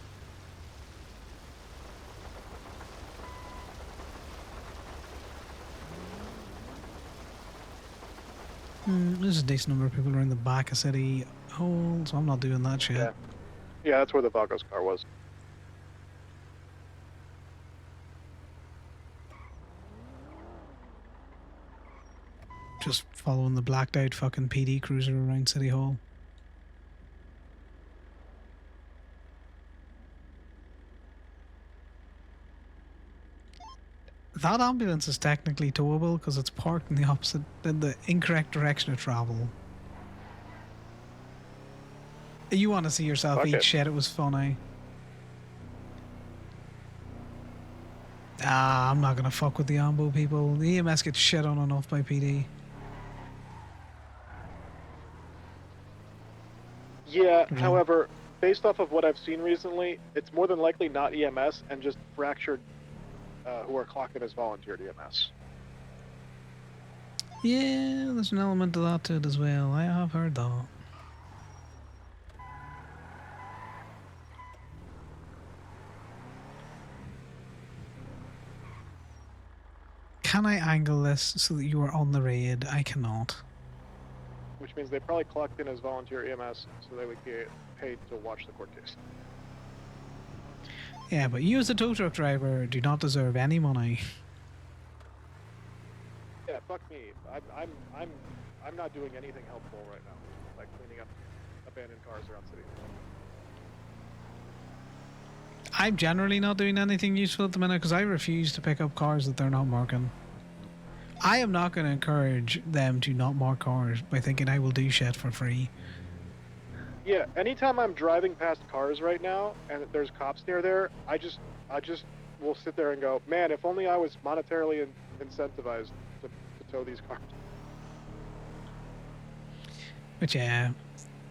There's a decent number of people around the back of City Hall, so I'm not doing that shit. Yeah, that's where the Vagos car was. Just following the blacked out fucking PD cruiser around City Hall. That ambulance is technically towable because it's parked in the incorrect direction of travel. You want to see yourself Fuck eat it. shit, it was funny. I'm not gonna fuck with the Ambo people. The EMS gets shit on enough by PD. Yeah, however, based off of what I've seen recently, it's more than likely not EMS and just fractured who are clocked in as volunteered EMS. Yeah, there's an element of that to it as well. I have heard that. Can I angle this so that you are on the raid? I cannot. Which means they probably clocked in as volunteer EMS so they would get paid to watch the court case. Yeah, but you as a tow truck driver do not deserve any money. Yeah, fuck me. I'm not doing anything helpful right now, like cleaning up abandoned cars around City. I'm generally not doing anything useful at the minute because I refuse to pick up cars that they're not marking. I am not going to encourage them to not mark cars by thinking I will do shit for free. Yeah, anytime I'm driving past cars right now and there's cops near there, I just will sit there and go, man, if only I was monetarily incentivized to tow these cars. But yeah,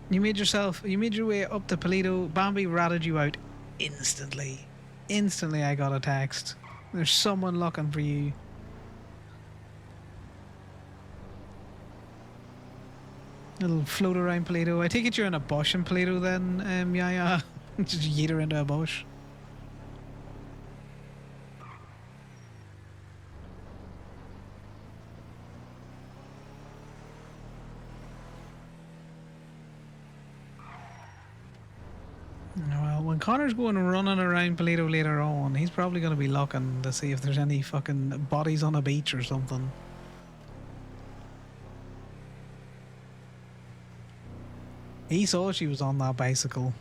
you made your way up to Paleto. Bambi ratted you out instantly. Instantly I got a text. There's someone looking for you. Little float around Paleto. I take it you're in a bush in Paleto then, yeah. Just yeet her into a bush. Well, when Connor's going running around Paleto later on, he's probably going to be looking to see if there's any fucking bodies on a beach or something. He saw she was on that bicycle.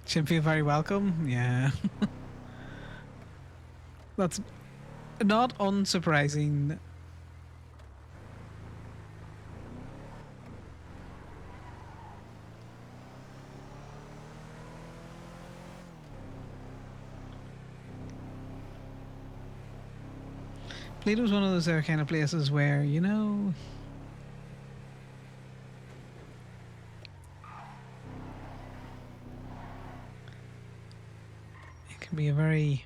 Shouldn't feel very welcome. Yeah. That's not unsurprising. Plato's one of those kind of places where, you know, it can be a very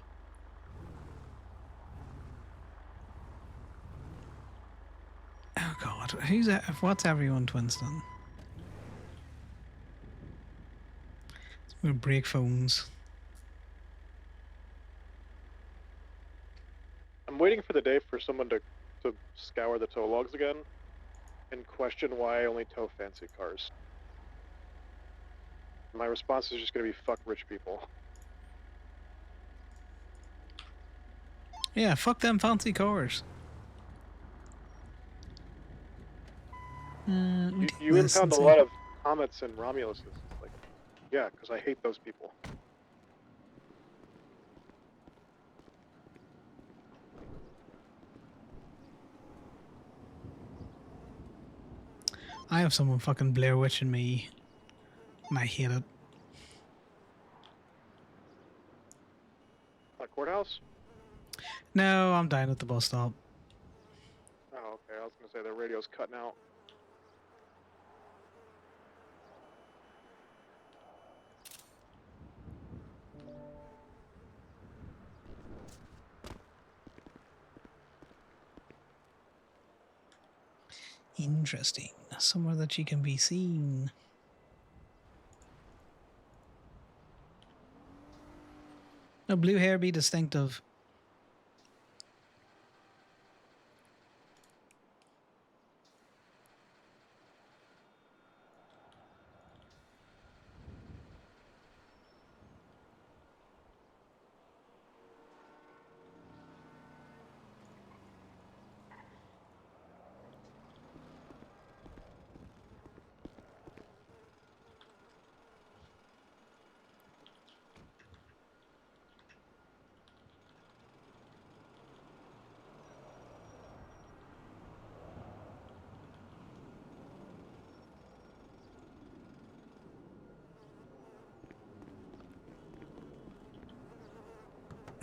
oh god, who's that? What's everyone Twinston? We'll break phones. I'm waiting for the day for someone to scour the tow logs again and question why I only tow fancy cars. My response is just going to be fuck rich people. Yeah, fuck them fancy cars. You impound a lot of Comets and Romuluses. Like, yeah, because I hate those people. I have someone fucking Blair Witching me, and I hate it. Courthouse? No, I'm down at the bus stop. Oh, okay. I was going to say the radio's cutting out. Interesting. Somewhere that she can be seen. No, blue hair be distinctive.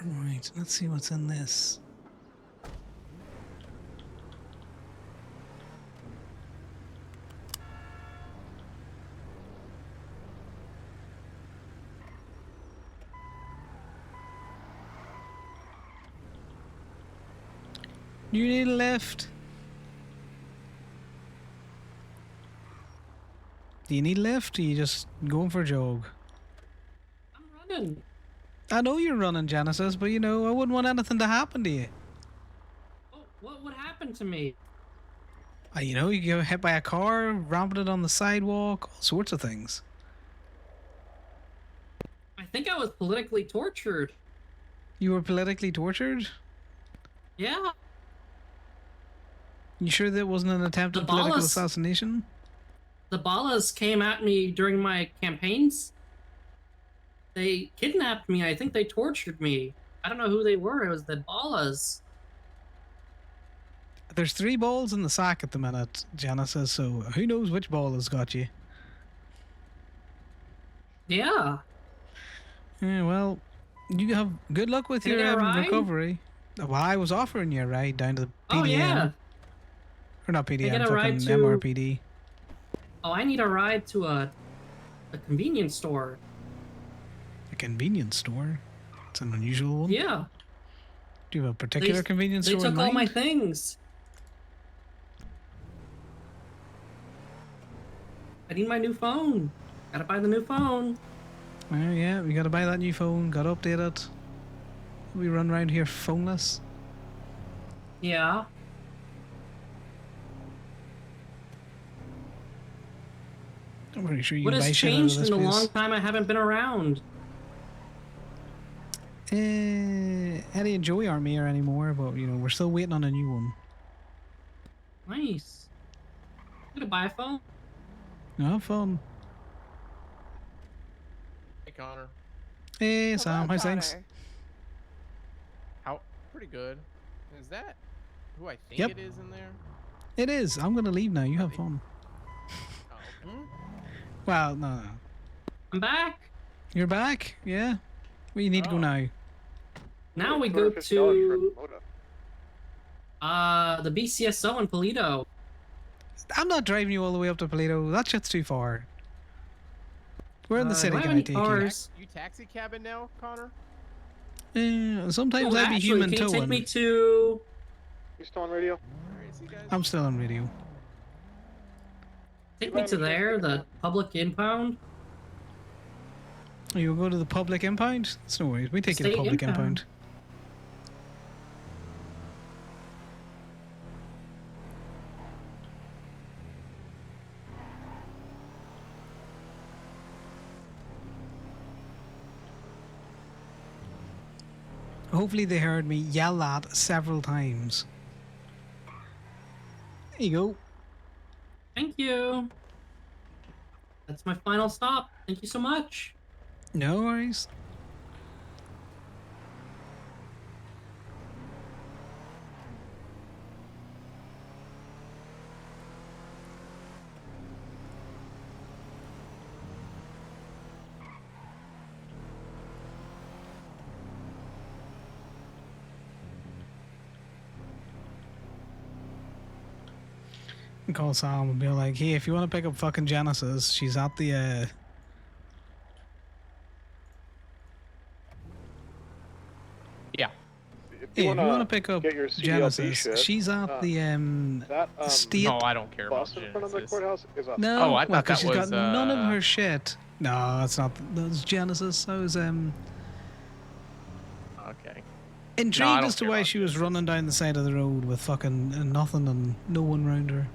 Right, let's see what's in this. You need a lift? Do you need a lift? Or are you just going for a jog? I'm running. I know you're running, Genesis, but you know, I wouldn't want anything to happen to you. Oh, what would happen to me? You know, you get hit by a car, ramping it on the sidewalk, all sorts of things. I think I was politically tortured. You were politically tortured? Yeah. You sure that wasn't an attempted political assassination? The Ballas came at me during my campaigns. They kidnapped me. I think they tortured me. I don't know who they were. It was the Ballas. There's 3 balls in the sack at the minute, Genesis, so who knows which ball has got you. Yeah. Yeah, well, you have good luck with Can I your get a ride? recovery. Well, I was offering you a ride down to the PDM. Oh, yeah. Or not Can I PDM, get a fucking ride to... MRPD. Oh, I need a ride to a convenience store. A convenience store? It's an unusual one. Yeah. Do you have a particular convenience store They in took all my mind? things. I need my new phone. Gotta buy the new phone. Well, yeah, we gotta buy that new phone, gotta update it. We run around here phoneless. Yeah. I'm pretty sure you What can buy has shit out of changed this in the place. long time I haven't been around? Eddie and Joey aren't here anymore, but you know, we're still waiting on a new one. Nice. gonna buy a phone. Have fun. Hey, Connor. Hey, Sam. How's things? How? Pretty good. Is that who I think Yep. it is in there? It is. I'm gonna leave now. You have fun. Well, no. I'm back. You're back? Yeah. Where you need to go now? Now we go to the BCSO in Polito. I'm not driving you all the way up to Polito. That shit's too far. We're in the city. do I have Can I any take cars? You taxi cabbing now, Connor? you? Sometimes Oh, I'd be actually, human can you towing. take me to? You still on radio? I'm still on radio. Take me to there, the public impound. You go to the public impound? It's no worries. We take you to State public impound. impound. Hopefully they heard me yell that several times. There you go. Thank you. That's my final stop. Thank you so much. No worries. Call Sam and be like, hey, if you want to pick up fucking Genesis, she's at the Yeah. Hey, if you want to pick up get your CDLB Genesis, shit, she's at the state. No, I don't care about bus in front of the Genesis. courthouse is up. No, Oh, I well, thought 'cause that she's was. got none of her shit. No, that's not. That's Genesis. I was Okay. intrigued No, I don't as to care why about she was running down the side of the road with fucking nothing and no one around her.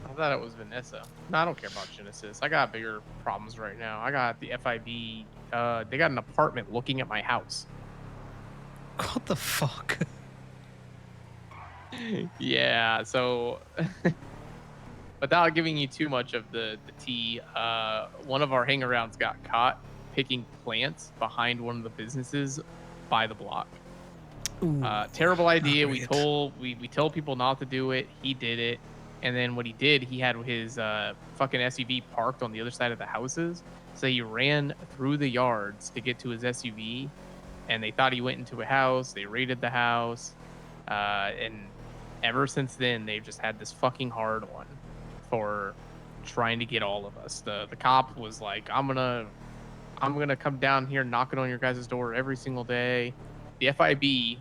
I thought it was Vanessa. No, I don't care about Genesis. I got bigger problems right now. I got the FIB. They got an apartment looking at my house. What the fuck? Yeah, so without giving you too much of the tea, one of our hangarounds got caught picking plants behind one of the businesses by the block. Ooh, terrible idea. not We great. told people not to do it. He did it, and then what he did, he had his fucking SUV parked on the other side of the houses. So he ran through the yards to get to his SUV, and they thought he went into a house. They raided the house, and ever since then, they've just had this fucking hard one for trying to get all of us. The cop was like, I'm gonna come down here knocking on your guys' door every single day. The FIB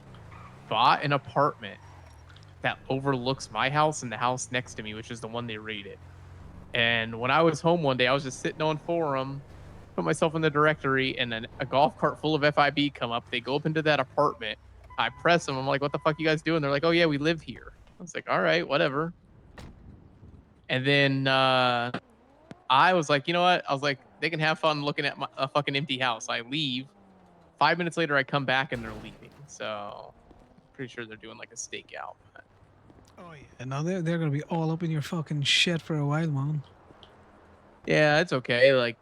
bought an apartment that overlooks my house and the house next to me, which is the one they raided. And when I was home one day, I was just sitting on forum, put myself in the directory, and then a golf cart full of FIB come up. They go up into that apartment. I press them. I'm like, what the fuck you guys doing? They're like, oh yeah, we live here. I was like, all right, whatever. And then I was like, you know what? I was like, they can have fun looking at a fucking empty house. I leave. 5 minutes later, I come back and they're leaving. So pretty sure they're doing like a stakeout. Oh yeah. And now they're gonna be all up in your fucking shit for a while, man. Yeah, it's okay. Like,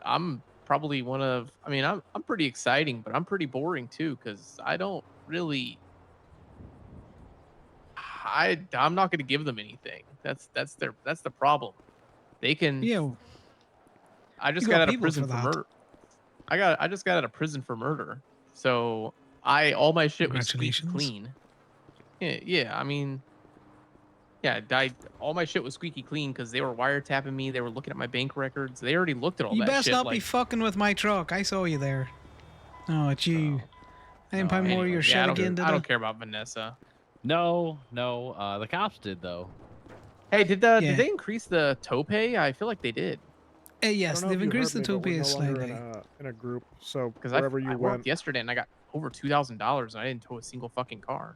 I'm probably one of. I mean, I'm pretty exciting, but I'm pretty boring too because I don't really. I'm not going to give them anything. That's the problem. They can. Yeah. I just you got got out of people prison for for that. murder. I just got out of prison for murder. So all my shit was squeaky Congratulations. clean. Yeah. I mean, yeah, all my shit was squeaky clean because they were wiretapping me. They were looking at my bank records. They already looked at all You that best shit. not like, be fucking with my truck. I saw you there. Oh, it's you. I impound more of your anyways, shit yeah, again, did I don't care about Vanessa. No, the cops did though. Hey, did Yeah. they increase the tow pay? I feel like they did. Yes, they've increased the tow pay no longer slightly. in a group. So Because wherever I you worked went, yesterday and I got over $2,000 and I didn't tow a single fucking car.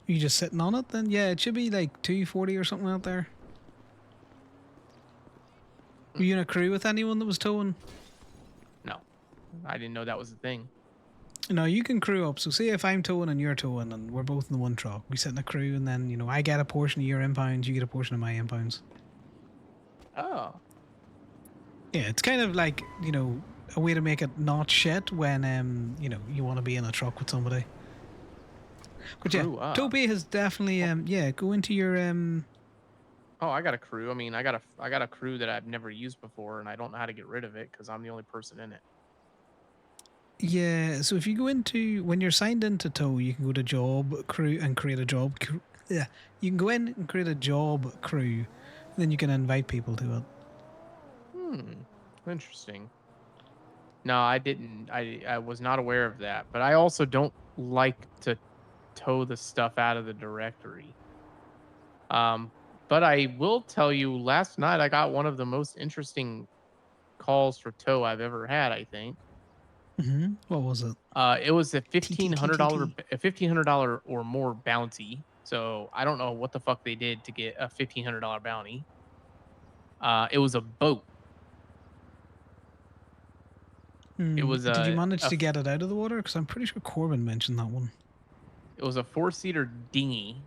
You just sitting on it then? Yeah, it should be like 240 or something out there. Were you in a crew with anyone that was towing? No, I didn't know that was a thing. No, you can crew up. So say if I'm towing and you're towing and we're both in the one truck, we sit in a crew and then, you know, I get a portion of your impounds, you get a portion of my impounds. Oh. Yeah, it's kind of like, you know, a way to make it not shit when, you know, you want to be in a truck with somebody. But yeah, Crew up. Toby has definitely, yeah, go into your, Oh, I got a crew. I mean, I got a crew that I've never used before, and I don't know how to get rid of it because I'm the only person in it. yeah, so if you go into, when you're signed into tow, you can go to job crew and create a job crew. Yeah, you can go in and create a job crew, and then you can invite people to it. Interesting. No, I didn't. I was not aware of that, but I also don't like to tow the stuff out of the directory. But I will tell you, last night I got one of the most interesting calls for tow I've ever had. I think. What was it? It was a $1,500 or more bounty. So I don't know what the fuck they did to get a $1,500 bounty. It was a boat. It was Did you manage a to get it out of the water? Because I'm pretty sure Corbin mentioned that one. It was a 4-seater dinghy.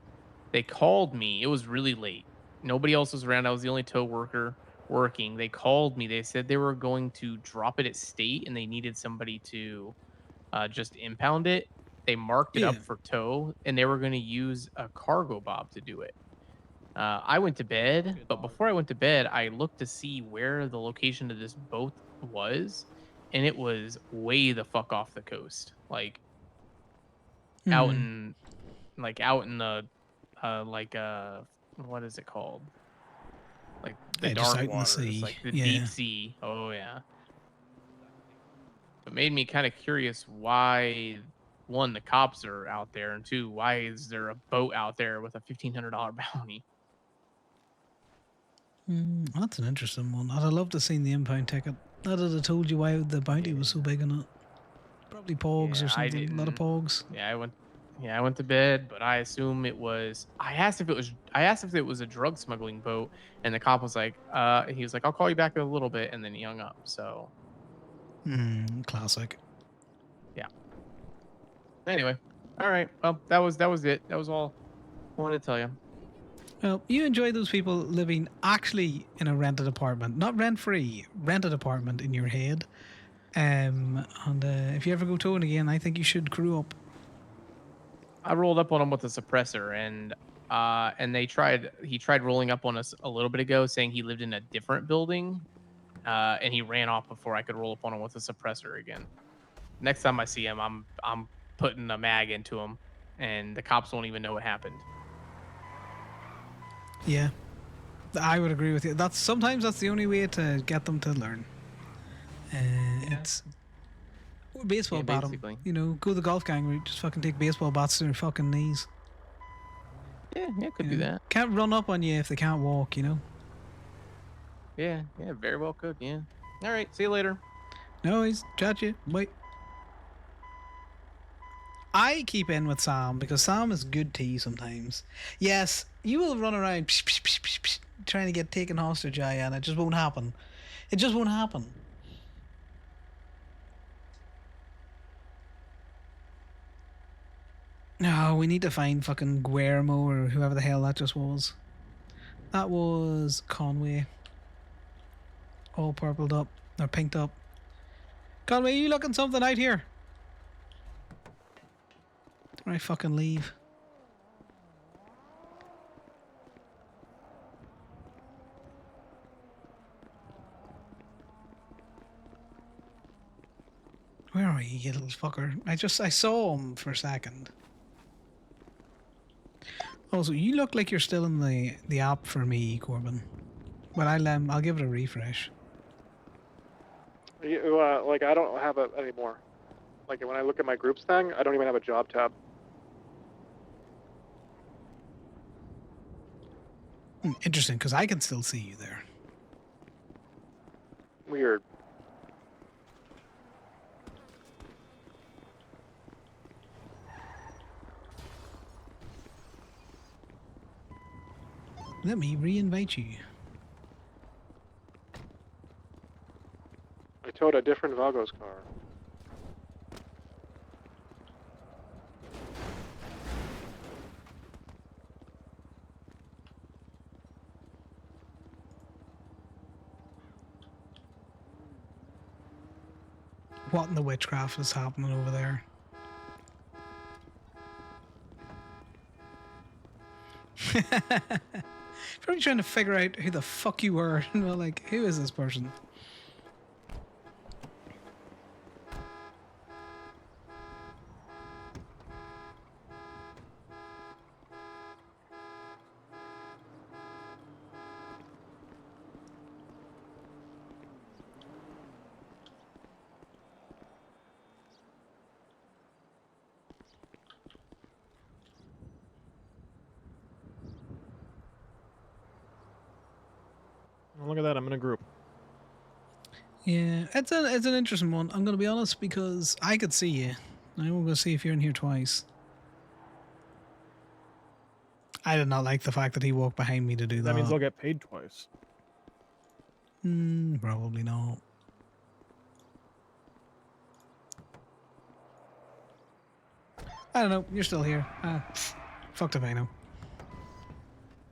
They called me. It was really late. Nobody else was around. I was the only tow worker working. They called me. They said they were going to drop it at state and they needed somebody to just impound it. They marked it up for tow and they were going to use a cargo bob to do it. I went to bed, but before I went to bed, I looked to see where the location of this boat was, and it was way the fuck off the coast. Like out in the what is it called? Like the Yeah, just dark out in the waters, sea. like the Yeah. deep sea. Oh yeah. It made me kind of curious why one, the cops are out there, and two, why is there a boat out there with a $1,500 bounty? That's an interesting one. I'd have loved to have seen the impound ticket. That would have told you why the bounty was so big on it. Probably pogs or I something. A lot of didn't. pogs. Yeah, I went to bed, but I assume it was. I asked if it was a drug smuggling boat, and the cop was like, he was like, I'll call you back in a little bit, and then he hung up. So Classic. yeah. Anyway, all right. Well, that was it. That was all I wanted to tell you. Well, you enjoy those people living actually in a rented apartment, not rent free, rented apartment in your head. And if you ever go towing again, I think you should crew up. I rolled up on him with a suppressor, and he tried rolling up on us a little bit ago, saying he lived in a different building, and he ran off before I could roll up on him with a suppressor again. Next time I see him, I'm putting a mag into him, and the cops won't even know what happened. Yeah, I would agree with you. Sometimes that's the only way to get them to learn. It's or baseball bat 'em. basically. You know, go the golf gang route. Just fucking take baseball bats to their fucking knees. Yeah, could do that. Can't run up on you if they can't walk. You know. Yeah, very well could. Yeah. All right. See you later. No, he's chat you. Bye. I keep in with Sam because Sam is good tea sometimes. Yes, you will run around trying to get taken hostage, and it just won't happen. It just won't happen. No, we need to find fucking Guillermo or whoever the hell that just was. That was Conway. All purpled up, or pinked up. Conway, you looking something out here? I fucking leave. Where are you, you little fucker? I saw him for a second. Also, you look like you're still in the app for me, Corbin. But I'll give it a refresh. Like I don't have it anymore. Like when I look at my groups thing, I don't even have a job tab. Interesting, because I can still see you there. Weird. Let me re-invite you. I towed a different Vagos car. what in the witchcraft is happening over there. Probably trying to figure out who the fuck you were. Well, like, who is this person? Oh, look at that! I'm in a group. Yeah, it's an interesting one. I'm gonna be honest because I could see you. I will go see if you're in here twice. I did not like the fact that he walked behind me to do that. That means I'll get paid twice. Probably not. I don't know. You're still here. Fucked if I know.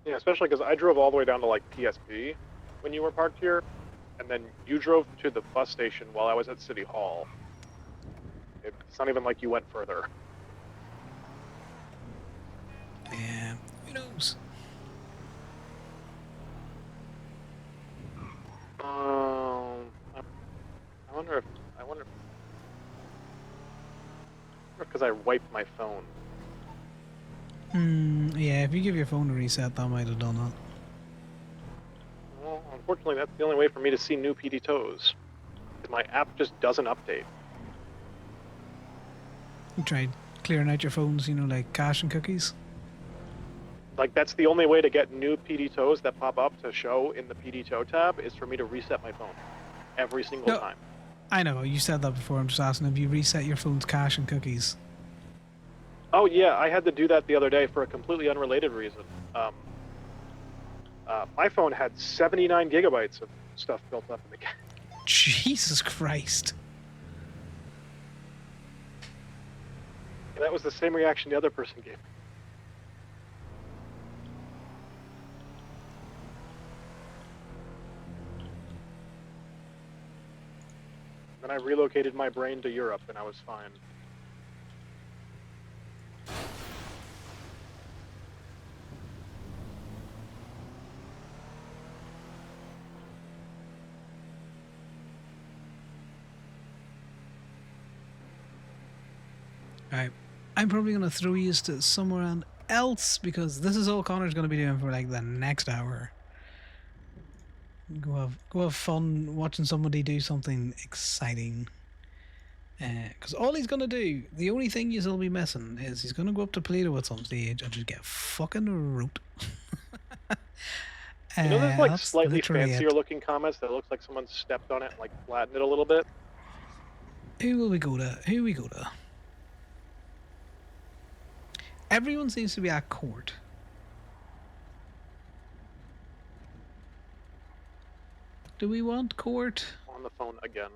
Yeah, especially because I drove all the way down to like PSP when you were parked here, and then you drove to the bus station while I was at City Hall. It's not even like you went further. Yeah, who knows? I wonder because I wiped my phone. Yeah, if you give your phone a reset, that might have done it. Well, unfortunately, that's the only way for me to see new PD tows. My app just doesn't update. You tried clearing out your phones, you know, like cache and cookies? Like, that's the only way to get new PD tows that pop up to show in the PD tow tab is for me to reset my phone every single time. I know, you said that before. I'm just asking if you reset your phone's cache and cookies. Oh, yeah, I had to do that the other day for a completely unrelated reason. My phone had 79 gigabytes of stuff built up in the cache. Jesus Christ. And that was the same reaction the other person gave. Then I relocated my brain to Europe and I was fine. Alright, I'm probably going to throw you to somewhere else because this is all Connor's going to be doing for like the next hour. Go have fun watching somebody do something exciting. Because all he's going to do, the only thing you'll be missing is he's going to go up to Toledo at some stage and just get fucking root. You know, there's like that's slightly literally fancier it. looking comments that looks like someone stepped on it and like flattened it a little bit. Who will we go to? Who we go to? Everyone seems to be at court. Do we want court? On the phone again.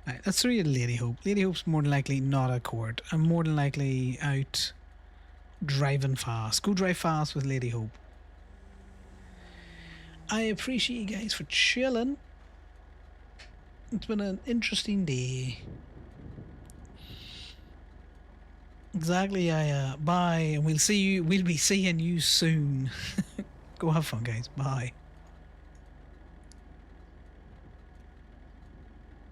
Right, let's throw you to Lady Hope. Lady Hope's more than likely not at court. I'm more than likely out driving fast. Go drive fast with Lady Hope. I appreciate you guys for chilling. It's been an interesting day. Exactly, bye, and we'll be seeing you soon. Go have fun, guys. Bye.